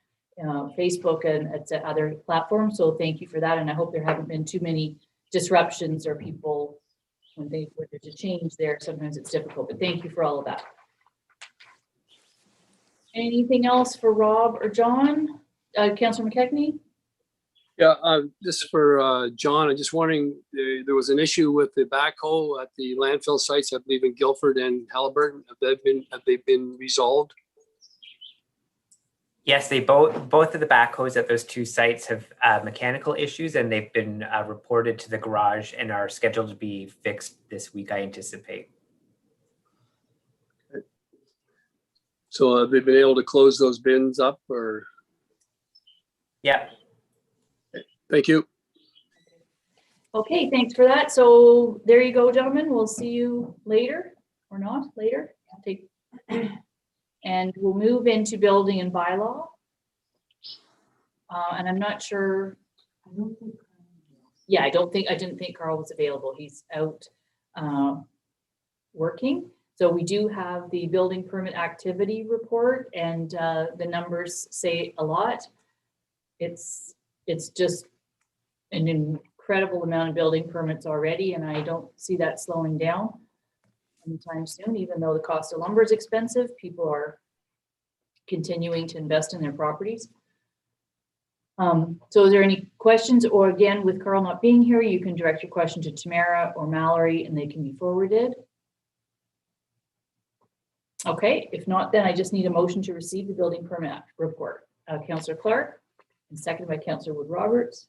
Facebook and it's other platforms. So thank you for that. And I hope there haven't been too many disruptions or people when there's a change there. Sometimes it's difficult, but thank you for all of that. Anything else for Rob or John? Councillor McKechnie? Yeah, this is for John. I'm just wondering, there was an issue with the backhoe at the landfill sites, I believe in Guildford and Halliburton. Have they been resolved? Yes, both of the backhoes at those two sites have mechanical issues, and they've been reported to the garage and are scheduled to be fixed this week, I anticipate. So have they been able to close those bins up or? Yeah. Thank you. Okay, thanks for that. So there you go, gentlemen. We'll see you later or not later. And we'll move into building and bylaw. And I'm not sure. Yeah, I didn't think Carl was available. He's out working. So we do have the building permit activity report, and the numbers say a lot. It's just an incredible amount of building permits already, and I don't see that slowing down anytime soon. Even though the cost of lumber is expensive, people are continuing to invest in their properties. So is there any questions? Or again, with Carl not being here, you can direct your question to Tamara or Mallory and they can be forwarded. Okay, if not, then I just need a motion to receive the building permit report. Councillor Clark, and seconded by Councillor Wood Roberts.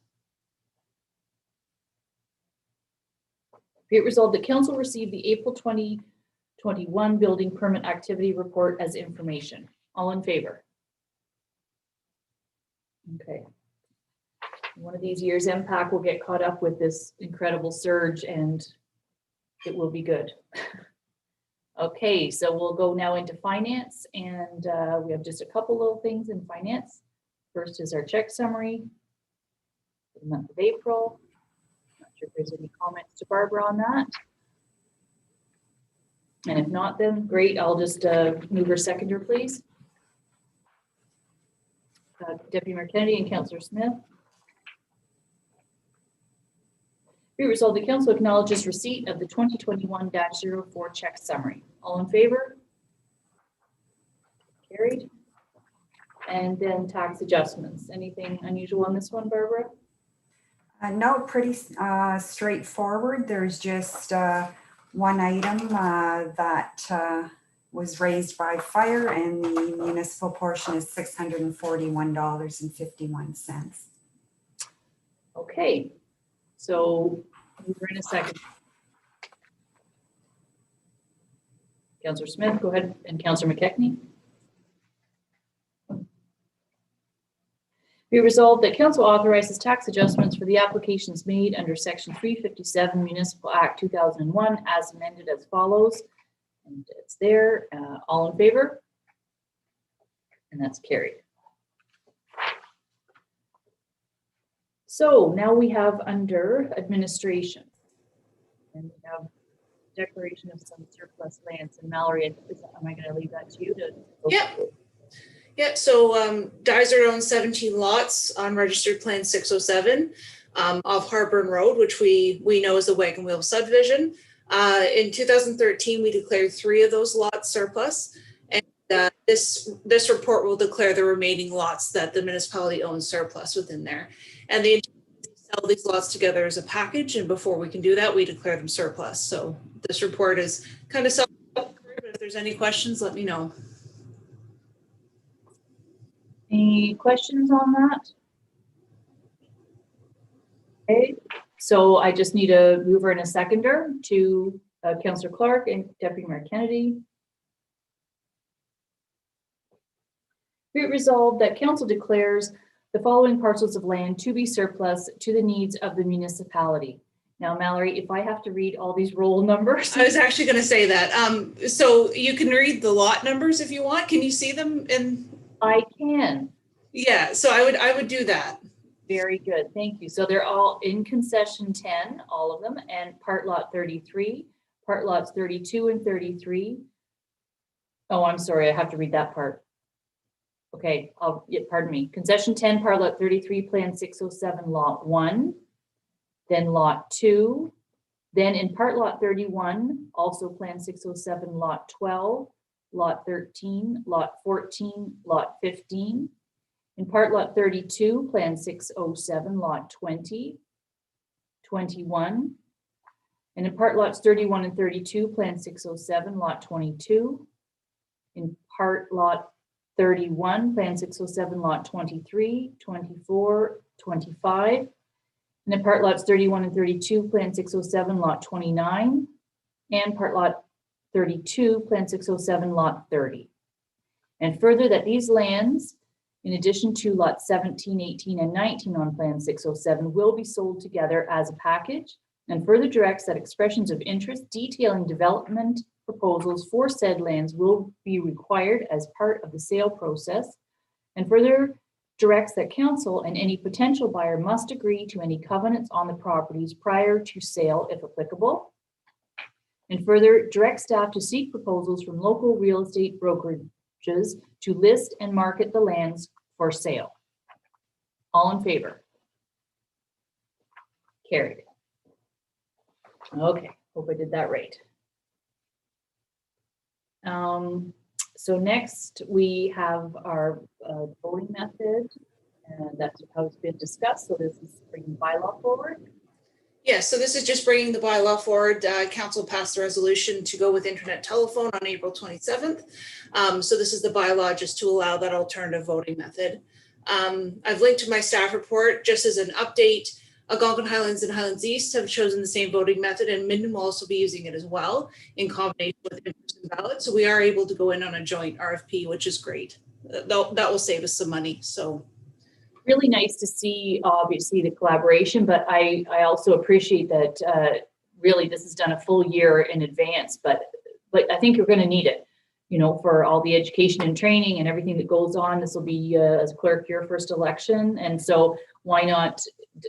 Be it resolved that council received the April 2021 building permit activity report as information. All in favor? Okay. One of these years, MPAC will get caught up with this incredible surge and it will be good. Okay, so we'll go now into finance, and we have just a couple little things in finance. First is our check summary for the month of April. Not sure if there's any comments to Barbara on that. And if not, then great, I'll just move her seconder, please. Deputy Mayor Kennedy and Councillor Smith. Be resolved, the council acknowledges receipt of the 2021-04 check summary. All in favor? Carried. And then tax adjustments. Anything unusual on this one, Barbara? No, pretty straightforward. There's just one item that was raised by fire, and the municipal portion is $641.51. Okay, so we're in a second. Councillor Smith, go ahead, and Councillor McKechnie. Be resolved that council authorizes tax adjustments for the applications made under section 357 Municipal Act 2001 as amended as follows. And it's there, all in favor? And that's carried. So now we have under administration. And we have declaration of some surplus lands. And Mallory, am I going to leave that to you to? Yeah, so Dysart owns 17 lots on registered plan 607 off Harburn Road, which we know is a wagon wheel subdivision. In 2013, we declared 3 of those lots surplus, and this report will declare the remaining lots that the municipality owns surplus within there. And the intent is to sell these lots together as a package, and before we can do that, we declare them surplus. So this report is kind of self-explanatory, but if there's any questions, let me know. Any questions on that? Okay, so I just need a mover and a seconder to Councillor Clark and Deputy Mayor Kennedy. Be it resolved that council declares the following parcels of land to be surplus to the needs of the municipality. Now, Mallory, if I have to read all these roll numbers. I was actually going to say that. So you can read the lot numbers if you want. Can you see them in? I can. Yeah, so I would do that. Very good, thank you. So they're all in concession 10, all of them, and part lot 33, part lots 32 and 33. Oh, I'm sorry, I have to read that part. Okay, pardon me. Concession 10, part lot 33, plan 607, lot 1, then lot 2, then in part lot 31, also plan 607, lot 12, lot 13, lot 14, lot 15. In part lot 32, plan 607, lot 20, 21. And in part lots 31 and 32, plan 607, lot 22. In part lot 31, plan 607, lot 23, 24, 25. And in part lots 31 and 32, plan 607, lot 29. And part lot 32, plan 607, lot 30. And further that these lands, in addition to lots 17, 18, and 19 on plan 607, will be sold together as a package, and further directs that expressions of interest detailing development proposals for said lands will be required as part of the sale process, and further directs that council and any potential buyer must agree to any covenants on the properties prior to sale if applicable, and further direct staff to seek proposals from local real estate brokerages to list and market the lands for sale. All in favor? Carried. Okay, hope I did that right. So next we have our voting method, and that's how it's been discussed. So this is bringing bylaw forward. Yeah, so this is just bringing the bylaw forward. Council passed the resolution to go with internet telephone on April 27th. So this is the bylaw just to allow that alternative voting method. I've linked to my staff report just as an update. Algonquin Highlands and Highlands East have chosen the same voting method, and Minden will also be using it as well in combination with in-person ballots. So we are able to go in on a joint RFP, which is great. That will save us some money. So really nice to see, obviously, the collaboration, but I also appreciate that really this is done a full year in advance, but I think you're going to need it, you know, for all the education and training and everything that goes on. This will be, as clerk, your first election, and so why not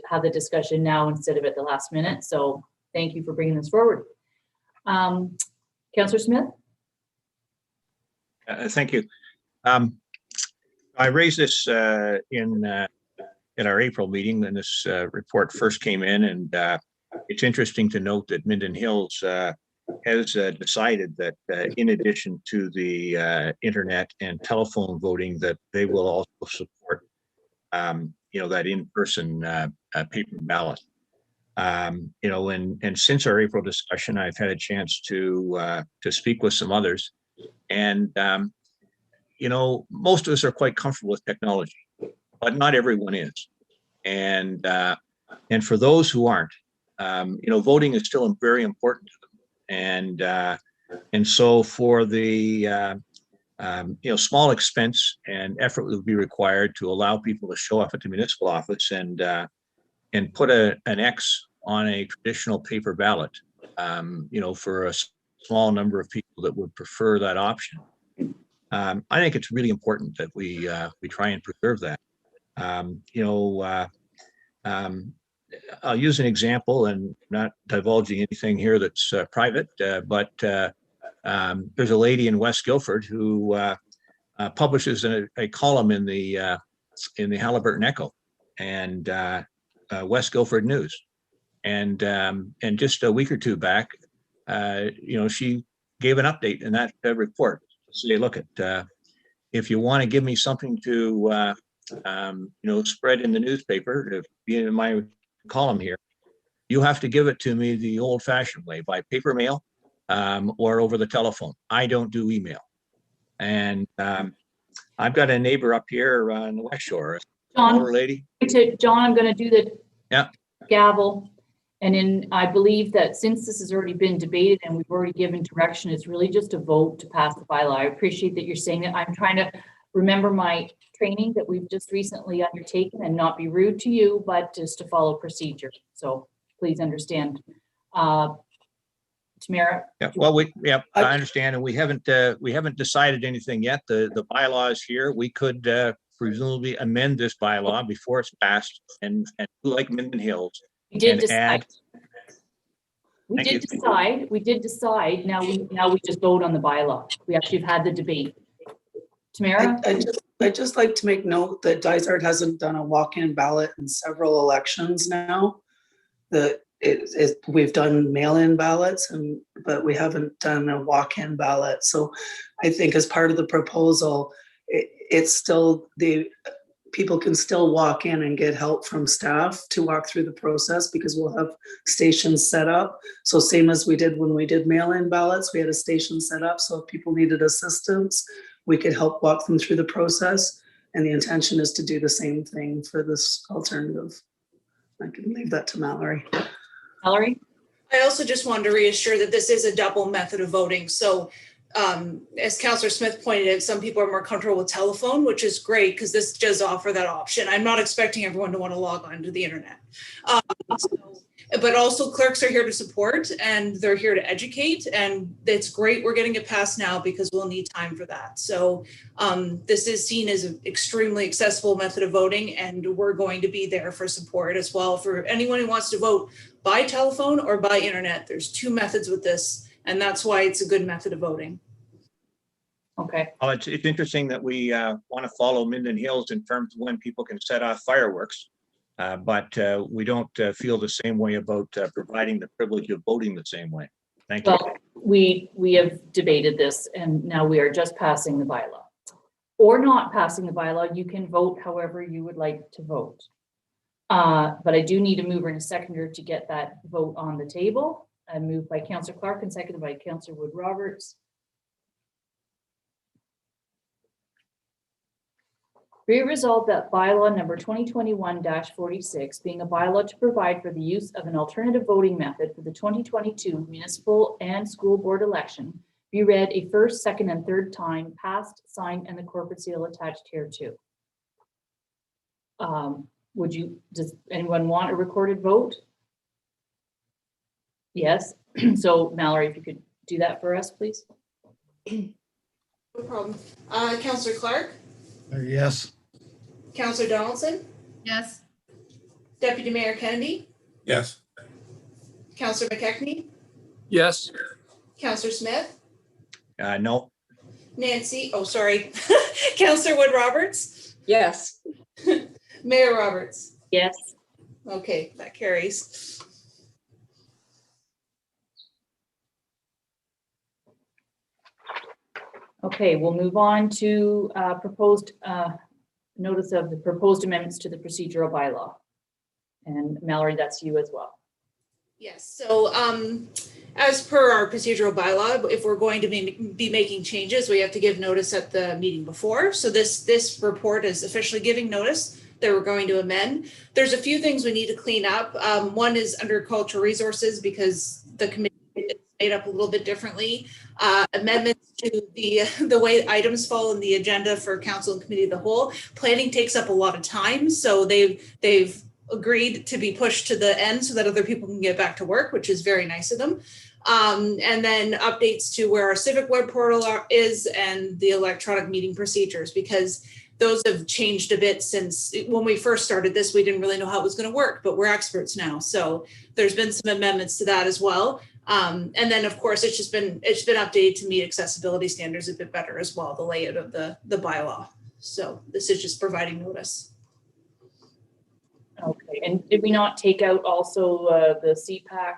have the discussion now instead of at the last minute? So thank you for bringing this forward. Councillor Smith? Thank you. I raised this in our April meeting when this report first came in, and it's interesting to note that Minden Hills has decided that in addition to the internet and telephone voting, that they will also support, that in-person paper ballot. And since our April discussion, I've had a chance to speak with some others. And, most of us are quite comfortable with technology, but not everyone is. And for those who aren't, voting is still very important to them. And so for the, small expense and effort would be required to allow people to show up at the municipal office and put an X on a traditional paper ballot, for a small number of people that would prefer that option. I think it's really important that we try and preserve that. I'll use an example and not divulging anything here that's private, but there's a lady in West Guildford who publishes a column in the Haliburton Echo and West Guildford News. And just a week or two back, she gave an update in that report. Say, look at if you want to give me something to spread in the newspaper, to be in my column here, you have to give it to me the old-fashioned way, by paper mail or over the telephone. I don't do email. And I've got a neighbor up here on the West Shore, John, older lady. John, I'm going to do the Yeah. gavel. And then I believe that since this has already been debated and we've already given direction, it's really just a vote to pass the bylaw. I appreciate that you're saying that. I'm trying to remember my training that we've just recently undertaken and not be rude to you, but just to follow procedure. So please understand. Tamara? Yeah, well, I understand, and we haven't decided anything yet. The bylaw is here. We could presumably amend this bylaw before it's passed, and like Minden Hills. We did and decide. add- We Thank did you. decide. We did decide. Now we just vote on the bylaw. We actually have had the debate. Tamara? I'd just like to make note that Dysart hasn't done a walk-in ballot in several elections now. We've done mail-in ballots, but we haven't done a walk-in ballot. So I think as part of the proposal, it's still people can still walk in and get help from staff to walk through the process, because we'll have stations set up. So same as we did when we did mail-in ballots, we had a station set up. So if people needed assistance, we could help walk them through the process. And the intention is to do the same thing for this alternative. I can leave that to Mallory. Mallory? I also just wanted to reassure that this is a double method of voting. So as Councillor Smith pointed out, some people are more comfortable with telephone, which is great because this does offer that option. I'm not expecting everyone to want to log on to the internet. But also clerks are here to support and they're here to educate, and it's great we're getting it passed now because we'll need time for that. So this is seen as an extremely accessible method of voting, and we're going to be there for support as well for anyone who wants to vote by telephone or by internet. There's two methods with this, and that's why it's a good method of voting. Okay. Well, it's interesting that we want to follow Minden Hills in terms of when people can set off fireworks. But we don't feel the same way about providing the privilege of voting the same way. Thank you. Well, we have debated this, and now we are just passing the bylaw. Or not passing the bylaw, you can vote however you would like to vote. But I do need a mover and a seconder to get that vote on the table. Moved by Councillor Clark and seconded by Councillor Wood Roberts. Be it resolved that bylaw number 2021-46, being a bylaw to provide for the use of an alternative voting method for the 2022 municipal and school board election, be read a first, second, and third time, passed, signed, and the corporate seal attached hereto. Does anyone want a recorded vote? Yes. So Mallory, if you could do that for us, please. No problem. Councillor Clark? Yes. Councillor Donaldson? Yes. Deputy Mayor Kennedy? Yes. Councillor McKechnie? Yes. Councillor Smith? No. Nancy, oh, sorry. Councillor Wood Roberts? Yes. Mayor Roberts? Yes. Okay, that carries. Okay, we'll move on to proposed notice of the proposed amendments to the procedural bylaw. And Mallory, that's you as well. Yes, so as per our procedural bylaw, if we're going to be making changes, we have to give notice at the meeting before. So this report is officially giving notice that we're going to amend. There's a few things we need to clean up. One is under cultural resources because the committee is made up a little bit differently. Amendments to the way items fall in the agenda for council and committee of the whole. Planning takes up a lot of time, so they've agreed to be pushed to the end so that other people can get back to work, which is very nice of them. And then updates to where our civic web portal is and the electronic meeting procedures, because those have changed a bit since when we first started this. We didn't really know how it was going to work, but we're experts now. So there's been some amendments to that as well. And then of course it's been updated to meet accessibility standards a bit better as well, the layout of the bylaw. So this is just providing notice. Okay, and did we not take out also the CPAC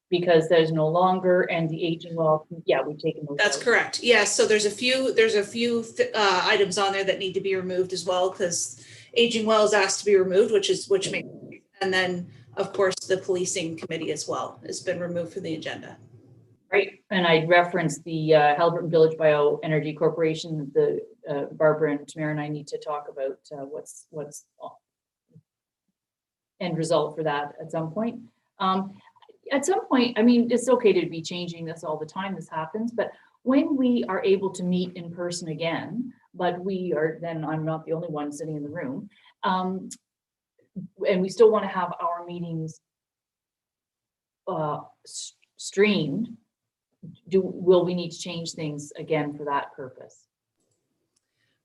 because there's no longer, and the aging well? Yeah, we've taken those. That's out. correct. Yes, so there's a few items on there that need to be removed as well, because aging well is asked to be removed, which makes, and then of course the policing committee as well has been removed from the agenda. Right, and I referenced the Haliburton Village Bioenergy Corporation. The Barbara and Tamara and I need to talk about what's end result for that at some point. At some point, I mean, it's okay to be changing this all the time. This happens, but when we are able to meet in person again, but we are, then I'm not the only one sitting in the room, and we still want to have our meetings streamed. Will we need to change things again for that purpose?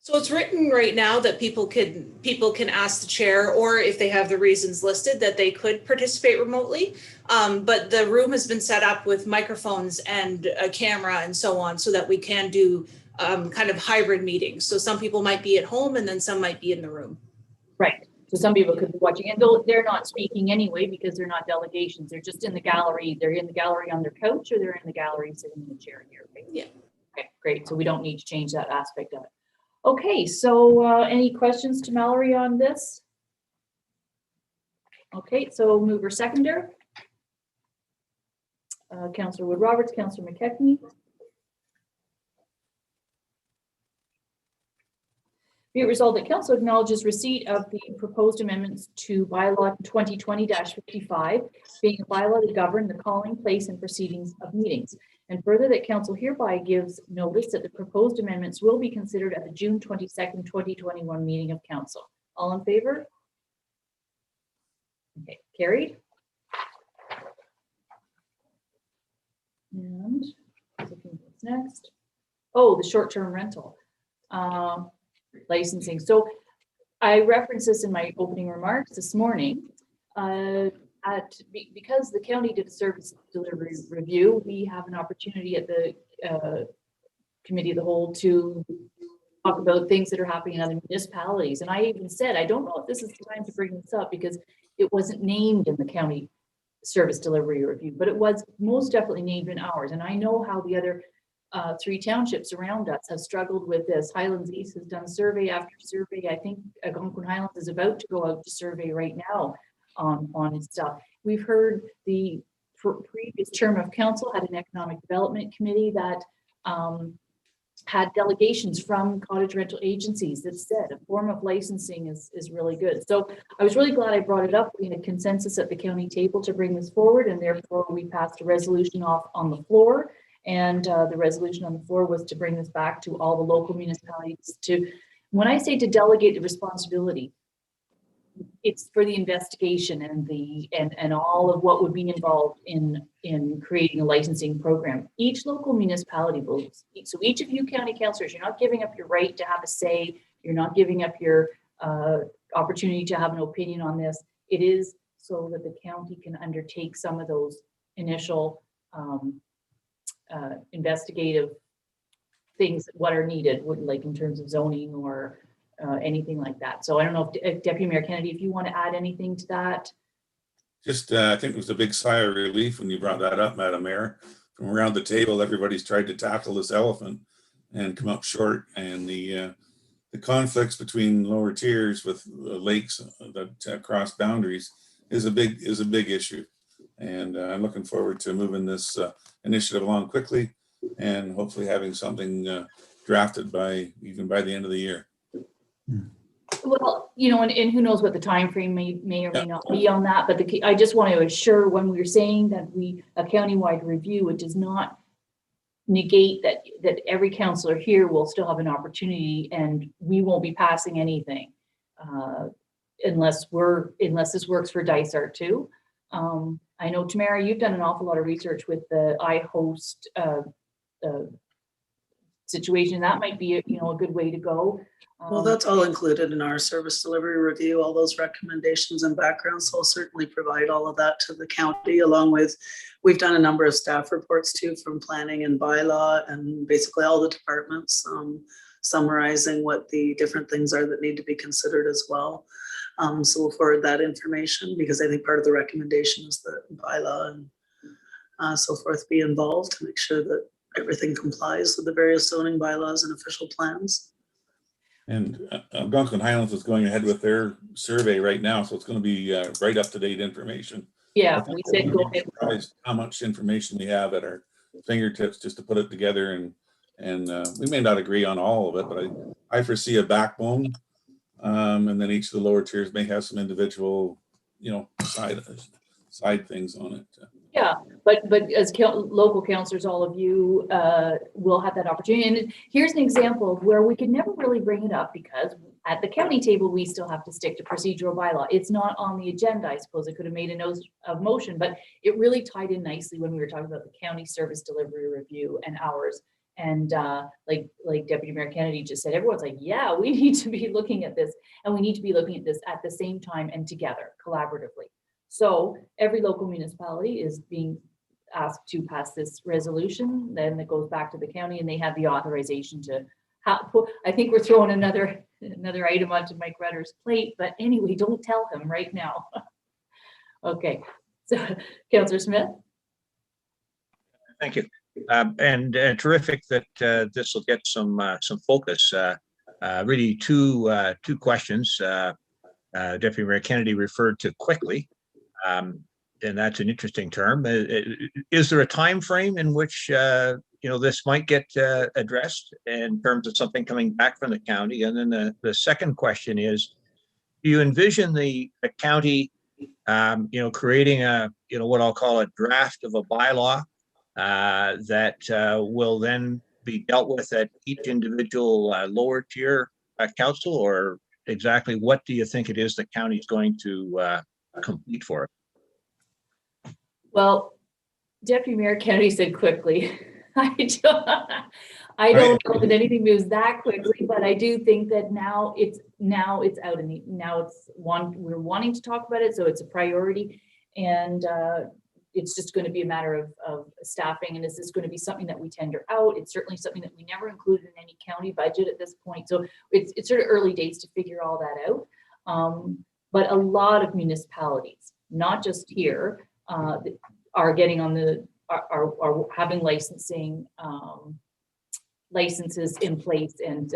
So it's written right now that people can ask the chair, or if they have the reasons listed, that they could participate remotely. But the room has been set up with microphones and a camera and so on, so that we can do kind of hybrid meetings. So some people might be at home and then some might be in the room. Right. So some people could be watching, and they're not speaking anyway because they're not delegations. They're just in the gallery. They're in the gallery on their couch, or they're in the gallery sitting in the chair here. Right? Yeah. Okay, great. So we don't need to change that aspect of it. Okay, so any questions to Mallory on this? Okay, so mover seconder. Councillor Wood Roberts, Councillor McKechnie. Be it resolved that council acknowledges receipt of the proposed amendments to bylaw 2020-55, being a bylaw to govern the calling, place, and proceedings of meetings. And further, that council hereby gives notice that the proposed amendments will be considered at the June 22nd, 2021 meeting of council. All in favor? Okay, carried. And looking what's next. Oh, the short-term rental licensing. So I referenced this in my opening remarks this morning. Because the county did a service delivery review, we have an opportunity at the committee of the whole to talk about things that are happening in other municipalities. And I even said, I don't know if this is the time to bring this up because it wasn't named in the county service delivery review, but it was most definitely named in ours. And I know how the other 3 townships around us have struggled with this. Highlands East has done survey after survey. I think Algonquin Highlands is about to go out to survey right now on its stuff. We've heard the previous term of council had an economic development committee that had delegations from cottage rental agencies that said a form of licensing is really good. So I was really glad I brought it up. We had consensus at the county table to bring this forward, and therefore we passed a resolution off on the floor. And the resolution on the floor was to bring this back to all the local municipalities to, when I say to delegate the responsibility, it's for the investigation and all of what would be involved in creating a licensing program. Each local municipality will, so each of you county councillors, you're not giving up your right to have a say, you're not giving up your opportunity to have an opinion on this. It is so that the county can undertake some of those initial investigative things, what are needed, like in terms of zoning or anything like that. So I don't know if Deputy Mayor Kennedy, if you want to add anything to that. Just, I think it was a big sigh of relief when you brought that up, Madam Mayor. From around the table, everybody's tried to tackle this elephant and come up short. And the conflicts between lower tiers with lakes that cross boundaries is a big issue. And I'm looking forward to moving this initiative along quickly and hopefully having something drafted even by the end of the year. Well, you know, and who knows what the time frame may or may not be on that, but I just want to assure when we're saying that a countywide review, it does not negate that every councillor here will still have an opportunity, and we won't be passing anything unless this works for Dysart too. I know, Tamara, you've done an awful lot of research with the iHost situation. That might be a good way to go. Well, that's all included in our service delivery review, all those recommendations and backgrounds. So I'll certainly provide all of that to the county, along with, we've done a number of staff reports too, from planning and bylaw and basically all the departments, summarizing what the different things are that need to be considered as well. So we'll forward that information, because I think part of the recommendation is that bylaw and so forth be involved to make sure that everything complies with the various zoning bylaws and official plans. And Algonquin Highlands is going ahead with their survey right now, so it's going to be right up to date information. Yeah, we said go ahead. Surprised how much information we have at our fingertips just to put it together, and we may not agree on all of it, but I foresee a backbone, and then each of the lower tiers may have some individual, side things on it. Yeah, but as local councillors, all of you will have that opportunity. And here's an example of where we could never really bring it up, because at the county table, we still have to stick to procedural bylaw. It's not on the agenda. I suppose it could have made a note of motion, but it really tied in nicely when we were talking about the county service delivery review and hours. And like Deputy Mayor Kennedy just said, everyone's like, yeah, we need to be looking at this, and we need to be looking at this at the same time and together collaboratively. So every local municipality is being asked to pass this resolution. Then it goes back to the county, and they have the authorization to I think we're throwing another item onto Mike Rutter's plate, but anyway, don't tell him right now. Okay, so Councillor Smith. Thank you. And terrific that this will get some focus. Really two questions. Deputy Mayor Kennedy referred to quickly. And that's an interesting term. Is there a time frame in which this might get addressed in terms of something coming back from the county? And then the second question is, do you envision the county, creating what I'll call a draft of a bylaw that will then be dealt with at each individual lower tier council, or exactly what do you think it is the county is going to complete for it? Well, Deputy Mayor Kennedy said quickly. I don't know that anything moves that quickly, but I do think that now it's out in we're wanting to talk about it, so it's a priority, and it's just going to be a matter of staffing. And is this going to be something that we tender out? It's certainly something that we never included in any county budget at this point, so it's sort of early days to figure all that out. But a lot of municipalities, not just here, are getting on are having licensing licenses in place. And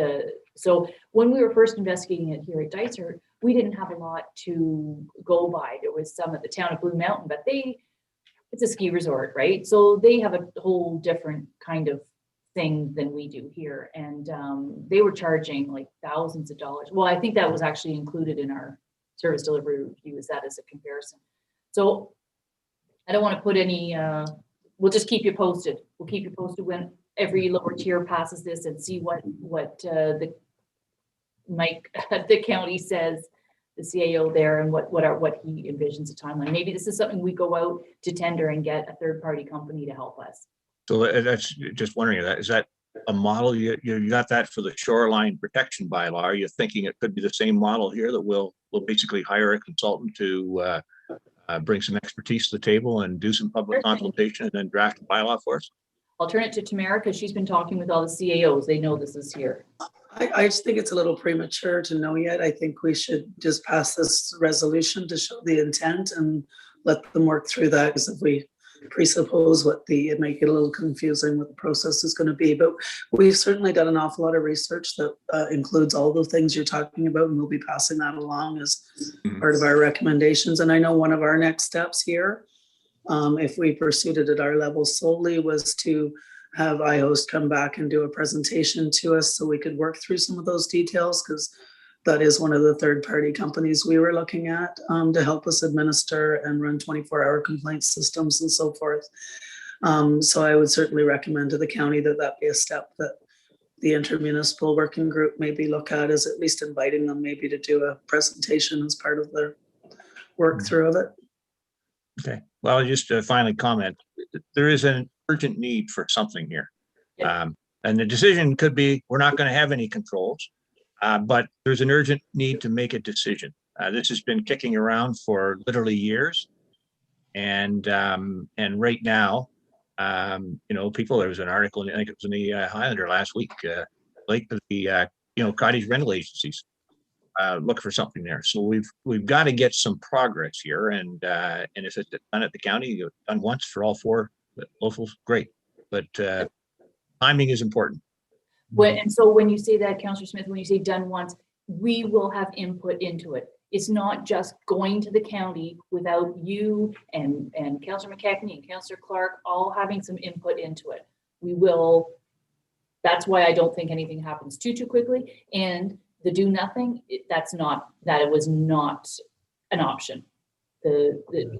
so when we were first investigating it here at Dysart, we didn't have a lot to go by. There was some at the town of Blue Mountain, but it's a ski resort, right? So they have a whole different kind of thing than we do here. And they were charging like thousands of dollars. Well, I think that was actually included in our service delivery review, is that as a comparison. So I don't want to put any, we'll just keep you posted. We'll keep you posted when every lower tier passes this, and see what the county says, the CAO there, and what he envisions a timeline. Maybe this is something we go out to tender and get a third-party company to help us. So that's just wondering, is that a model you got that for the shoreline protection bylaw? Are you thinking it could be the same model here, that we'll basically hire a consultant to bring some expertise to the table and do some public consultation and then draft a bylaw for us? I'll turn it to Tamara, because she's been talking with all the CAOs. They know this is here. I just think it's a little premature to know yet. I think we should just pass this resolution to show the intent and let them work through that, because if we presuppose it might get a little confusing what the process is going to be. But we've certainly done an awful lot of research that includes all the things you're talking about, and we'll be passing that along as part of our recommendations. And I know one of our next steps here if we pursued it at our level solely, was to have iHost come back and do a presentation to us so we could work through some of those details, because that is one of the third-party companies we were looking at to help us administer and run 24-hour complaint systems and so forth. So I would certainly recommend to the county that that be a step that the intermunicipal working group maybe look at, is at least inviting them maybe to do a presentation as part of their work through of it. Okay, well, just to finally comment, there is an urgent need for something here. And the decision could be, we're not going to have any controls, but there's an urgent need to make a decision. This has been kicking around for literally years. And right now, you know, there was an article, I think it was in the Highlander last week, like the, you know, cottage rental agencies look for something there. So we've got to get some progress here. And if it's done at the county, done once for all 4 locals, great. But timing is important. And so when you say that, Councillor Smith, when you say done once, we will have input into it. It's not just going to the county without you and Councillor McKechnie and Councillor Clark all having some input into it. We will, that's why I don't think anything happens too quickly. And the do nothing, that it was not an option.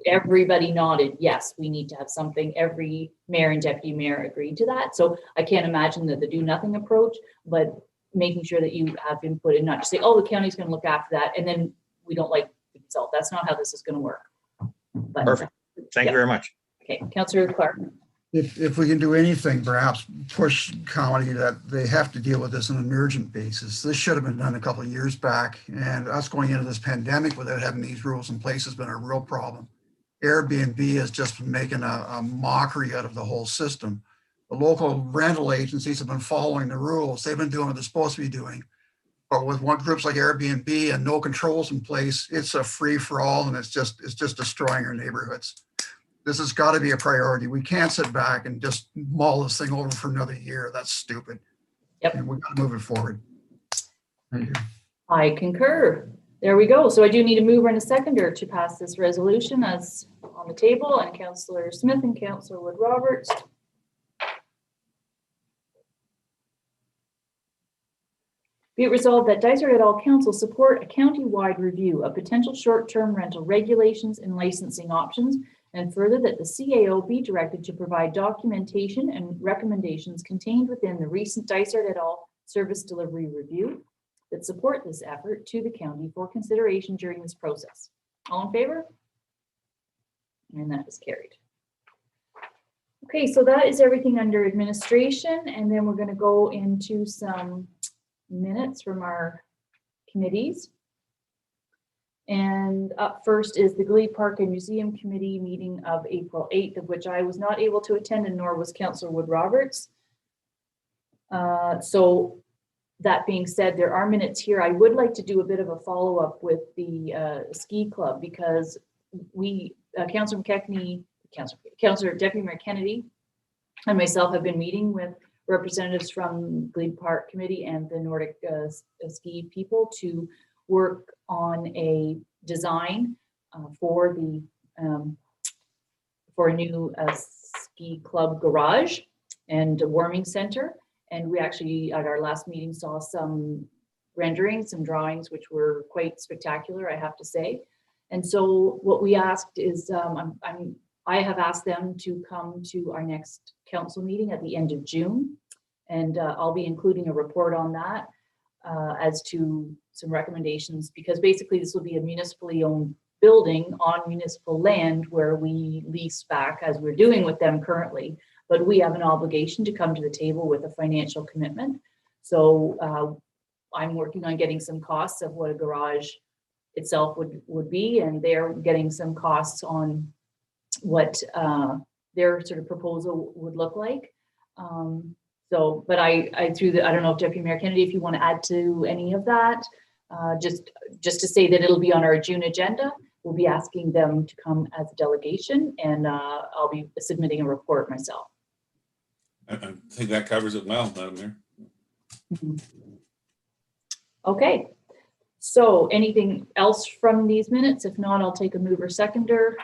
Everybody nodded, yes, we need to have something. Every mayor and deputy mayor agreed to that. So I can't imagine that the do nothing approach, but making sure that you have input and not just say, oh, the county's going to look after that, and then we don't like the result. That's not how this is going to work. But, perfect. Thank you very much. Okay, Councillor Clark. If we can do anything, perhaps push county that they have to deal with this on an urgent basis. This should have been done a couple of years back, and us going into this pandemic without having these rules in place has been a real problem. Airbnb has just been making a mockery out of the whole system. The local rental agencies have been following the rules. They've been doing what they're supposed to be doing. But with groups like Airbnb and no controls in place, it's a free for all, and it's just destroying our neighborhoods. This has got to be a priority. We can't sit back and just mull this thing over for another year. That's stupid. Yep. And we've got to move it forward. Thank you. I concur. There we go. So I do need a mover and a seconder to pass this resolution as on the table, and Councillor Smith and Councillor Wood Roberts. Be it resolved that Dysart et al. Council support a county-wide review of potential short-term rental regulations and licensing options, and further that the CAO be directed to provide documentation and recommendations contained within the recent Dysart et al. Service delivery review that support this effort to the county for consideration during this process. All in favor? And that is carried. Okay, so that is everything under administration, and then we're going to go into some minutes from our committees. And up first is the Glebe Park and Museum Committee meeting of April 8th, of which I was not able to attend, and nor was Councillor Wood Roberts. So that being said, there are minutes here. I would like to do a bit of a follow-up with the ski club, because we, Councillor McKechnie, Councillor Deputy Mayor Kennedy and myself have been meeting with representatives from Glebe Park Committee and the Nordic ski people to work on a design for the for a new ski club garage and a warming center. And we actually at our last meeting saw some renderings, some drawings, which were quite spectacular, I have to say. And so what we asked is, I have asked them to come to our next council meeting at the end of June. And I'll be including a report on that as to some recommendations, because basically this will be a municipally owned building on municipal land where we lease back, as we're doing with them currently, but we have an obligation to come to the table with a financial commitment. So I'm working on getting some costs of what a garage itself would be, and they're getting some costs on what their sort of proposal would look like. So, but I don't know if Deputy Mayor Kennedy, if you want to add to any of that, just to say that it'll be on our June agenda. We'll be asking them to come as a delegation, and I'll be submitting a report myself. I think that covers it well, Madam Mayor. Okay, so anything else from these minutes? If not, I'll take a mover seconder.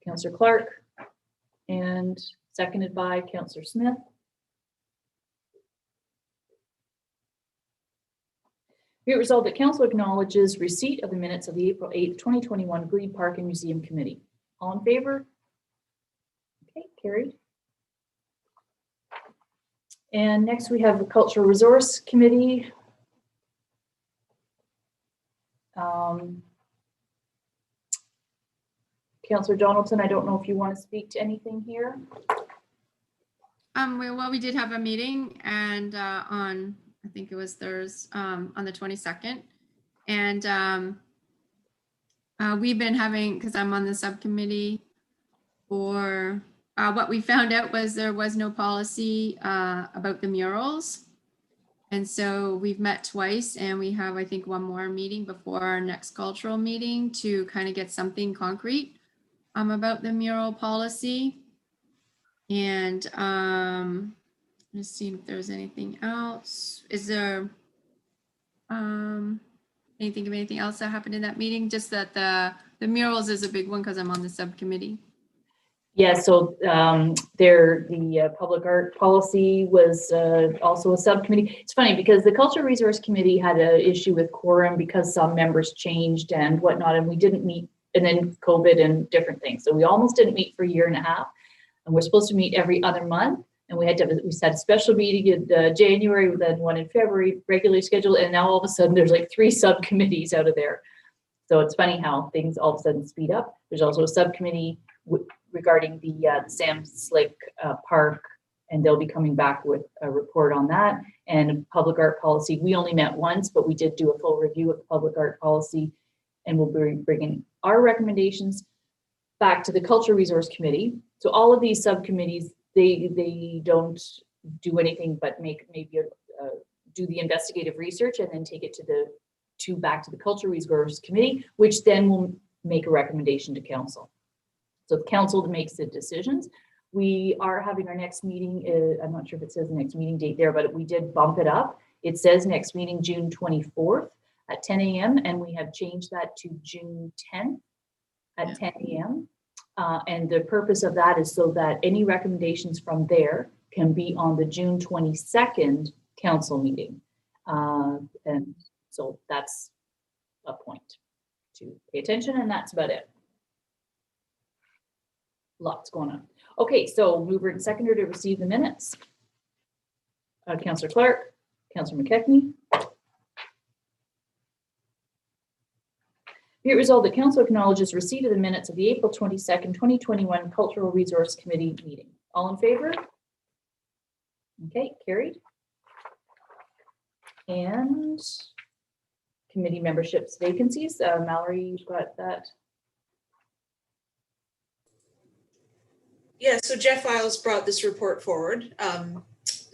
Councillor Clark, and seconded by Councillor Smith. Be it resolved that council acknowledges receipt of the minutes of the April 8th, 2021 Green Park and Museum Committee. All in favor? Okay, carried. And next we have the Cultural Resource Committee. Councillor Donaldson, I don't know if you want to speak to anything here. Well, we did have a meeting and on, I think it was Thursday, on the 22nd. And we've been having, because I'm on the subcommittee for, what we found out was there was no policy about the murals. And so we've met twice and we have, I think, one more meeting before our next cultural meeting to kind of get something concrete about the mural policy. And let's see if there's anything else. Is there anything else that happened in that meeting? Just that the murals is a big one because I'm on the subcommittee. Yeah, so the public art policy was also a subcommittee. It's funny because the Cultural Resource Committee had an issue with quorum because some members changed and whatnot, and we didn't meet, and then COVID and different things. So we almost didn't meet for a year and a half, and we're supposed to meet every other month. And we had a special meeting in January, then one in February, regularly scheduled, and now all of a sudden there's like 3 subcommittees out of there. So it's funny how things all of a sudden speed up. There's also a subcommittee regarding the Sam Slick Park, and they'll be coming back with a report on that. And public art policy, we only met once, but we did do a full review of the public art policy, and we'll be bringing our recommendations back to the Cultural Resource Committee. So all of these subcommittees, they don't do anything but do the investigative research and then take it back to the Cultural Resource Committee, which then will make a recommendation to council. So the council makes the decisions. We are having our next meeting, I'm not sure if it says the next meeting date there, but we did bump it up. It says next meeting, June 24th at 10 a.m. and we have changed that to June 10th at 10 a.m. And the purpose of that is so that any recommendations from there can be on the June 22nd council meeting. And so that's a point to pay attention, and that's about it. Lots going on. Okay, so mover and seconder to receive the minutes. Councillor Clark, Councillor McKechnie. Be it resolved that council acknowledges receipt of the minutes of the April 22nd, 2021 Cultural Resource Committee meeting. All in favor? Okay, carried. And committee memberships vacancies. Mallory, you've got that. Yeah, so Jeff Isles brought this report forward.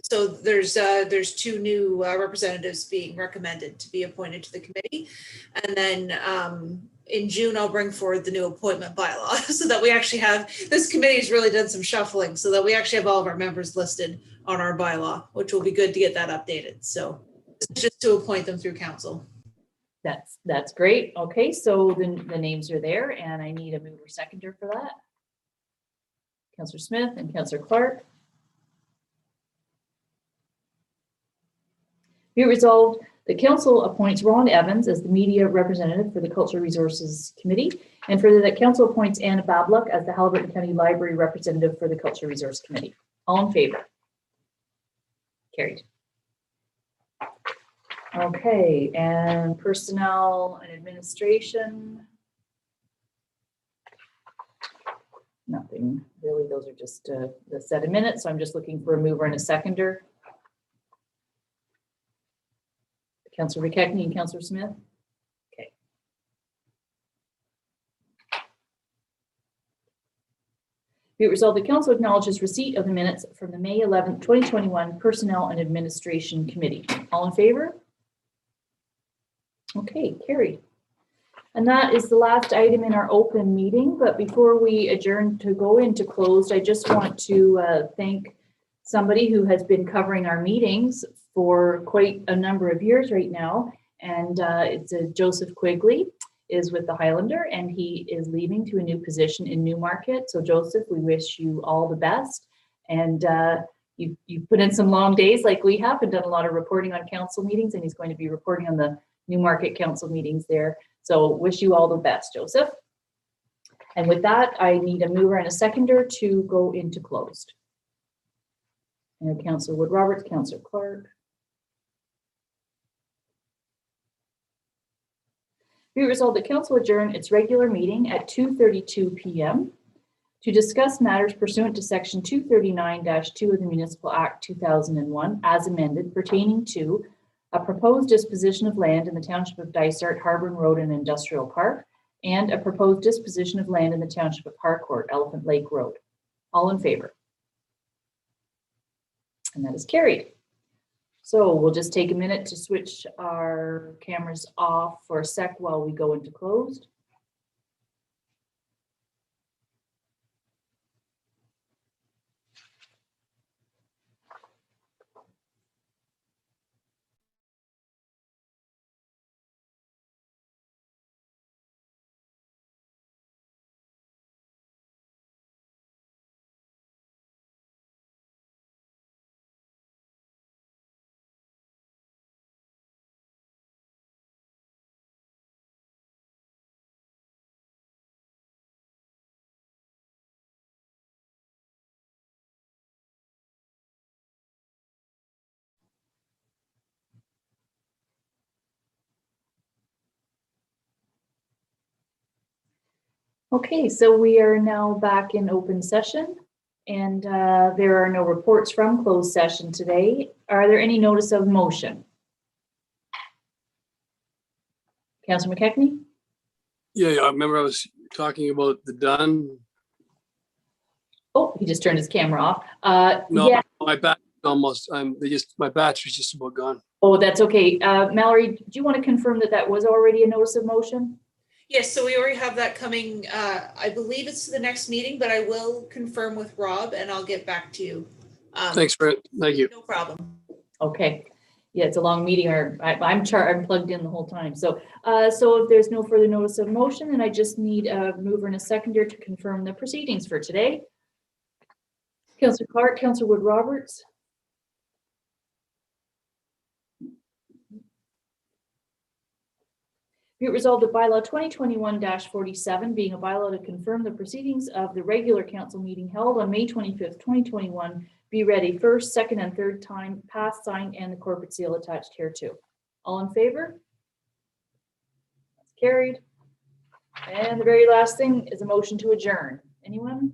So there's 2 new representatives being recommended to be appointed to the committee. And then in June, I'll bring forward the new appointment bylaw so that we actually have, this committee has really done some shuffling so that we actually have all of our members listed on our bylaw, which will be good to get that updated. So it's just to appoint them through council. That's great. Okay, so the names are there and I need a mover seconder for that. Councillor Smith and Councillor Clark. Be it resolved, the council appoints Ron Evans as the media representative for the Cultural Resources Committee, and further that council appoints Anna Babluck as the Haliburton County Library representative for the Cultural Resource Committee. All in favor? Carried. Okay, and personnel and administration. Nothing really, those are just the set of minutes. So I'm just looking for a mover and a seconder. Councillor McKechnie and Councillor Smith. Okay. Be it resolved, the council acknowledges receipt of the minutes from the May 11th, 2021 Personnel and Administration Committee. All in favor? Okay, carried. And that is the last item in our open meeting. But before we adjourn to go into closed, I just want to thank somebody who has been covering our meetings for quite a number of years right now. And it's Joseph Quigley. is with the Highlander, and he is leaving to a new position in Newmarket. So Joseph, we wish you all the best. And you've put in some long days like we have and done a lot of reporting on council meetings, and he's going to be reporting on the Newmarket council meetings there. So wish you all the best, Joseph. And with that, I need a mover and a seconder to go into closed. And Councillor Wood Roberts, Councillor Clark. Be resolved that council adjourn its regular meeting at 2:32 p.m. to discuss matters pursuant to section 239-2 of the Municipal Act 2001 as amended pertaining to a proposed disposition of land in the Township of Dysart, Harborne Road and Industrial Park, and a proposed disposition of land in the Township of Harcourt, Elephant Lake Road. All in favor? And that is carried. So we'll just take a minute to switch our cameras off for a sec while we go into closed. Okay, so we are now back in open session, and there are no reports from closed session today. Are there any notice of motion? Councillor McKechnie? Yeah, I remember I was talking about the Dunn. Oh, he just turned his camera off. No, yeah. my back almost. My battery's just about gone. Oh, that's okay. Mallory, do you want to confirm that that was already a notice of motion? Yes, so we already have that coming. I believe it's the next meeting, but I will confirm with Rob and I'll get back to you. Thanks, Brent. Thank you. No problem. Okay. Yeah, it's a long meeting, or I'm plugged in the whole time. So, so if there's no further notice of motion, then I just need a mover and a seconder to confirm the proceedings for today. Councillor Clark, Councillor Wood Roberts. Be it resolved that bylaw 2021-47 being a bylaw to confirm the proceedings of the regular council meeting held on May 25th, 2021 be ready first, second, and third time, passed, signed, and the corporate seal attached hereto. All in favor? That's carried. And the very last thing is a motion to adjourn. Anyone?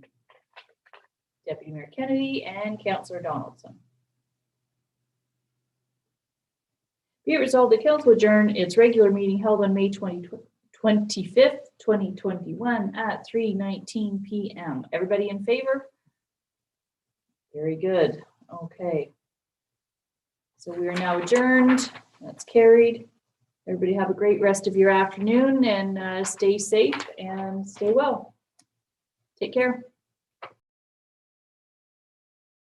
Deputy Mayor Kennedy and Councillor Donaldson. Be it resolved that council adjourn its regular meeting held on May 25th, 2021 at 3:19 p.m. Everybody in favor? Very good. Okay. So we are now adjourned. That's carried. Everybody have a great rest of your afternoon and stay safe and stay well. Take care.